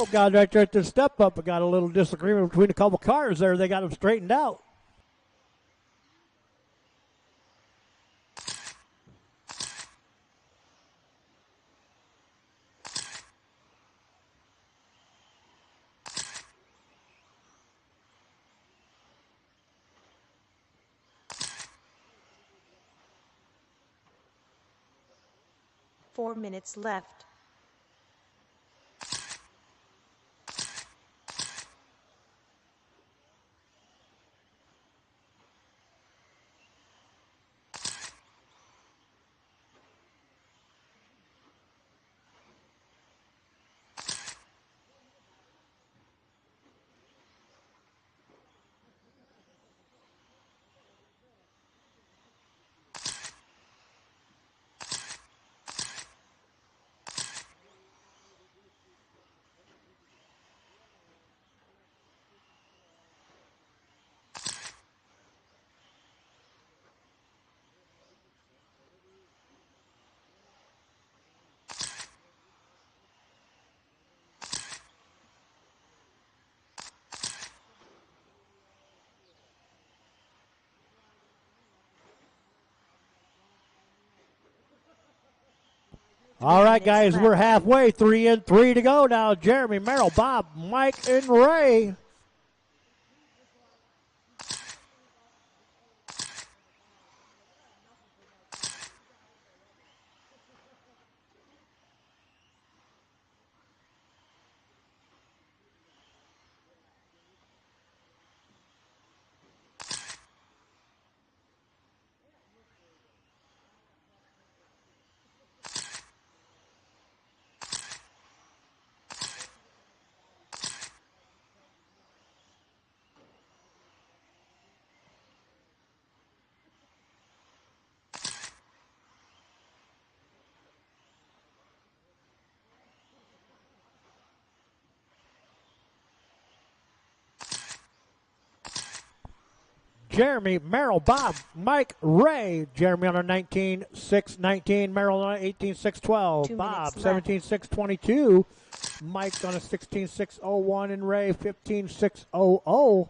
guys right there at the step up. We got a little disagreement between a couple cars there. They got them straightened out. Four minutes left. All right, minutes guys, left. we're halfway. 3 and 3 to go now. Jeremy, Merrill, Bob, Mike, and Ray. Jeremy, Merrill, Bob, Mike, Ray. Jeremy on a 19.6.19. Merrill on a 18.6.12. 2 Bob, minutes left. 17.6.22. Mike on a 16.6.01. And Ray, 15.6.00.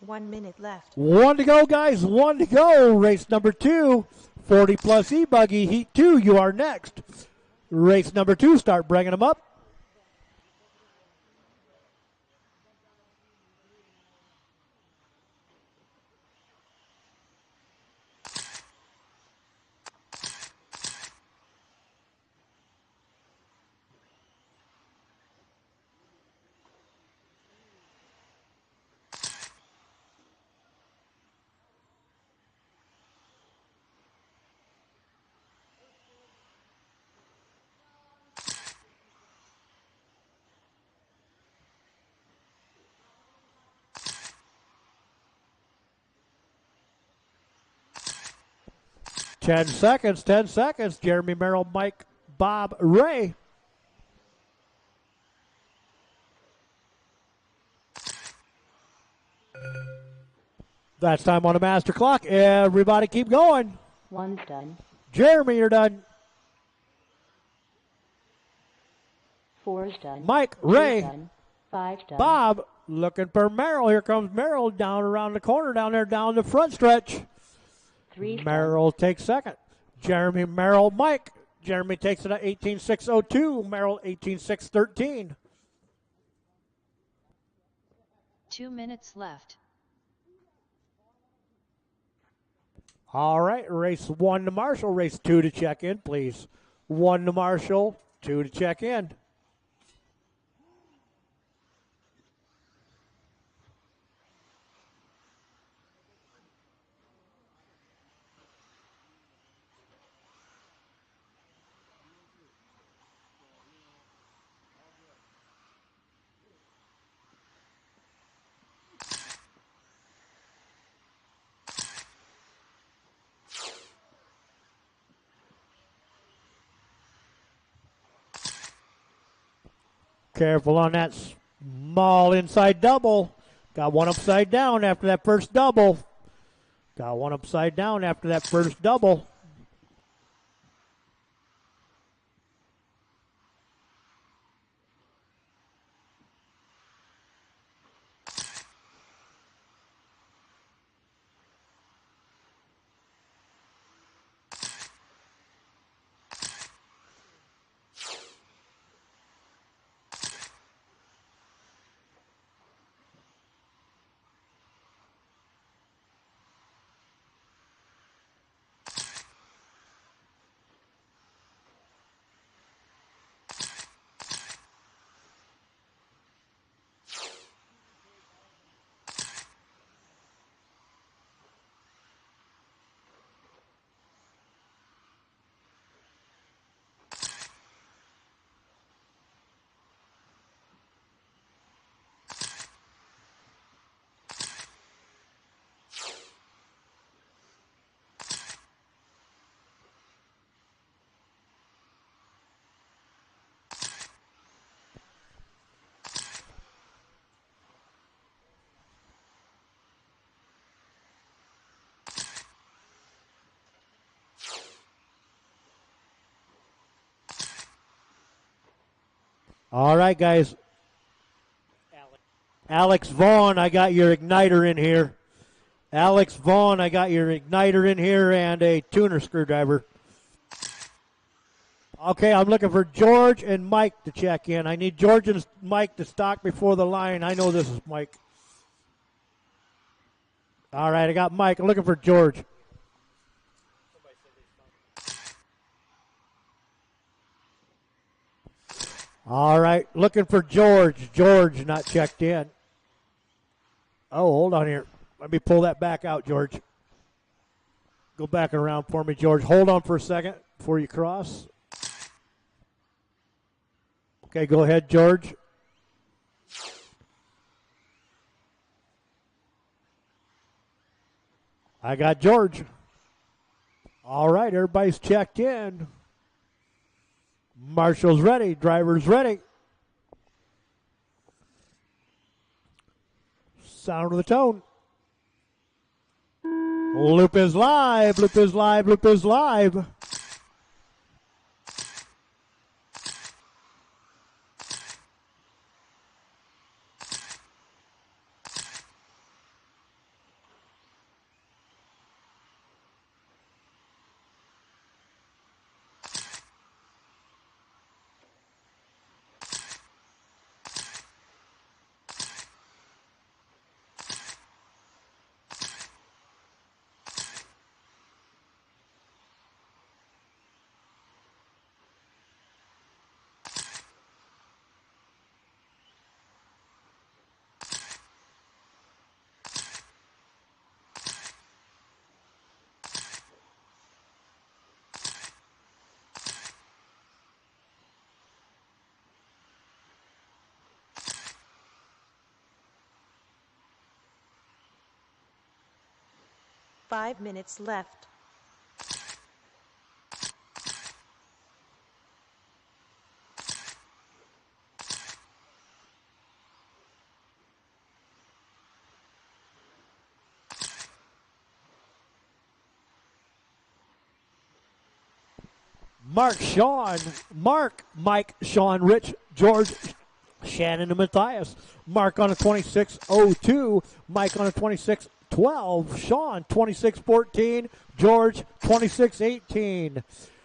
One minute left. 1 to go, guys. 1 to go. Race number 2. 40 plus E-Buggy. Heat 2. You are next. Race number 2. Start bringing them up. Ten seconds. 10 seconds. Jeremy, Merrill, Mike, Bob, Ray. That's time on the master clock. Everybody keep going. One's done. Jeremy, you're done. Four's done. Mike, Three's Ray, done. Five's done. Bob, looking for Merrill. Here comes Merrill down around the corner, down there, down the front stretch. Three's Merrill takes second. Jeremy, Merrill, Mike. Jeremy takes it at 18.6.02. Merrill, 18.6.13. 2 minutes left. All right, race 1 to Marshall, race 2 to check in, please. 1 to Marshall, 2 to check in. Careful on that small inside double. Got one upside down after that first double. Got one upside down after that first double. All right, guys. Alex Vaughn, I got your igniter in here. Alex Vaughn, I got your igniter in here and a tuner screwdriver. Okay, I'm looking for George and Mike to check in. I need George and Mike to stock before the line. I know this is Mike. All right, I got Mike. I'm looking for George. All right, looking for George. George not checked in. Oh, hold on here. Let me pull that back out, George. Go back around for me, George. Hold on for a second before you cross. Okay, go ahead, George. I got George. All right, everybody's checked in. Marshall's ready. Driver's ready. Sound of the tone. Loop is live. Loop is live. Loop is live. Five minutes left. Mark, Mike, Sean, Rich, George, Shannon, and Matthias. Mark on a 26.02. Mike on a 26.12. Sean, 26.14. George, 26.18.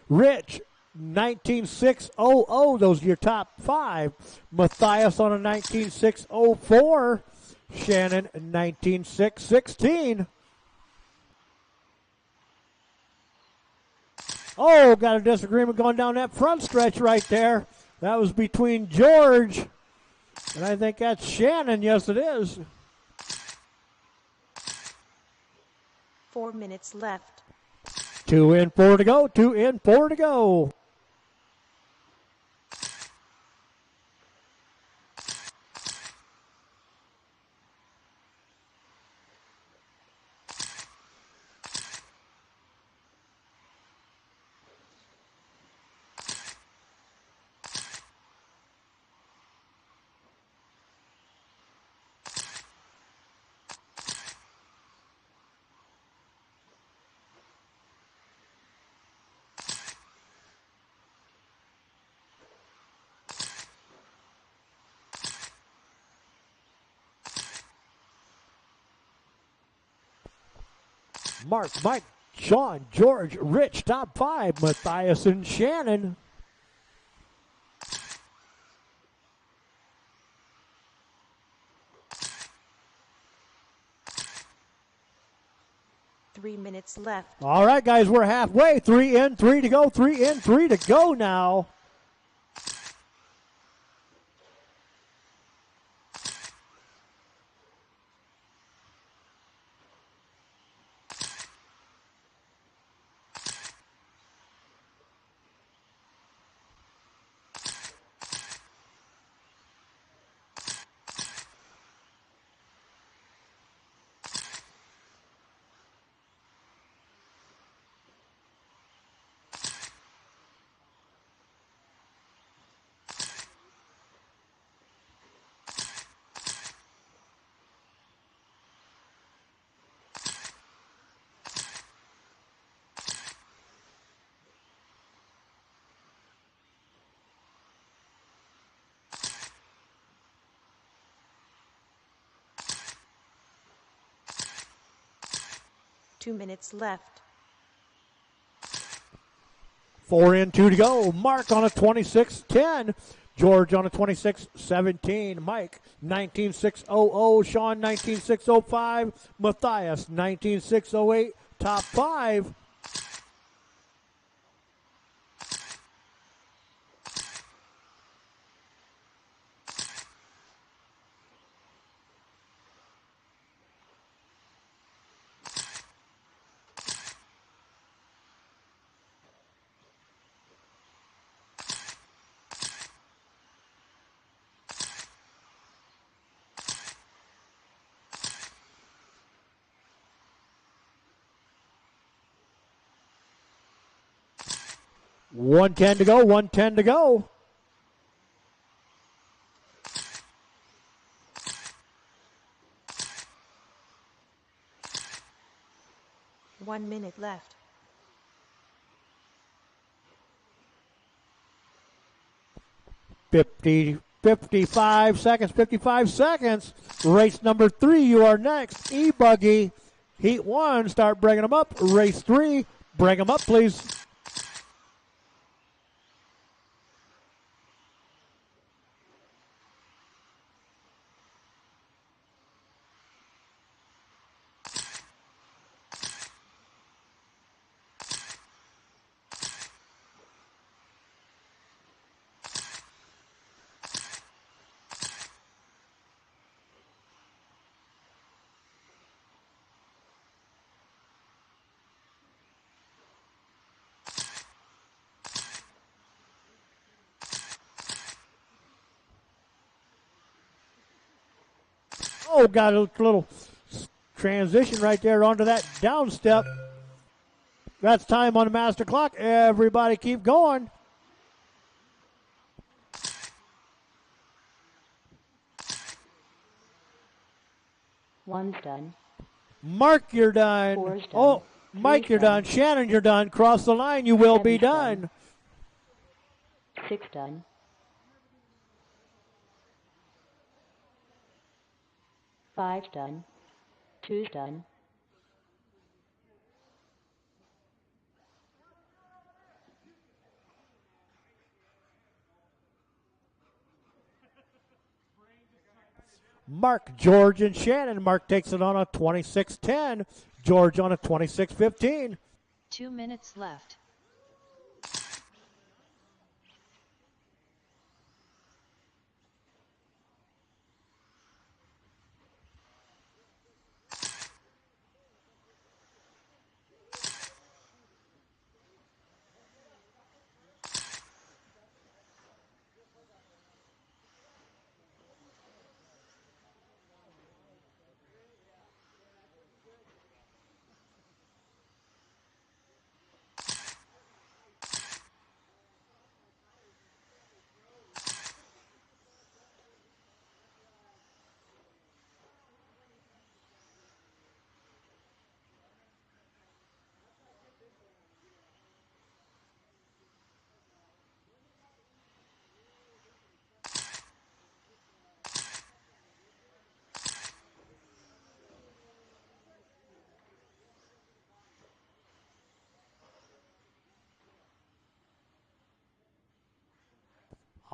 Rich, 19.600. Those are your top five. Matthias on a 19.604. Shannon, 19.616. Oh, got a disagreement going down that front stretch right there. That was between George, and I think that's Shannon. Yes, it is. 4 minutes left. 2 in, 4 to go. 2 in, 4 to go. Mark, Mike, Sean, George, Rich, top 5. Matthias and Shannon. Three minutes left. All right, guys, we're halfway. 3 in, 3 to go. 3 in, 3 to go now. Two minutes left. 4 in, 2 to go. Mark on a 26-10. George on a 26-17. Mike 19.600. Sean 19.605. Matthias 19.608. Top 5. $110 to go. $110 to go. One minute left. $55 seconds. 55 seconds. Race number 3. You are next. E-Buggy. Heat 1. Start bringing them up. Race 3. Bring them up, please. Oh, got a little transition right there onto that down step. That's time on the master clock. Everybody keep going. One's done. Mark, you're done. 4's done. Oh, Mike, 3's you're done. Shannon, you're done. Cross the line. You will be 7's done. 6 done. 5's done. 2's done. Mark, George, and Shannon. Mark takes it on a 26-10. George on a 26-15. 2 minutes left.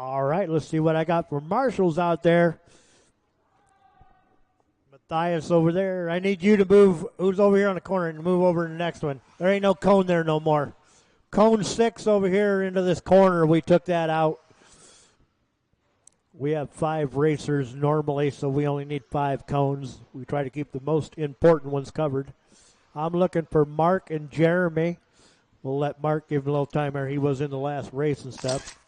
All right, let's see what I got for marshals out there. Matthias over there. I need you to move. Who's over here on the corner and move over to the next one. There ain't no cone there no more. Cone 6 over here into this corner. We took that out. We have 5 racers normally, so we only need 5 cones. We try to keep the most important ones covered. I'm looking for Mark and Jeremy. We'll let Mark give him a little time there. He was in the last race and stuff.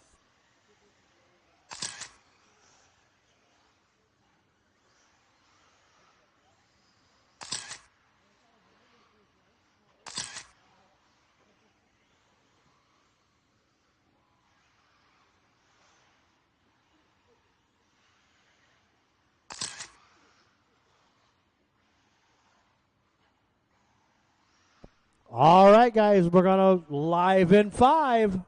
All right, guys, we're going to live in 5.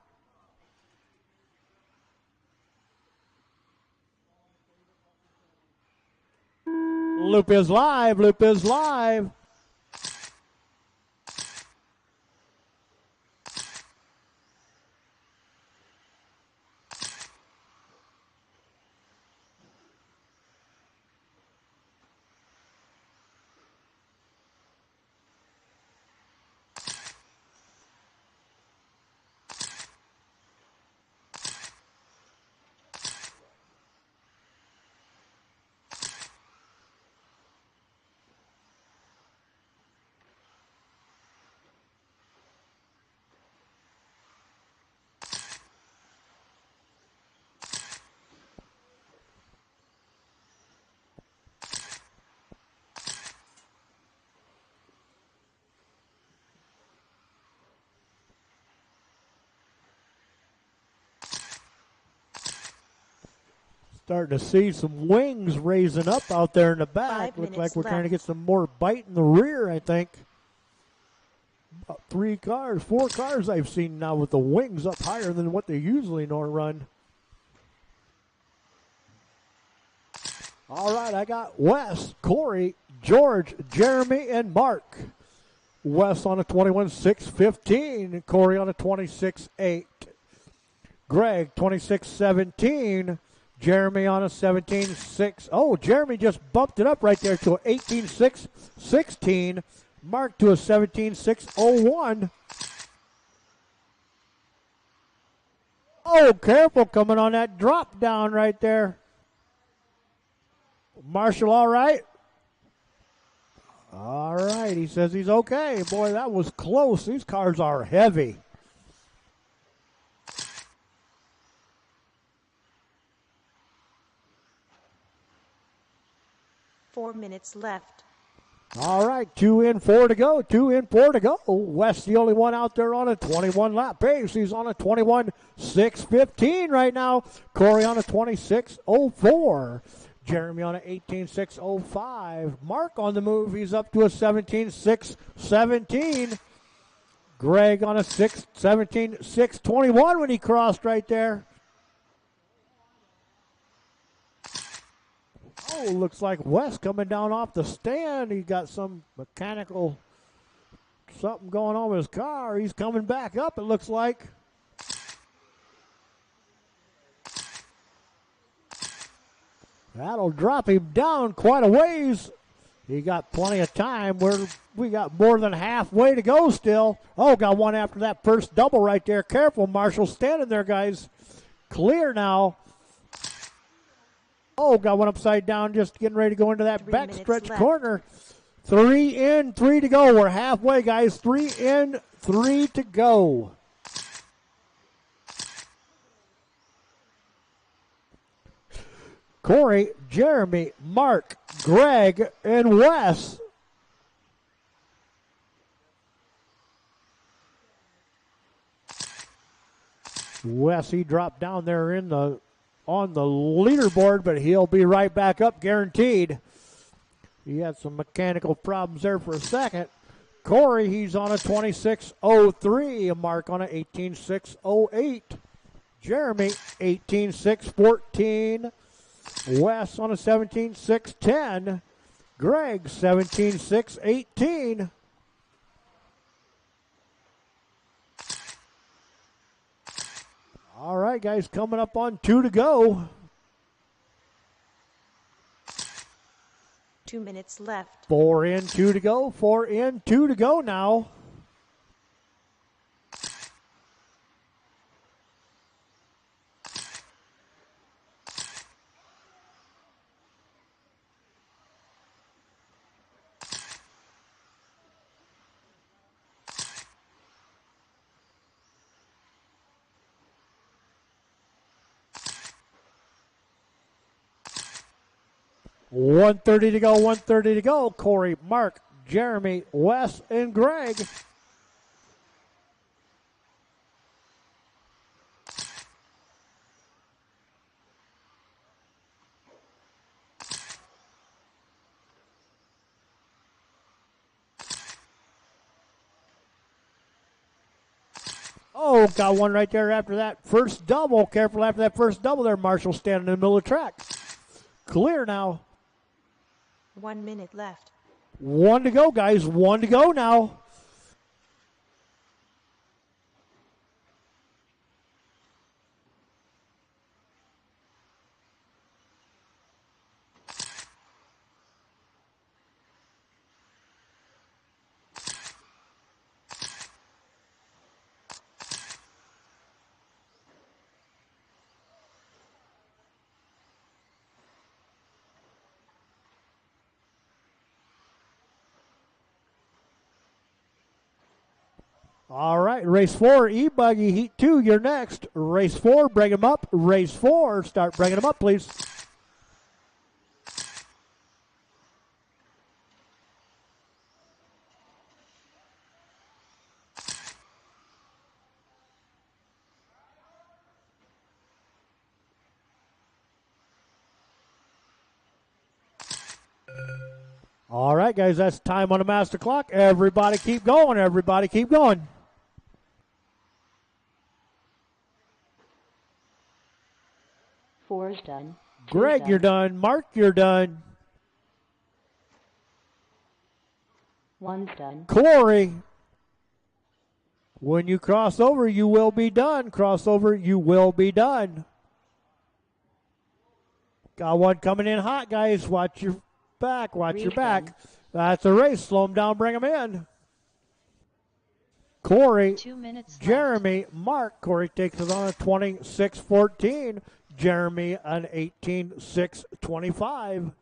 Loop is live. Loop is live. Starting to see some wings raising up out there in the back. 5 Looks like minutes we're trying to left. get some more bite in the rear, I think. About 3 cars, 4 cars I've seen now with the wings up higher than what they usually know run. All right, I got Wes, Corey, George, Jeremy, and Mark. Wes on a 21.615, Corey on a 26.8. Greg, 26.17. Jeremy on a 17.6. Oh, Jeremy just bumped it up right there to an 18.616. Mark to a 17.601. Oh, careful coming on that drop down right there. Marshall, all right? All right, he says he's okay. Boy, that was close. These cars are heavy. Four minutes left. All right, 2 in, 4 to go. 2 in, 4 to go. West, the only one out there on a 21 lap pace. He's on a 21.615 right now. Corey on a 26.04. Jeremy on a 18.605. Mark on the move. He's up to a 17.617. Greg on a 17.621 when he crossed right there. Oh, looks like Wes coming down off the stand. He got some mechanical something going on with his car. He's coming back up, it looks like. That'll drop him down quite a ways. He got plenty of time. We got more than halfway to go still. Oh, got one after that first double right there. Careful, Marshall standing there, guys. Clear now. Oh, got one upside down, just getting ready to go into that 3 backstretch minutes left. corner. 3 in, 3 to go. We're halfway, guys. 3 in, 3 to go. Corey, Jeremy, Mark, Greg, and Wes. Wes, he dropped down there on the leaderboard, but he'll be right back up, guaranteed. He had some mechanical problems there for a second. Corey, he's on a 26.03. A Mark on a 18.608. Jeremy, 18.614. Wes on a 17.610. Greg, 17.618. All right, guys, coming up on 2 to go. 2 minutes left. 4 in, 2 to go. 4 in, 2 to go now. .130 to go, 130 to go. Corey, Mark, Jeremy, Wes, and Greg. Oh, got one right there after that first double. Careful after that first double there. Marshall standing in the middle of the track. Clear now. 1 minute left. 1 to go, guys. 1 to go now. All right, race 4, E-Buggy, Heat 2, you're next. Race 4, bring them up. Race 4, start bringing them up, please. All right, guys, that's time on the master clock. Everybody keep going. Everybody keep going. Four's done. Greg, you're done. Mark, you're done. One's done. Corey, when you cross over, you will be done. Cross over, you will be done. Got one coming in hot, guys. Watch your back. Watch your back. That's a race. Slow them down. Bring them in. Corey, 2 minutes Jeremy, left. Mark. Corey takes it on a 26-14. Jeremy an 18-6-25.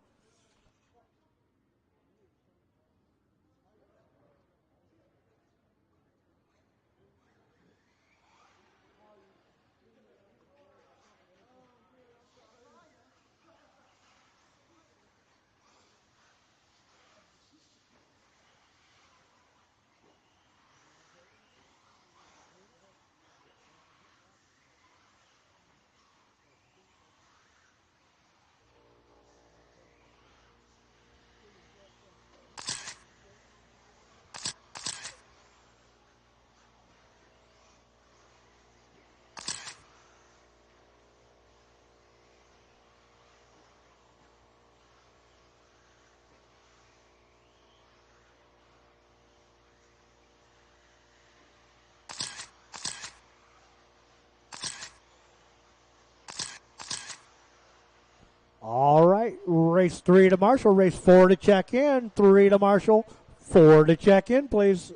All right, race 3 to Marshall, race 4 to check in, 3 to Marshall, 4 to check in, please.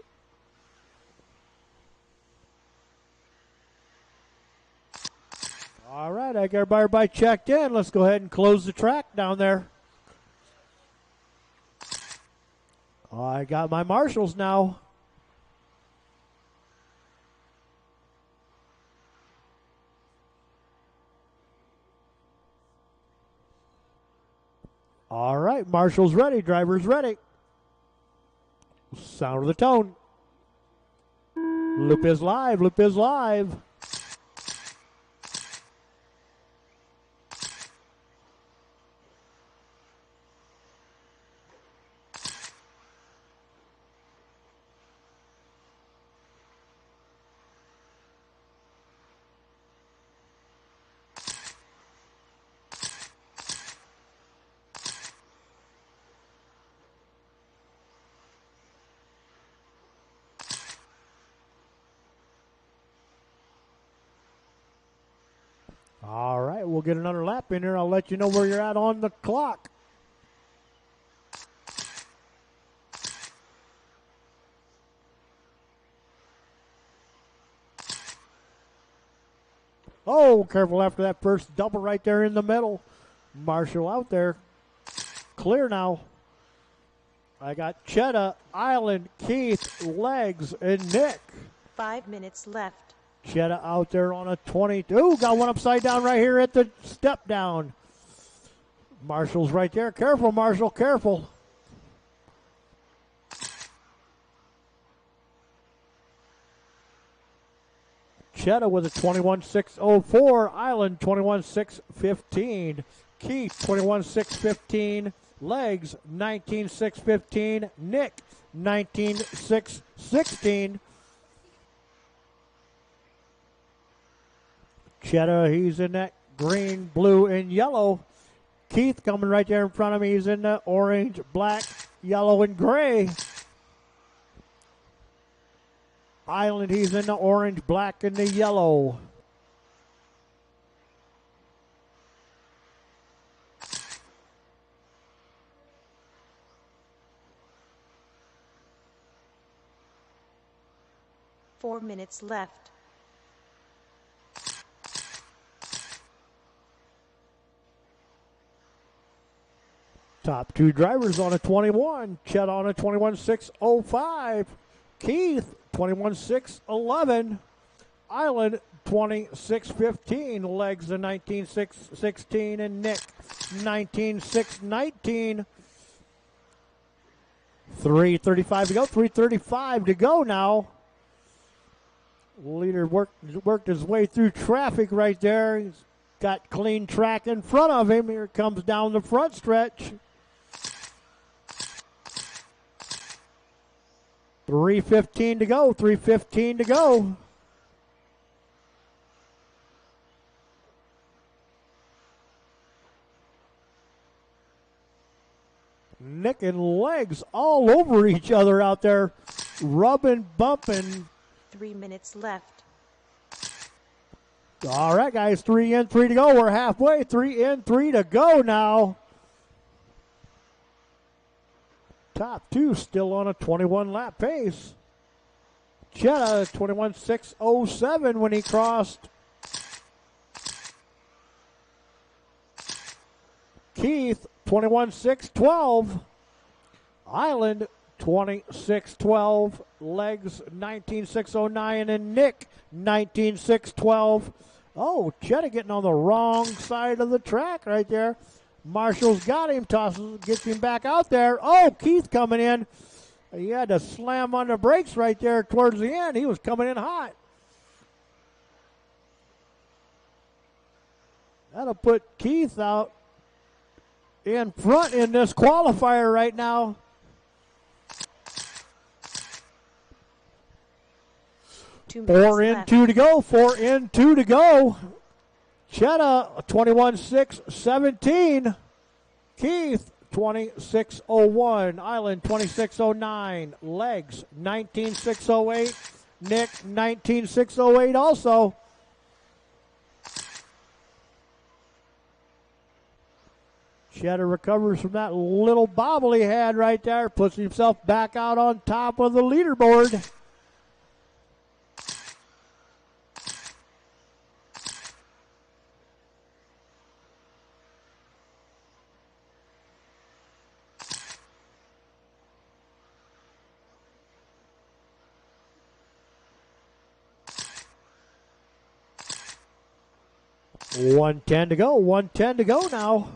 All right, I got everybody checked in. Let's go ahead and close the track down there. I got my Marshalls now. All right, Marshall's ready, driver's ready. Sound of the tone. Loop is live, loop is live. we'll get another lap in here. I'll let you know where you're at on the clock. Oh, careful after that first double right there in the middle. Marshall out there. Clear now. I got Cheddar, Island, Keith, Legs, and Nick. 5 minutes left. Cheddar out there on a 22. Got one upside down right here at the step down. Marshall's right there. Careful, Marshall, careful. Cheddar with a 21.604. Island 21.615. Keith 21.615. Legs 19.615. Nick 19.616. Cheddar, he's in that green, blue, and yellow. Keith coming right there in front of me. He's in the orange, black, yellow, and gray. Island, he's in the orange, black, and the yellow. Four minutes left. Top two drivers on a 21. Chet on a 21.605. Keith 21.611. Island 26.15. Legs a 19.616. And Nick 19.619. 3:35 to go. 3:35 to go now. Leader worked his way through traffic right there. He's got clean track in front of him. Here comes down the front stretch. 3:15 to go. 3:15 to go. Nick and Legs all over each other out there, rubbing, bumping. 3 minutes left. All right, guys, 3 in, 3 to go. We're halfway. 3 in, 3 to go now. Top two still on a 21-lap pace. Cheddar 21.607 when he crossed. Keith 21.612. Island 26.12. Legs 19.609. And Nick 19.612. Oh, Cheddar getting on the wrong side of the track right there. Marshall's got him, tosses, gets him back out there. Oh, Keith coming in. He had to slam on the brakes right there towards the end. He was coming in hot. That'll put Keith out in front in this qualifier right now. Four in, left. 2 to go. 4 in, 2 to go. Cheddar 21.617. Keith 26.01. Island 26.09. Legs 19.608. Nick 19.608 also. Cheddar recovers from that little bobble he had right there. Puts himself back out on top of the leaderboard. $110 to go. $110 to go now.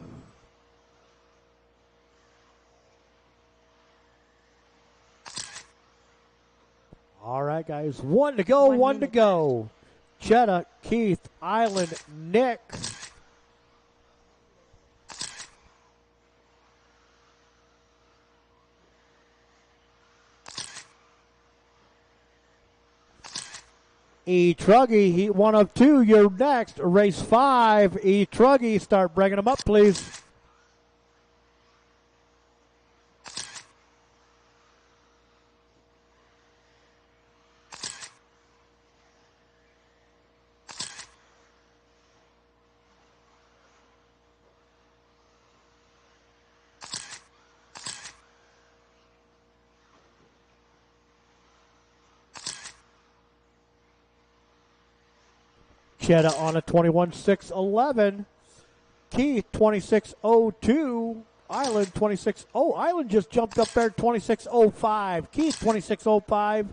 All right, guys. 1 to go. 1 to go. Cheddar, Keith, Island, Nick. Truggy, he 1 of 2. You're next. Race 5. Truggy, start bringing them up, please. Cheddar on a 21.611. Keith 26.02. Island 26. Oh, Island just jumped up there 26.05. Keith 26.05.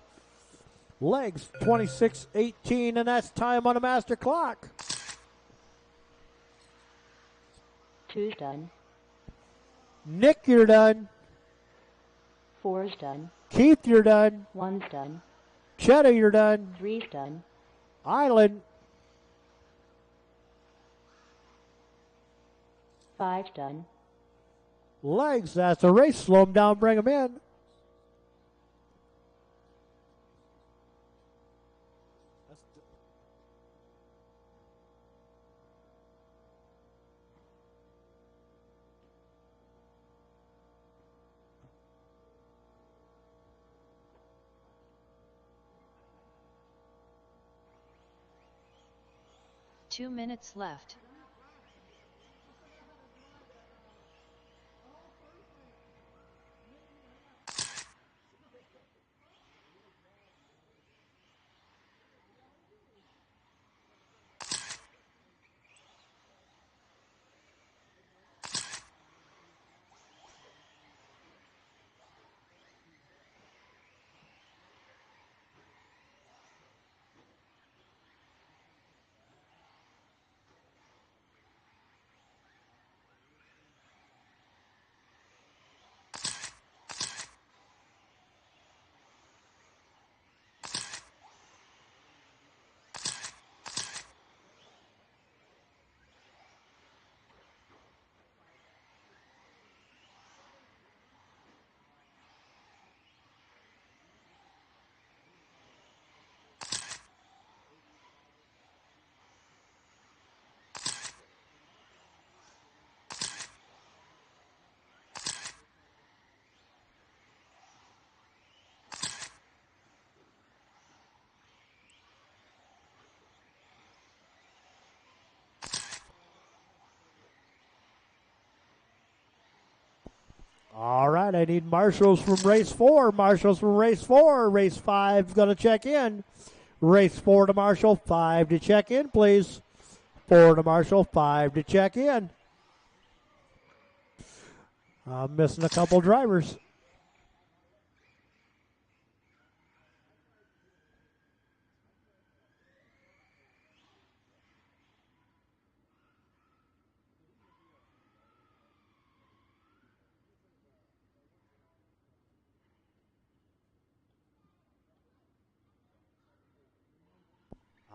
Legs 26.18, and that's time on the master clock. 2's done. Nick, you're done. 4's done. Keith, you're done. 1's done. Cheddar, you're done. 3's done. Island, 5's done. Legs, that's a race. Slow them down, bring them in. Two minutes left. All right, I need marshals from race 4. Marshals from race 4. Race 5 is going to check in. Race 4 to Marshall, 5 to check in, please. 4 to Marshall, 5 to check in. I'm missing a couple drivers.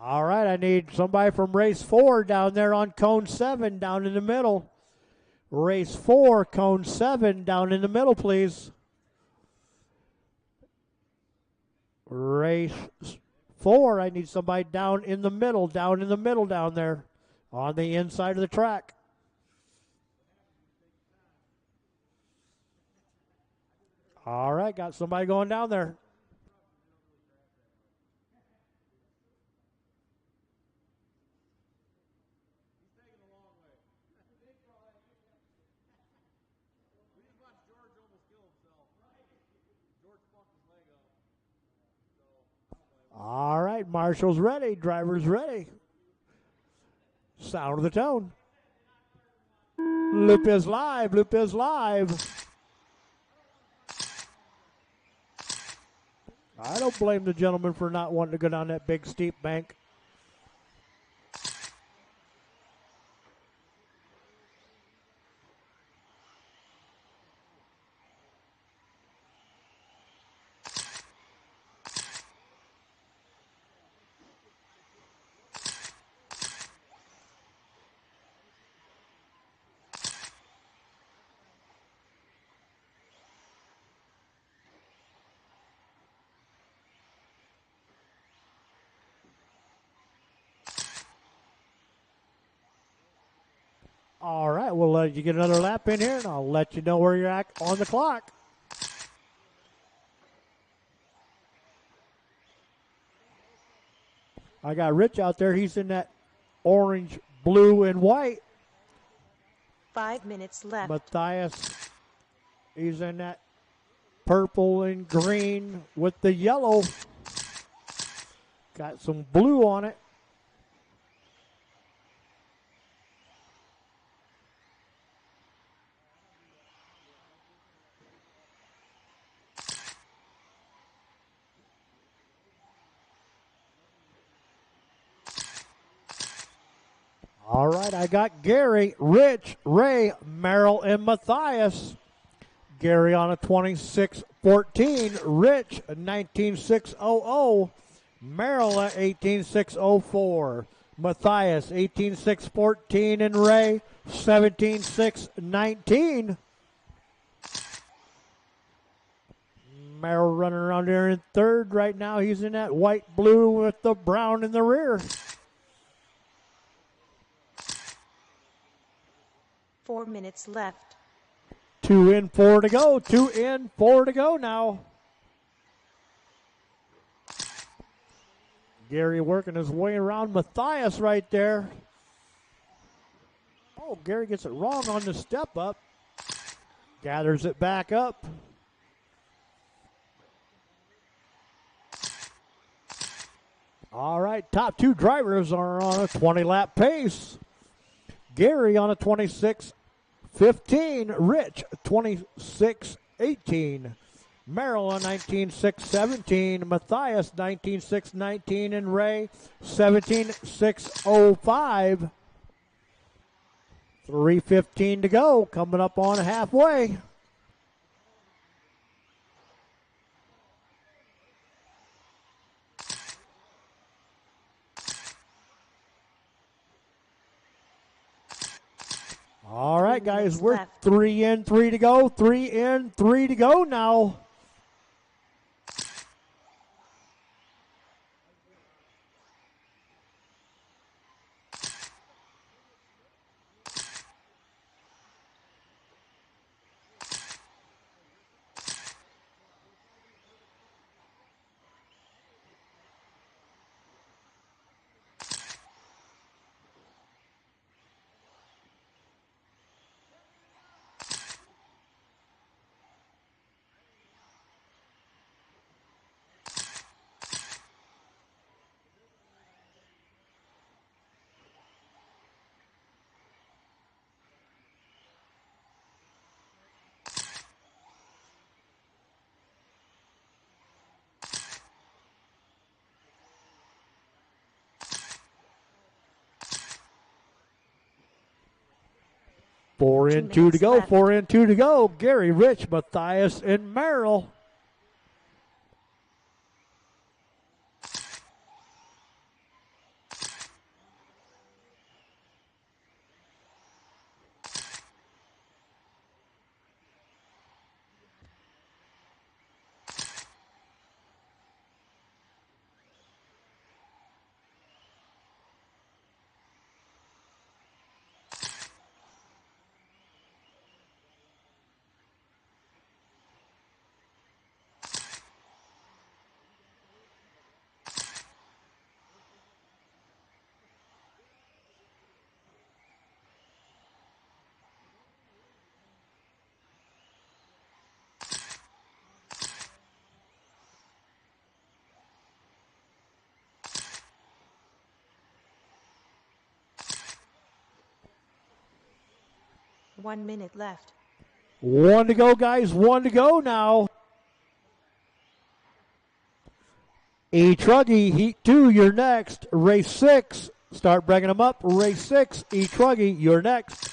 All right, I need somebody from race 4 down there on cone 7, down in the middle. Race 4, cone 7, down in the middle, please. Race 4, I need somebody down in the middle down there on the inside of the track. All right, got somebody going down there. All right, Marshall's ready. Driver's ready. Sound of the tone. Loop is live. Loop is live. I don't blame the gentleman for not wanting to go down that big steep bank. All right, we'll let you get another lap in here, and I'll let you know where you're at on the clock. I got Rich out there. He's in that orange, blue, and white. 5 minutes left. Matthias, he's in that purple and green with the yellow. Got some blue on it. All right, I got Gary, Rich, Ray, Merrill, and Matthias. Gary on a 26-14, Rich a 19.600, Merrill at 18.604, Matthias 18.614, and Ray 17.619. Merrill running around there in third right now. He's in that white blue with the brown in the rear. 4 minutes left. 2 in, 4 to go. 2 in, 4 to go now. Gary working his way around Matthias right there. Oh, Gary gets it wrong on the step up. Gathers it back up. All right, top two drivers are on a 20-lap pace. Gary on a 26-15. Rich, 26-18. Merrill on 19.617. Matthias, 19.619. And Ray, 17.605. 3:15 to go, coming up on halfway. All right, guys, we're left. 3 in, 3 to go. 3 in, 3 to go now. Four in, 2 to go. left. 4 in, 2 to go. Gary, Rich, Matthias, and Merrill. One minute left. 1 to go, guys. 1 to go now. E-Truggy, Heat 2, you're next. Race 6, start bringing them up. Race 6, E-Truggy, you're next.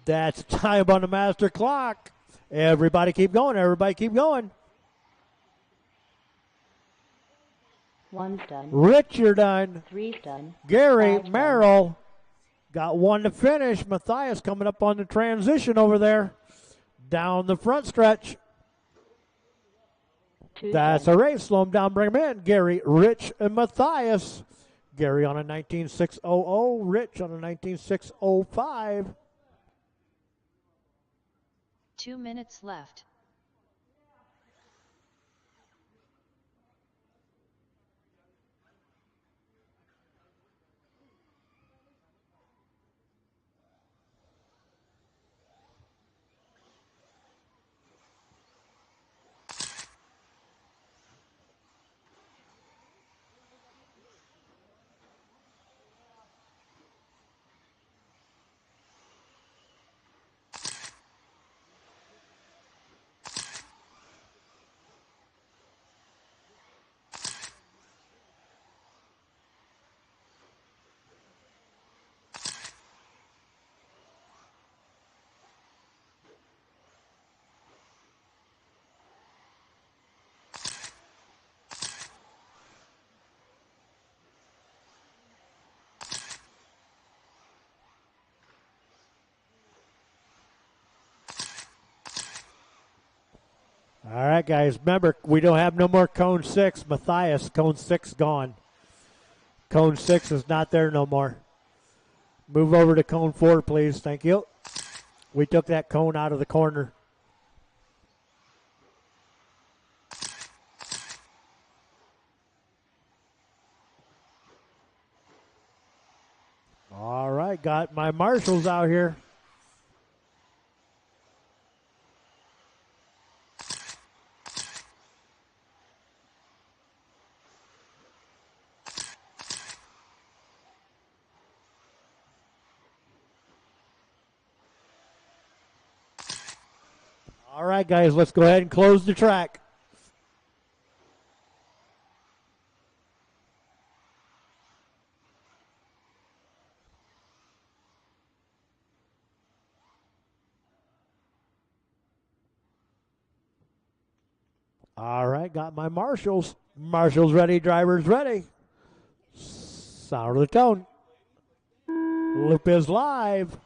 That's time on the master clock. Everybody keep going. Everybody keep going. One's done. Rich, you're done. Three's done. Gary, Five's Merrill, got 1 to finish. Matthias coming up on the transition over there. Down the front stretch. Two's That's done. a race. Slow them down, bring them in. Gary, Rich, and Matthias. Gary on a 19.600. Rich on a 19.605. 2 minutes left. All right, guys. Remember, we don't have no more cone 6. Matthias, cone 6 gone. Cone 6 is not there no more. Move over to cone 4, please. Thank you. We took that cone out of the corner. All right, got my marshals out here. All right, guys, let's go ahead and close the track. All right, got my marshals. Marshals ready, drivers ready. Sound of the tone. Loop is live.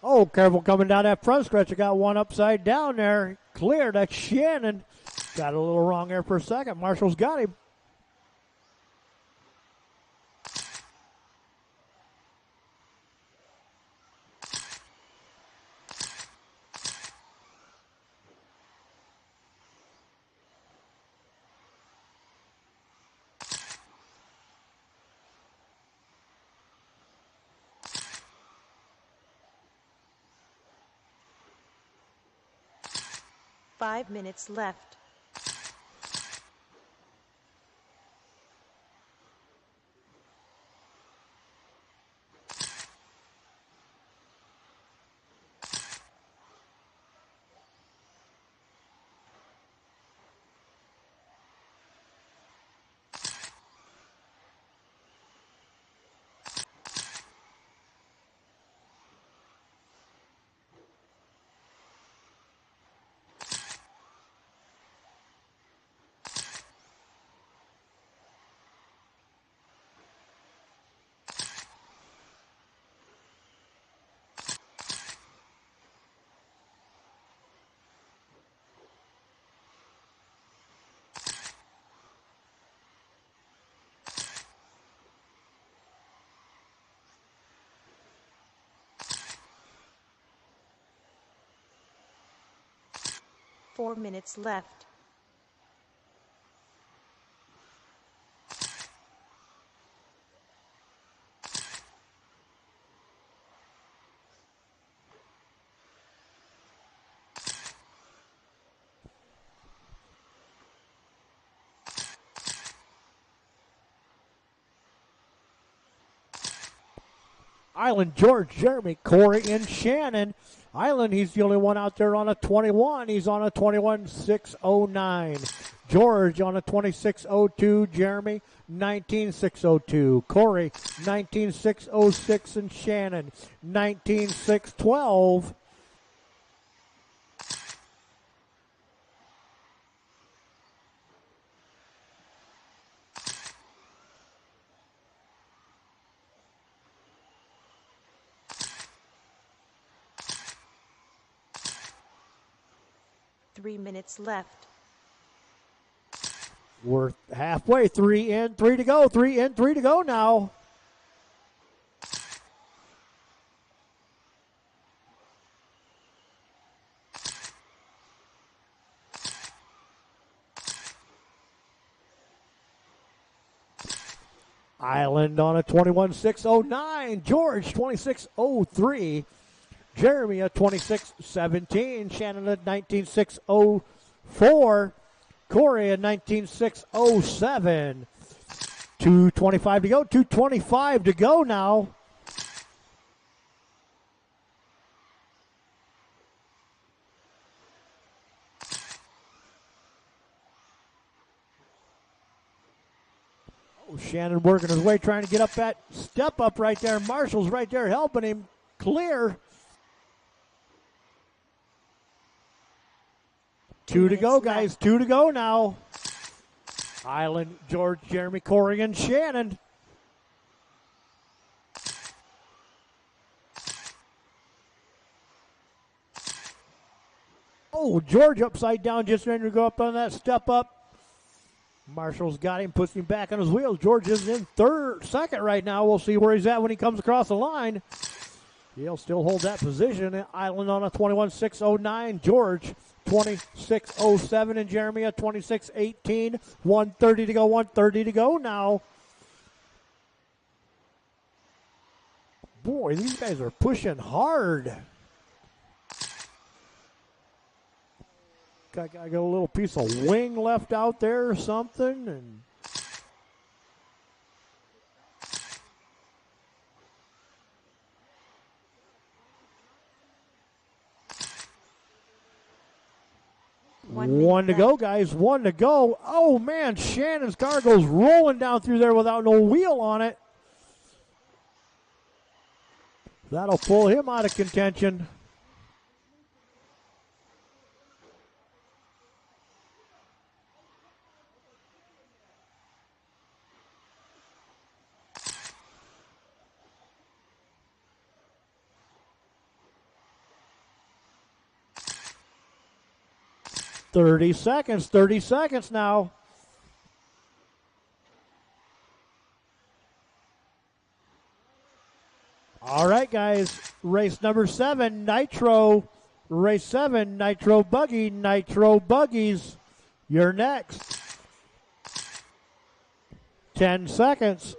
Oh, careful coming down that front stretch. I got one upside down there. Clear. That's Shannon. Got a little wrong there for a second. Marshall's got him. Five minutes left. Four minutes left. Island, George, Jeremy, Corey, and Shannon. Island, he's the only one out there on a 21. He's on a 21.609. George on a 26.02. Jeremy, 19.602. Corey, 19.606. And Shannon, 19.612. 3 minutes left. We're halfway. 3 in, 3 to go. 3 in, 3 to go now. Island on a 21.609. George 26.03. Jeremy a 26.17. Shannon a 19.604. Corey a 19.607. 2:25 to go. 2:25 to go now. Shannon working his way, trying to get up that step up right there. Marshall's right there helping him clear. 2 to go, guys. Left. 2 to go now. Island, George, Jeremy, Corey, and Shannon. Oh, George upside down, just ready to go up on that step up. Marshall's got him, puts him back on his wheels. George is in second right now. We'll see where he's at when he comes across the line. He'll still hold that position. Island on a 21.609. George 26.07 and Jeremy a 26.18. 1:30 to go. 1:30 to go now. Boy, these guys are pushing hard. I got a little piece of wing left out there or something, and one to go, guys. 1 to go. Oh man, Shannon's car goes rolling down through there without no wheel on it. That'll pull him out of contention. Thirty seconds now. All right, guys. Race number 7, Nitro. Race 7, Nitro Buggy. Nitro Buggies. You're next. 10 seconds.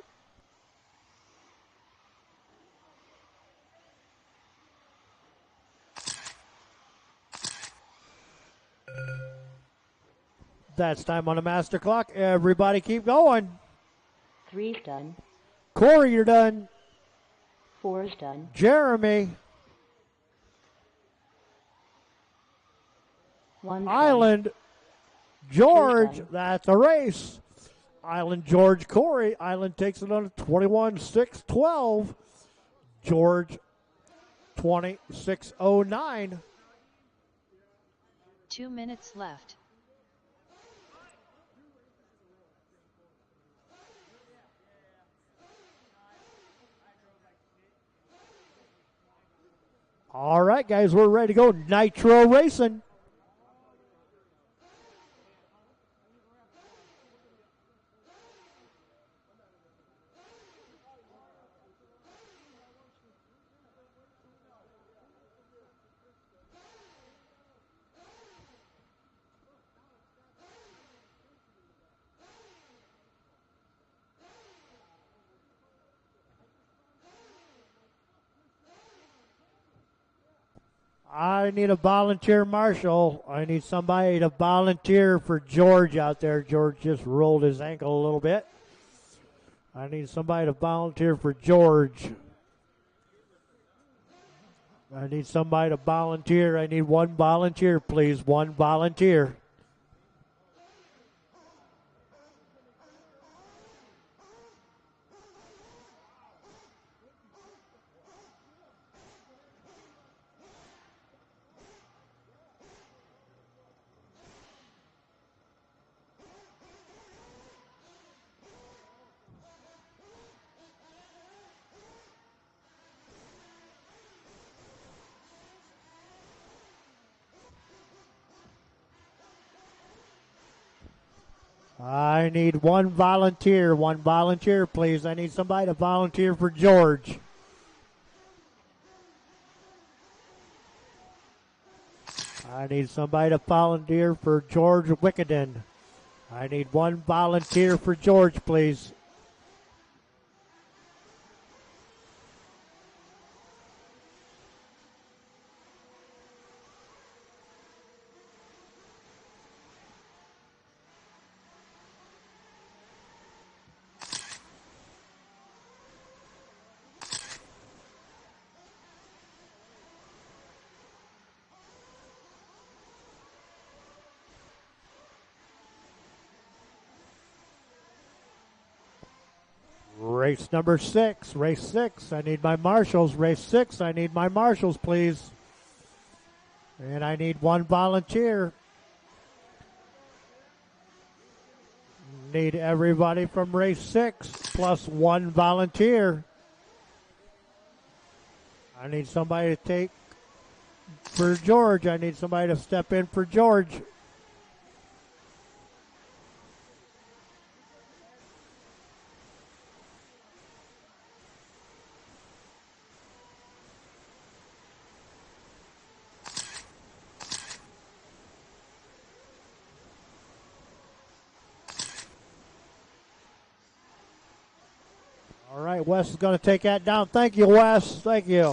That's time on the master clock. Everybody keep going. 3's done. Corey, you're done. 4's done. Jeremy. 1's Island. done. George. done. That's a race. Island, George, Corey. Island takes it on a 21.612. George 26.09. 2 minutes left. All right, guys, we're ready to go. Nitro racing. I need a volunteer marshal. I need somebody to volunteer for George out there. George just rolled his ankle a little bit. I need somebody to volunteer for George. I need somebody to volunteer. I need one volunteer, please. One volunteer. I need one volunteer, please. I need somebody to volunteer for George. I need somebody to volunteer for George Wickenden. I need one volunteer for George, please. Race number 6, race 6. I need my marshals. Race 6, I need my marshals, please. And I need one volunteer. Need everybody from race 6 plus one volunteer. I need somebody to take for George. I need somebody to step in for George. All right, Wes is going to take that down. Thank you, Wes. Thank you.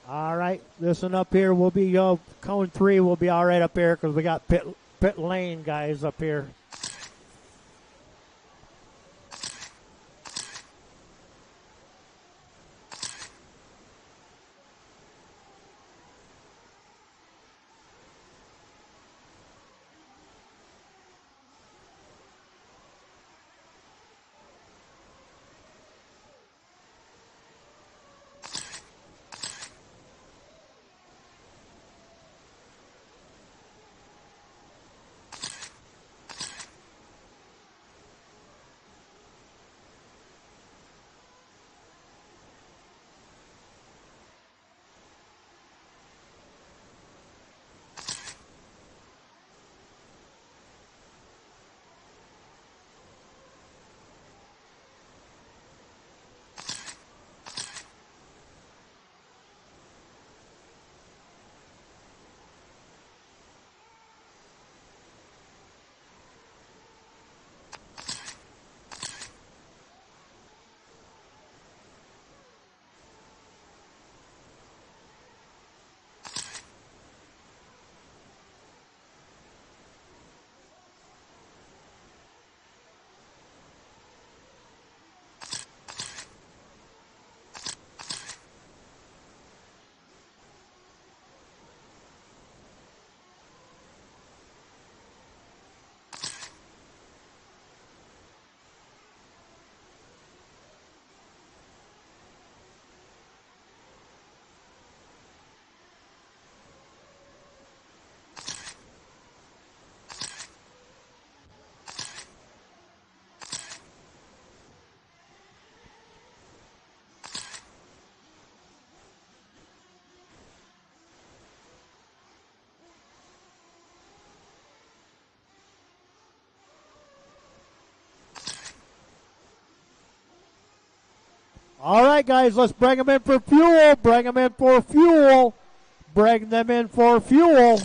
All right, this one up here will be cone 3 will be all right up here because we got pit lane guys up here. All right, guys, let's bring them in for fuel. Bring them in for fuel. Bring them in for fuel.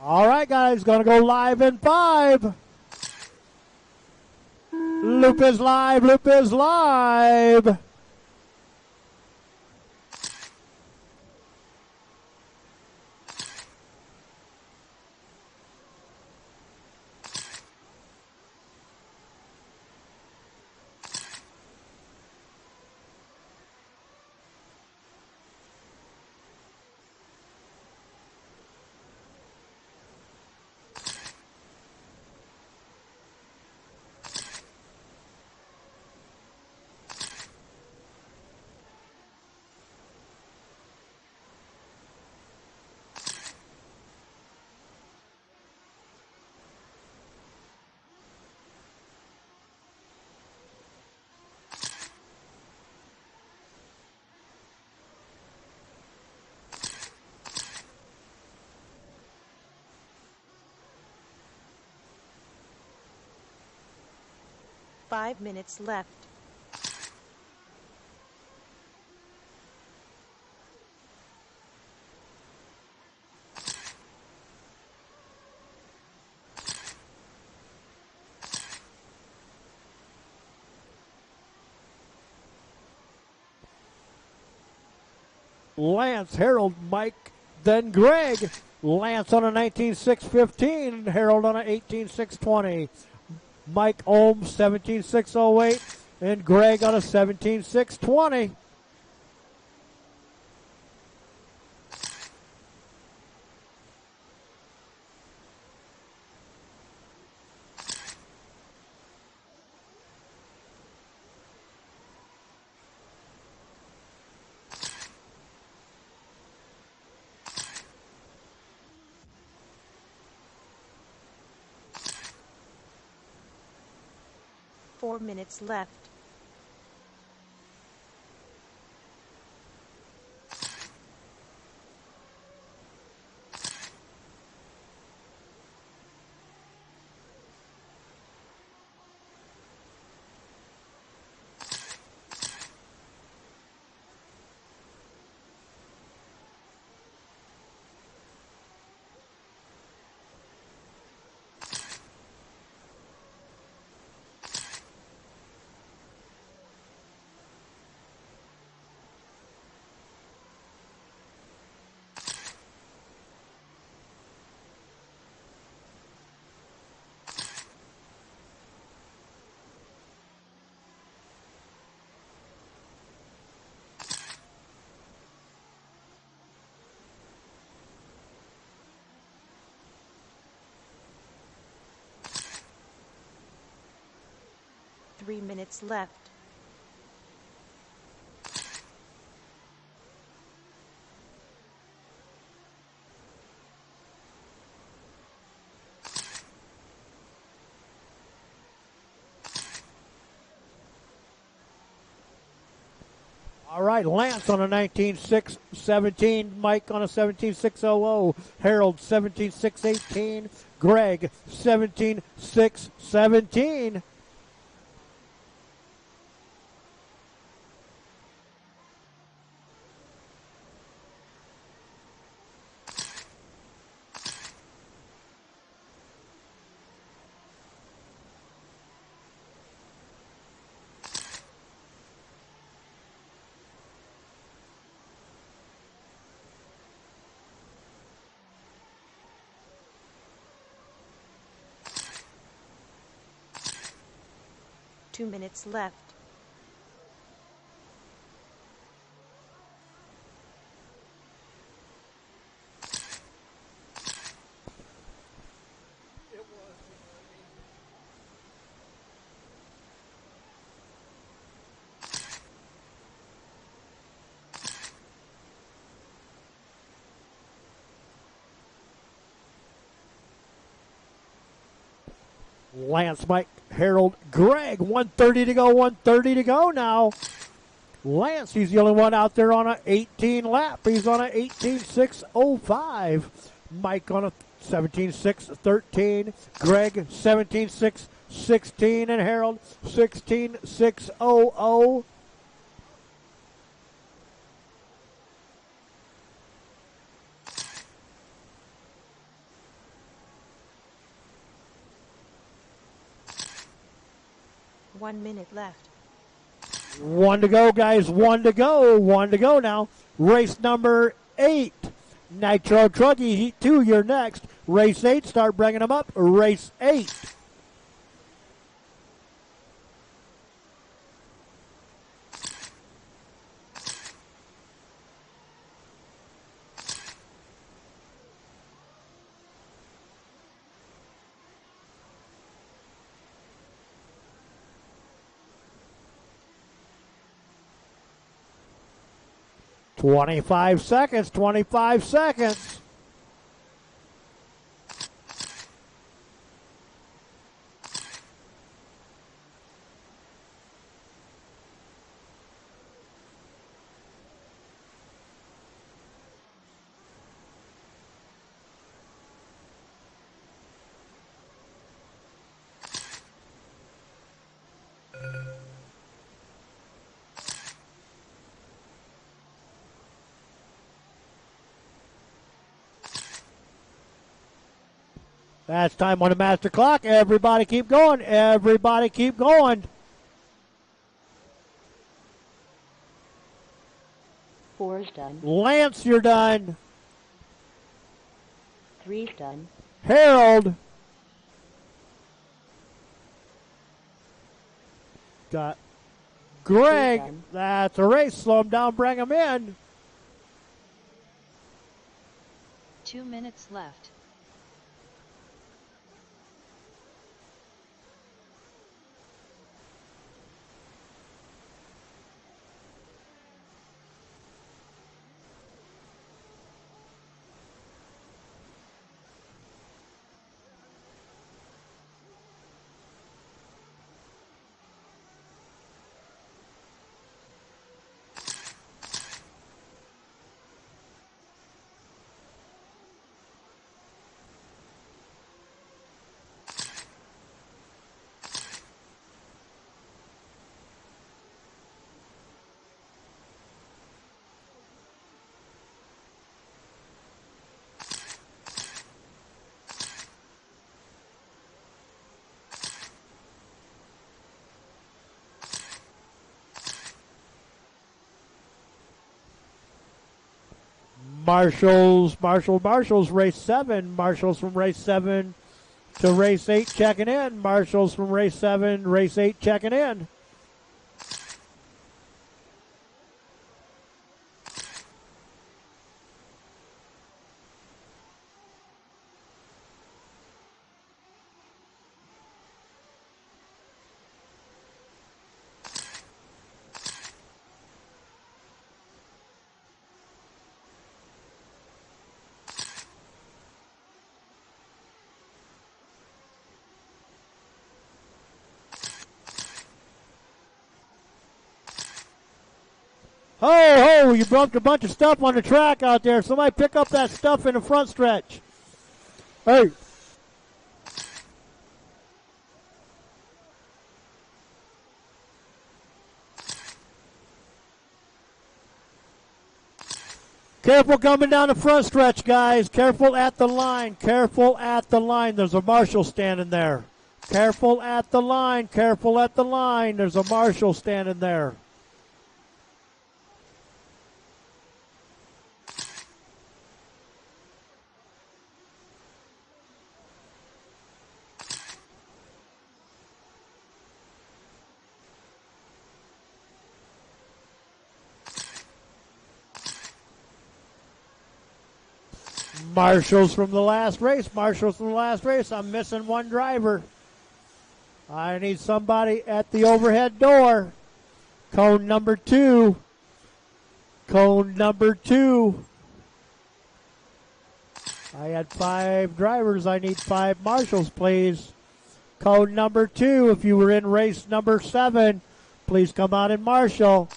All right, guys, going to go live in 5. Loop is live, loop is live. 5 minutes left. Lance, Harold, Mike, then Greg. Lance on a 19.615, Harold on a 18.620. Mike Ohm 17.608, and Greg on a 17.620. Four minutes left. Three minutes left. All right, Lance on a 19.617, Mike on a 17.600, Harold 17.618, Greg 17.617. Two minutes left. Lance, Mike, Harold, Greg, 1:30 to go, 1:30 to go now. Lance, he's the only one out there on an 18 lap. He's on an 18.605. Mike on a 17.613. Greg, 17.616. And Harold, 16.600. 1 minute left. One to go, guys. One to go. One to go now. Race number 8. Nitro Truckie Heat 2, you're next. Race 8, start bringing them up. Race 8. Twenty-five seconds. 25 seconds. That's time on the master clock. Everybody keep going. Everybody keep going. 4's done. Lance, you're done. 3's done. Harold. Got Greg. Done. That's a race. Slow him down. Bring him in. 2 minutes left. Marshall's race 7. Marshall's from race 7 to race 8 checking in. Marshall's from race 7, race 8 checking in. Ho, you bumped a bunch of stuff on the track out there. Somebody pick up that stuff in the front stretch. Hey. Careful coming down the front stretch, guys. Careful at the line. Careful at the line. There's a marshal standing there. Careful at the line. Careful at the line. There's a marshal standing there. Marshall's from the last race. Marshall's from the last race. I'm missing one driver. I need somebody at the overhead door. Cone number 2. Cone number 2. I had 5 drivers. I need 5 marshals, please. Cone number 2. If you were in race number 7, please come out and marshal.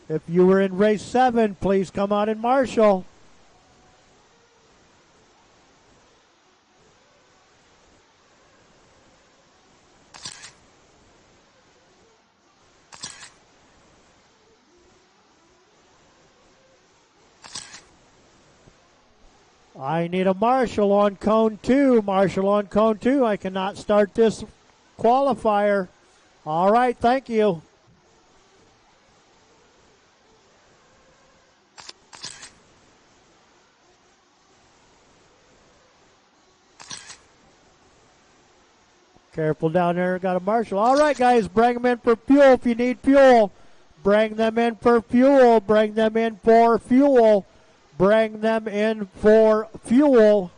If you were in race 7, please come out and marshal. I need a marshal on cone 2. Marshal on cone 2. I cannot start this qualifier. All right, thank you. Careful down there. Got a marshal. All right, guys, bring them in for fuel if you need fuel. Bring them in for fuel. Bring them in for fuel. Bring them in for fuel.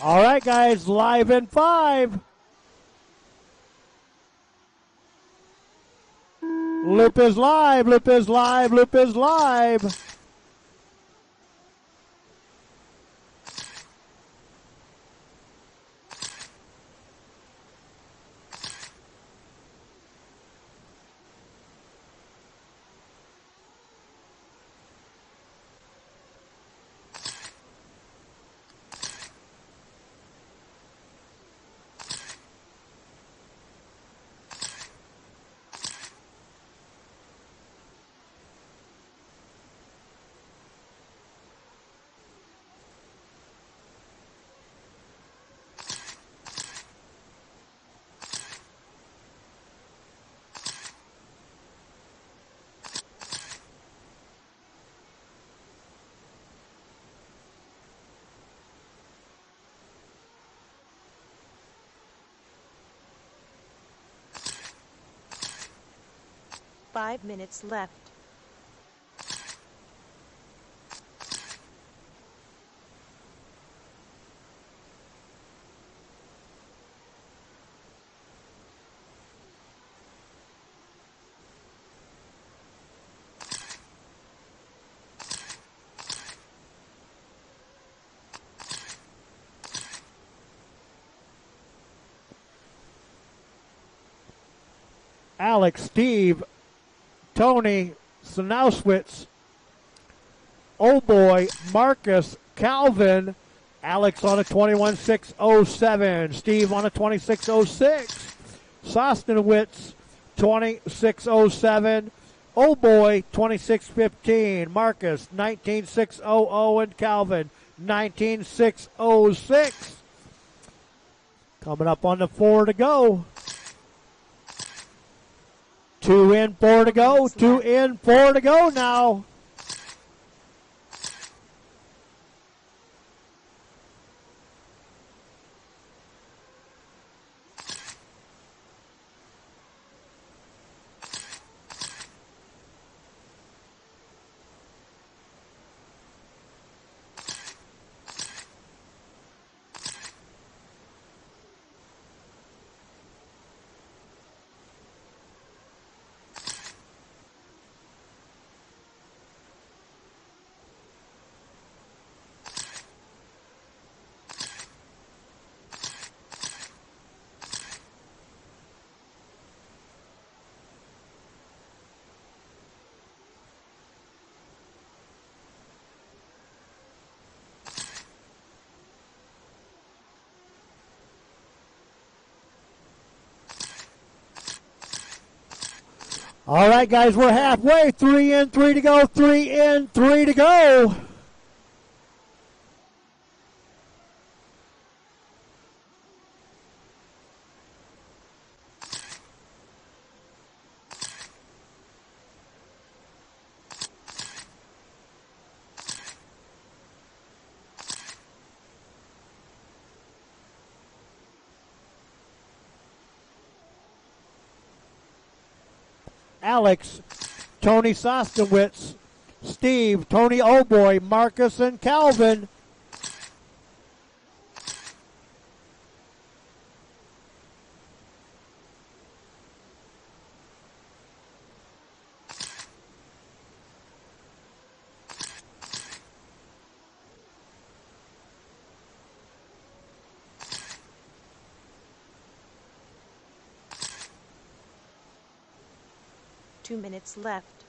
All right, guys, live in 5. Loop is live, loop is live, loop is live. Five minutes left. Alex, Steve, Tony, Sanauswitz, Oh Boy, Marcus, Calvin, Alex on a 21.607, Steve on a 26.06, Sostenowitz 26.07, Oh Boy 26.15, Marcus 19.600, and Calvin 19.606. Coming up on the 4 to go. 2 in, 4 to go. 2 in, 4 to go now. All right, guys, we're halfway. 3 in, 3 to go. 3 in, 3 to go. Alex, Tony Sostenowitz, Steve, Tony Oboy, Marcus, and Calvin. Two minutes left.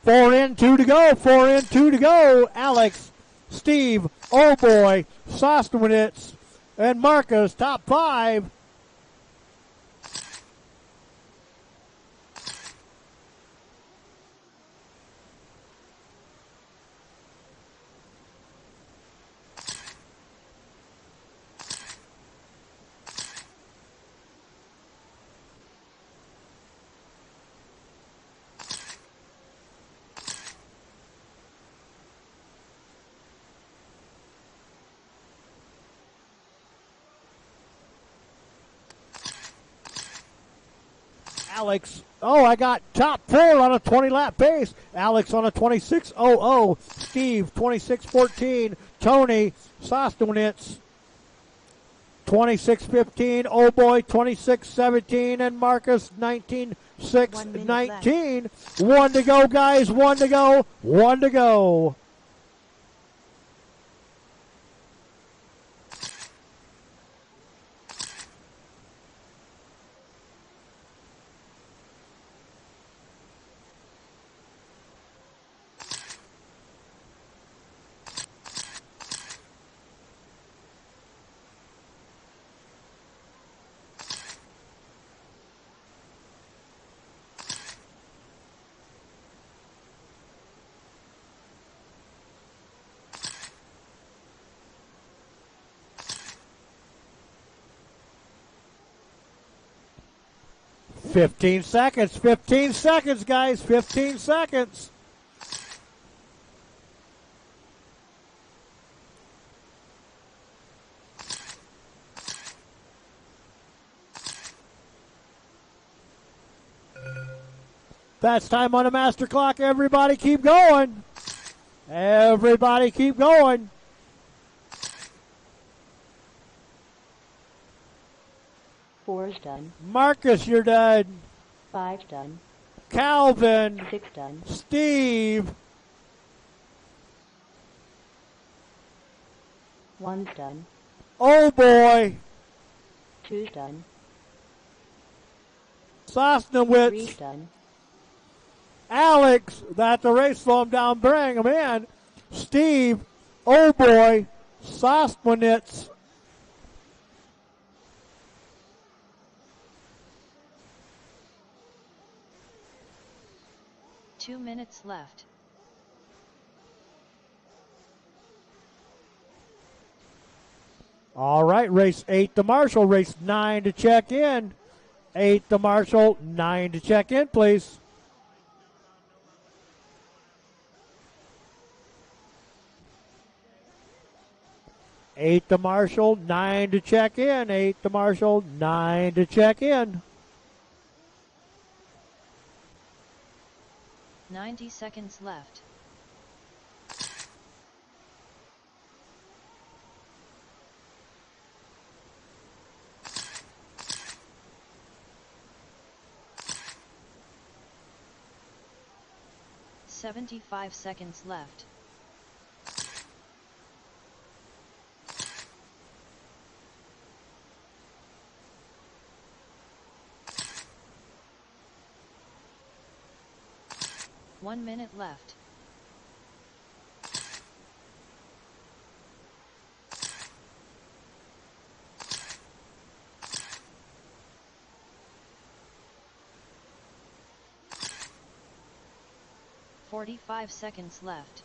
4 in, 2 to go. 4 in, 2 to go. Alex, Steve, Oboy, Sostenowitz, and Marcus, top 5. Alex. Oh, I got top 4 on a 20-lap pace. Alex on a 26.00. Steve, 26.14. Tony Sostowitz, 26.15. Oh boy, 26.17. And Marcus, 19.6.19. 1 to go, guys. 1 to go. 1 to go. Fifteen seconds, guys, 15 seconds. That's time on the master clock. Everybody keep going. Everybody keep going. Four's done. Marcus, you're done. 5's done. Calvin. 6 done. Steve. 1's done. Oh boy. 2's done. 3's Sosnowitz. done. Alex. That's the race. Slow him down. Bring him in. Steve. Oh boy. Sosnowitz. 2 minutes left. All right, race 8 to Marshall, race 9 to check in. 8 to Marshall, 9 to check in, please. Eight to Marshall, 9 to check in. 8 to Marshall, 9 to check in. 90 seconds left. "75 seconds left. "1 minute left. "45 seconds left.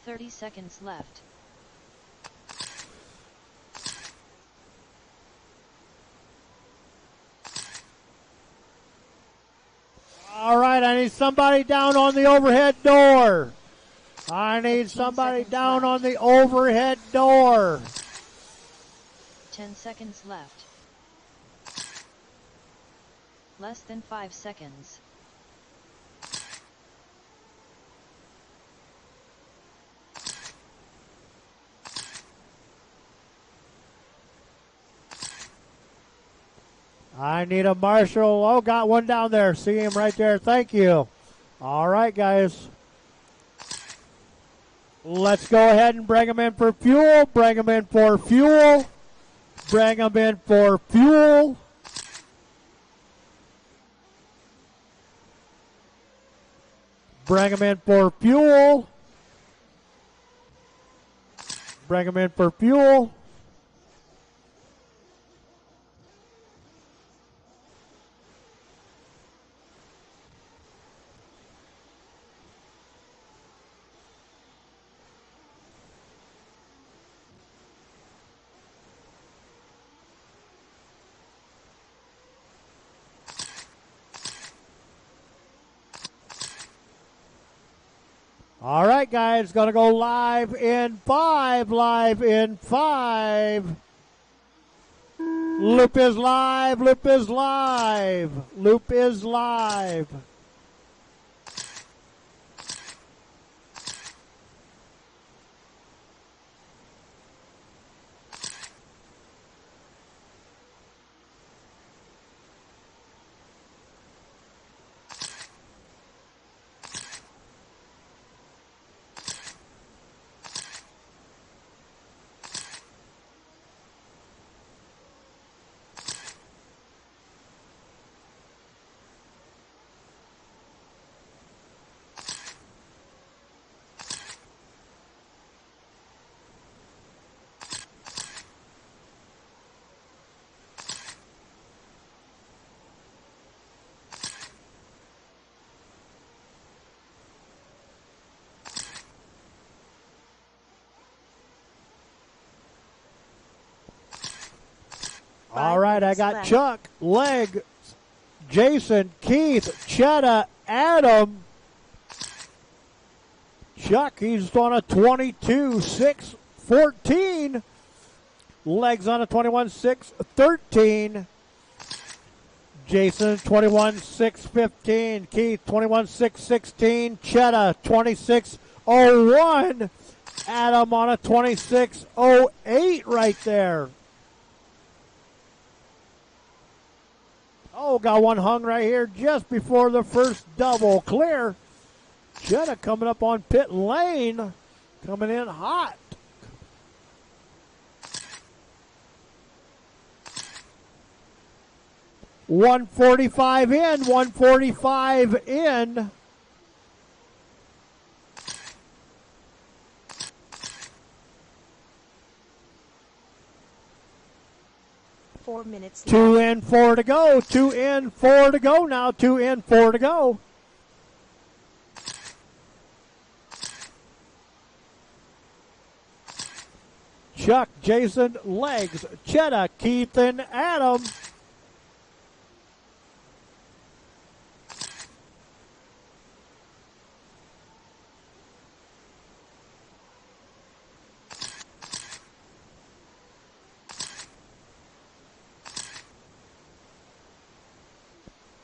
"30 seconds left. All right, I need somebody down on the overhead door. I need somebody down on the overhead door. 10 seconds left. Less than 5 seconds. I need a marshal. Oh, got one down there. See him right there. Thank you. All right, guys. Let's go ahead and bring him in for fuel. Bring him in for fuel. Bring him in for fuel. Bring him in for fuel. Bring him in for fuel. All right, guys, going to go live in 5, live in 5. Loop is live, loop is live, loop is live. All right, I got Chuck, Leg, Jason, Keith, Chetta, Adam. Chuck, he's on a 22-6-14. Legs on a 21-6-13. Jason, 21-6-15. Keith, 21-6-16. Chetta, 26-01. Adam on a 26-08 right there. Oh, got one hung right here just before the first double clear. Chetta coming up on pit lane, coming in hot. .145 in, 145 in. Four minutes. 2 in, 4 to go. 2 in, 4 to go now. 2 in, 4 to go. Chuck, Jason, Legs, Chetta, Keith, and Adam.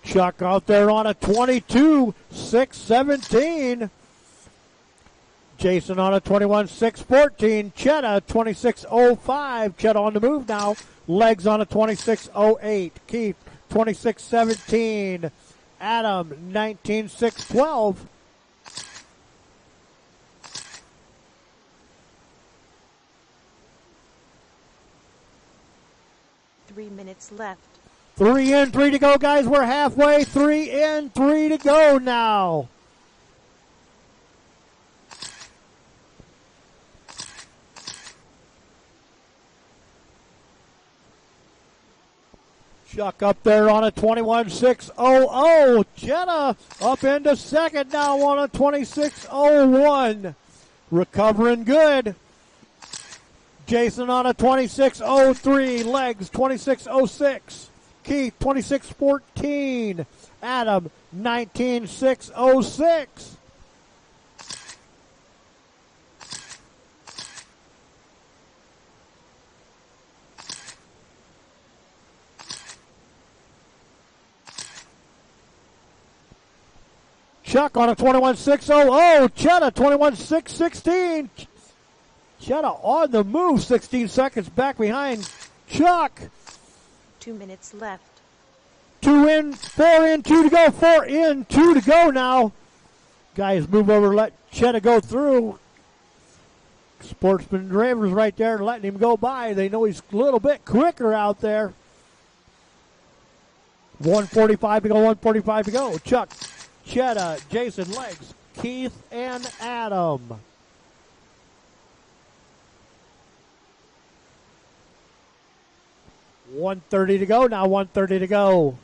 Chuck out there on a 22-6-17. Jason on a 21-6-14. Chetta 26-05. Chetta on the move now. Legs on a 26-08. Keith 26-17. Adam 19-6-12. Three minutes left. 3 in, 3 to go, guys. We're halfway. 3 in, 3 to go now. Chuck up there on a 21-6-0-0. Chetta up into second now on a 26-0-1. Recovering good. Jason on a 26-0-3. Legs 26-0-6. Keith 26-14. Adam 19-6-06. Chuck on a 21-6-0-0. Chetta 21-6-16. Chetta on the move, 16 seconds back behind Chuck. 2 minutes left. 2 in, 4 in, 2 to go. 4 in, 2 to go now. Guys, move over, let Chetta go through. Sportsman drivers right there letting him go by. They know he's a little bit quicker out there. 145 to go, 145 to go. Chuck, Chetta, Jason, Legs, Keith, and Adam. .130 to go now, 130 to go.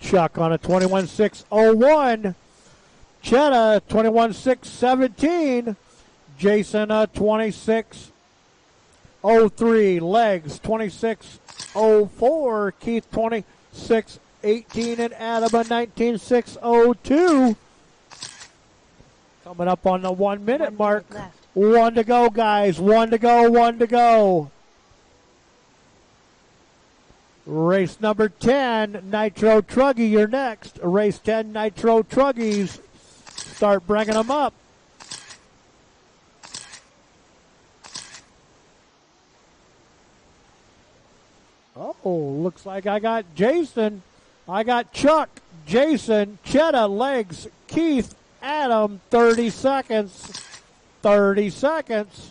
Chuck on a 21-6-01. Chetta 21-6-17. Jason a 26 26:03. Legs 26:04. Keith 26:18 and Adam a 19:6:02. Coming up on the 1 minute 1 mark. minute left. 1 to go, guys. 1 to go. 1 to go. Race number 10, Nitro Truggy, you're next. Race 10, Nitro Truggies. Start bringing them up. Oh, looks like I got Jason. I got Chuck, Jason, Cheddar, Legs, Keith, Adam, 30 seconds. 30 seconds.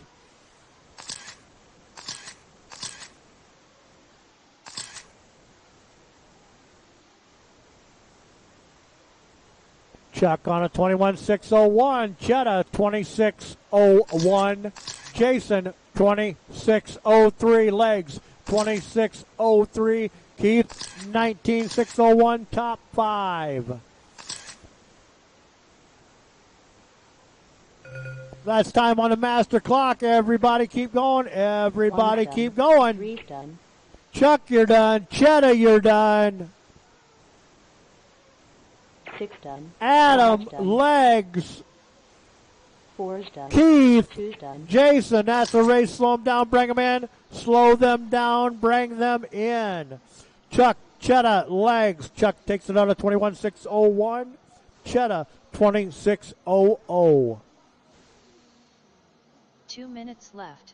Chuck on a 21:6:01. Cheddar 26:01. Jason 26:03. Legs 26:03. Keith 19:6:01. Top 5. That's time on the master clock. Everybody keep going. Everybody One's keep done. going. Three's done. Chuck, you're done. Cheddar, you're done. 6 done. Adam, 5's done. Legs, 4's done. Keith, 2's done. Jason. That's the race. Slow them down, bring them in. Slow them down, bring them in. Chuck, Cheddar, Legs. Chuck takes it out of 21:6:01. Cheddar 26:00. 2 minutes left.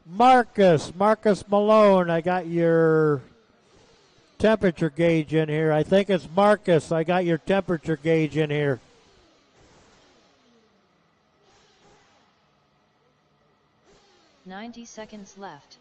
Marcus Malone. I got your temperature gauge in here. I think it's Marcus. I got your temperature gauge in here. 90 seconds left.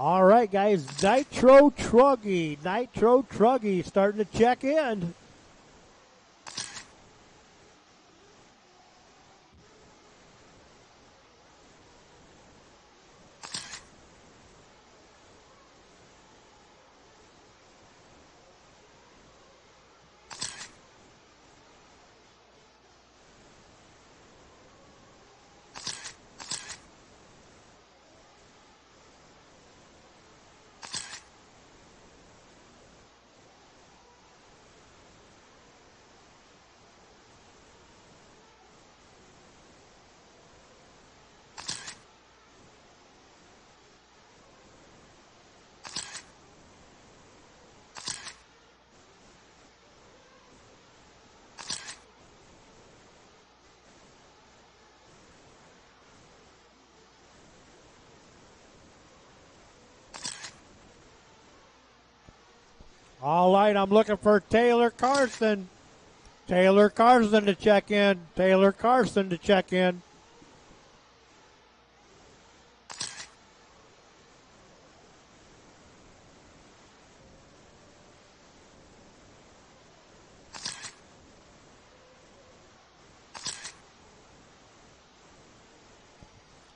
All right, guys. Nitro Truggy starting to check in. All right, I'm looking for Taylor Carson. Taylor Carson to check in. Taylor Carson to check in.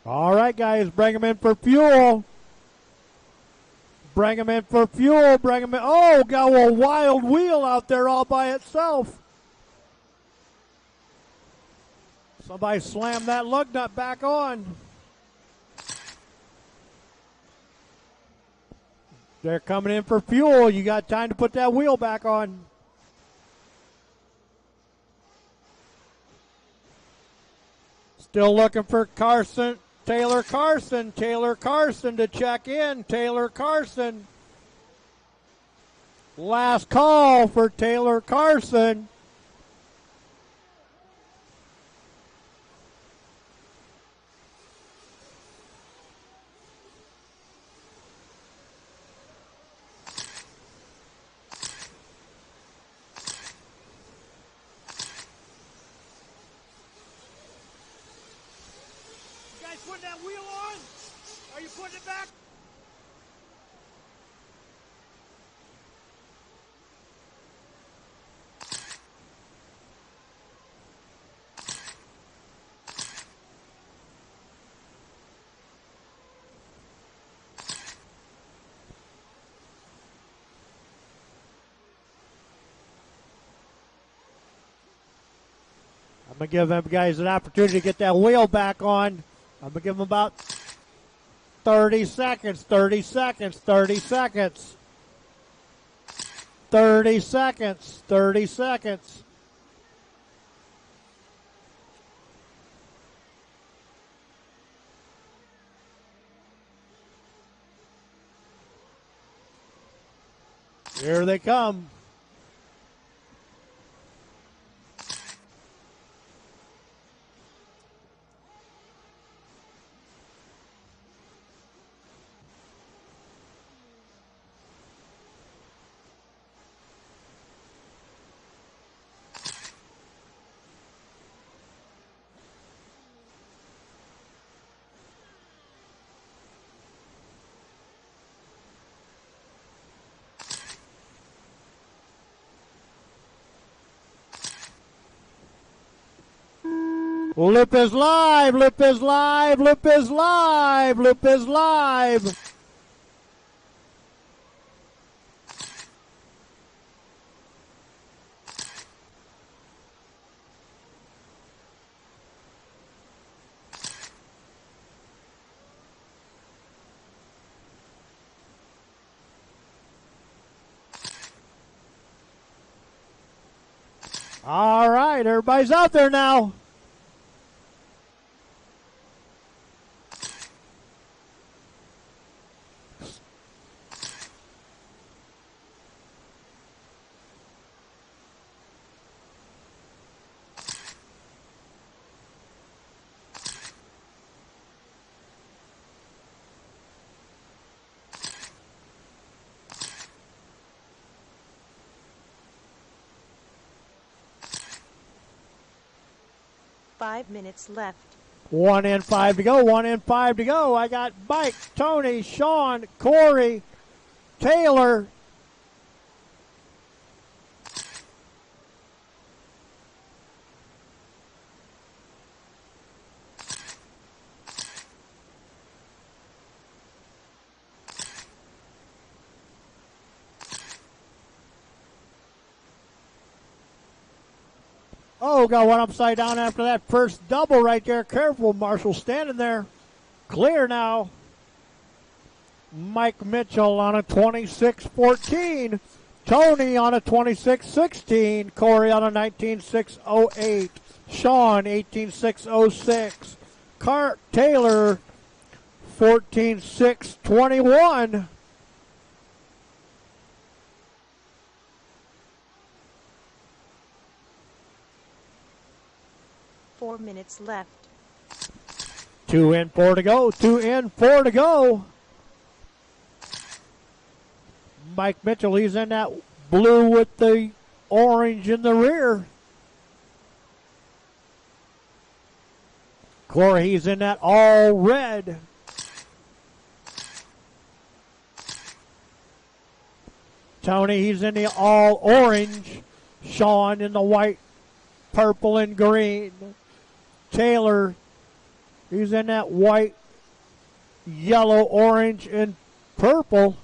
All right, guys, bring them in for fuel. Bring him in for fuel. Bring him in. Oh, got a wild wheel out there all by itself. Somebody slammed that lug nut back on. They're coming in for fuel. You got time to put that wheel back on. Still looking for Carson. Taylor Carson to check in. Taylor Carson. Last call for Taylor Carson. Putting that wheel on? Are you putting it back? I'm going to give them guys an opportunity to get that wheel back on. I'm going to give them about 30 seconds, 30 seconds, 30 seconds. 30 seconds, 30 seconds. Here they come. Lip is live, Lip is live, Lip is live, Lip is live. All right, everybody's out there now. Five minutes left. 1 in 5 to go, 1 in 5 to go. I got Mike, Tony, Sean, Corey, Taylor. Oh, got one upside down after that first double right there. Careful, Marshall standing there. Clear now. Mike Mitchell on a 26-14. Tony on a 26-16. Corey on a 19-6-08. Sean 18-6-06. Taylor 14-6-21. 4 minutes left. 2 in, 4 to go. 2 in, 4 to go. Mike Mitchell, he's in that blue with the orange in the rear. Corey, he's in that all red. Tony, he's in the all orange. Sean in the white, purple, and green. Taylor, he's in that white, yellow, orange, and purple.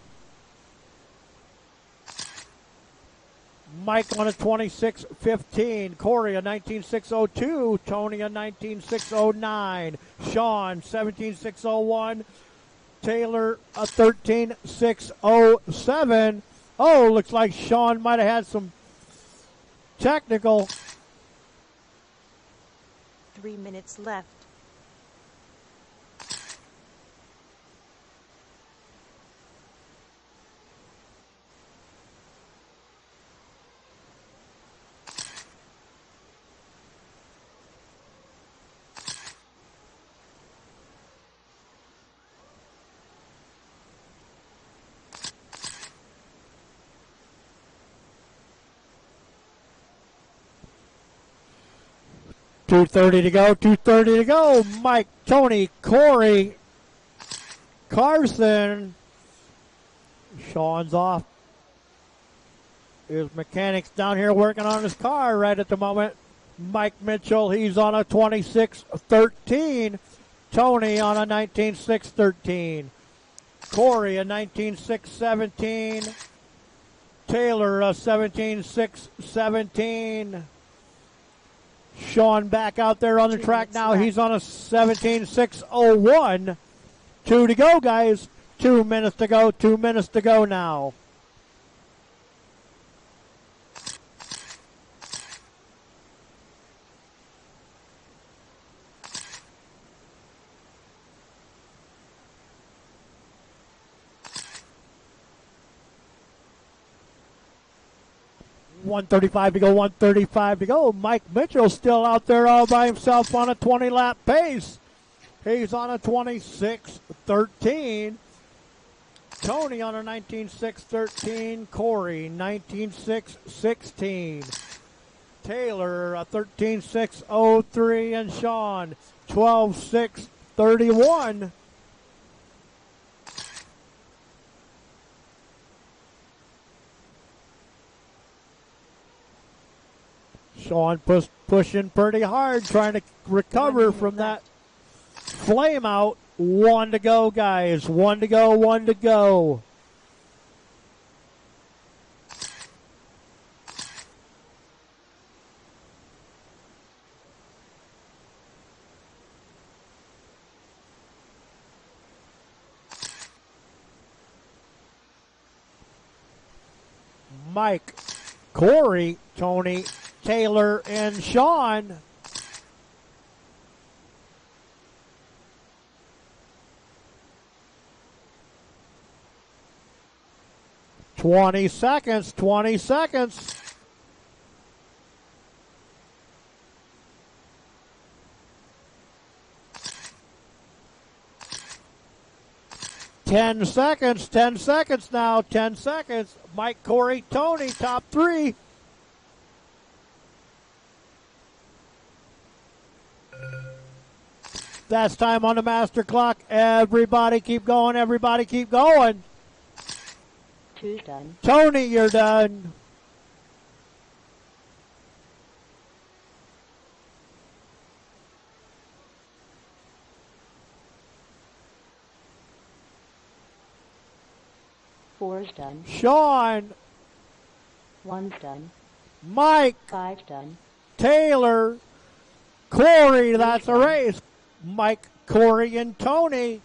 Mike on a 26.15. Corey a 19.602. Tony a 19.609. Sean 17.601. Taylor a 13.607. Oh, looks like Sean might have had some technical. 3 minutes left. .230 to go, 2:30 to go. Mike, Tony, Corey, Carson. Sean's off. His mechanic's down here working on his car right at the moment. Mike Mitchell, he's on a 26.13. Tony on a 19.613. Corey a 19.617. Taylor a 17.617. Sean back out there on the 2 track minutes now. left. He's on a 17.601. 2 to go, guys. 2 minutes to go. 2 minutes to go now. .135 to go, 135 to go. Mike Mitchell still out there all by himself on a 20-lap pace. He's on a 26.13. Tony on a 19.613. Corey 19.616. Taylor a 13.603, and Sean 12.631. Sean pushing pretty hard, trying to recover from that flame out. 1 to go, guys. 1 to go, 1 to go. Mike, Corey, Tony, Taylor, and Sean. $20 seconds, 20 seconds. Ten seconds now, 10 seconds. Mike, Corey, Tony, top 3. That's time on the master clock. Everybody keep going. Everybody keep going. 2's done. Tony, you're done. Four's done. Sean, 1's done. Mike, 5's done. Taylor, Corey, that's a race. Mike, Corey, and Tony.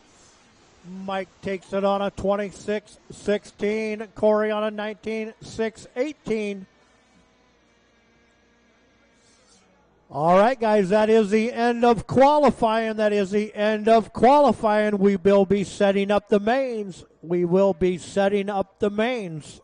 Mike takes it on a 26.16. Corey on a 19.618. All right, guys, that is the end of qualifying. That is the end of qualifying. We will be setting up the mains. We will be setting up the mains.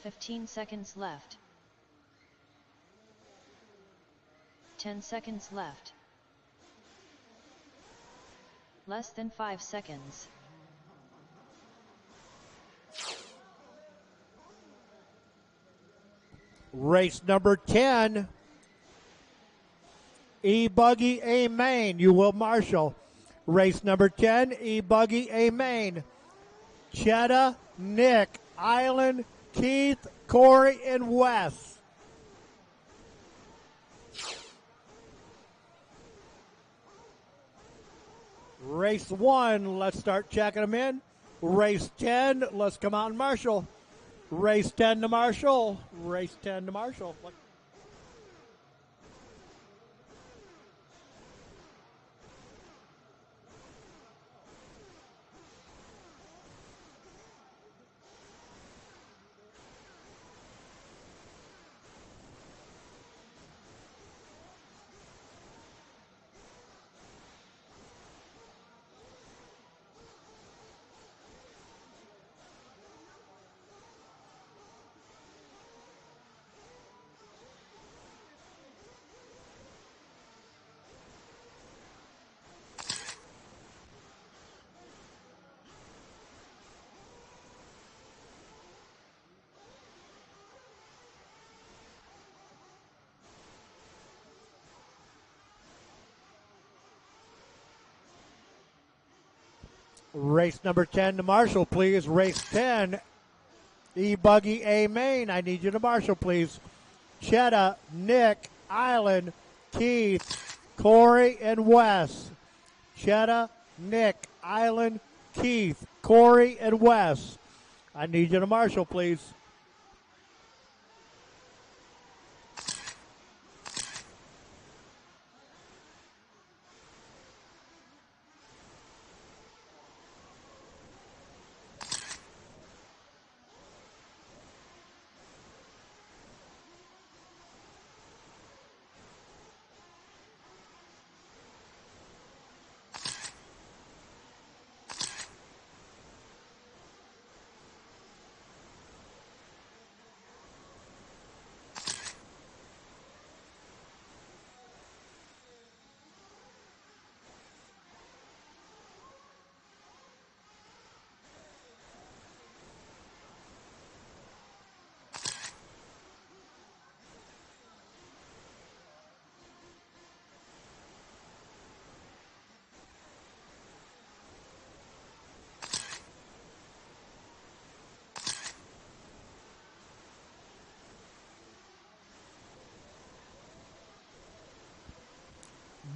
15 seconds left. 10 seconds left. Less than 5 seconds. Race number 10. E-Buggy A Main, you will marshal. Race number 10, E-Buggy A Main. Chetta, Nick, Island, Keith, Corey, and Wes. Race 1, let's start checking them in. Race 10, let's come out and marshal. Race 10 to marshal. Race 10 to marshal. Race number 10 to marshal, please. Race 10, E-Buggy A Main. I need you to marshal, please. Chetta, Nick, Island, Keith, Corey, and Wes. Chetta, Nick, Island, Keith, Corey, and Wes. I need you to marshal, please.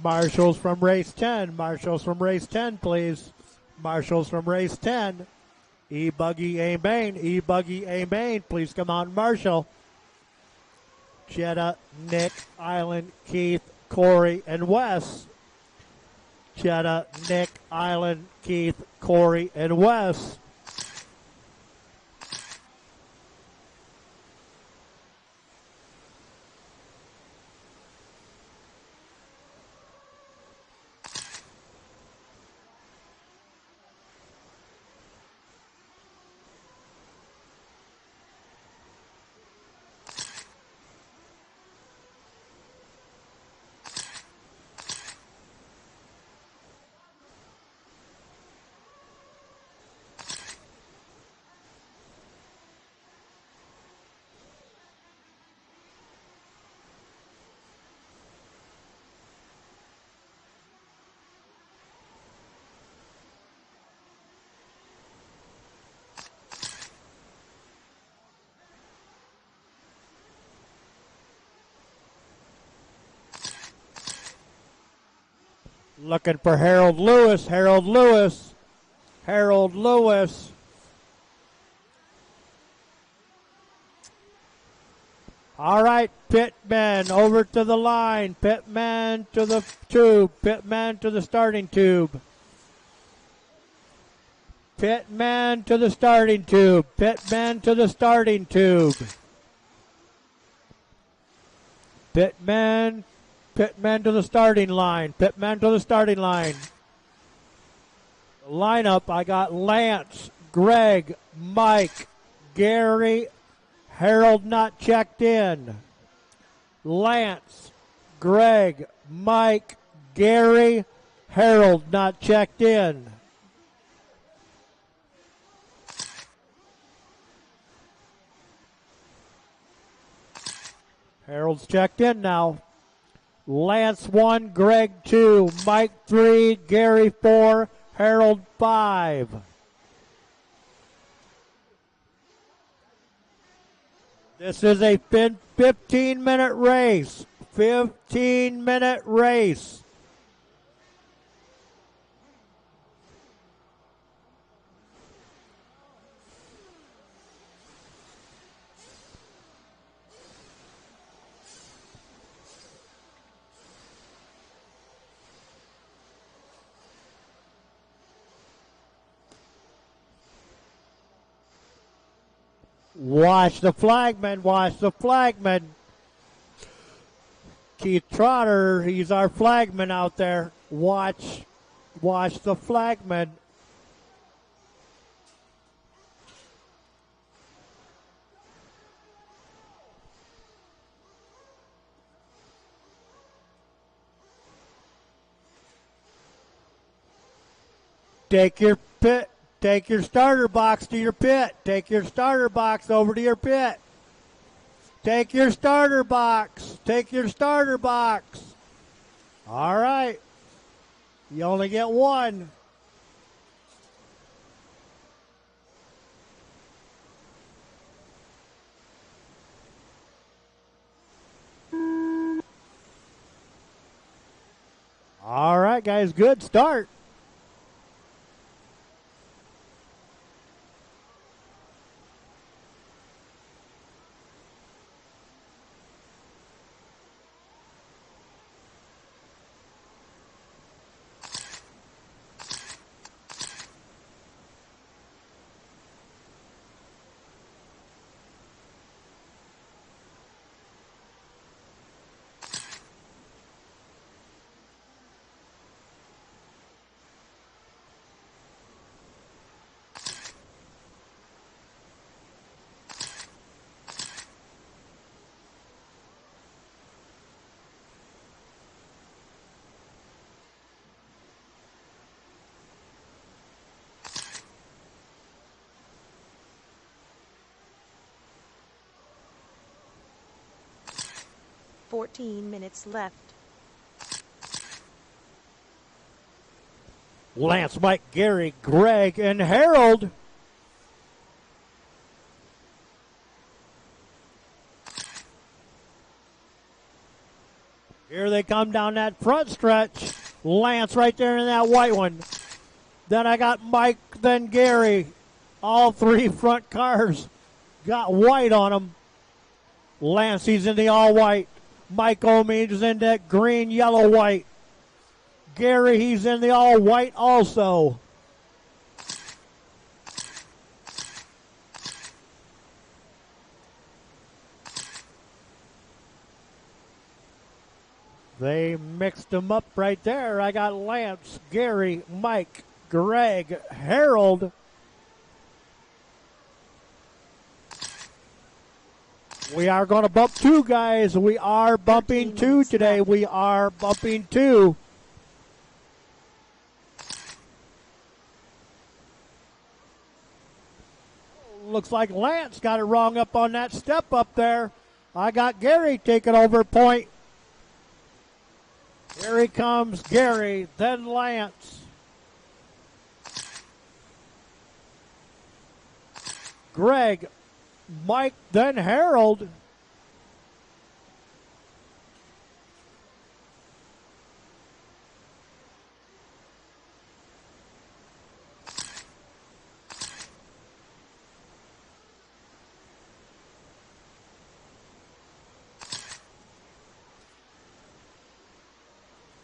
Marshals from race 10. Marshals from race 10, please. Marshals from race 10. E-Buggy A Main. E-Buggy A Main, please come out and marshal. Chetta, Nick, Island, Keith, Corey, and Wes. Chetta, Nick, Island, Keith, Corey, and Wes. Looking for Harold Lewis. Harold Lewis. Harold Lewis. All right, pitman over to the line. Pitman to the tube. Pitman to the starting tube. Pitman to the starting tube. Pitman to the starting tube. Pitman to the starting line. Pitman to the starting line. Lineup, I got Lance, Greg, Mike, Gary, Harold not checked in. Lance, Greg, Mike, Gary, Harold not checked in. Harold's checked in now. Lance 1, Greg 2, Mike 3, Gary 4, Harold 5. This is a 15-minute race. 15-minute race. Watch the flagman, watch the flagman. Keith Trotter, he's our flagman out there. Watch the flagman. Take your pit. Take your starter box to your pit. Take your starter box over to your pit. Take your starter box. Take your starter box. All right. You only get one. All right, guys. Good start. Fourteen minutes left. Lance, Mike, Gary, Greg, and Harold. Here they come down that front stretch. Lance right there in that white one. Then I got Mike, then Gary. All three front cars got white on them. Lance, he's in the all white. Mike Omid is in that green, yellow, white. Gary, he's in the all white also. They mixed them up right there. I got Lance, Gary, Mike, Greg, Harold. We are going to bump two, guys. We are bumping two today. We are bumping two. Looks like Lance got it wrong up on that step up there. I got Gary taking over point. Here he comes, Gary, then Lance. Greg, Mike, then Harold.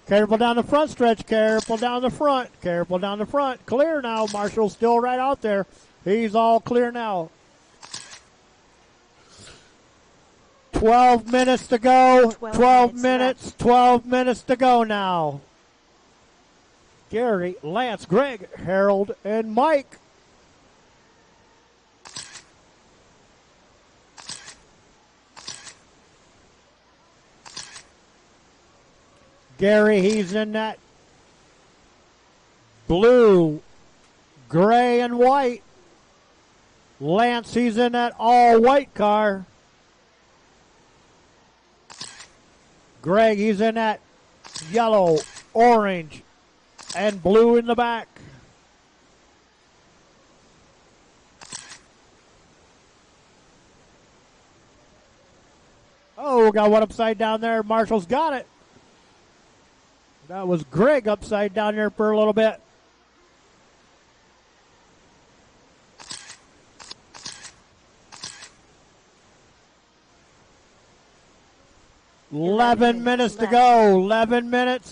Careful down the front stretch, careful down the front, careful down the front. Clear now, Marshall's still right out there. He's all clear now. 12 minutes to go, 12 minutes to go now. Gary, Lance, Greg, Harold, and Mike. Gary, he's in that blue, gray, and white. Lance, he's in that all-white car. Greg, he's in that yellow, orange, and blue in the back. Oh, got one upside down there. Marshall's got it. That was Greg upside down there for a little bit. Eleven minutes to go. 11 minutes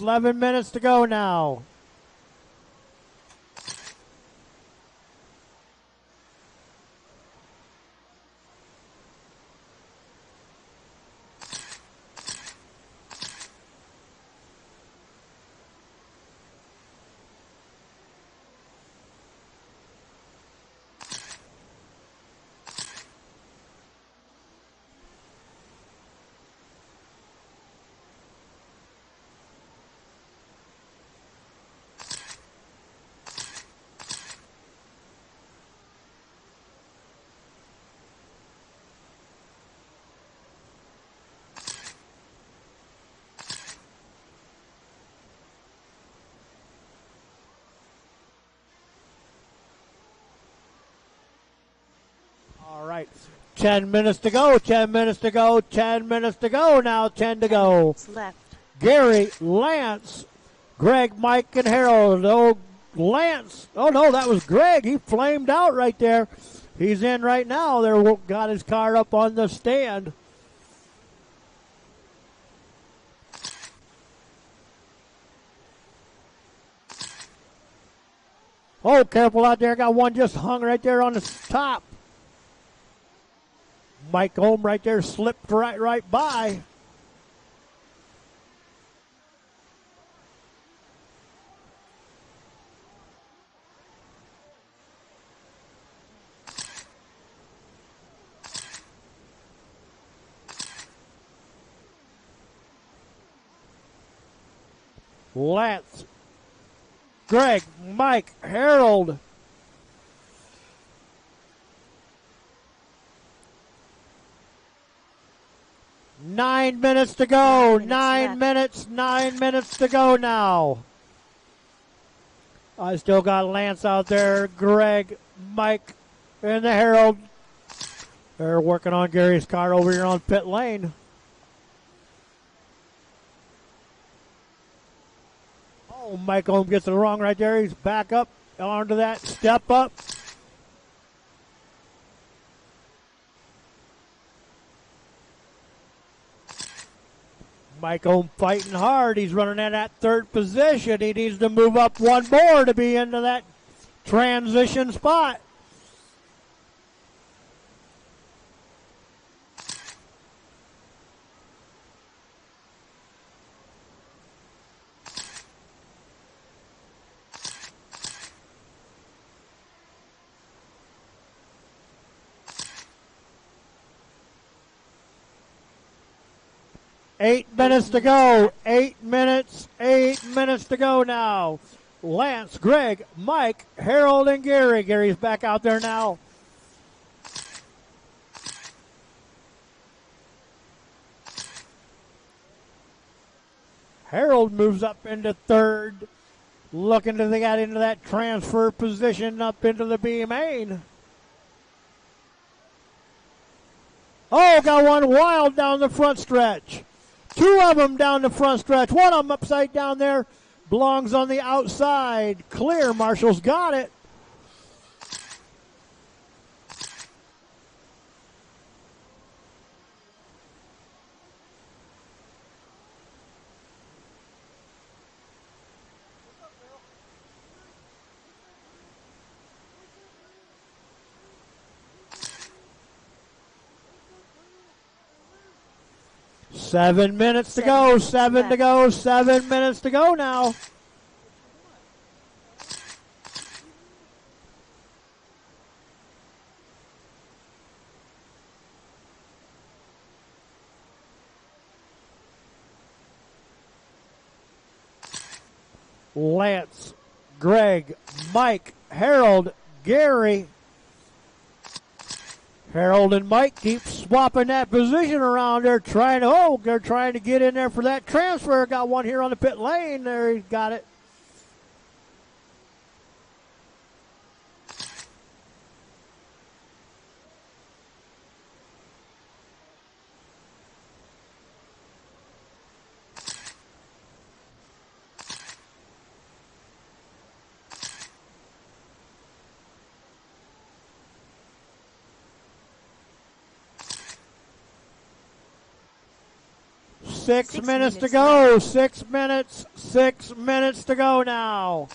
to go now. All right. 10 minutes to go, 10 minutes to go, 10 minutes to go now, 10 to go. Left. Gary, Lance, Greg, Mike, and Harold. Oh, Lance. Oh, no, that was Greg. He flamed out right there. He's in right now. There, got his car up on the stand. Oh, careful out there. Got one just hung right there on the top. Mike Ohm right there slipped right by. Lance, Greg, Mike, Harold. Nine minutes to go. 9 minutes to go now. I still got Lance out there, Greg, Mike, and the Harold. They're working on Gary's car over here on pit lane. Oh, Mike Ohm gets it wrong right there. He's back up onto that, step up. Mike Ohm fighting hard. He's running in that third position. He needs to move up one more to be into that transition spot. Eight minutes to go. 8 minutes. 8 minutes to go now. Lance, Greg, Mike, Harold, and Gary. Gary's back out there now. Harold moves up into third. Looking to get into that transfer position up into the B main. Oh, got one wild down the front stretch. Two of them down the front stretch. One of them upside down there belongs on the outside. Clear. Marshall's got it. Seven minutes to go. 7 to go. 7 minutes to go now. Lance, Greg, Mike, Harold, Gary. Harold and Mike keep swapping that position around. They're trying to get in there for that transfer. Got one here on the pit lane. There, he got it. Six minutes to go. left. 6 minutes. 6 minutes to go now.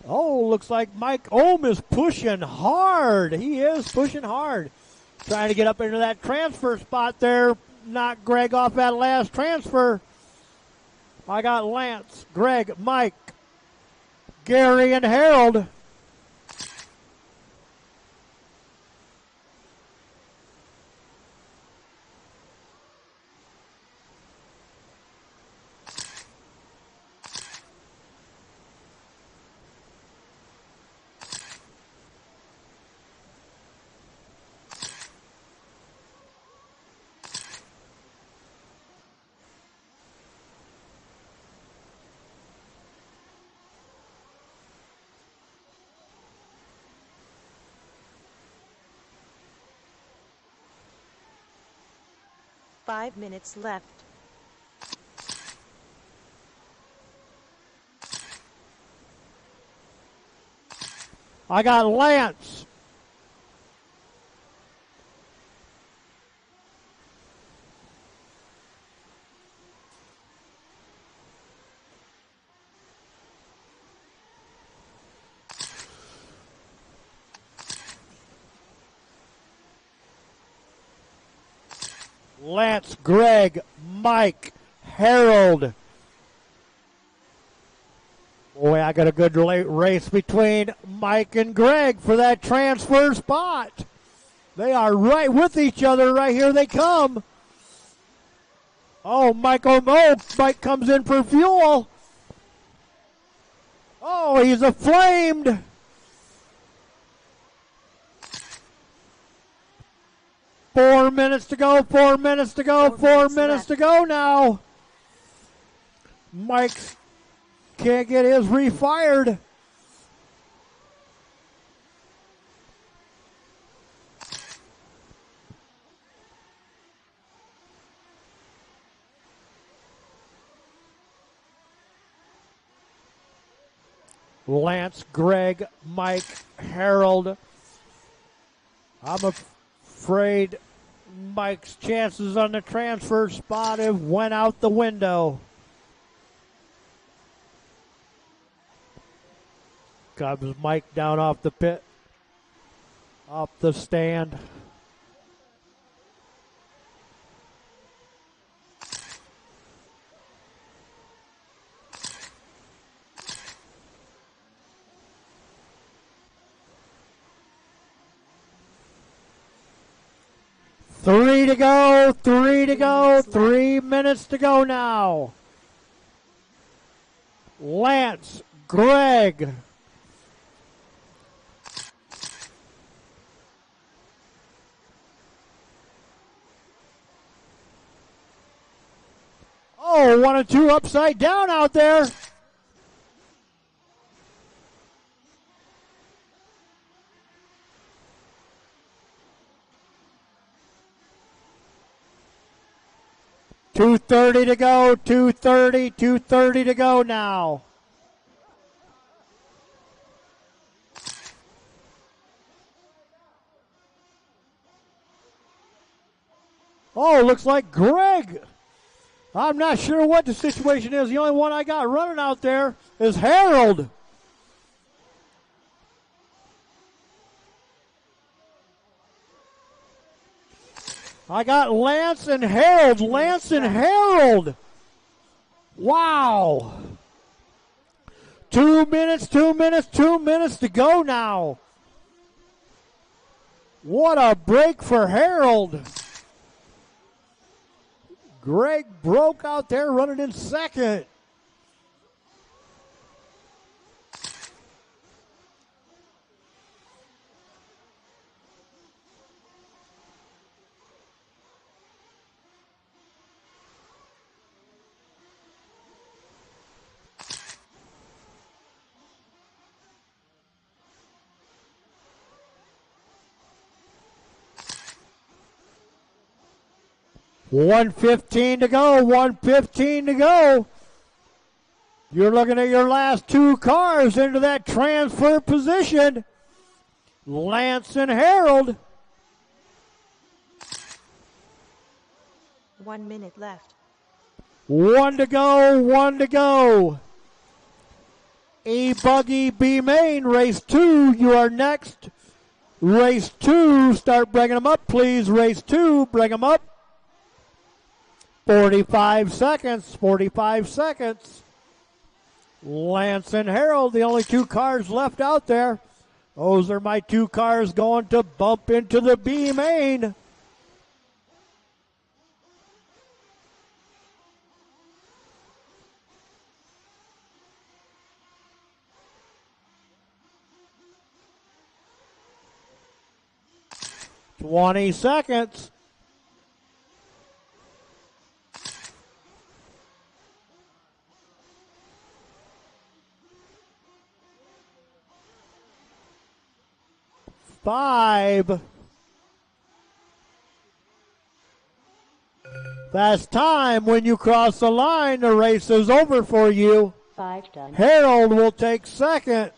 Oh, looks like Mike Ohm is pushing hard. He is pushing hard. Trying to get up into that transfer spot there. Knock Greg off that last transfer. I got Lance, Greg, Mike, Gary, and Harold. Five minutes left. I got Lance. Lance, Greg, Mike, Harold. Boy, I got a good race between Mike and Greg for that transfer spot. They are right with each other. Right here they come. Oh, Mike comes in for fuel. Oh, he's aflamed. Four minutes to go, 4 minutes to go, 4 minutes to go now. Mike can't get his refired. Lance, Greg, Mike, Harold. I'm afraid Mike's chances on the transfer spot have went out the window. Comes Mike down off the pit, off the stand. Three to go, 3 minutes to go now. Lance, Greg. Oh, 1 and 2 upside down out there. .230 to go, 230 to go now. Oh, looks like Greg. I'm not sure what the situation is. The only one I got running out there is Harold. I got Lance and Harold. Lance and Harold. Wow. 2 minutes to go now. What a break for Harold. Greg broke out there running in second. 1:15 to go. 1:15 to go. You're looking at your last two cars into that transfer position. Lance and Harold. 1 minute left. 1 to go. 1 to go. E-Buggy B Main, race 2. You are next. Race 2. Start bringing them up, please. Race 2. Bring them up. 45 seconds. 45 seconds. Lance and Harold, the only two cars left out there. Those are my two cars going to bump into the B main. Twenty seconds. Five. That's time. When you cross the line, the race is over for you. 5 done. Harold will take second.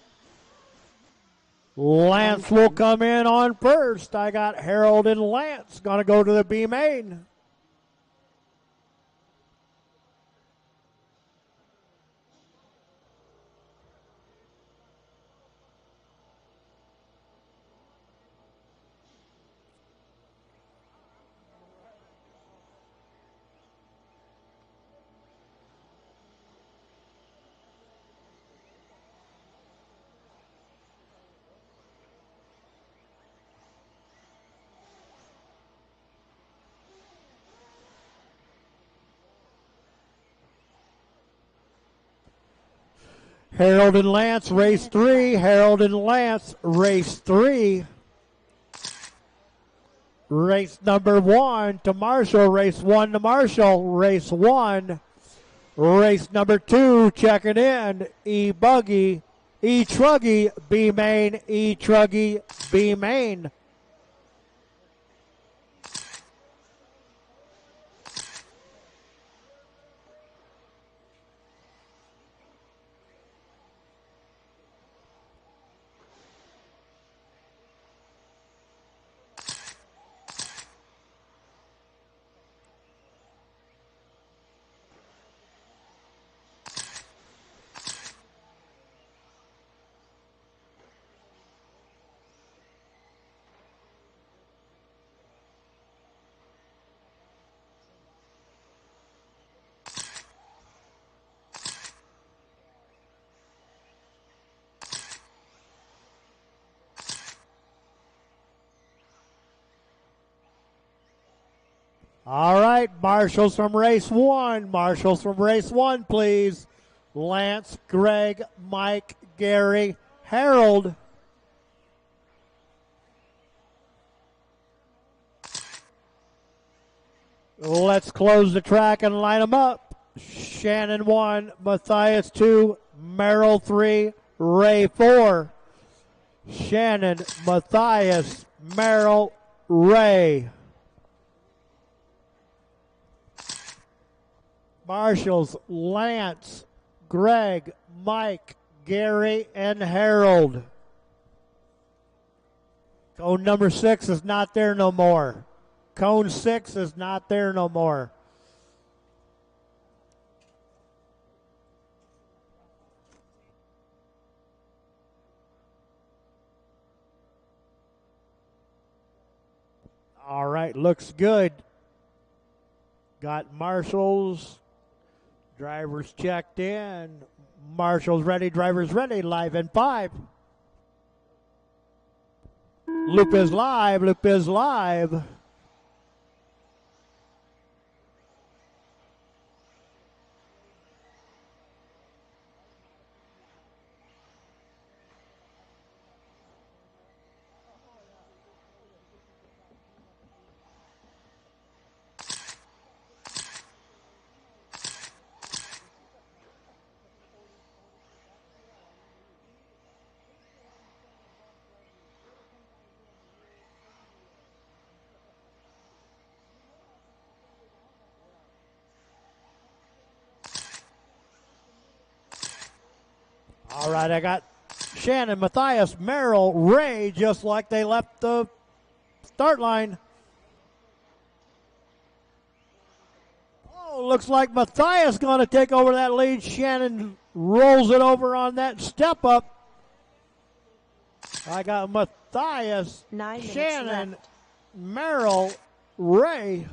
Lance will come in on first. I got Harold and Lance going to go to the B main. Harold and Lance, race 3. Harold and Lance, race 3. Race number 1 to Marshall. Race 1 to Marshall. Race 1. Race number 2, checking in. E-Buggy, E-Truggy, B main, E-Truggy, B main. All right, marshals from race 1. Marshals from race 1, please. Lance, Greg, Mike, Gary, Harold. Let's close the track and line them up. Shannon 1, Matthias 2, Merrill 3, Ray 4. Shannon, Matthias, Merrill, Ray. Marshals, Lance, Greg, Mike, Gary, and Harold. Cone number 6 is not there no more. Cone 6 is not there no more. All right, looks good. Got marshals. Drivers checked in. Marshals ready, drivers ready. Live in 5. Loop is live, loop is live. All right, I got Shannon, Matthias, Merrill, Ray, just like they left the start line. Oh, looks like Matthias going to take over that lead. Shannon rolls it over on that step up. I got Matthias, 9 minutes Shannon, left. Merrill, Ray.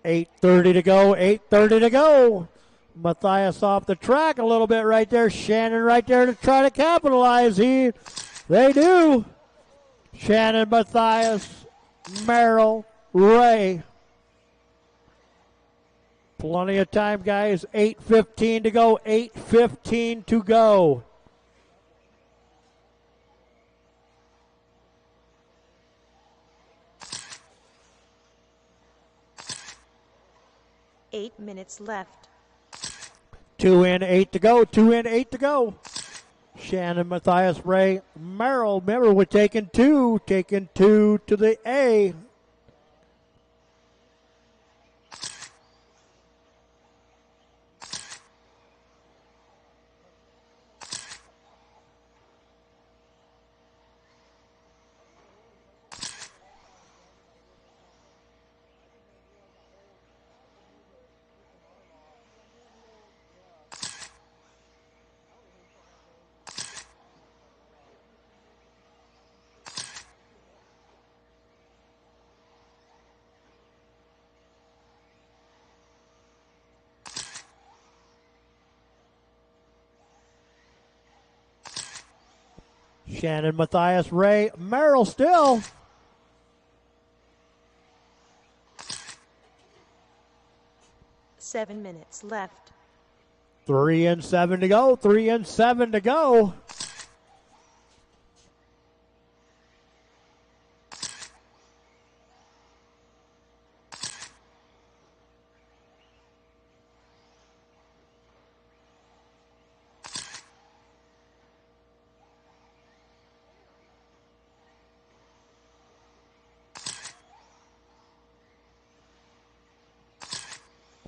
$8:30 to go, 8:30 to go. Matthias off the track a little bit right there. Shannon right there to try to capitalize. They do. Shannon, Matthias, Merrill, Ray. Plenty of time, guys. 8:15 to go, 8:15 to go. Eight minutes left. 2 in, 8 to go. 2 in, 8 to go. Shannon, Matthias, Ray, Merrill. Remember, we're taking two to the A. Shannon, Matthias, Ray, Merrill still. Seven minutes left. 3 and 7 to go. 3 and 7 to go.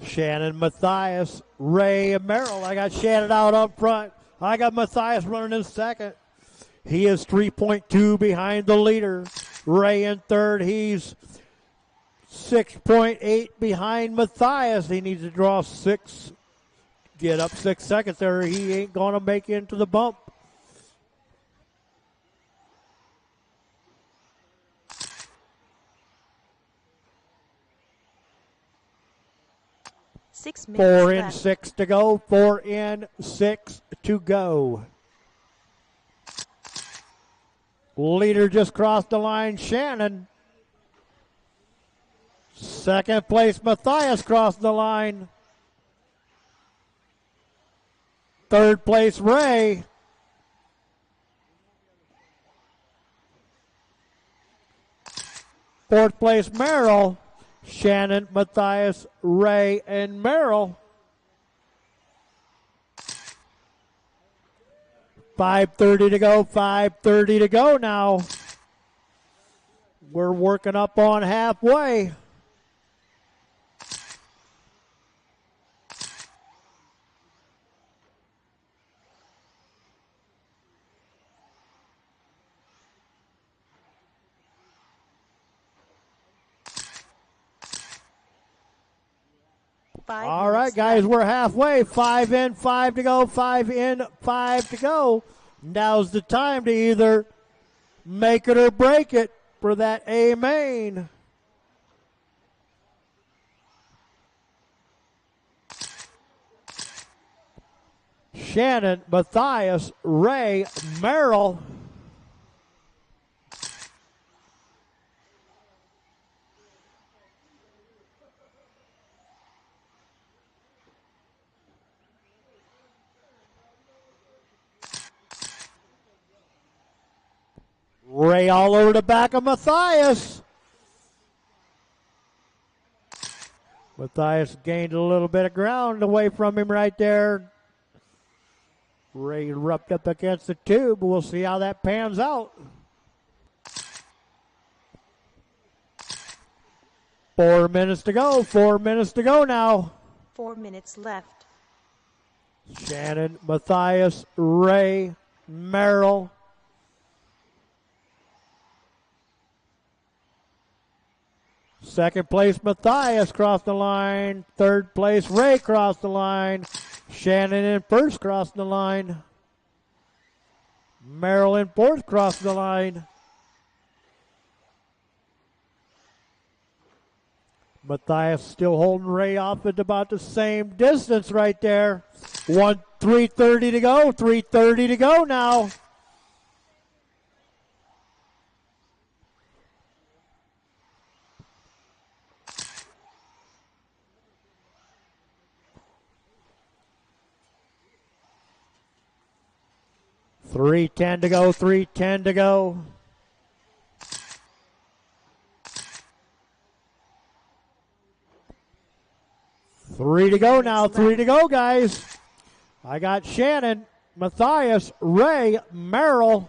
Shannon, Matthias, Ray, and Merrill. I got Shannon out up front. I got Matthias running in second. He is 3.2 behind the leader. Ray in third. He's 6.8 behind Matthias. He needs to draw 6. Get up 6 seconds there. He ain't going to make it into the bump. Six minutes 4 in, left. 6 to go. 4 in, 6 to go. Leader just crossed the line, Shannon. Second place, Matthias crossed the line. Third place, Ray. Fourth place, Merrill. Shannon, Matthias, Ray, and Merrill. 5:30 to go, 5:30 to go now. We're working up on halfway. All right, guys, we're halfway. 5 in, 5 to go. 5 in, 5 to go. Now's the time to either make it or break it for that A main. Shannon, Matthias, Ray, Merrill. Ray all over the back of Matthias. Matthias gained a little bit of ground away from him right there. Ray rubbed up against the tube. We'll see how that pans out. 4 minutes to go. 4 minutes to go now. 4 minutes left. Shannon, Matthias, Ray, Merrill. Second place, Matthias crossed the line. Third place, Ray crossed the line. Shannon in first crossed the line. Merrill in fourth crossed the line. Matthias still holding Ray off at about the same distance right there. 3:30 to go. 3:30 to go now. $3:10 to go. 3:10 to go. Three to go now. 3 to go, guys. I got Shannon, Matthias, Ray, Merrill.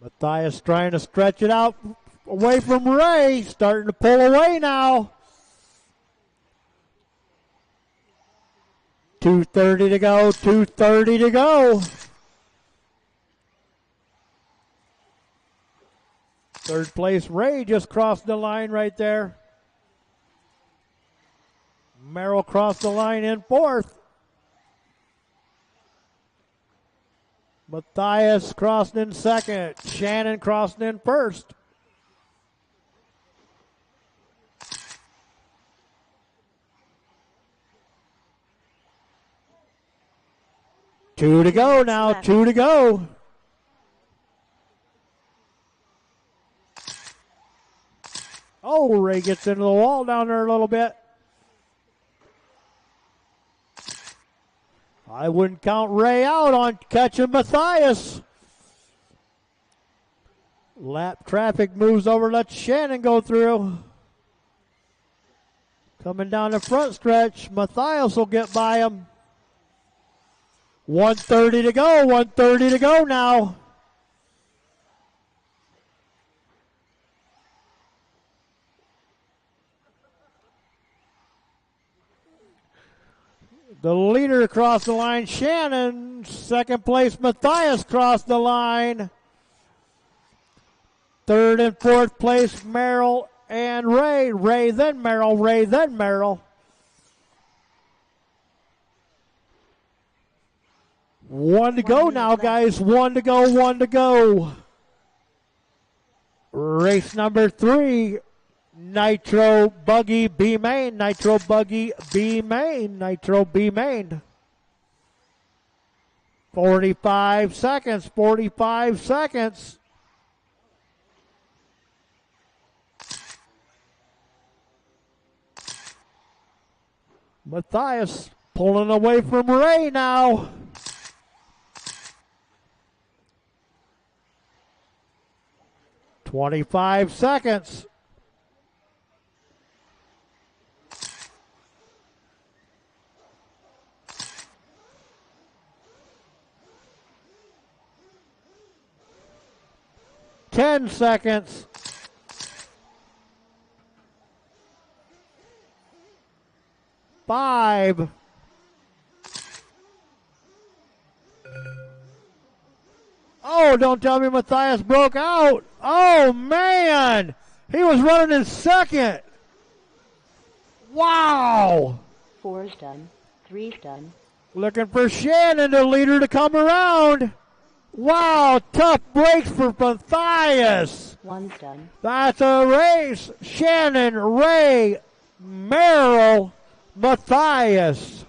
Matthias trying to stretch it out away from Ray. Starting to pull away now. 2:30 to go. 2:30 to go. Third place, Ray just crossed the line right there. Merrill crossed the line in fourth. Matthias crossed in second. Shannon crossed in first. Two to go now. 2 to go. Oh, Ray gets into the wall down there a little bit. I wouldn't count Ray out on catching Matthias. Lap traffic moves over, lets Shannon go through. Coming down the front stretch, Matthias will get by him. 1:30 to go. 1:30 to go now. The leader across the line, Shannon. Second place, Matthias crossed the line. Third and fourth place, Merrill and Ray. Ray, then Merrill. Ray, then Merrill. 1 to go now, guys. 1 to go. 1 to go. Race number 3. Nitro Buggy B main. Nitro Buggy B main. Nitro B main. 45 seconds. 45 seconds. Matthias pulling away from Ray now. "25 seconds. "10 seconds. "5. Oh, don't tell me Matthias broke out. Oh, man. He was running in second. Wow. 4's done. 3's done. Looking for Shannon, the leader, to come around. Wow, tough breaks for Matthias. 1's done. That's a race. Shannon, Ray, Merrill, Matthias.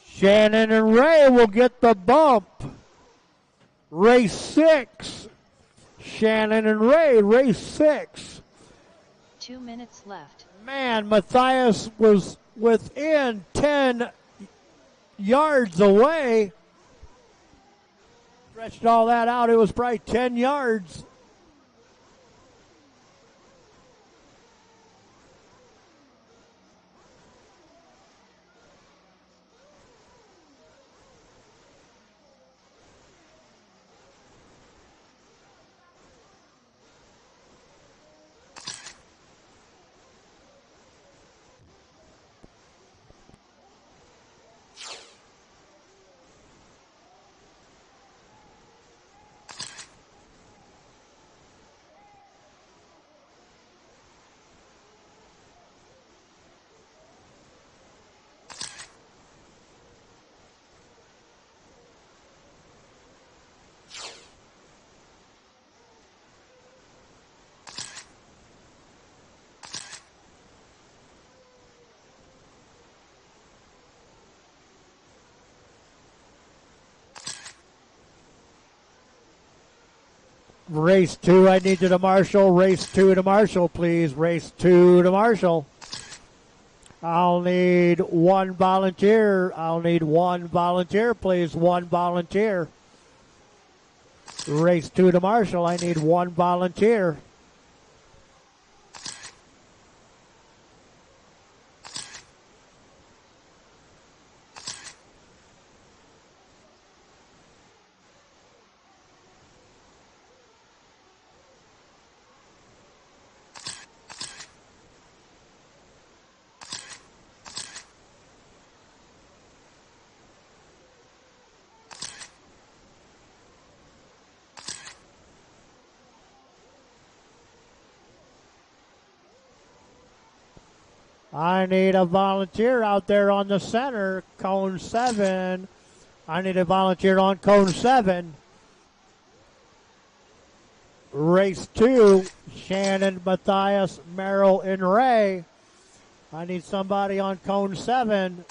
Shannon and Ray will get the bump. Race 6. Shannon and Ray, race 6. 2 minutes left. Man, Matthias was within 10 yards away. Stretched all that out. It was probably 10 yards. Race 2, I need you to Marshall. Race 2 to Marshall, please. Race 2 to Marshall. I'll need one volunteer. I'll need one volunteer, please. One volunteer. Race 2 to Marshall. I need one volunteer. I need a volunteer out there on the center, cone 7. I need a volunteer on cone 7. Race 2, Shannon, Matthias, Merrill, and Ray. I need somebody on cone 7.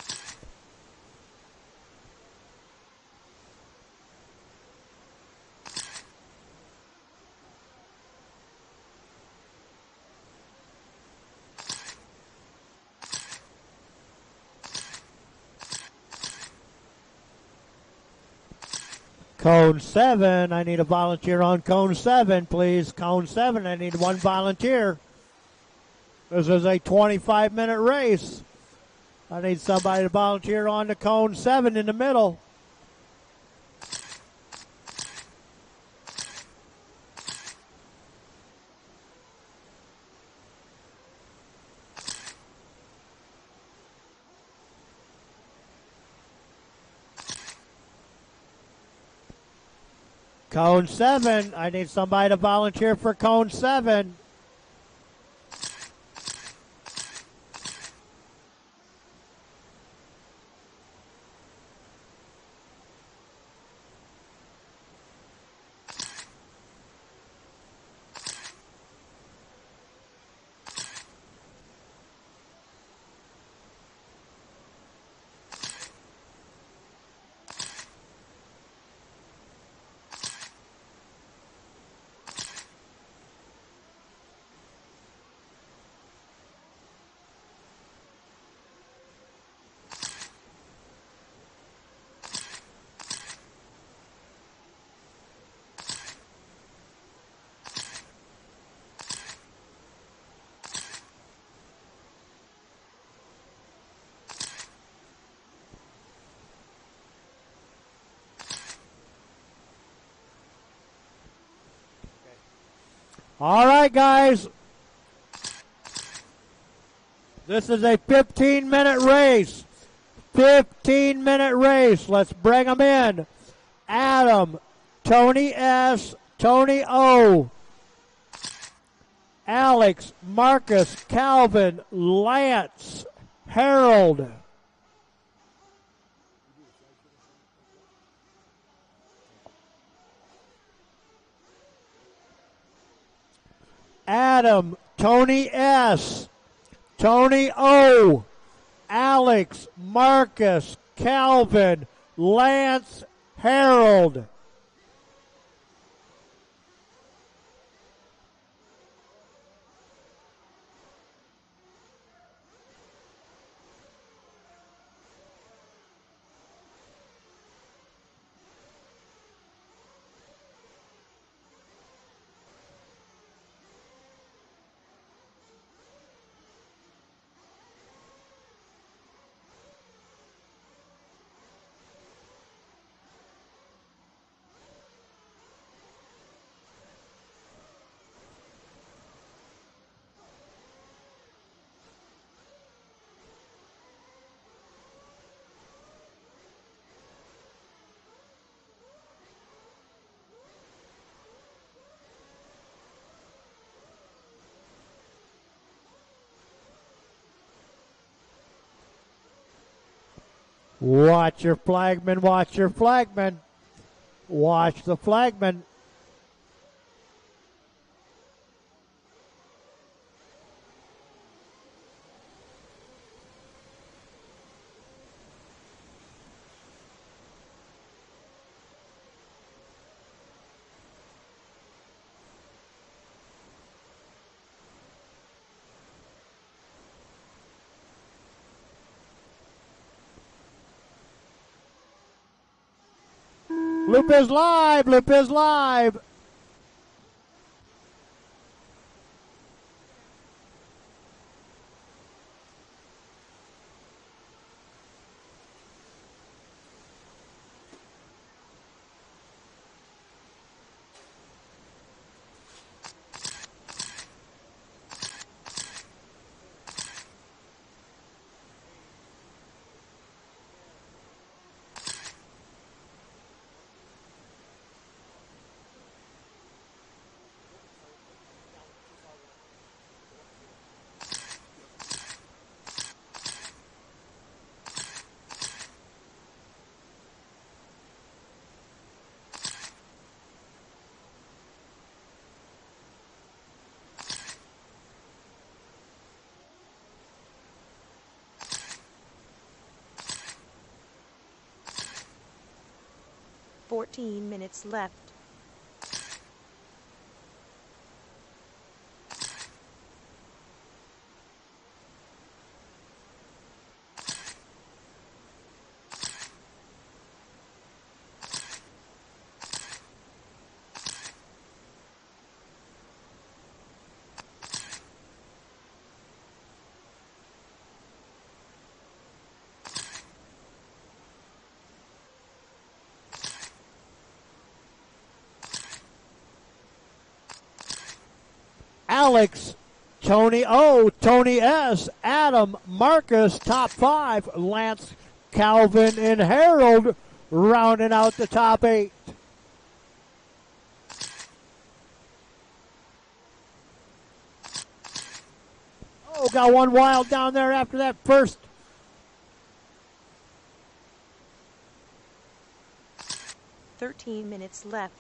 Cone 7, I need a volunteer on cone 7, please. Cone 7, I need one volunteer. This is a 25-minute race. I need somebody to volunteer on the cone 7 in the middle. Cone 7, I need somebody to volunteer for cone 7. All right, guys. This is a 15-minute race. 15-minute race. Let's bring them in. Adam, Tony S., Tony O., Alex, Marcus, Calvin, Lance, Harold. Adam, Tony S., Tony O., Alex, Marcus, Calvin, Lance, Harold. Watch your flagman, watch your flagman. Watch the flagman. Loop is live, loop is live. Fourteen minutes left. Alex, Tony O, Tony S, Adam, Marcus, top 5, Lance, Calvin, and Harold rounding out the top 8. Oh, got one wild down there after that first. Thirteen minutes left.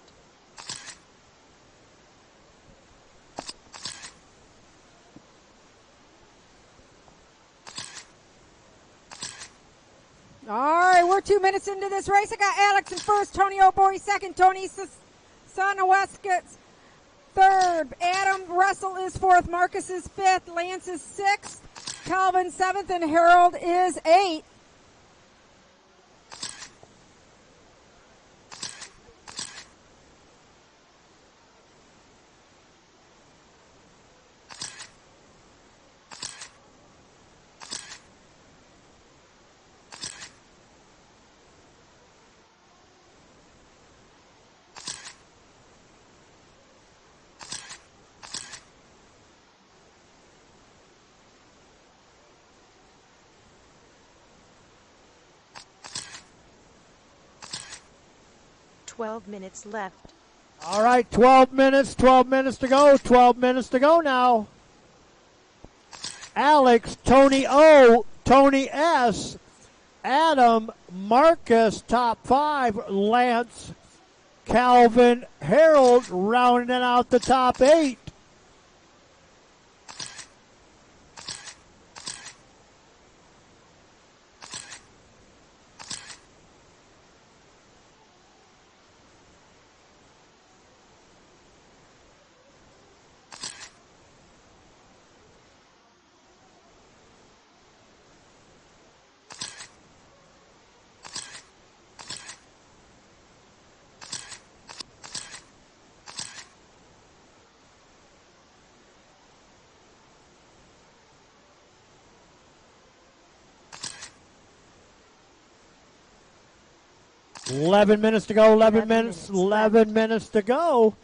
All right, we're 2 minutes into this race. I got Alex in first, Tony O'Boy second, Tony Sonoweskis third, Adam Russell is fourth, Marcus is fifth, Lance is sixth, Calvin seventh, and Harold is eighth. Twelve minutes left. All right, 12 minutes to go, 12 minutes to go now. Alex, Tony O, Tony S, Adam, Marcus, top 5, Lance, Calvin, Harold rounding out the top 8. Eleven minutes to go, 11 minutes to go.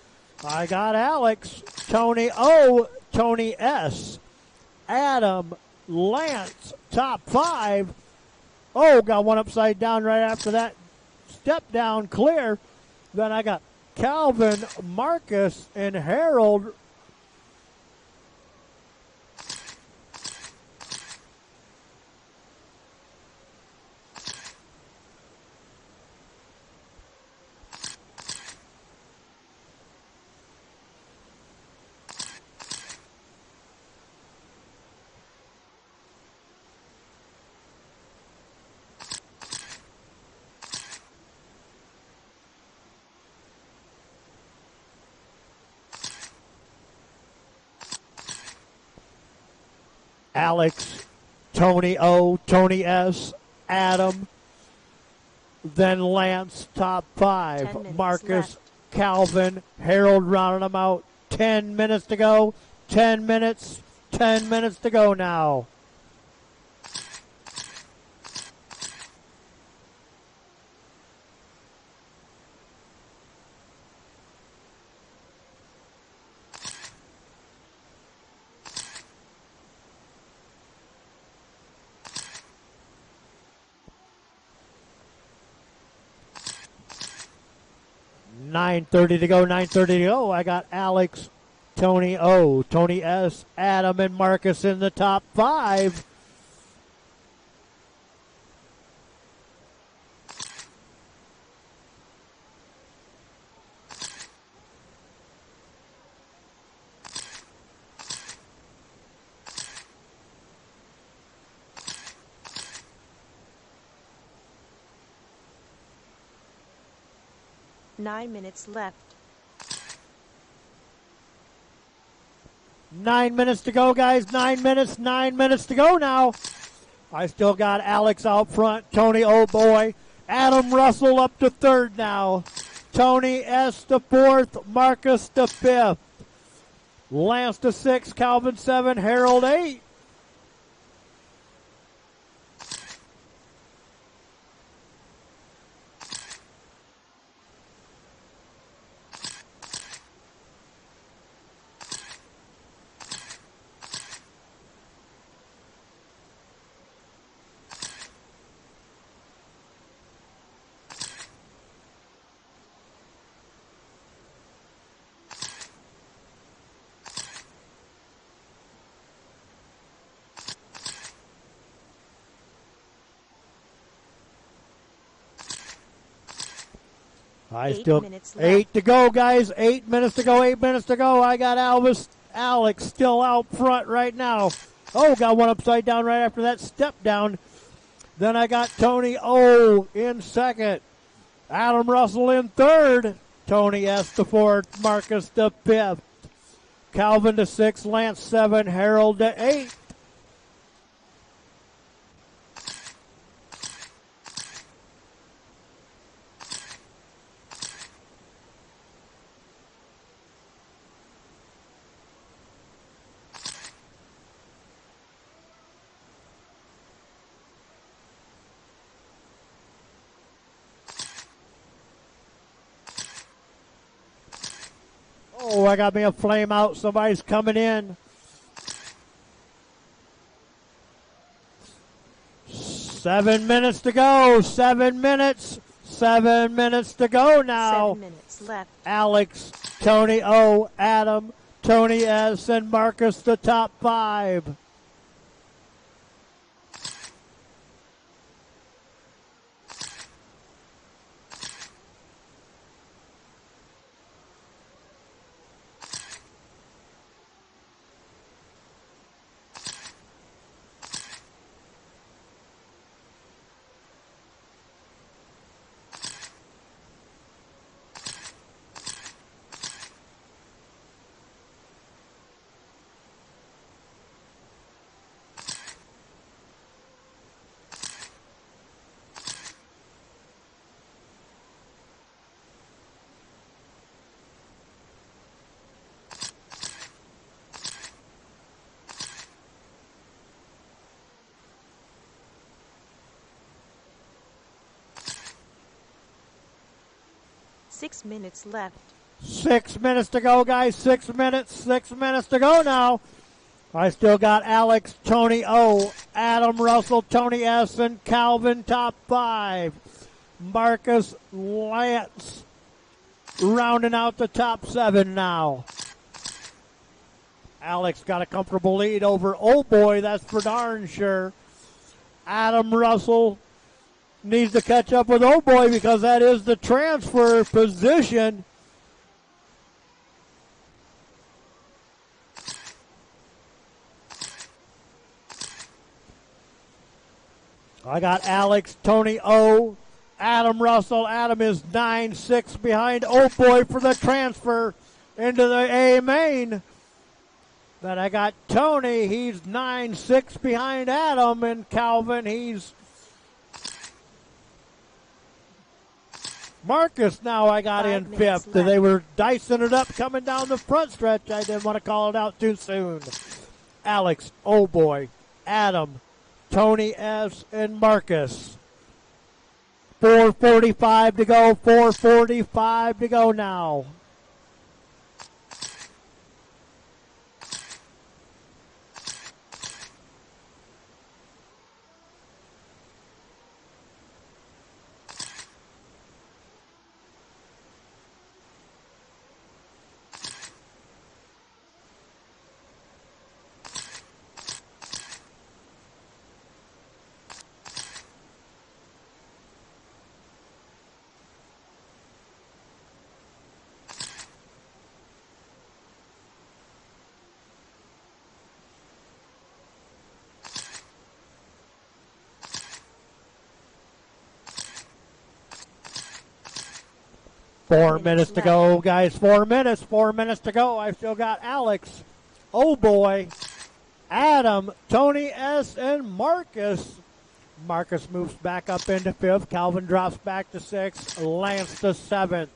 I got Alex, Tony O, Tony S, Adam, Lance, top 5. Oh, got one upside down right after that. Step down clear. Then I got Calvin, Marcus, and Harold. Alex, Tony O, Tony S, Adam, then Lance, top 10 5. minutes Marcus, left. Calvin, Harold rounding them out. 10 minutes to go. 10 minutes to go now. $9:30 to go, 9:30 to go. I got Alex, Tony O, Tony S, Adam, and Marcus in the top 5. Nine minutes left. 9 minutes to go, guys. 9 minutes to go now. I still got Alex out front. Tony, oh boy. Adam Russell up to 3rd now. Tony S to 4th. Marcus to 5th. Lance to 6th. Calvin 7. Harold 8. I 8 still minutes left. 8 to go, guys. 8 minutes to go. 8 minutes to go. I got Alex still out front right now. Oh, got one upside down right after that step down. Then I got Tony O in 2nd. Adam Russell in 3rd. Tony S to 4th. Marcus to 5th. Calvin to 6th. Lance 7. Harold to 8. Oh, I got me a flame out. Somebody's coming in. 7 minutes to go. 7 minutes. 7 minutes to go now. 7 minutes left. Alex, Tony O, Adam, Tony S, and Marcus the top 5. Six minutes left. 6 minutes to go, guys. 6 minutes. 6 minutes to go now. I still got Alex, Tony O, Adam Russell, Tony S, and Calvin top 5. Marcus, Lance rounding out the top 7 now. Alex got a comfortable lead over Oh Boy, that's for darn sure. Adam Russell needs to catch up with Oh Boy because that is the transfer position. I got Alex, Tony O, Adam Russell. Adam is 9-6 behind Oh Boy for the transfer into the A main. Then I got Tony. He's 9-6 behind Adam. And Calvin, he's Marcus now I got 5 in minutes fifth. left. They were dicing it up coming down the front stretch. I didn't want to call it out too soon. Alex, oh boy, Adam, Tony S., and Marcus. 4:45 to go, 4:45 to go now. Four minutes to go, guys. 4 minutes. 4 minutes to go. I've still got Alex, oh boy, Adam, Tony S., and Marcus. Marcus moves back up into fifth. Calvin drops back to sixth. Lance to seventh.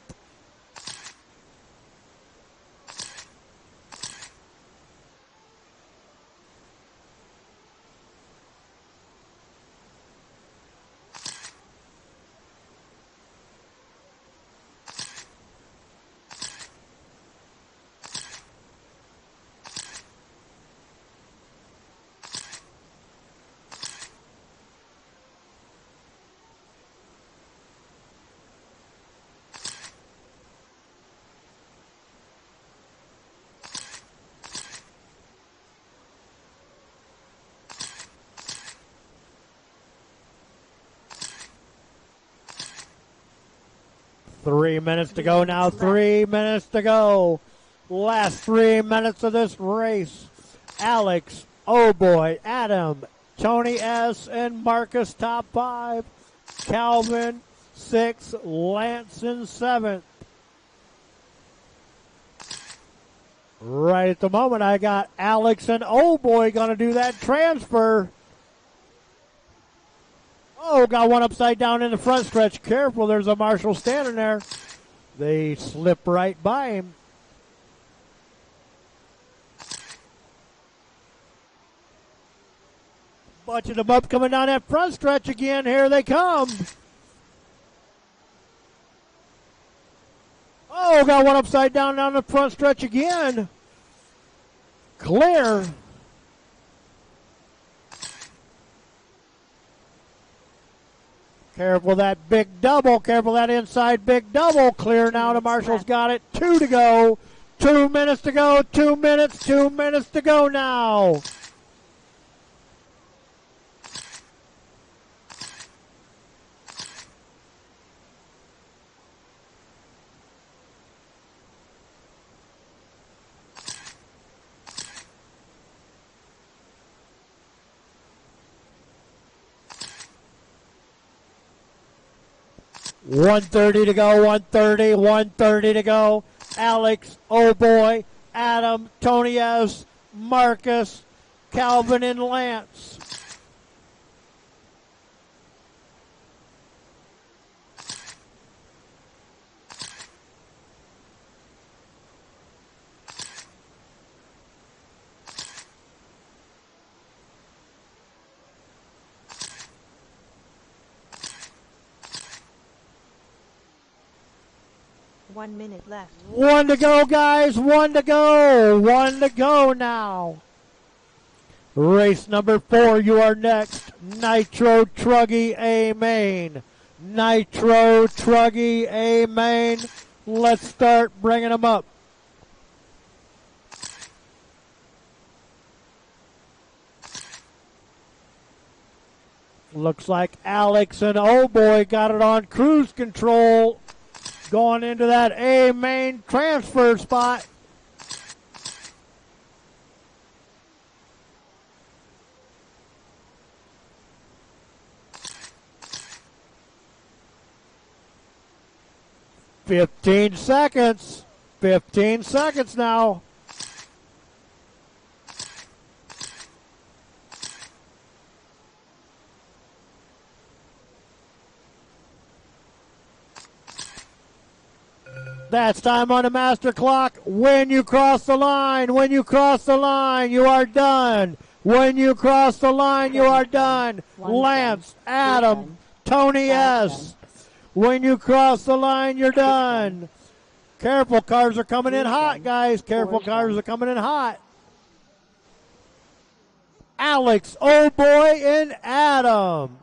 Three minutes to go now. 3 minutes to go. Last 3 minutes of this race. Alex, oh boy, Adam, Tony S., and Marcus top five. Calvin, sixth. Lance in seventh. Right at the moment, I got Alex and oh boy going to do that transfer. Oh, got one upside down in the front stretch. Careful, there's a marshal standing there. They slip right by him. Bunching them up coming down that front stretch again. Here they come. Oh, got one upside down the front stretch again. Clear. Careful that big double. Careful that inside big double. Clear now. The Marshals got it. 2 to go. 2 minutes to go. 2 minutes. 2 minutes to go now. $1:30 to go, 1:30 to go. Alex, oh boy, Adam, Tony S., Marcus, Calvin, and Lance. One minute left. 1 to go, guys. 1 to go. 1 to go now. Race number 4, you are next. Nitro Truggy A Main. Nitro Truggy A Main. Let's start bringing them up. Looks like Alex and oh boy got it on cruise control. Going into that A main transfer spot. $15 seconds. 15 seconds now. That's time on the master clock. When you cross the line, you are done. When you cross the line, you are done. Lance, Adam, Tony S. When you cross the line, you're done. Careful, cars are coming in hot, guys. Careful, cars are coming in hot. Alex, oh boy, and Adam.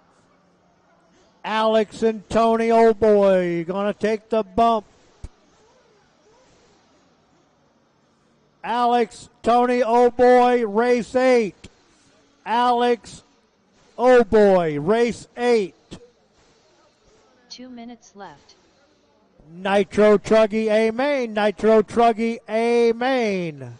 Alex and Tony, oh boy, gonna take the bump. Alex, Tony, oh boy, race 8. Alex, oh boy, race 8. 2 minutes left. Nitro Truggy, amen. Nitro Truggy, amen.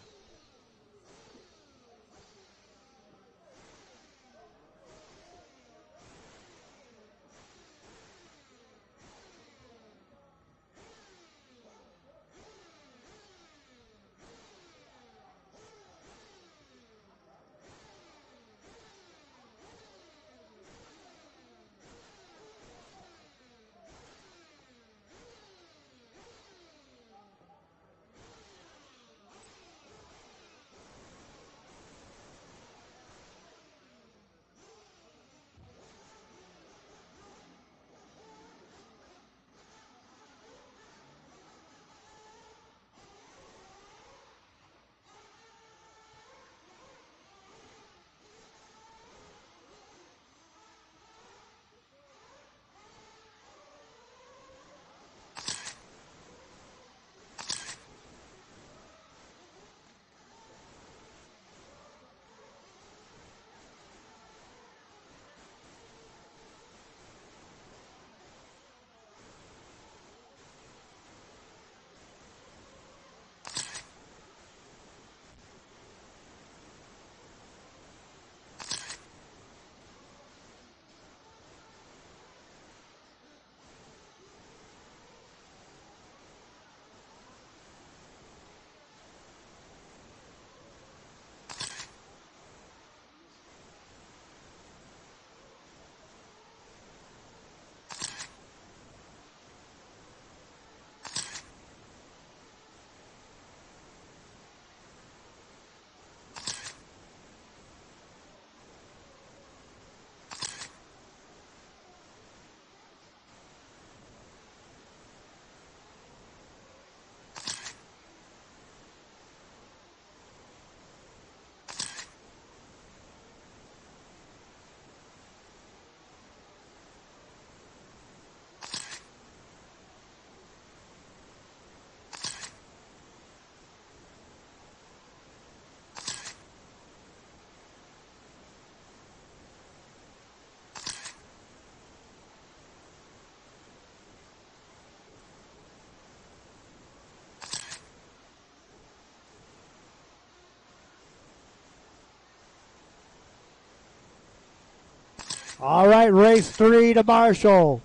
All right, race 3 to Marshall.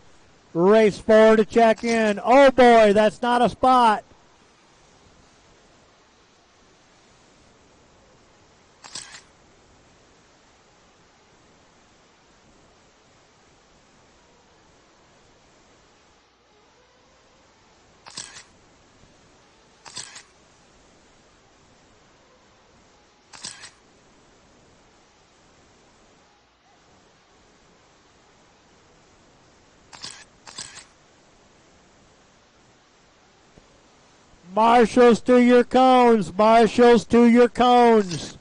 Race 4 to check in. Oh boy, that's not a spot. Marshals to your cones. Marshals to your cones.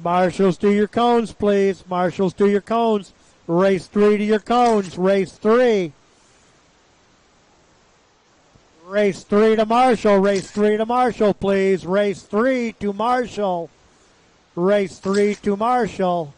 Marshals to your cones, please. Marshals to your cones. Race 3 to your cones. Race 3. Race 3 to Marshall. Race 3 to Marshall, please. Race 3 to Marshall. Race 3 to Marshall.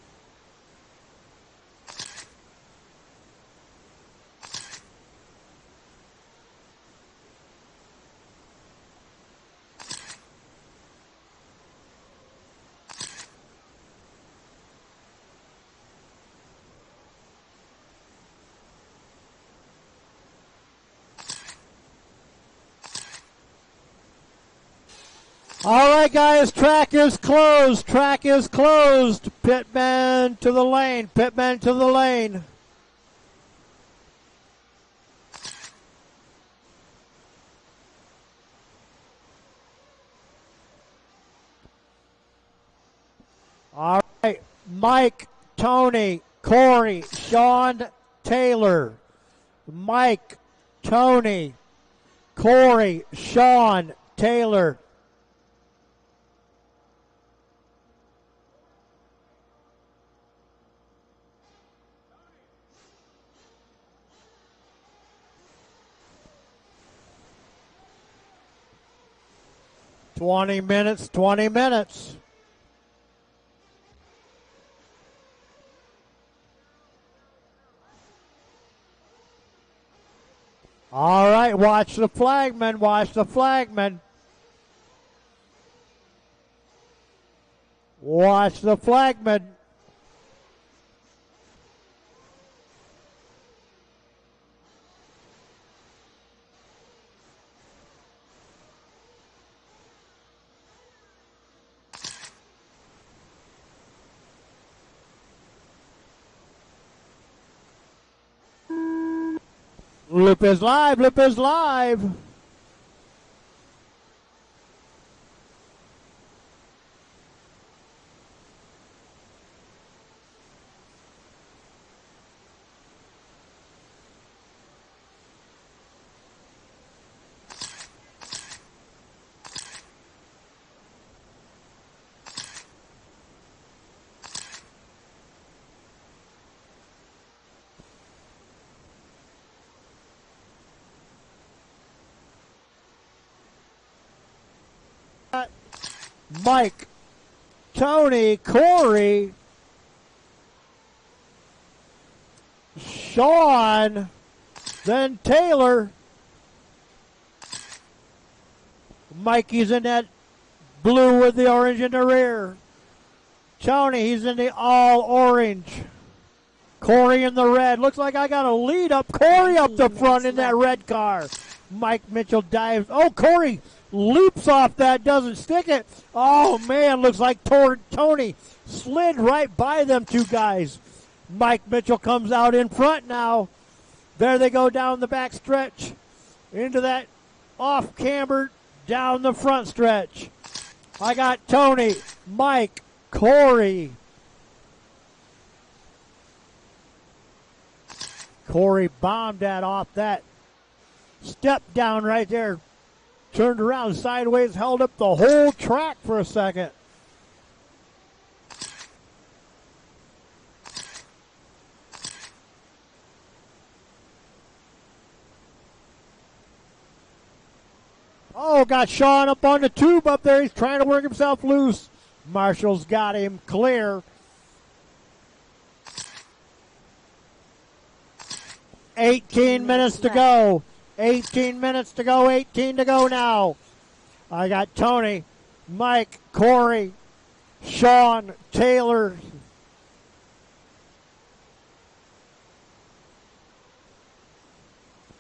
All right, guys, track is closed. Track is closed. Pitman to the lane. Pitman to the lane. All right, Mike, Tony, Corey, Sean, Taylor. Mike, Tony, Corey, Sean, Taylor. $20 minutes, 20 minutes. All right, watch the flagman, watch the flagman. Watch the flagman. Loop is live, loop is live. Mike, Tony, Corey, Sean, then Taylor. Mikey's in that blue with the orange in the rear. Tony, he's in the all orange. Corey in the red. Looks like I got a lead up. Corey up the front in that red car. Mike Mitchell dives. Oh, Corey leaps off that, doesn't stick it. Oh, man, looks like Tony slid right by them two guys. Mike Mitchell comes out in front now. There they go down the back stretch into that off camber down the front stretch. I got Tony, Mike, Corey. Corey bombed that off that step down right there. Turned around sideways, held up the whole track for a second. Oh, got Sean up on the tube up there. He's trying to work himself loose. Marshall's got him clear. 18 minutes to go. 18 minutes to go. 18 to go now. I got Tony, Mike, Corey, Sean, Taylor.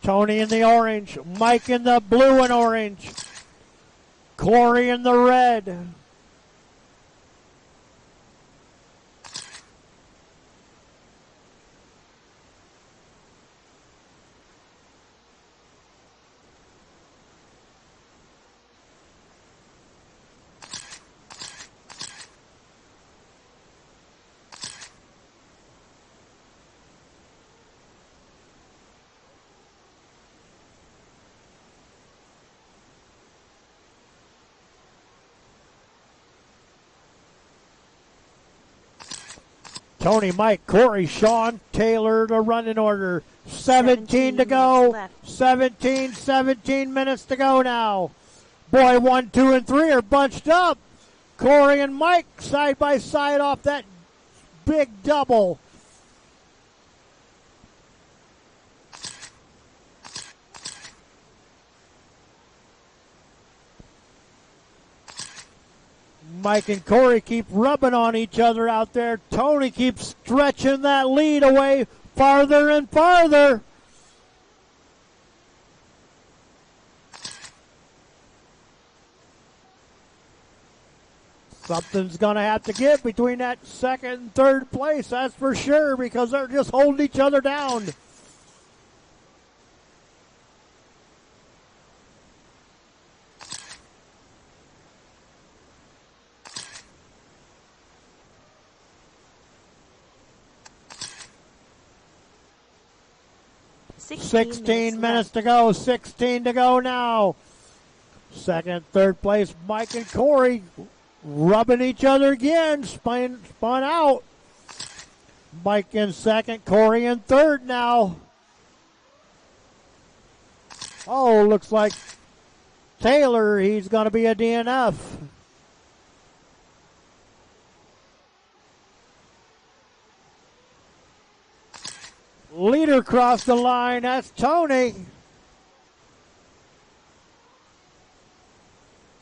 Tony in the orange. Mike in the blue and orange. Corey in the red. Tony, Mike, Corey, Sean, Taylor, the running order. 17 to go. 17 minutes to go now. Boy, 1, 2, and 3 are bunched up. Corey and Mike side by side off that big double. Mike and Corey keep rubbing on each other out there. Tony keeps stretching that lead away farther and farther. Something's going to have to give between that second and third place, that's for sure, because they're just holding each other down. 16 minutes to go. 16 to go now. Second, third place, Mike and Corey rubbing each other again. Spun out. Mike in second, Corey in third now. Oh, looks like Taylor, he's going to be a DNF. Leader crossed the line. That's Tony.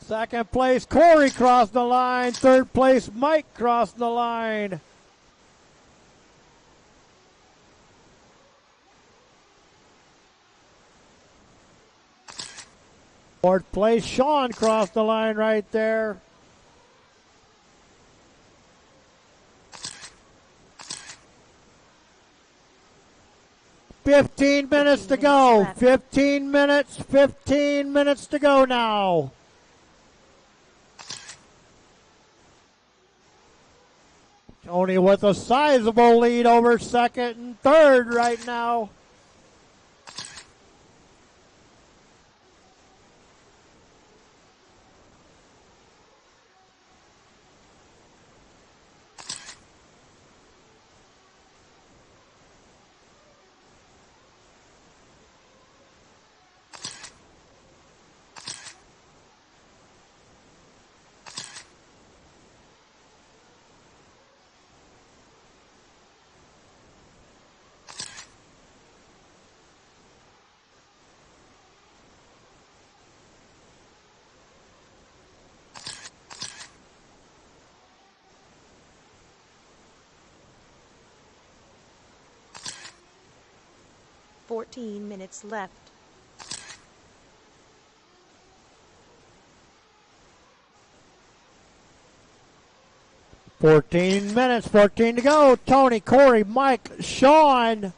Second place, Corey crossed the line. Third place, Mike crossed the line. Fourth place, Sean crossed the line right there. Fifteen minutes to go. 15 minutes to go now. Tony with a sizable lead over second and third right now. Fourteen minutes left. $14 minutes, 14 to go. Tony, Corey, Mike, Sean.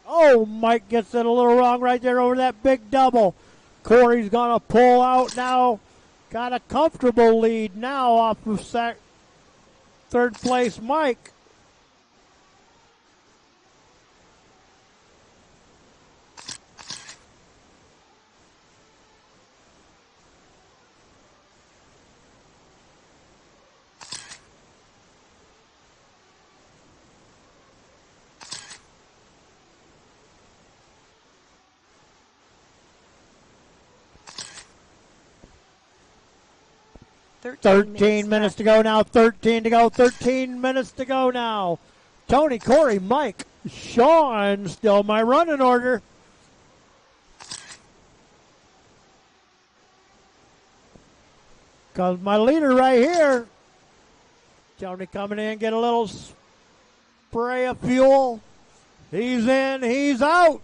Oh, Mike gets it a little wrong right there over that big double. Corey's going to pull out now. Got a comfortable lead now off of third place, Mike. Thirteen minutes to go now. 13 to go. 13 minutes to go now. Tony, Corey, Mike, Sean, still my running order. Comes my leader right here. Tony coming in, get a little spray of fuel. He's in, he's out.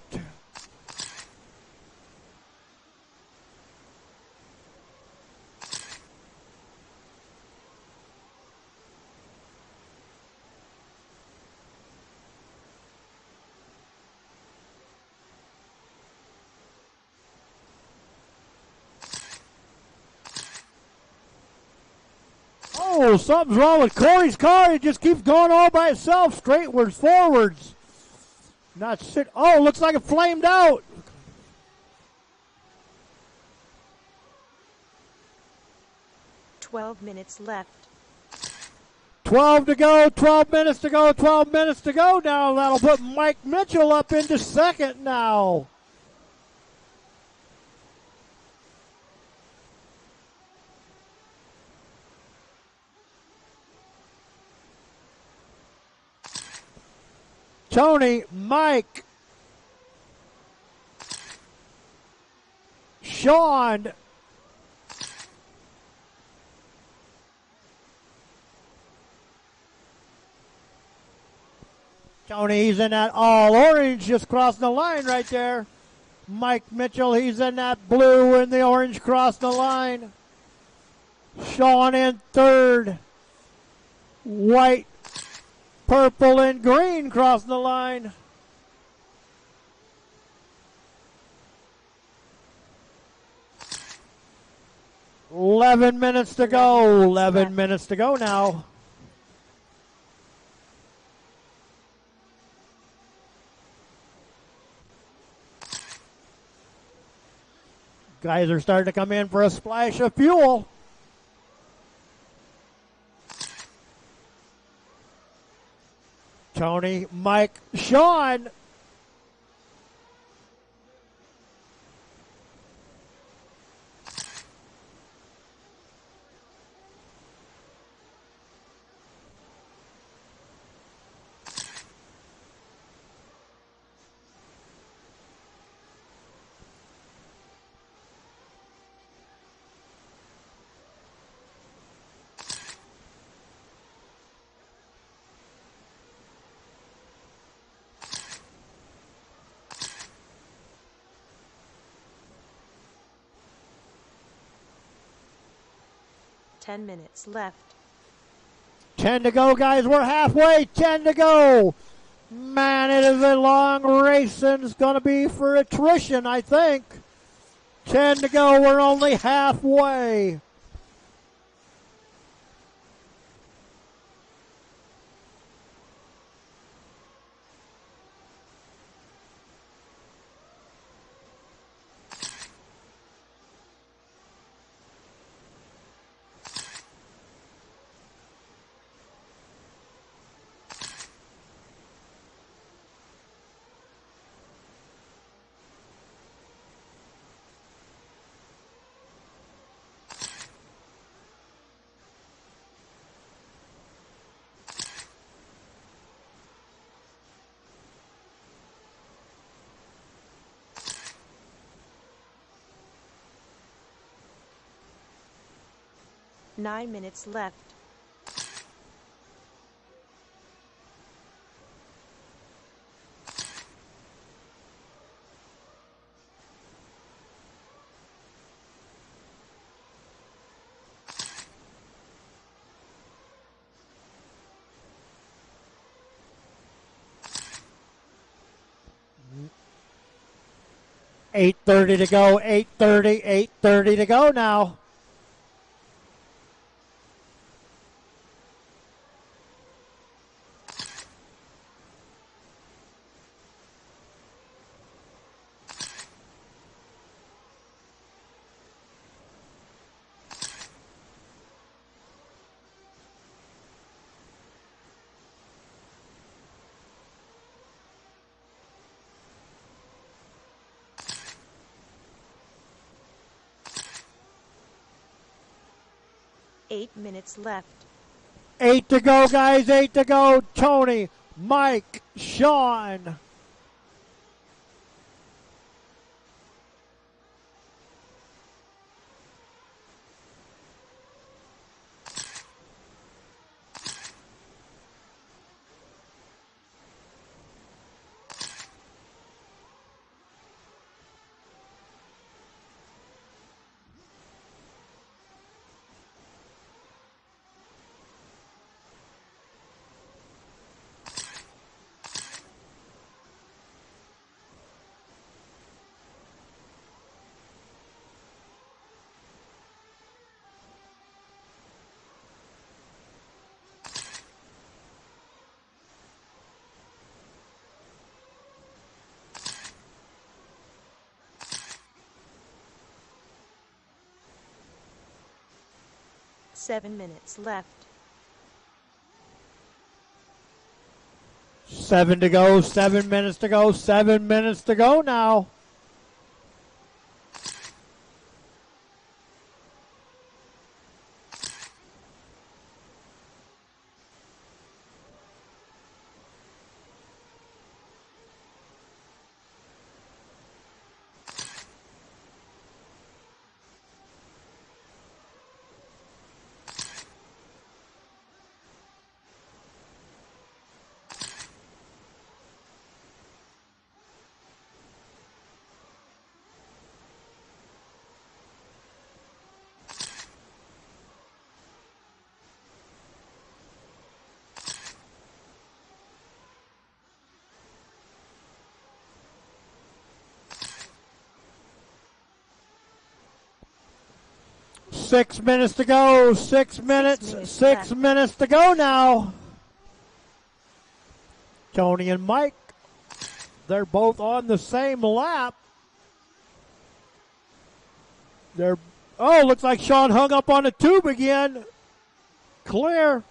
Oh, something's wrong with Corey's car. It just keeps going all by itself, straightwards, forwards. Not sit. Oh, looks like it flamed out. $12 minutes left. 12 to go, 12 minutes to go, 12 minutes to go now. That'll put Mike Mitchell up into second now. Tony, Mike, Sean, Tony, he's in that all orange, just crossing the line right there. Mike Mitchell, he's in that blue and the orange crossing the line. Sean in third. White, purple, and green crossing the line. 11 minutes to go. 11 minutes to go now. Guys are starting to come in for a splash of fuel. Tony, Mike, Sean. Ten minutes left. 10 to go, guys. We're halfway. 10 to go. Man, it is a long race, and it's going to be for attrition, I think. 10 to go. We're only halfway. Nine minutes left. $8:30 to go. 8:30 to go now. Eight minutes left. 8 to go, guys. 8 to go. Tony, Mike, Sean. Seven minutes left. 7 to go. 7 minutes to go. 7 minutes to go now. 6 minutes to go. 6 minutes. minutes 6 left. minutes to go now. Tony and Mike, they're both on the same lap. Looks like Sean hung up on the tube again. Clear.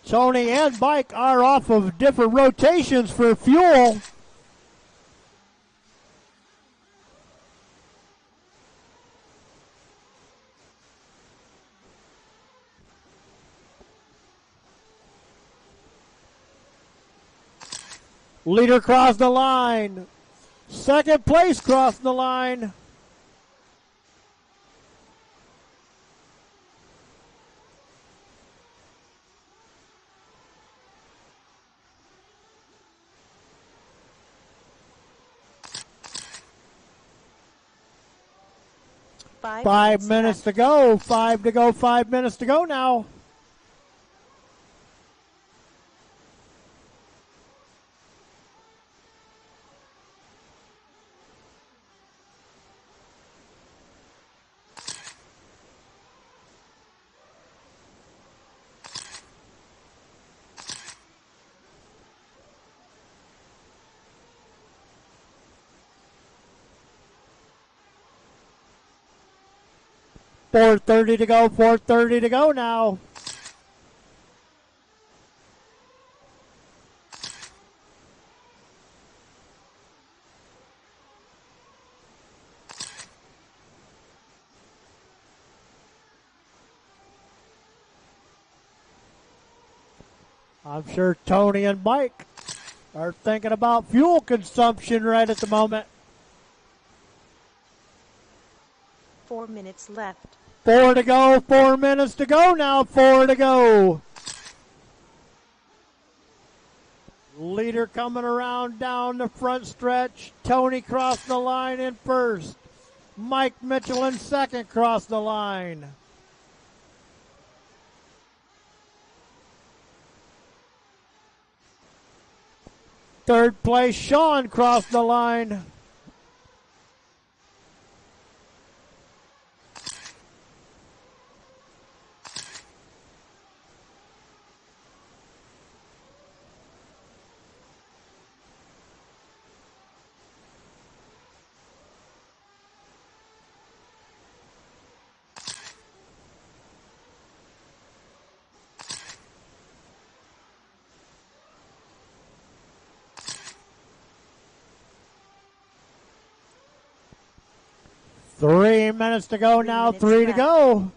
Tony and Mike are off of different rotations for fuel. Leader crossed the line. Second place crossing the line. Five minutes left. to go. 5 to go. 5 minutes to go now. .430 to go. 4:30 to go now. I'm sure Tony and Mike are thinking about fuel consumption right at the moment. 4 minutes left. 4 to go. 4 minutes to go now. 4 to go. Leader coming around down the front stretch. Tony crossing the line in first. Mike Mitchell in second crossed the line. Third place, Sean crossed the line. Three minutes to go now, 3 to go.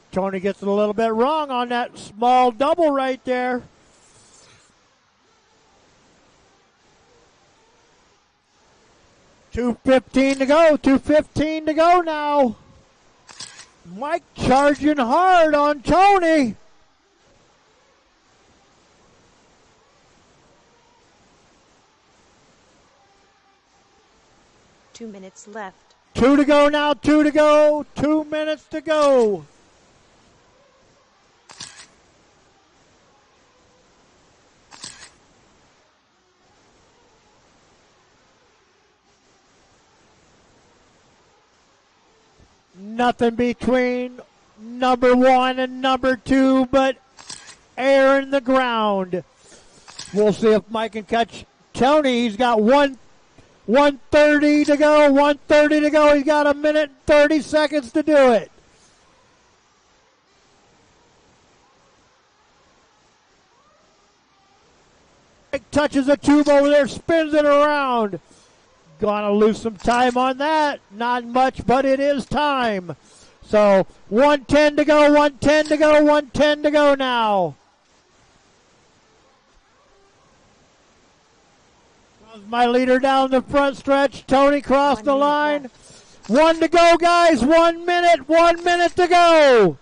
Tony gets it a little bit wrong on that small double right there. .215 to go. 2:15 to go now. Mike charging hard on Tony. Two minutes left. 2 to go now. 2 to go. 2 minutes to go. Nothing between number 1 and number 2 but air in the ground. We'll see if Mike can catch Tony. He's got 1:30 to go. 1:30 to go. He's got 1 minute 30 seconds to do it. Mike touches the tube over there, spins it around. Gonna lose some time on that. Not much, but it is time. So 1:10 to go, 1:10 to go, 1:10 to go now. My leader down the front stretch. Tony crossed 1 the minute line. left. 1 to go, guys. 1 minute. 1 minute to go.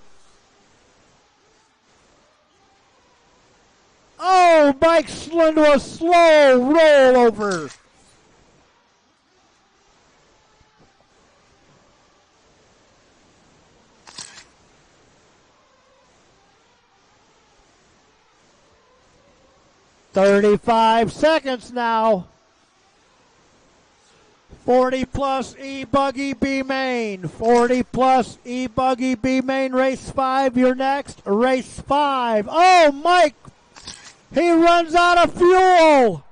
Oh, Mike Slund was slow roll over. "35 seconds now. 40 plus E-Buggy B main. 40 plus E-Buggy B main. Race 5, you're next. Race 5. Oh, Mike. He runs out of fuel.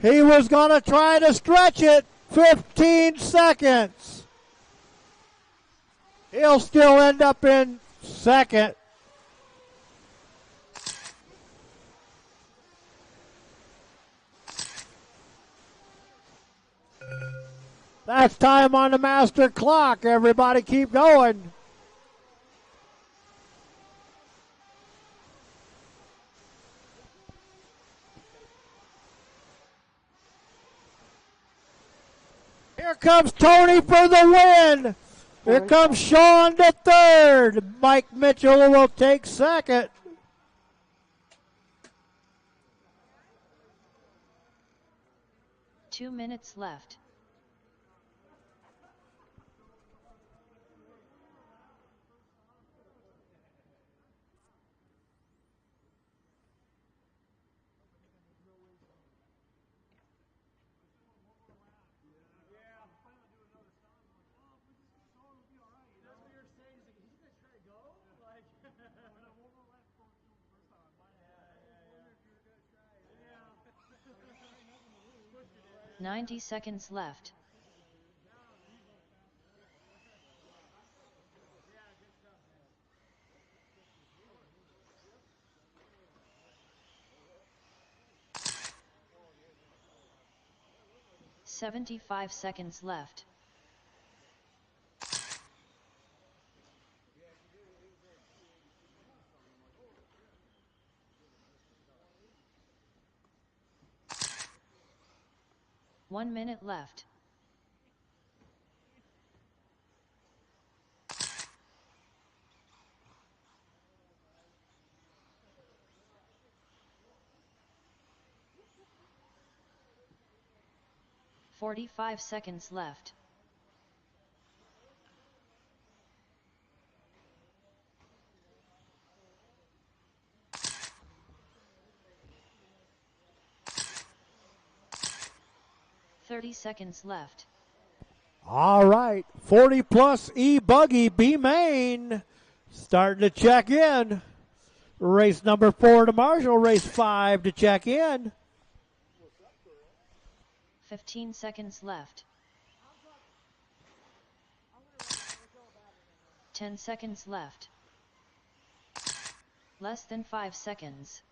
He was going to try to stretch it. 15 seconds. He'll still end up in second. That's time on the master clock. Everybody keep going. Here comes Tony for the win. Here comes Sean to third. Mike Mitchell will take second. Two minutes left. Yeah. 90 seconds left. "75 seconds left. One minute left. "45 seconds left. "30 seconds left. All right, 40 plus E-Buggy B main starting to check in. Race number 4 to Marshall, race 5 to check in. 15 seconds left. 10 seconds left. Less than 5 seconds.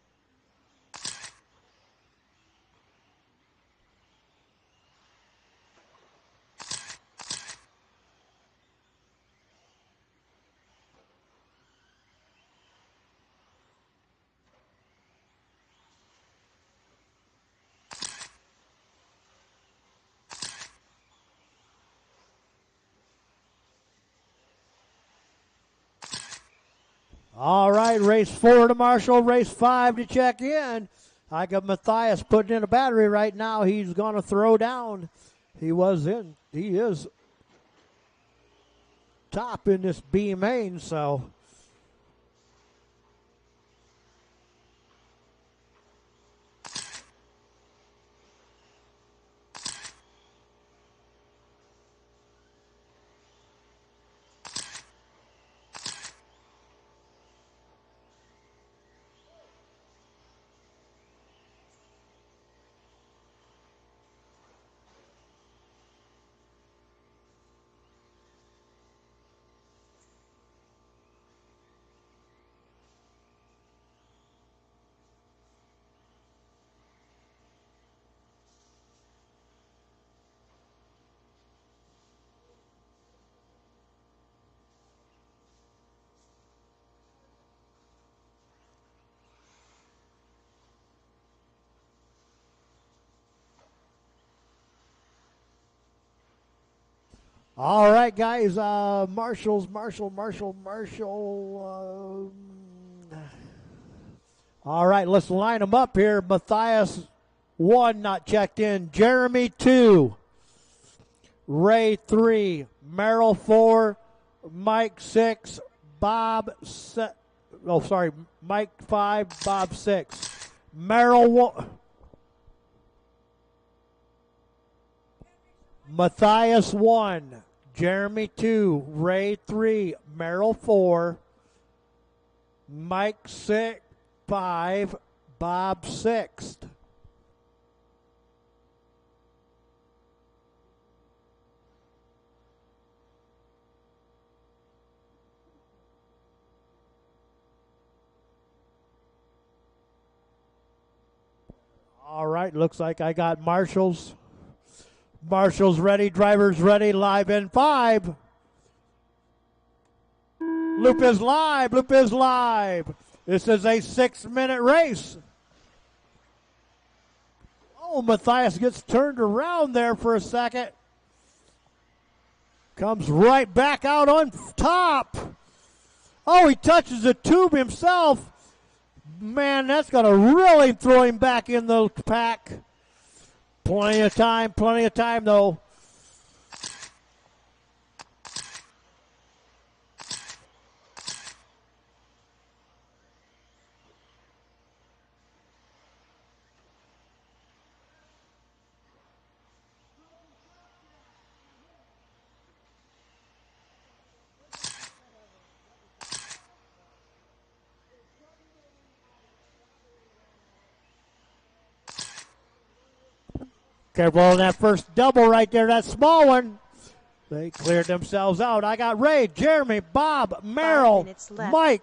All right, race 4 to Marshall, race 5 to check in. I got Matthias putting in a battery right now. He's going to throw down. He is top in this B main, so. All right, guys. Marshall. All right, let's line them up here. Matthias, 1, not checked in. Jeremy, 2. Ray, 3. Merrill, 4. Mike, 6. Bob, Mike, 5. Bob, 6. Merrill, 1. Matthias, 1. Jeremy, 2. Ray, 3. Merrill, 4. Mike, 6. 5. Bob, 6. All right, looks like I got Marshall's. Marshall's ready, drivers ready, live in 5. Loop is live. This is a 6-minute race. Oh, Matthias gets turned around there for a second. Comes right back out on top. Oh, he touches the tube himself. Man, that's going to really throw him back in the pack. Plenty of time though. Careful on that first double right there, that small one. They cleared themselves out. I got Ray, Jeremy, Bob, Merrill, 5 minutes left. Mike.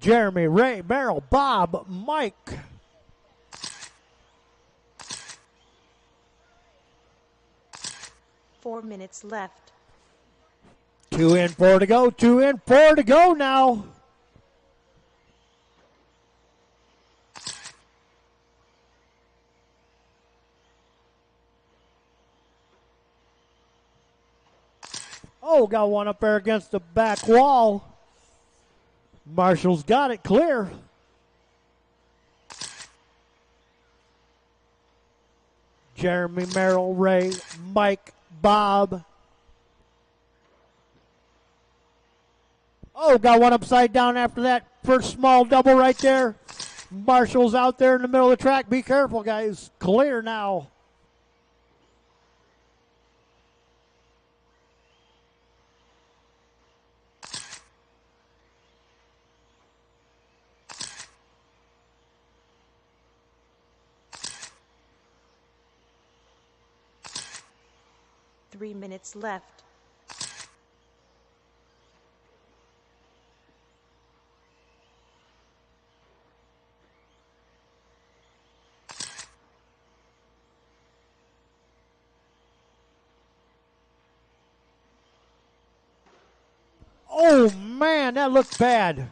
Jeremy, Ray, Merrill, Bob, Mike. Four minutes left. 2 in, 4 to go. 2 in, 4 to go now. Oh, got one up there against the back wall. Marshall's got it clear. Jeremy, Merrill, Ray, Mike, Bob. Oh, got one upside down after that first small double right there. Marshall's out there in the middle of the track. Be careful, guys. Clear now. Three minutes left. Oh, man, that looked bad.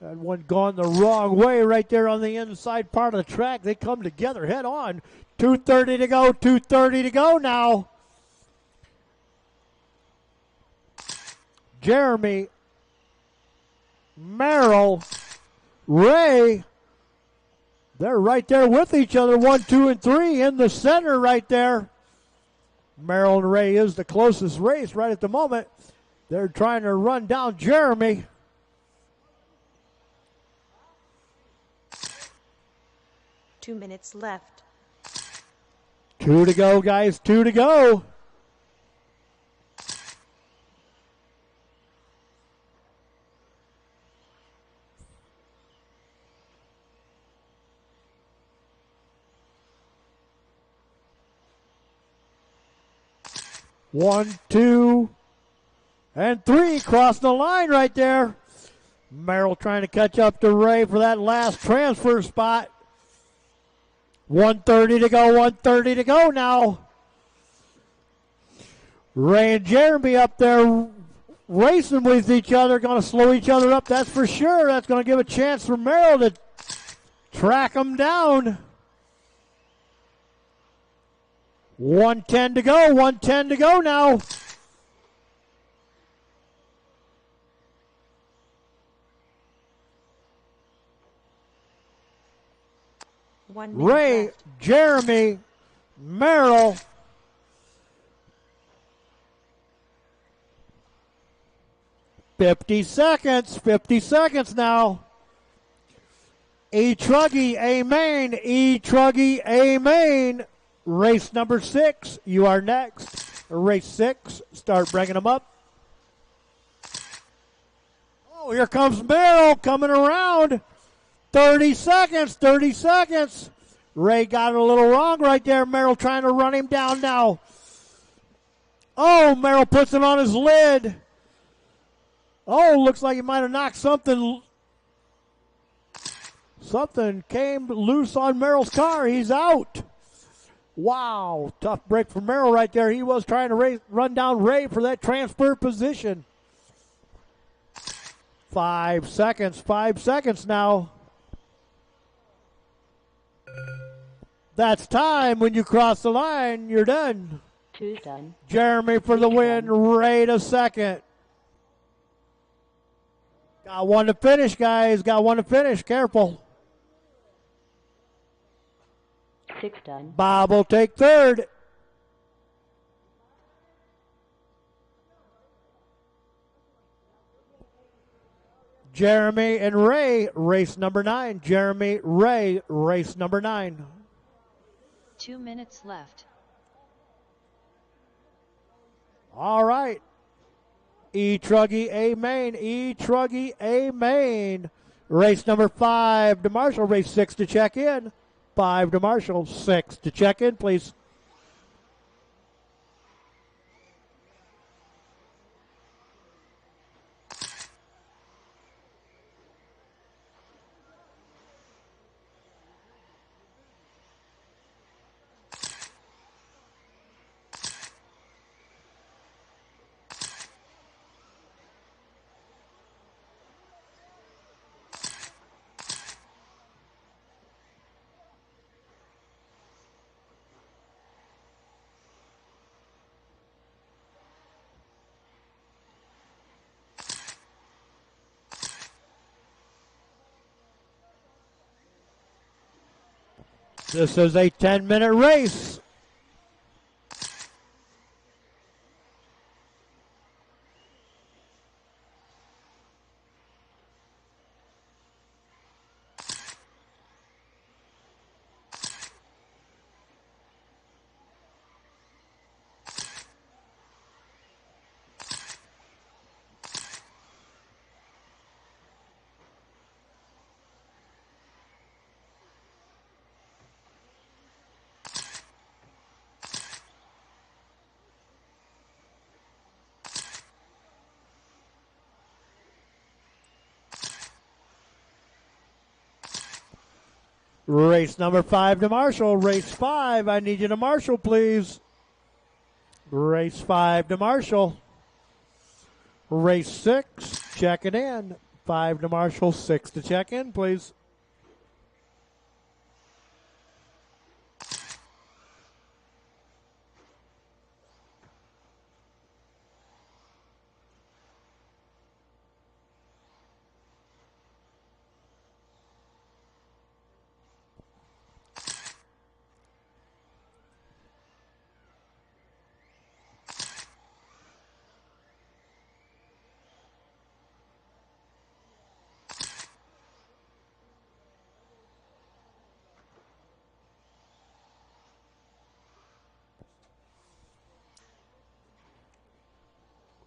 That one gone the wrong way right there on the inside part of the track. They come together head on. 2:30 to go, 2:30 to go now. Jeremy, Merrill, Ray, they're right there with each other, 1, 2, and 3 in the center right there. Merrill and Ray is the closest race right at the moment. They're trying to run down Jeremy. 2 minutes left. 2 to go, guys. 2 to go. One, two, and three. Crossing the line right there. Merrill trying to catch up to Ray for that last transfer spot. 1:30 to go, 1:30 to go now. Ray and Jeremy up there racing with each other, going to slow each other up, that's for sure. That's going to give a chance for Merrill to track them down. 1:10 to go, 1:10 to go now. Ray, left. Jeremy, Merrill. Fifty seconds now. E-Truggy, A-Main, E-Truggy, A-Main. Race number 6, you are next. Race 6, start bringing them up. Oh, here comes Merrill coming around. 30 seconds. Ray got it a little wrong right there. Merrill trying to run him down now. Oh, Merrill puts it on his lid. Oh, looks like he might have knocked something. Something came loose on Merrill's car. He's out. Wow, tough break for Merrill right there. He was trying to run down Ray for that transfer position. 5 seconds now. That's time. When you cross the line, you're done. 2's done. Jeremy for the win, Ray to second. Got one to finish, guys. Got one to finish. Careful. 6 done. Bob will take third. Jeremy and Ray, race number 9. Jeremy, Ray, race number 9. 2 minutes left. All right. E-Truggy, A-Main, E-Truggy, A-Main. Race number 5 to Marshall. Race 6 to check in. 5 to Marshall, 6 to check in, please. This is a 10-minute race. Race number 5 to Marshall. Race 5, I need you to Marshall, please. Race 5 to Marshall. Race 6, check it in. 5 to Marshall, 6 to check in, please.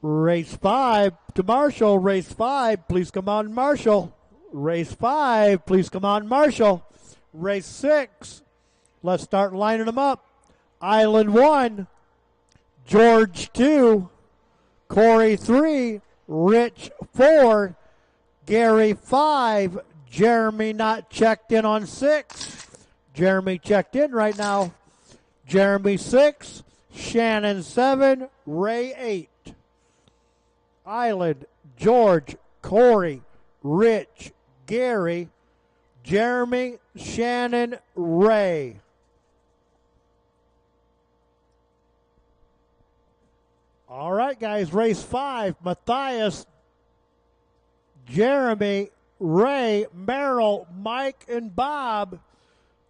Race 5 to Marshall. Race 5, please come on, Marshall. Race 5, please come on, Marshall. Race 6, let's start lining them up. Island 1, George 2, Corey 3, Rich 4, Gary 5, Jeremy not checked in on 6. Jeremy checked in right now. Jeremy 6, Shannon 7, Ray 8. Island, George, Corey, Rich, Gary, Jeremy, Shannon, Ray. All right, guys, race 5. Matthias, Jeremy, Ray, Merrill, Mike, and Bob.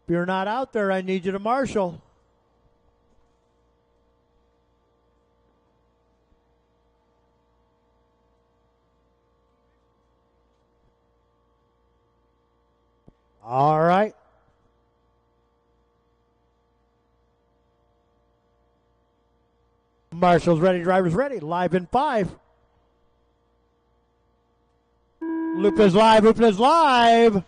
If you're not out there, I need you to marshal. All right. Marshall's ready, drivers ready. Live in 5. Loop is live, loop is live.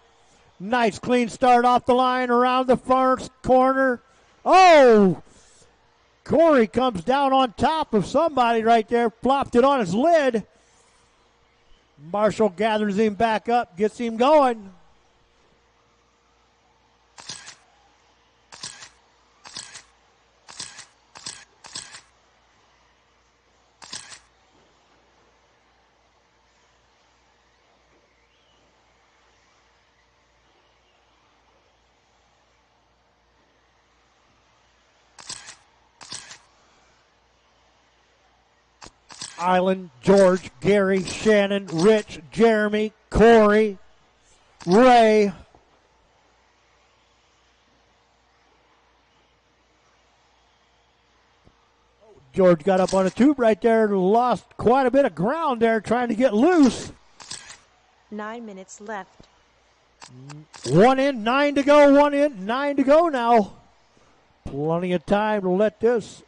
Nice clean start off the line around the first corner. Oh! Corey comes down on top of somebody right there, flopped it on his lid. Marshall gathers him back up, gets him going. Island, George, Gary, Shannon, Rich, Jeremy, Corey, Ray. George got up on a tube right there and lost quite a bit of ground there trying to get loose. 9 minutes left. 1 in, 9 to go, 1 in, 9 to go now. Plenty of time to let this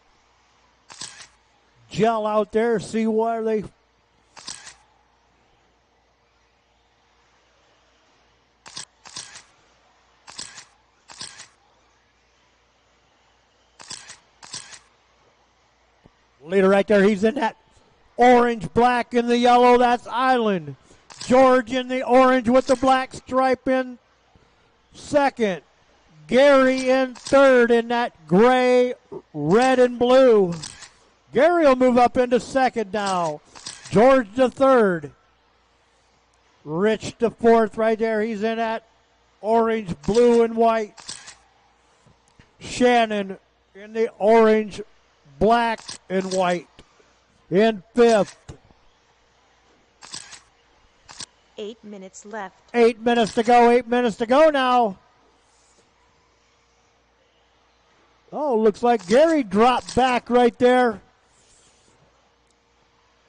gel out there, see where they leader right there. He's in that orange, black, and the yellow. That's Island. George in the orange with the black stripe in second. Gary in third in that gray, red, and blue. Gary will move up into second now. George to third. Rich to fourth right there. He's in that orange, blue, and white. Shannon in the orange, black, and white. In fifth. 8 minutes left. 8 minutes to go. 8 minutes to go now. Oh, looks like Gary dropped back right there.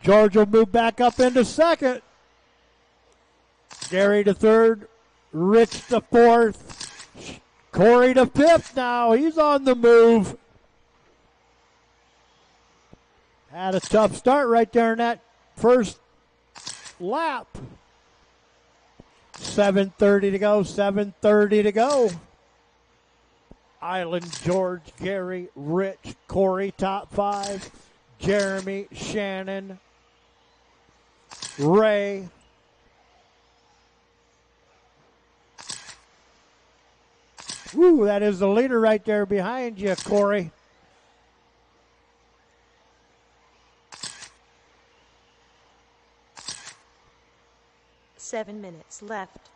George will move back up into second. Gary to third. Rich to fourth. Corey to fifth now. He's on the move. Had a tough start right there in that first lap. 7:30 to go. 7:30 to go. Island, George, Gary, Rich, Corey, top 5. Jeremy, Shannon, Ray. Woo, that is the leader right there behind you, Corey. Seven minutes left.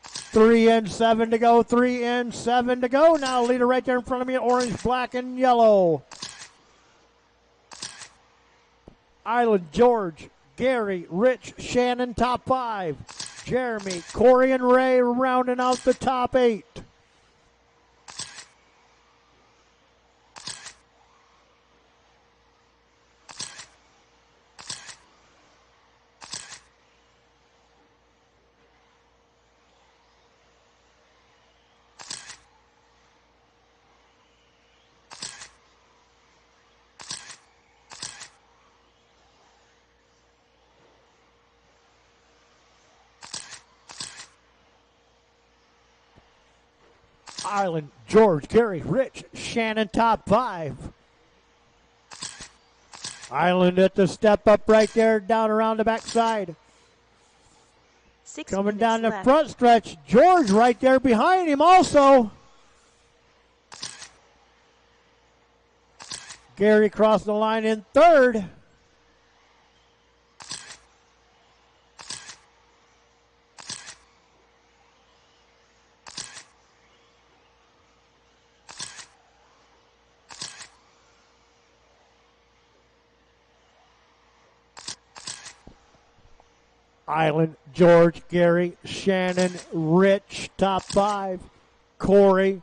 3 in, 7 to go. 3 in, 7 to go. Now leader right there in front of me, orange, black, and yellow. Island, George, Gary, Rich, Shannon, top 5. Jeremy, Corey, and Ray rounding out the top 8. Island, George, Gary, Rich, Shannon, top 5. Island at the step up right there, down around the backside. 6 Coming minutes down the left. front stretch, George right there behind him also. Gary crossed the line in 3rd. Island, George, Gary, Shannon, Rich, top 5. Corey,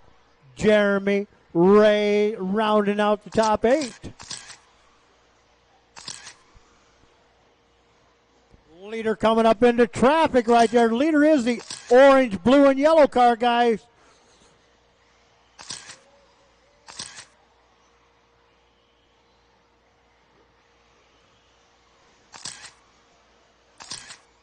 Jeremy, Ray, rounding out the top 8. Leader coming up into traffic right there. Leader is the orange, blue, and yellow car, guys.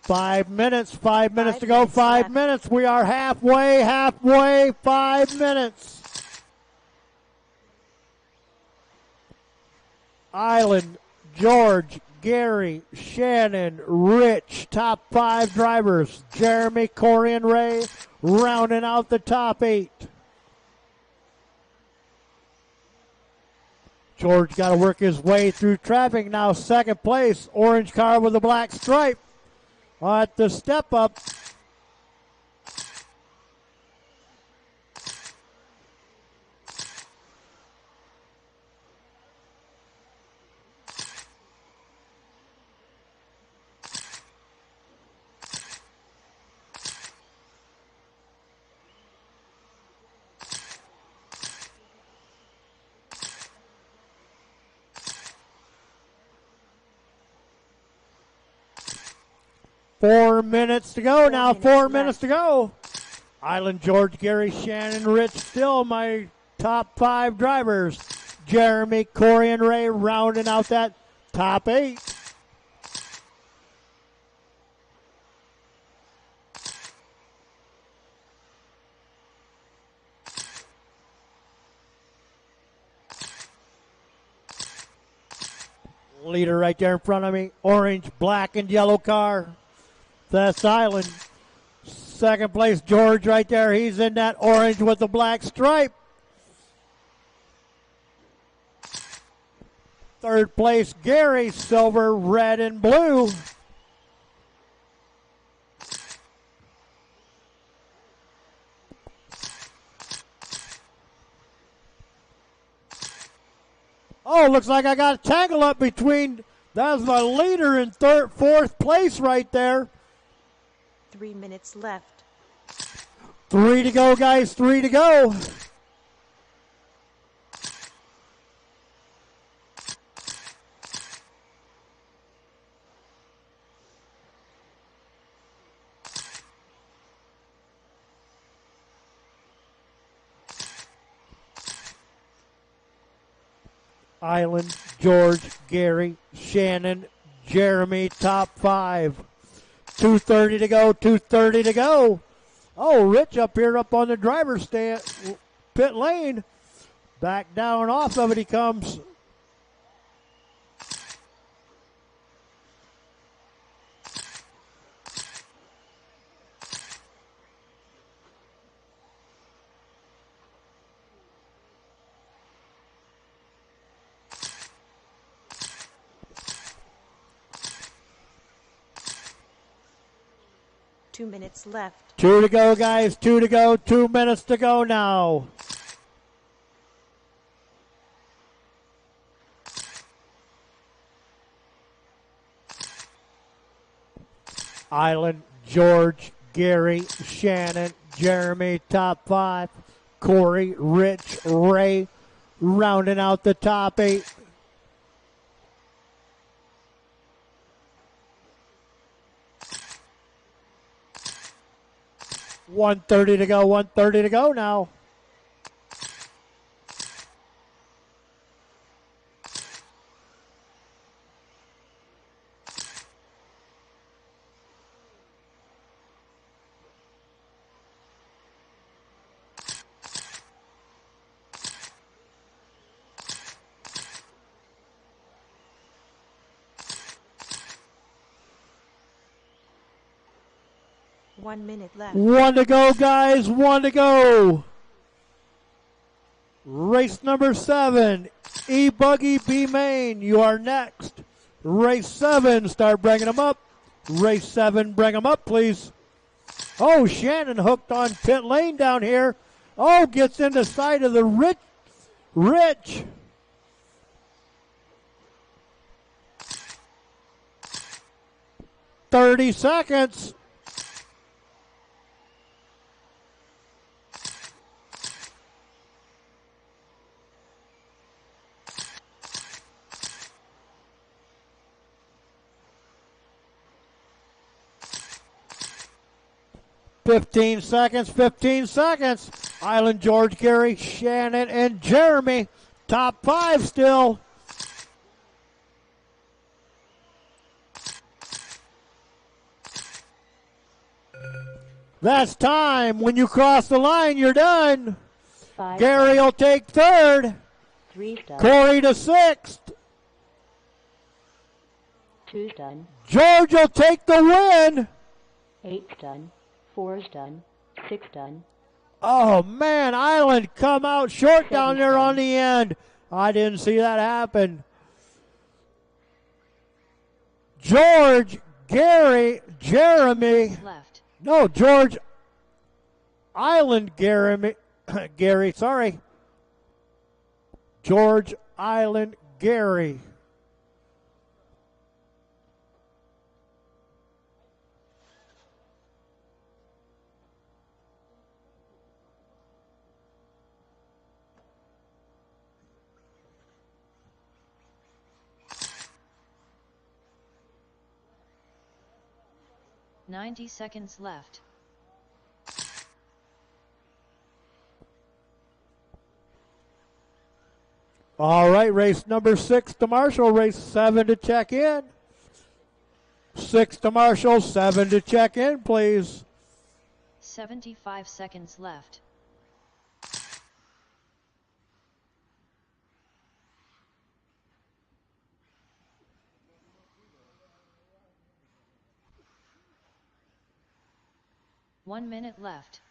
Five minutes to go, 5 minutes. We are halfway, 5 minutes. Island, George, Gary, Shannon, Rich, top 5 drivers. Jeremy, Corey, and Ray rounding out the top 8. George got to work his way through traffic now. 2nd place, orange car with a black stripe. At the step up. Four minutes to go now. 4 minutes to go. Island, George, Gary, Shannon, Rich, still my top 5 drivers. Jeremy, Corey, and Ray rounding out that top 8. Leader right there in front of me. Orange, black, and yellow car. That's Island. 2nd place, George right there. He's in that orange with the black stripe. 3rd place, Gary, silver, red, and blue. Oh, looks like I got a tangle up between, that's my leader in 4th place right there. 3 minutes left. 3 to go, guys. 3 to go. Island, George, Gary, Shannon, Jeremy, top 5. 2:30 to go, 2:30 to go. Oh, Rich up here up on the driver's stand, pit lane. Back down off of it he comes. Two minutes left. 2 to go, guys. 2 to go. 2 minutes to go now. Island, George, Gary, Shannon, Jeremy, top 5. Corey, Rich, Ray, rounding out the top 8. $1:30 to go, 1:30 to go now. 1 minute left. 1 to go, guys. 1 to go. Race number 7. E-Buggy B Main, you are next. Race 7, start bringing them up. Race 7, bring them up, please. Oh, Shannon hooked on pit lane down here. Oh, gets in the side of the Rich. "30 seconds. "15 seconds, 15 seconds. Island, George, Gary, Shannon, and Jeremy. Top 5 still. That's time. When you cross the line, you're done. 5 Gary done. will take 3rd. 3's done. Corey to 6th. 2's done. George will take the win. 8's done. 4's done. 6 done. Oh, man, Island come out short down 7's there on done. the end. I didn't see that happen. George, Gary, Jeremy. Left. No, George, Island, Gary, sorry. George, Island, Gary. Ninety seconds left. All right, race number 6 to Marshall, race 7 to check in. 6 to Marshall, 7 to check in, please. 75 seconds left. One minute left.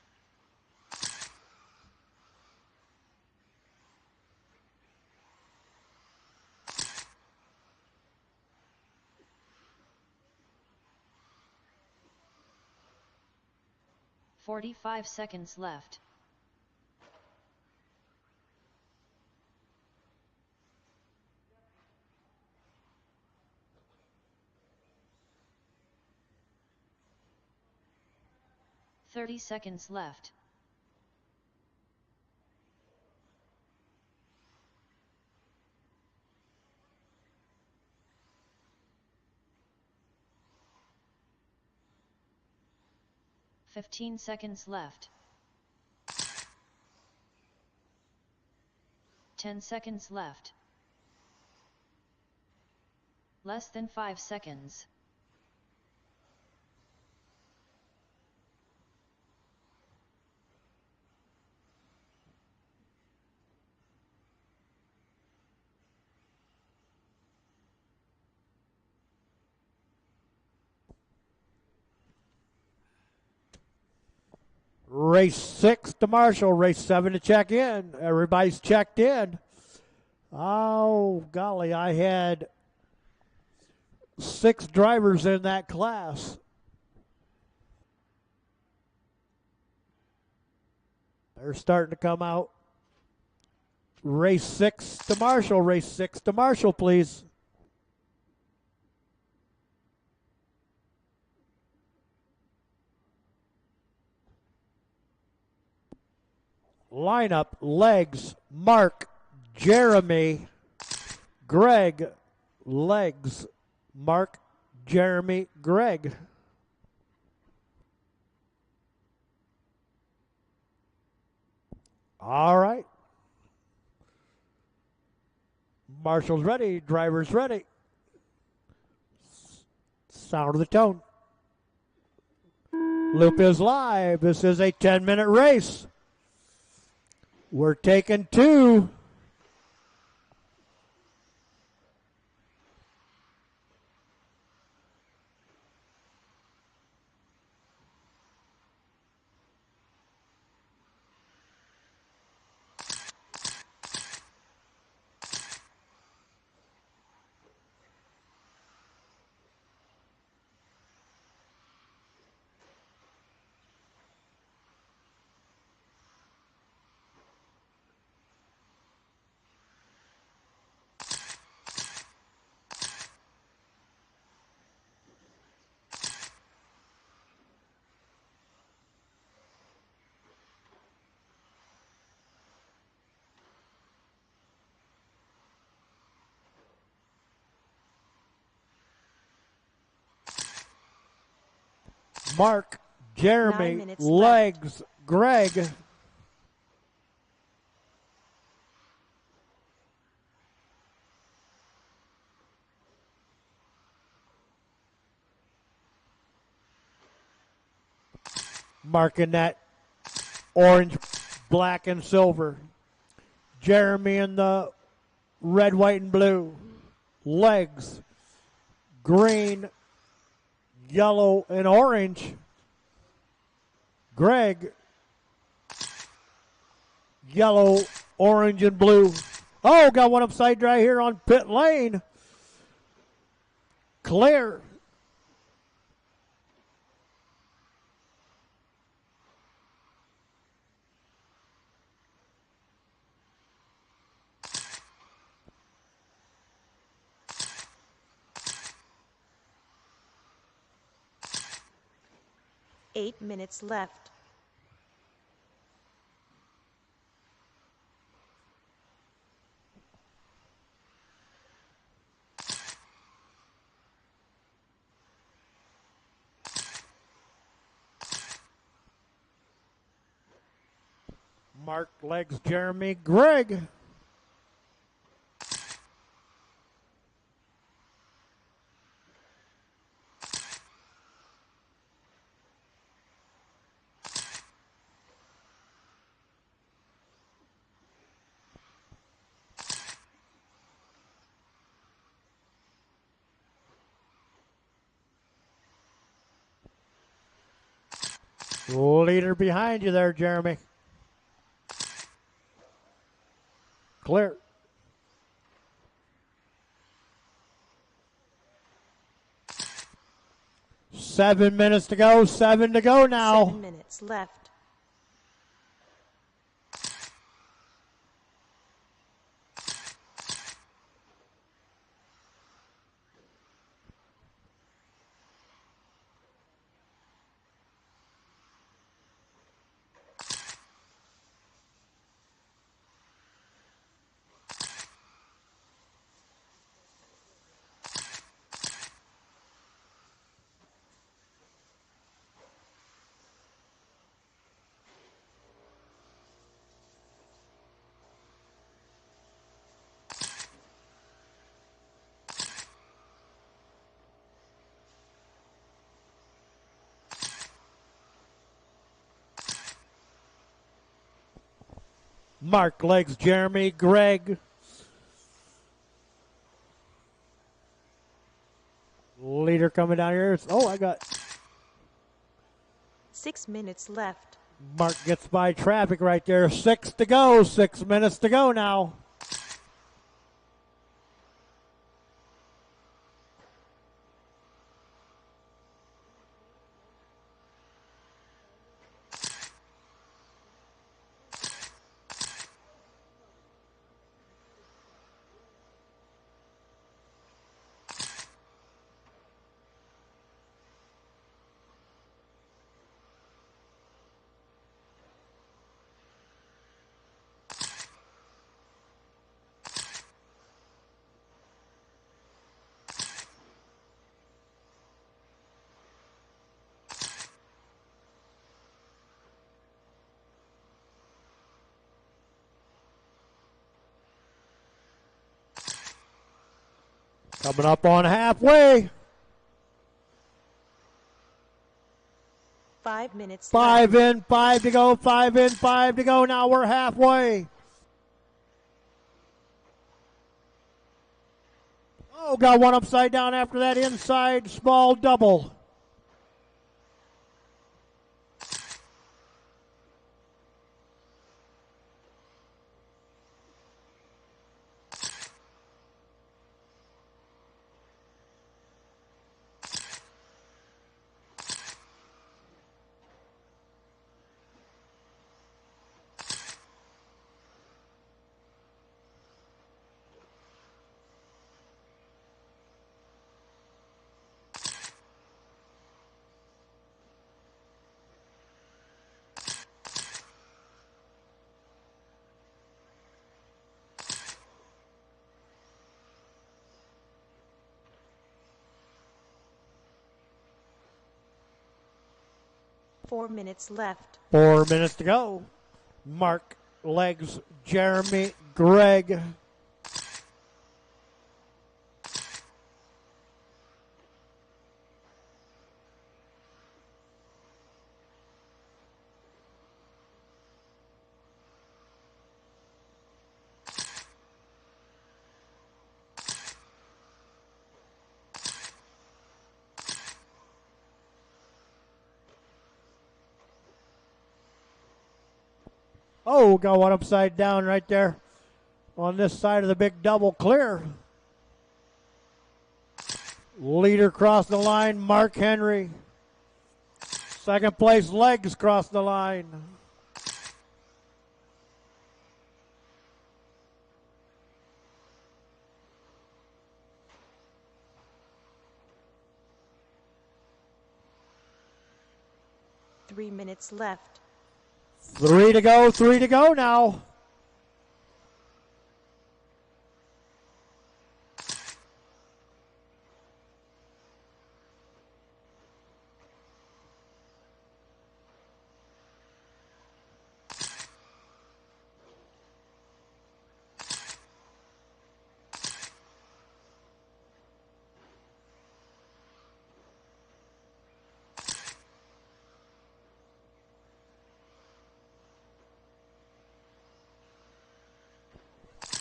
"45 seconds left. "30 seconds left. "15 seconds left. 10 seconds left. Less than 5 seconds. Race 6 to Marshall, race 7 to check in. Everybody's checked in. Oh, golly, I had 6 drivers in that class. They're starting to come out. Race 6 to Marshall, race 6 to Marshall, please. Lineup, legs, Mark, Jeremy, Greg, legs, Mark, Jeremy, Greg. All right. Marshall's ready, driver's ready. Sound of the tone. Loop is live. This is a 10-minute race. We're taking 2. Mark, 9 Jeremy, minutes legs, Greg. Marking that orange, black, and silver. Jeremy in the red, white, and blue. Legs, green, yellow, and orange. Greg, yellow, orange, and blue. Oh, got one upside right here on pit lane. Clear. Eight minutes left. Mark, legs, Jeremy, Greg. Leader behind you there, Jeremy. Clear. Seven minutes to go. 7 to go now. 7 minutes left. Mark, legs, Jeremy, Greg. Leader coming down here. Oh, I got 6 minutes left. Mark gets by traffic right there. 6 to go. 6 minutes to go now. Coming up on halfway. 5 minutes 5 left. in, 5 to go, 5 in, 5 to go. Now we're halfway. Oh, got one upside down after that inside small double. 4 minutes left. 4 minutes to go. Mark, legs, Jeremy, Greg. Oh, got one upside down right there on this side of the big double clear. Leader crossed the line, Mark Henry. Second place, legs crossed the line. Three minutes left. 3 to go now.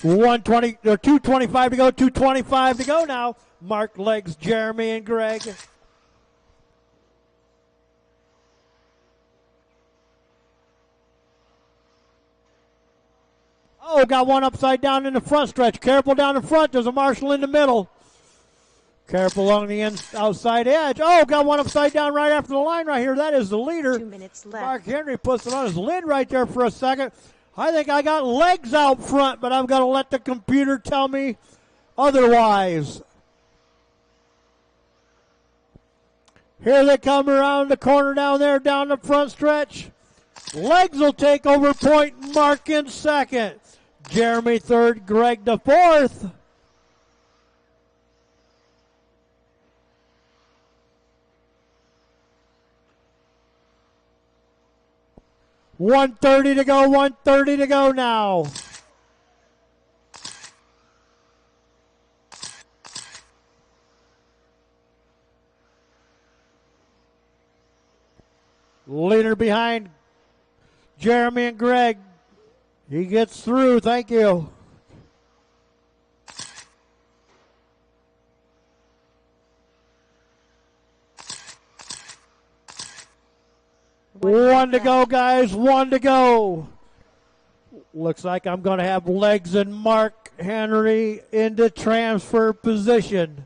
$120 or $225 to go. $225 to go now. Mark, legs, Jeremy, and Greg. Oh, got one upside down in the front stretch. Careful down the front. There's a marshal in the middle. Careful along the outside edge. Oh, got one upside down right after the line right here. That is the leader. 2 minutes left. Mark Henry puts it on his lid right there for a second. I think I got legs out front, but I'm going to let the computer tell me otherwise. Here they come around the corner down there, down the front stretch. Legs will take over point. Mark in second. Jeremy third, Greg the fourth. $130 to go, $130 to go now. Leader behind Jeremy and Greg. He gets through, thank you. One to go, guys. One to go. Looks like I'm going to have legs and Mark Henry into transfer position.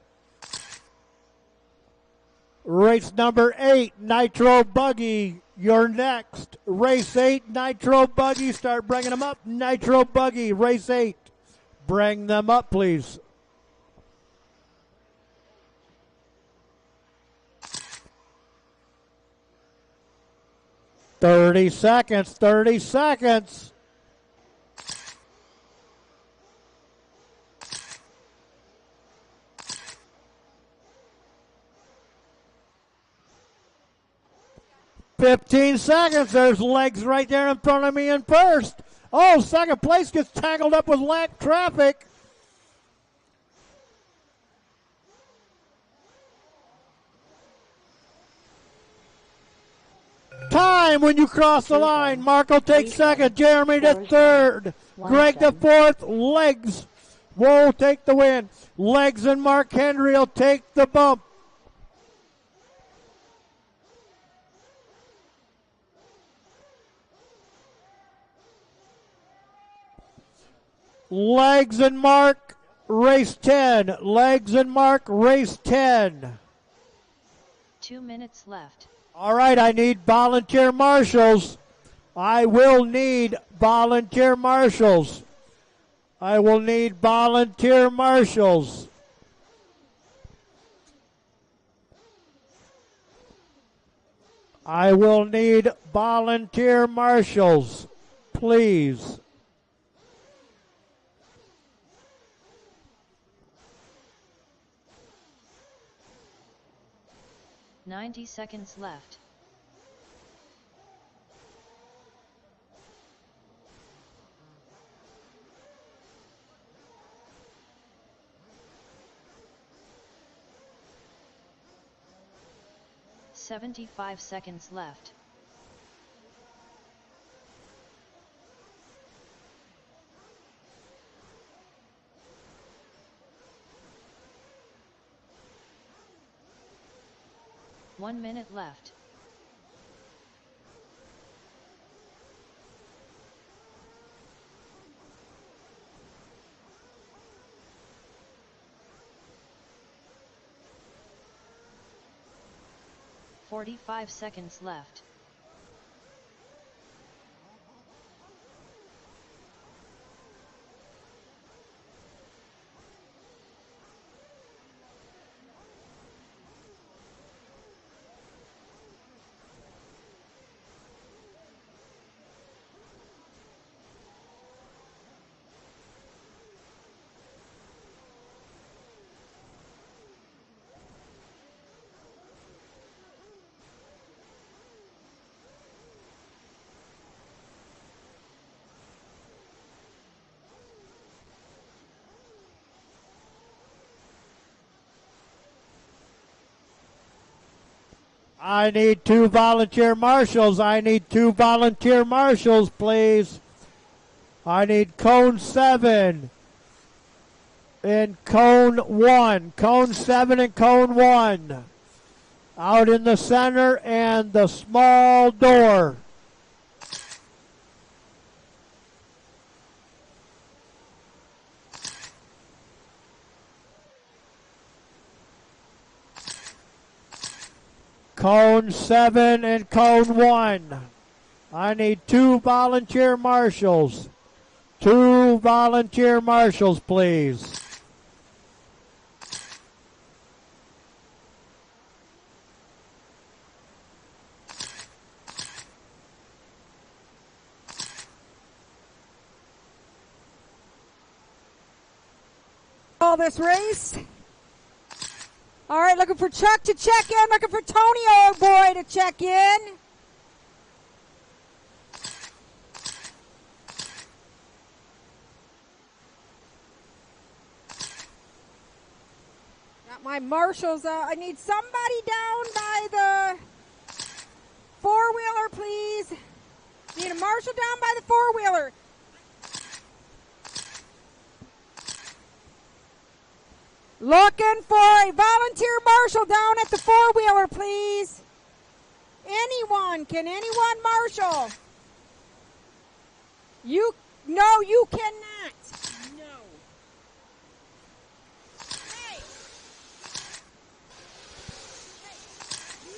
Race number 8, Nitro Buggy. You're next. Race 8, Nitro Buggy. Start bringing them up. Nitro Buggy, race 8. Bring them up, please. Thirty seconds, 30 seconds. $15 seconds. There's legs right there in front of me in first. Oh, second place gets tangled up with lack traffic. Time when you cross the line. Mark will take second. Jeremy to third. Greg to fourth. Legs will take the win. Legs and Mark Henry will take the bump. Legs and Mark, race 10. Legs and Mark, race 10. 2 minutes left. All right, I need volunteer marshals. I will need volunteer marshals. I will need volunteer marshals. I will need volunteer marshals, please. $90 seconds left. 75 seconds left. One minute left. "45 seconds left. I need 2 volunteer marshals. I need 2 volunteer marshals, please. I need cone 7 and cone 1. Cone 7 and cone 1. Out in the center and the small door. Cone 7 and cone 1. I need 2 volunteer marshals. 2 volunteer marshals, please. All this race. All right, looking for Chuck to check in. Looking for Tony, old boy, to check in. Got my marshals. I need somebody down by the four-wheeler, please. Need a marshal down by the four-wheeler. Looking for a volunteer marshal down at the four-wheeler, please. Anyone, can anyone marshal? No, you cannot. No. Hey. You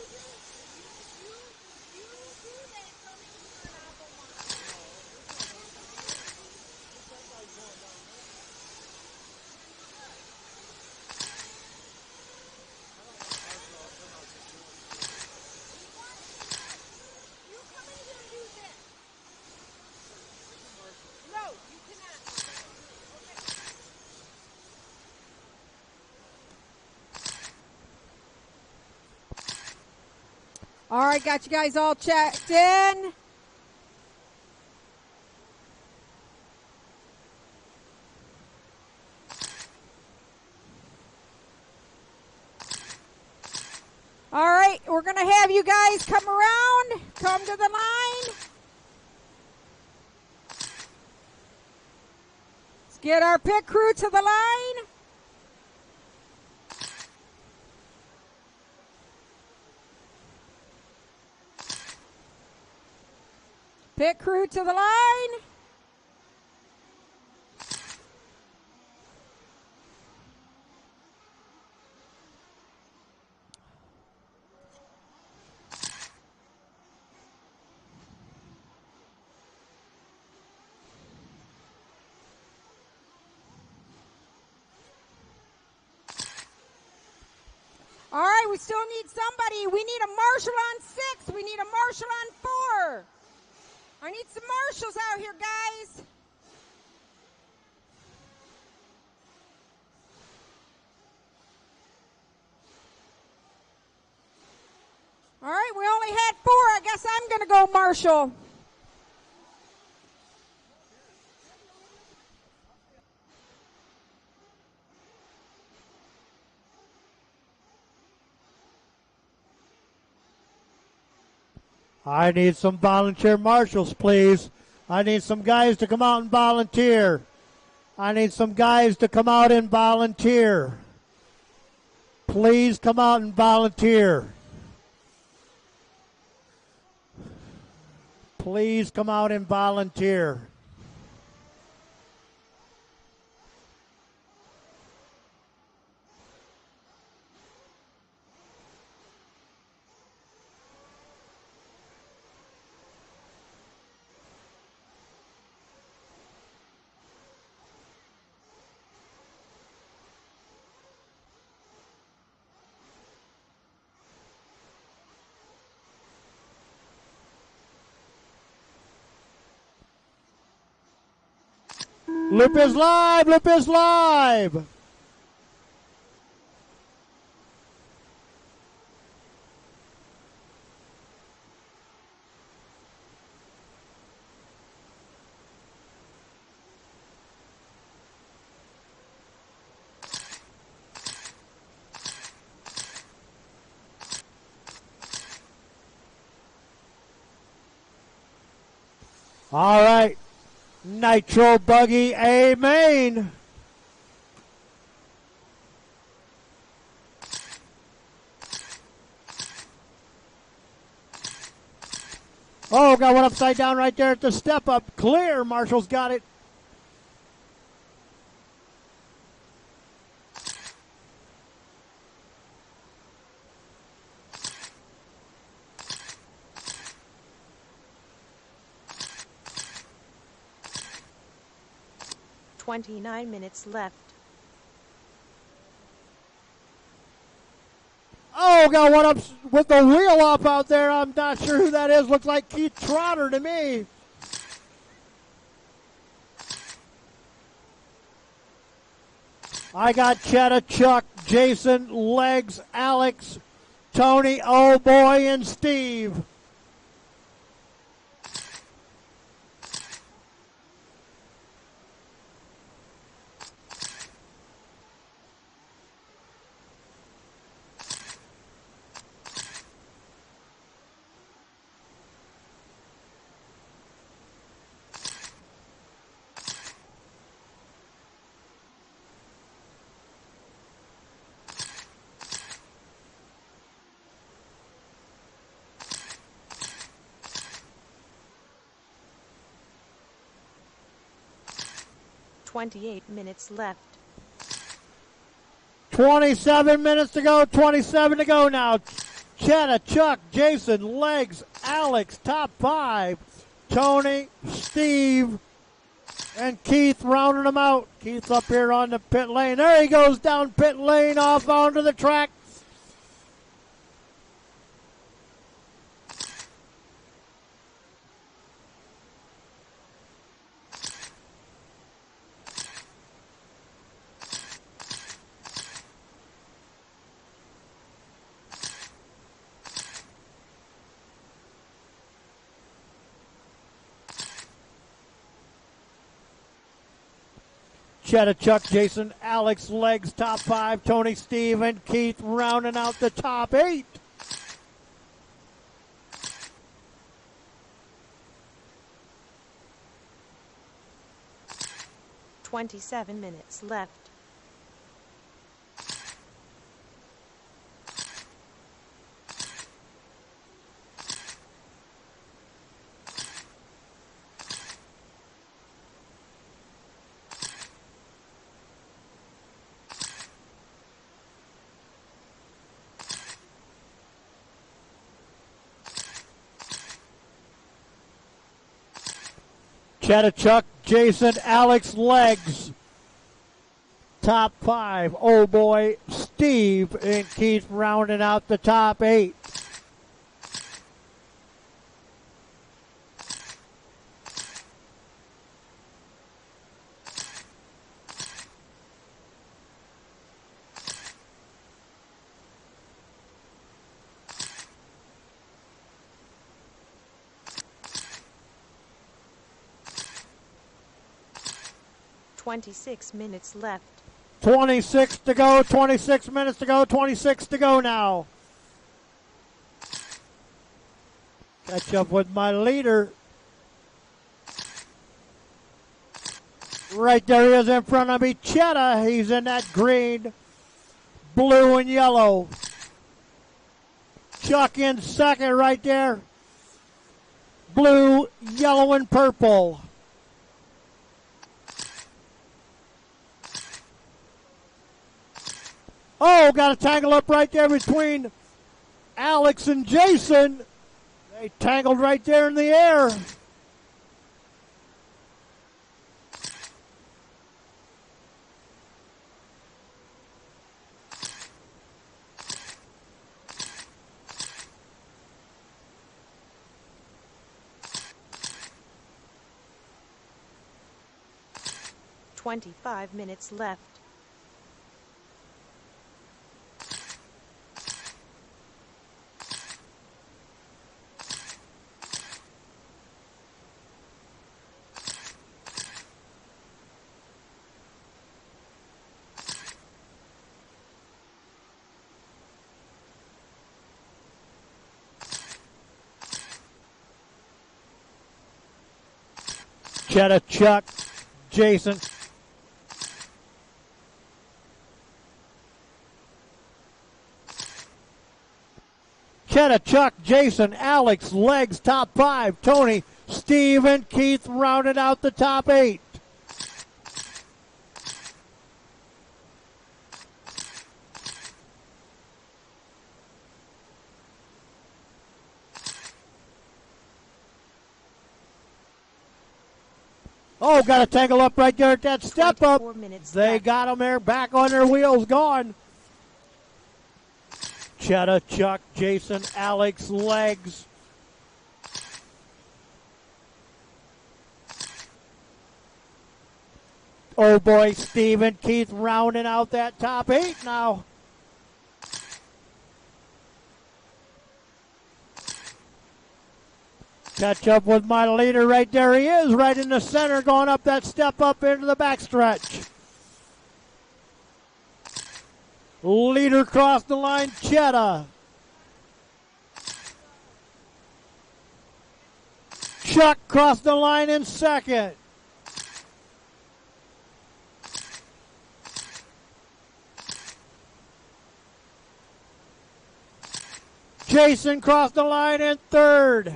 do that so they can turn off a You come in here and do this. No, you cannot. Okay. All right, got you guys all checked in. All right, we're going to have you guys come around, come to the line. Let's get our pit crew to the line. Pit crew to the line. All right, we still need somebody. We need a marshal on 6. We need a marshal on 4. I need some marshals out here, guys. All right, we only had 4. I guess I'm going to go marshal. I need some volunteer marshals, please. I need some guys to come out and volunteer. I need some guys to come out and volunteer. Please come out and volunteer. Please come out and volunteer. Loop is live! Loop is live! All right. Nitro Buggy A main. Oh, got one upside down right there at the step up. Clear. Marshall's got it. .29 minutes left. Oh, got one up with the wheel off out there. I'm not sure who that is. Looks like Keith Trotter to me. I got Cheddar, Chuck, Jason, Legs, Alex, Tony, Oh Boy, and Steve. .28 minutes left. 27 minutes to go, 27 to go now. Cheddar, Chuck, Jason, Legs, Alex, top five. Tony, Steve, and Keith rounding them out. Keith's up here on the pit lane. There he goes down pit lane off onto the track. Cheddar, Chuck, Jason, Alex, Legs, top five. Tony, Steve, and Keith rounding out the top eight. .27 minutes left. Cheddar, Chuck, Jason, Alex, Legs. Top five. Oh boy, Steve and Keith rounding out the top eight. .26 minutes left. 26 to go, 26 minutes to go, 26 to go now. Catch up with my leader. Right there he is in front of me. Cheddar, he's in that green, blue, and yellow. Chuck in second right there. Blue, yellow, and purple. Oh, got a tangle up right there between Alex and Jason. They tangled right there in the air. Twenty-five minutes left. Cheddar, Chuck, Jason. Cheddar, Chuck, Jason, Alex, Legs, top 5. Tony, Steve, and Keith rounded out the top 8. Oh, got a tangle up right there at that step up. 24 minutes They left. got them there, back on their wheels, gone. Cheddar, Chuck, Jason, Alex, Legs. Oh boy, Steve and Keith rounding out that top 8 now. Catch up with my leader right there. He is right in the center, going up that step up into the backstretch. Leader crossed the line, Cheddar. Chuck crossed the line in second. Jason crossed the line in third.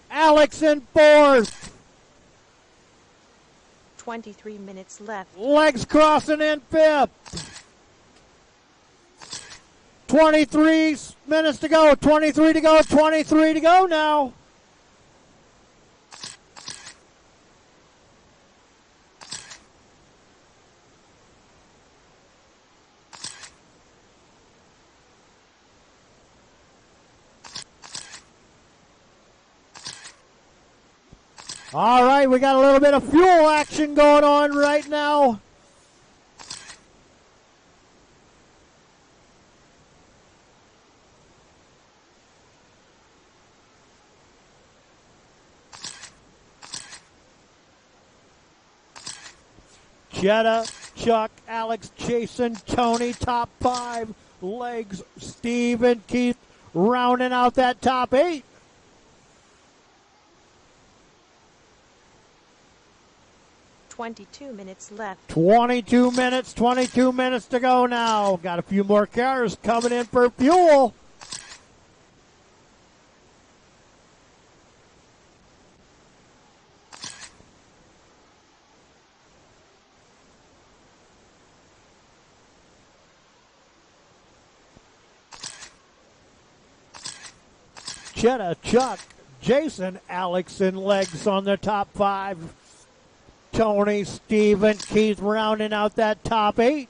Alex in fourth. 23 minutes left. Legs crossing in fifth. 23 minutes to go. 23 to go. 23 to go now. All right, we got a little bit of fuel action going on right now. Cheddar, Chuck, Alex, Jason, Tony, top 5. Legs, Steve, and Keith rounding out that top 8. Twenty-two minutes left. 22 minutes to go now. Got a few more cars coming in for fuel. Cheddar, Chuck, Jason, Alex, and Legs on the top 5. Tony, Steve, and Keith rounding out that top 8.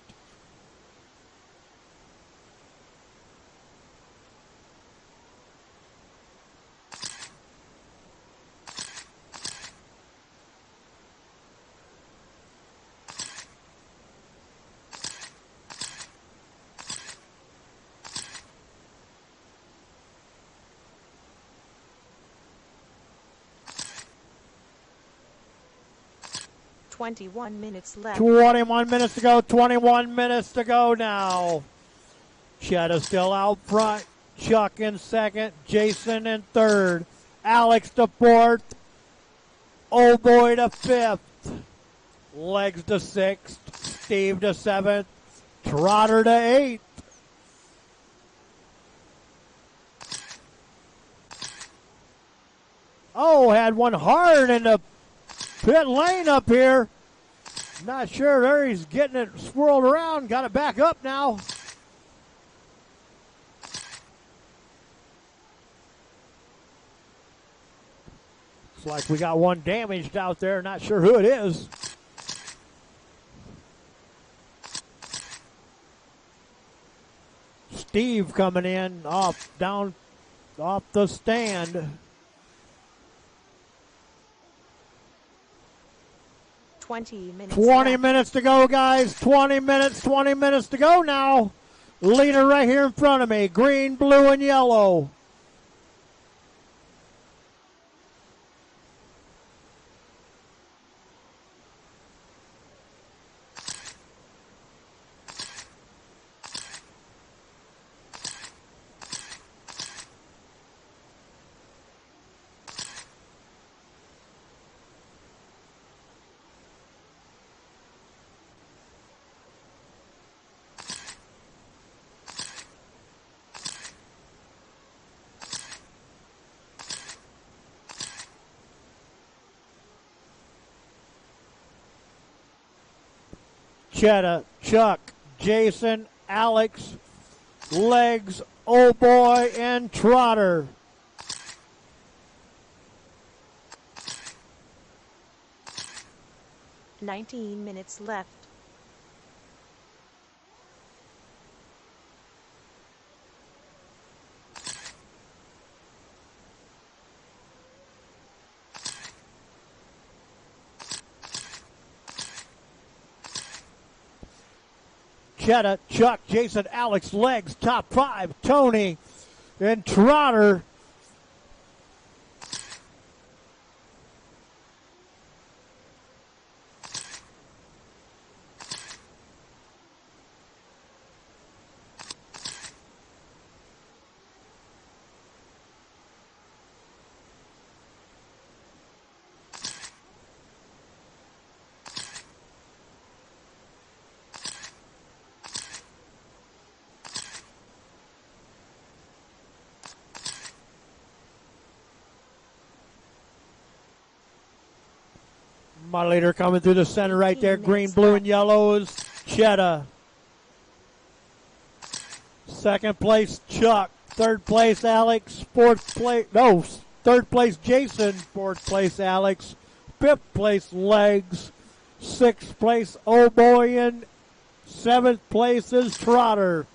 Twenty-one minutes left. 21 minutes to go. 21 minutes to go now. Cheddar still out front. Chuck in second. Jason in third. Alex to fourth. Old Boy to fifth. Legs to sixth. Steve to seventh. Trotter to eighth. Oh, had one hard in the pit lane up here. Not sure there. He's getting it swirled around. Got it back up now. Looks like we got one damaged out there. Not sure who it is. Steve coming in off the stand. 20 minutes 20 left. minutes to go, guys. 20 minutes to go now. Leader right here in front of me. Green, blue, and yellow. Chetta, Chuck, Jason, Alex, Legs, Old Boy, and Trotter. Nineteen minutes left. Chetta, Chuck, Jason, Alex, Legs, top five, Tony, and Trotter. My leader coming through the center right there. 15 Green, minutes blue, left. and yellow is Chetta. Second place, Chuck. Third place, Alex. Third place, Jason. Fourth place, Alex. Fifth place, Legs. Sixth place, Old Boy. And seventh place is Trotter.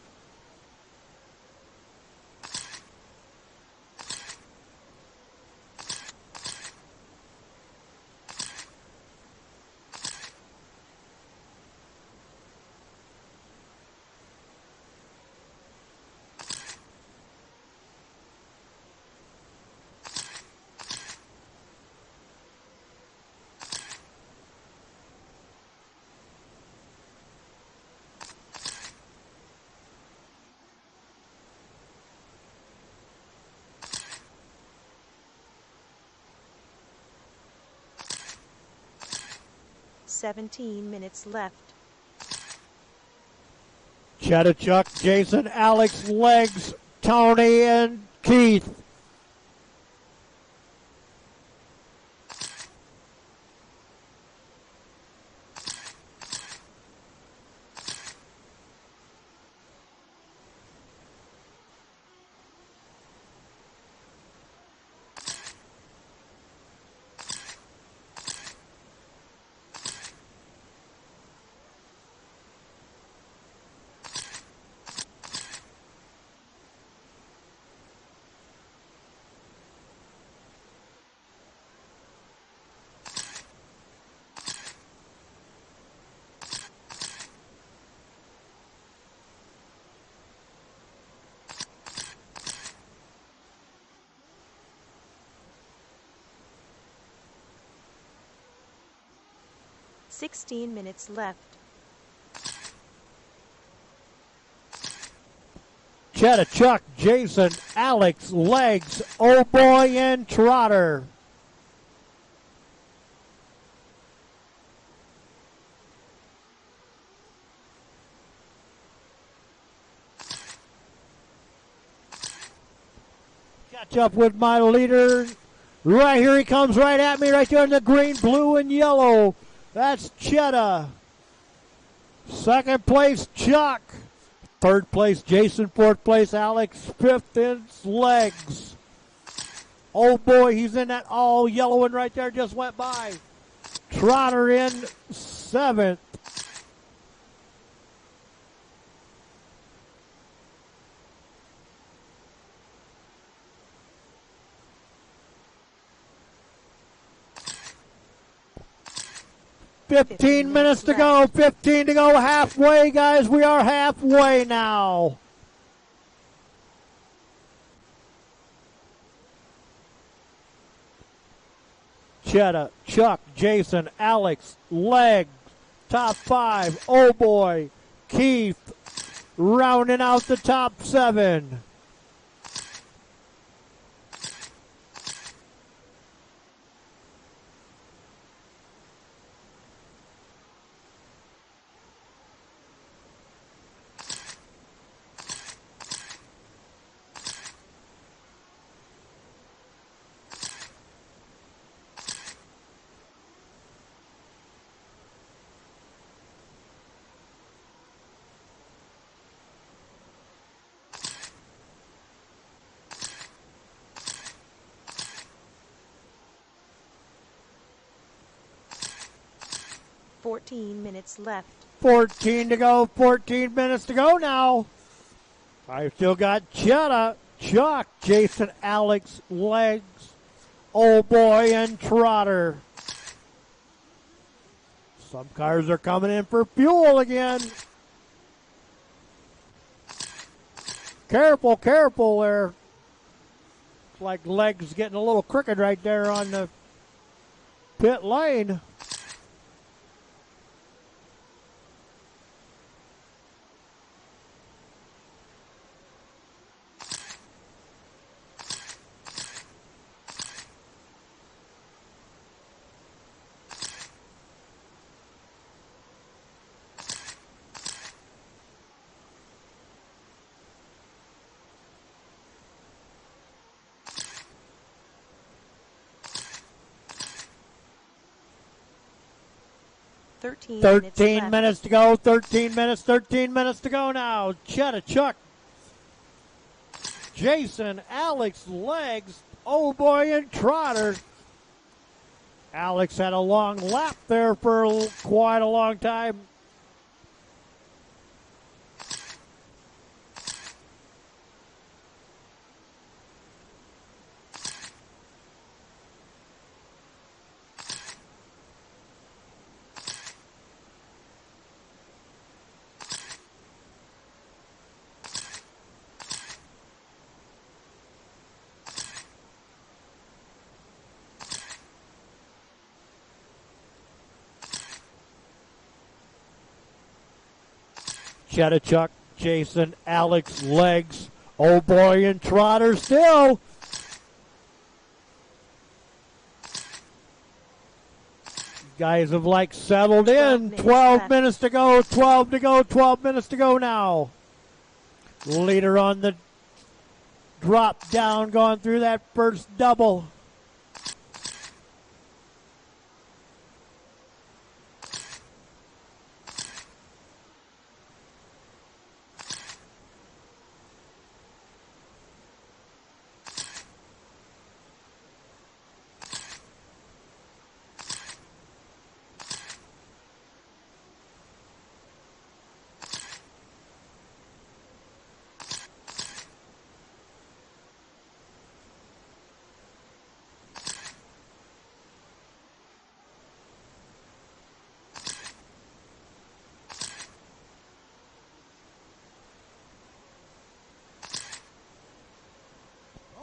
Seventeen minutes left. Chetta, Chuck, Jason, Alex, Legs, Tony, and Keith. Sixteen minutes left. Cheddar, Chuck, Jason, Alex, Legs, Oh Boy, and Trotter. Catch up with my leader. Right here he comes right at me, right there in the green, blue, and yellow. That's Cheddar. Second place, Chuck. Third place, Jason. Fourth place, Alex. Fifth is Legs. Oh boy, he's in that all yellow one right there, just went by. Trotter in seventh. Fifteen minutes to go. 15 to go. Halfway, guys. We are halfway now. Cheddar, Chuck, Jason, Alex, Legs, top five. Oh boy, Keith, rounding out the top seven. Minutes left. 14 to go. 14 minutes to go now. I've still got Cheddar, Chuck, Jason, Alex, Legs, Oh Boy, and Trotter. Some cars are coming in for fuel again. Careful, careful there. Looks like Legs getting a little crooked right there on the pit lane. Thirteen minutes to go. 13 minutes to go now. Cheddar, Chuck, Jason, Alex, Legs, Oh Boy, and Trotter. Alex had a long lap there for quite a long time. Cheddar, Chuck, Jason, Alex, Legs, Oh Boy, and Trotter still. Guys have like settled in. 12 minutes to go, 12 to go, 12 minutes to go now. Leader on the drop down, going through that first double.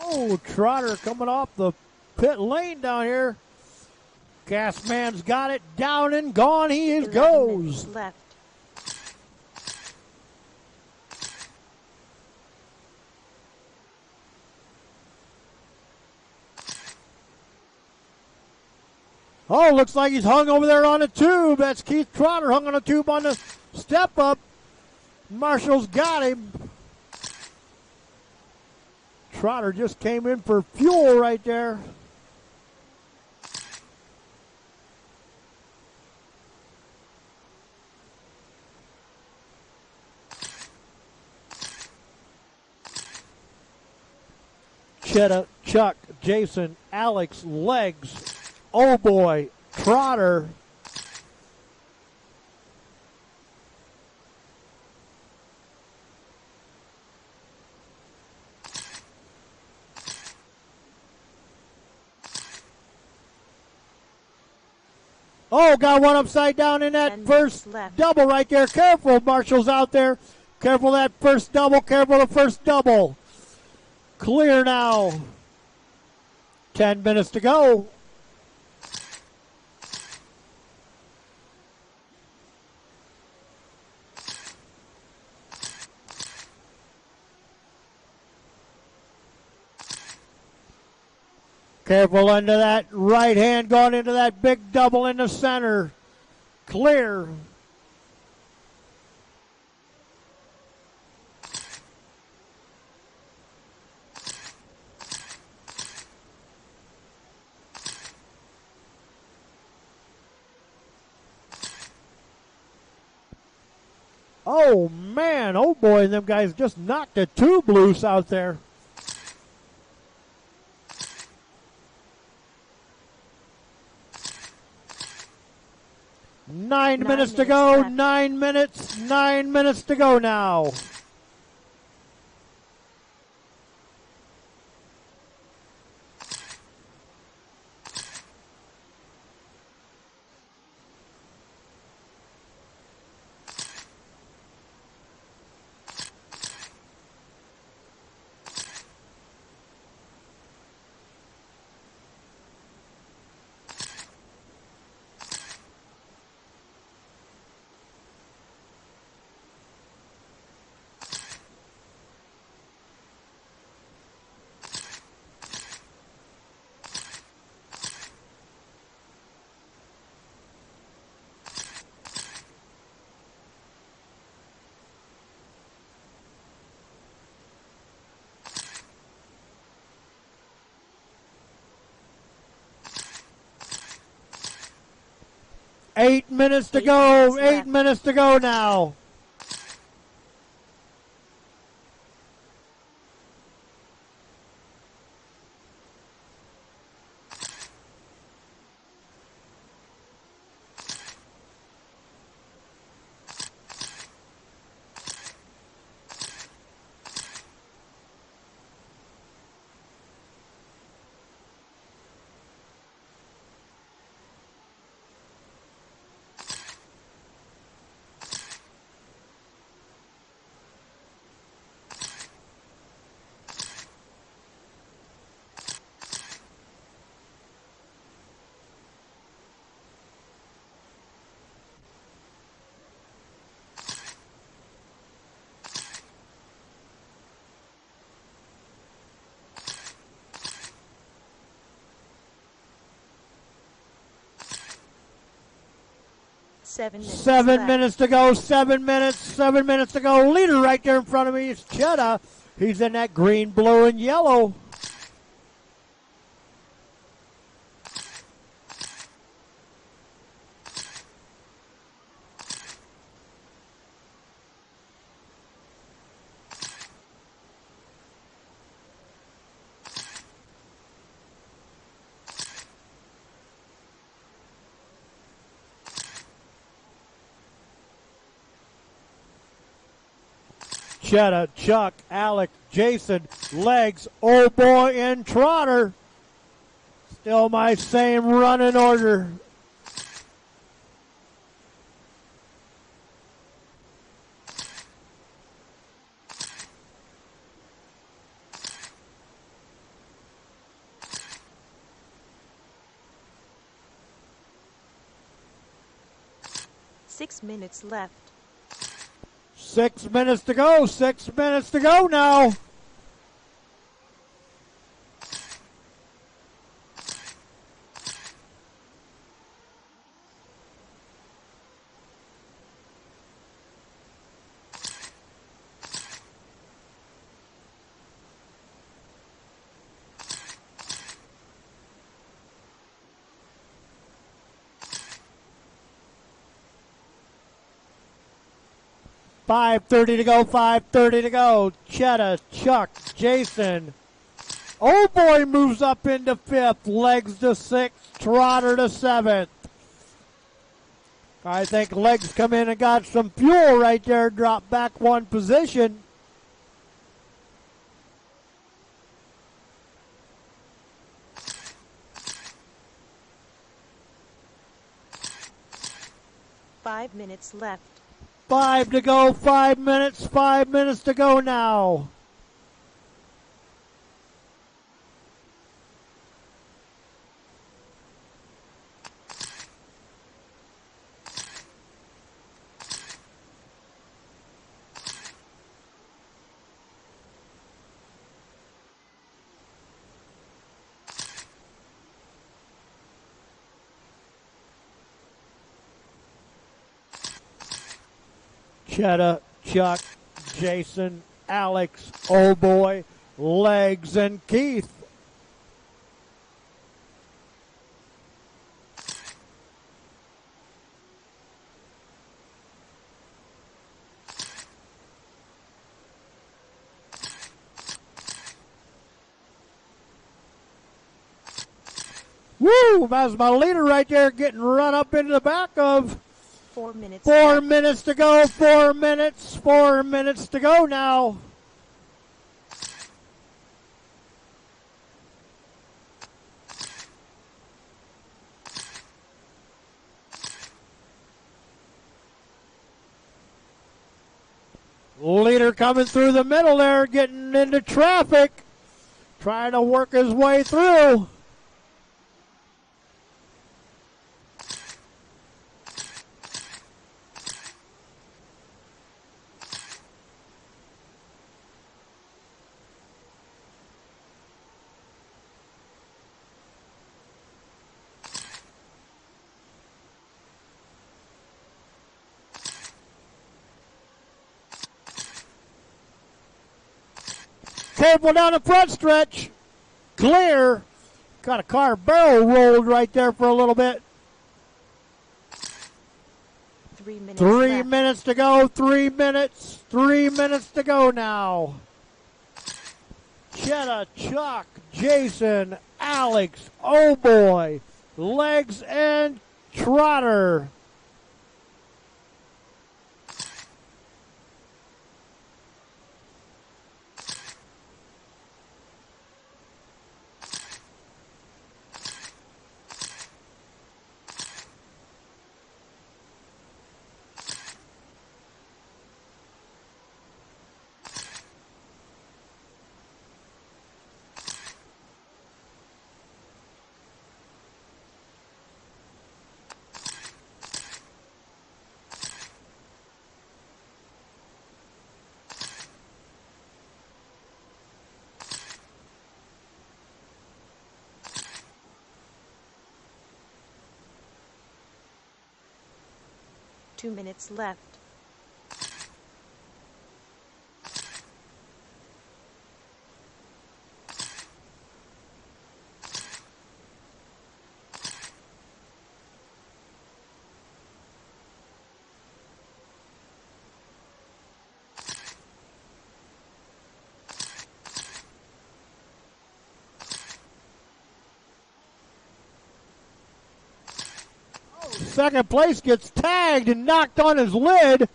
Oh, Trotter coming off the pit lane down here. Gas man's got it down and gone. He is goes. Left. Oh, looks like he's hung over there on a tube. That's Keith Trotter hung on a tube on the step up. Marshall's got him. Trotter just came in for fuel right there. Chetta, Chuck, Jason, Alex, Legs, oh boy, Trotter. Oh, got one upside down in that first double right there. Careful, Marshall's out there. Careful that first double, careful the first double. Clear now. 10 minutes to go. Careful into that right hand going into that big double in the center. Clear. Oh, man. Oh, boy. Them guys just knocked the tube loose out there. Nine minutes to go. Left. 9 minutes. 9 minutes to go now. Eight minutes to go. 8 minutes to go now. Seven minutes to go. 7 minutes. 7 minutes to go. Leader right there in front of me is Chetta. He's in that green, blue, and yellow. Chetta, Chuck, Alec, Jason, Legs, oh boy, and Trotter. Still my same running order. Six minutes left. 6 minutes to go. 6 minutes to go now. 5:30 to go, 5:30 to go. Chetta, Chuck, Jason. Oh boy moves up into 5th. Legs to 6th. Trotter to 7th. I think Legs come in and got some fuel right there. Drop back 1 position. Five minutes left. 5 to go, 5 minutes, 5 minutes to go now. Chetta, Chuck, Jason, Alex, oh boy, Legs, and Keith. Woo! That's my leader right there getting run up into the back of. 4 minutes 4 left. minutes to go, 4 minutes to go now. Leader coming through the middle there, getting into traffic, trying to work his way through. Careful down the front stretch. Clear. Got a car barrel rolled right there for a little bit. 3 minutes 3 left. minutes to go. 3 minutes. 3 minutes to go now. Chetta, Chuck, Jason, Alex, oh boy, Legs, and Trotter. Two minutes left. Second place gets tagged and knocked on his lid.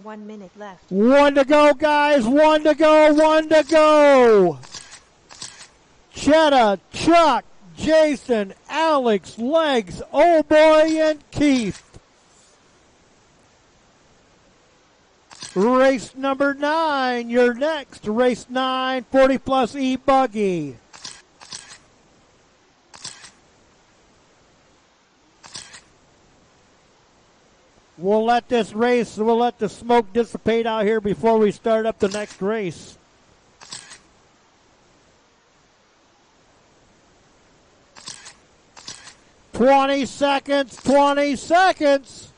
One minute left. 1 to go, guys. 1 to go. 1 to go. Chetta, Chuck, Jason, Alex, Legs, oh boy, and Keith. Race number 9, you're next. Race 9, 40 plus E buggy. We'll let this race, we'll let the smoke dissipate out here before we start up the next race. "20 seconds, 20 seconds.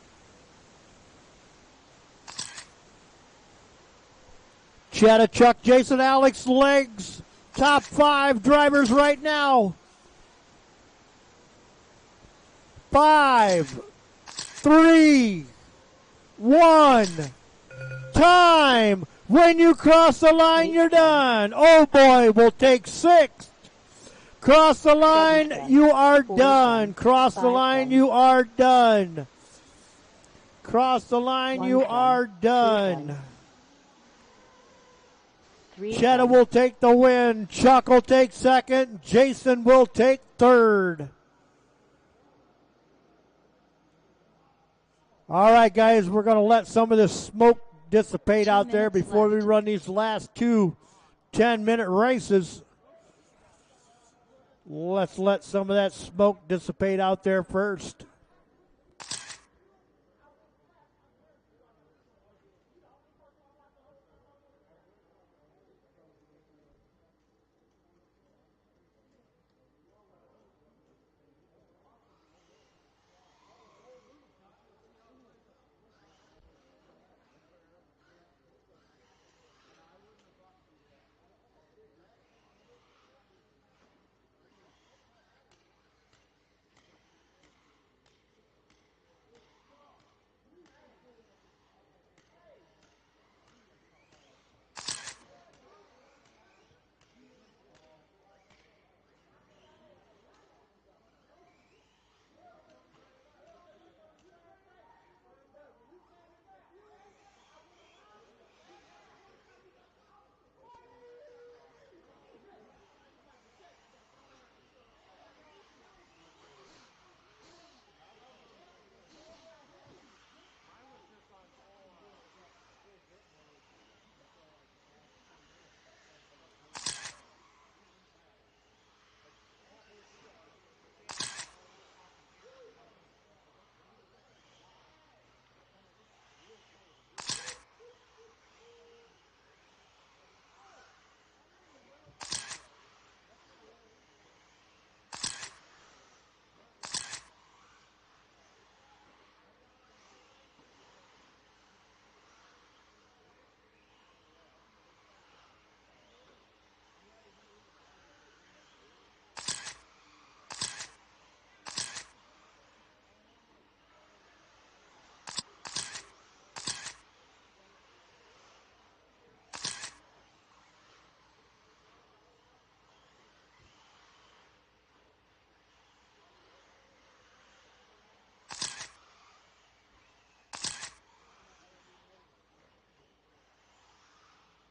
Chetta, Chuck, Jason, Alex, Legs. Top 5 drivers right now. 5, 3, 1. Time. When you cross the line, you're done. Oh boy, we'll take 6. Cross the line, you are done. Cross the line, you are done. Cross the line, you are done. Chetta will take the win. Chuck will take second. Jason will take third. All right, guys, we're going to let some of this smoke dissipate out there before we run these last 2 10-minute races. Let's let some of that smoke dissipate out there first.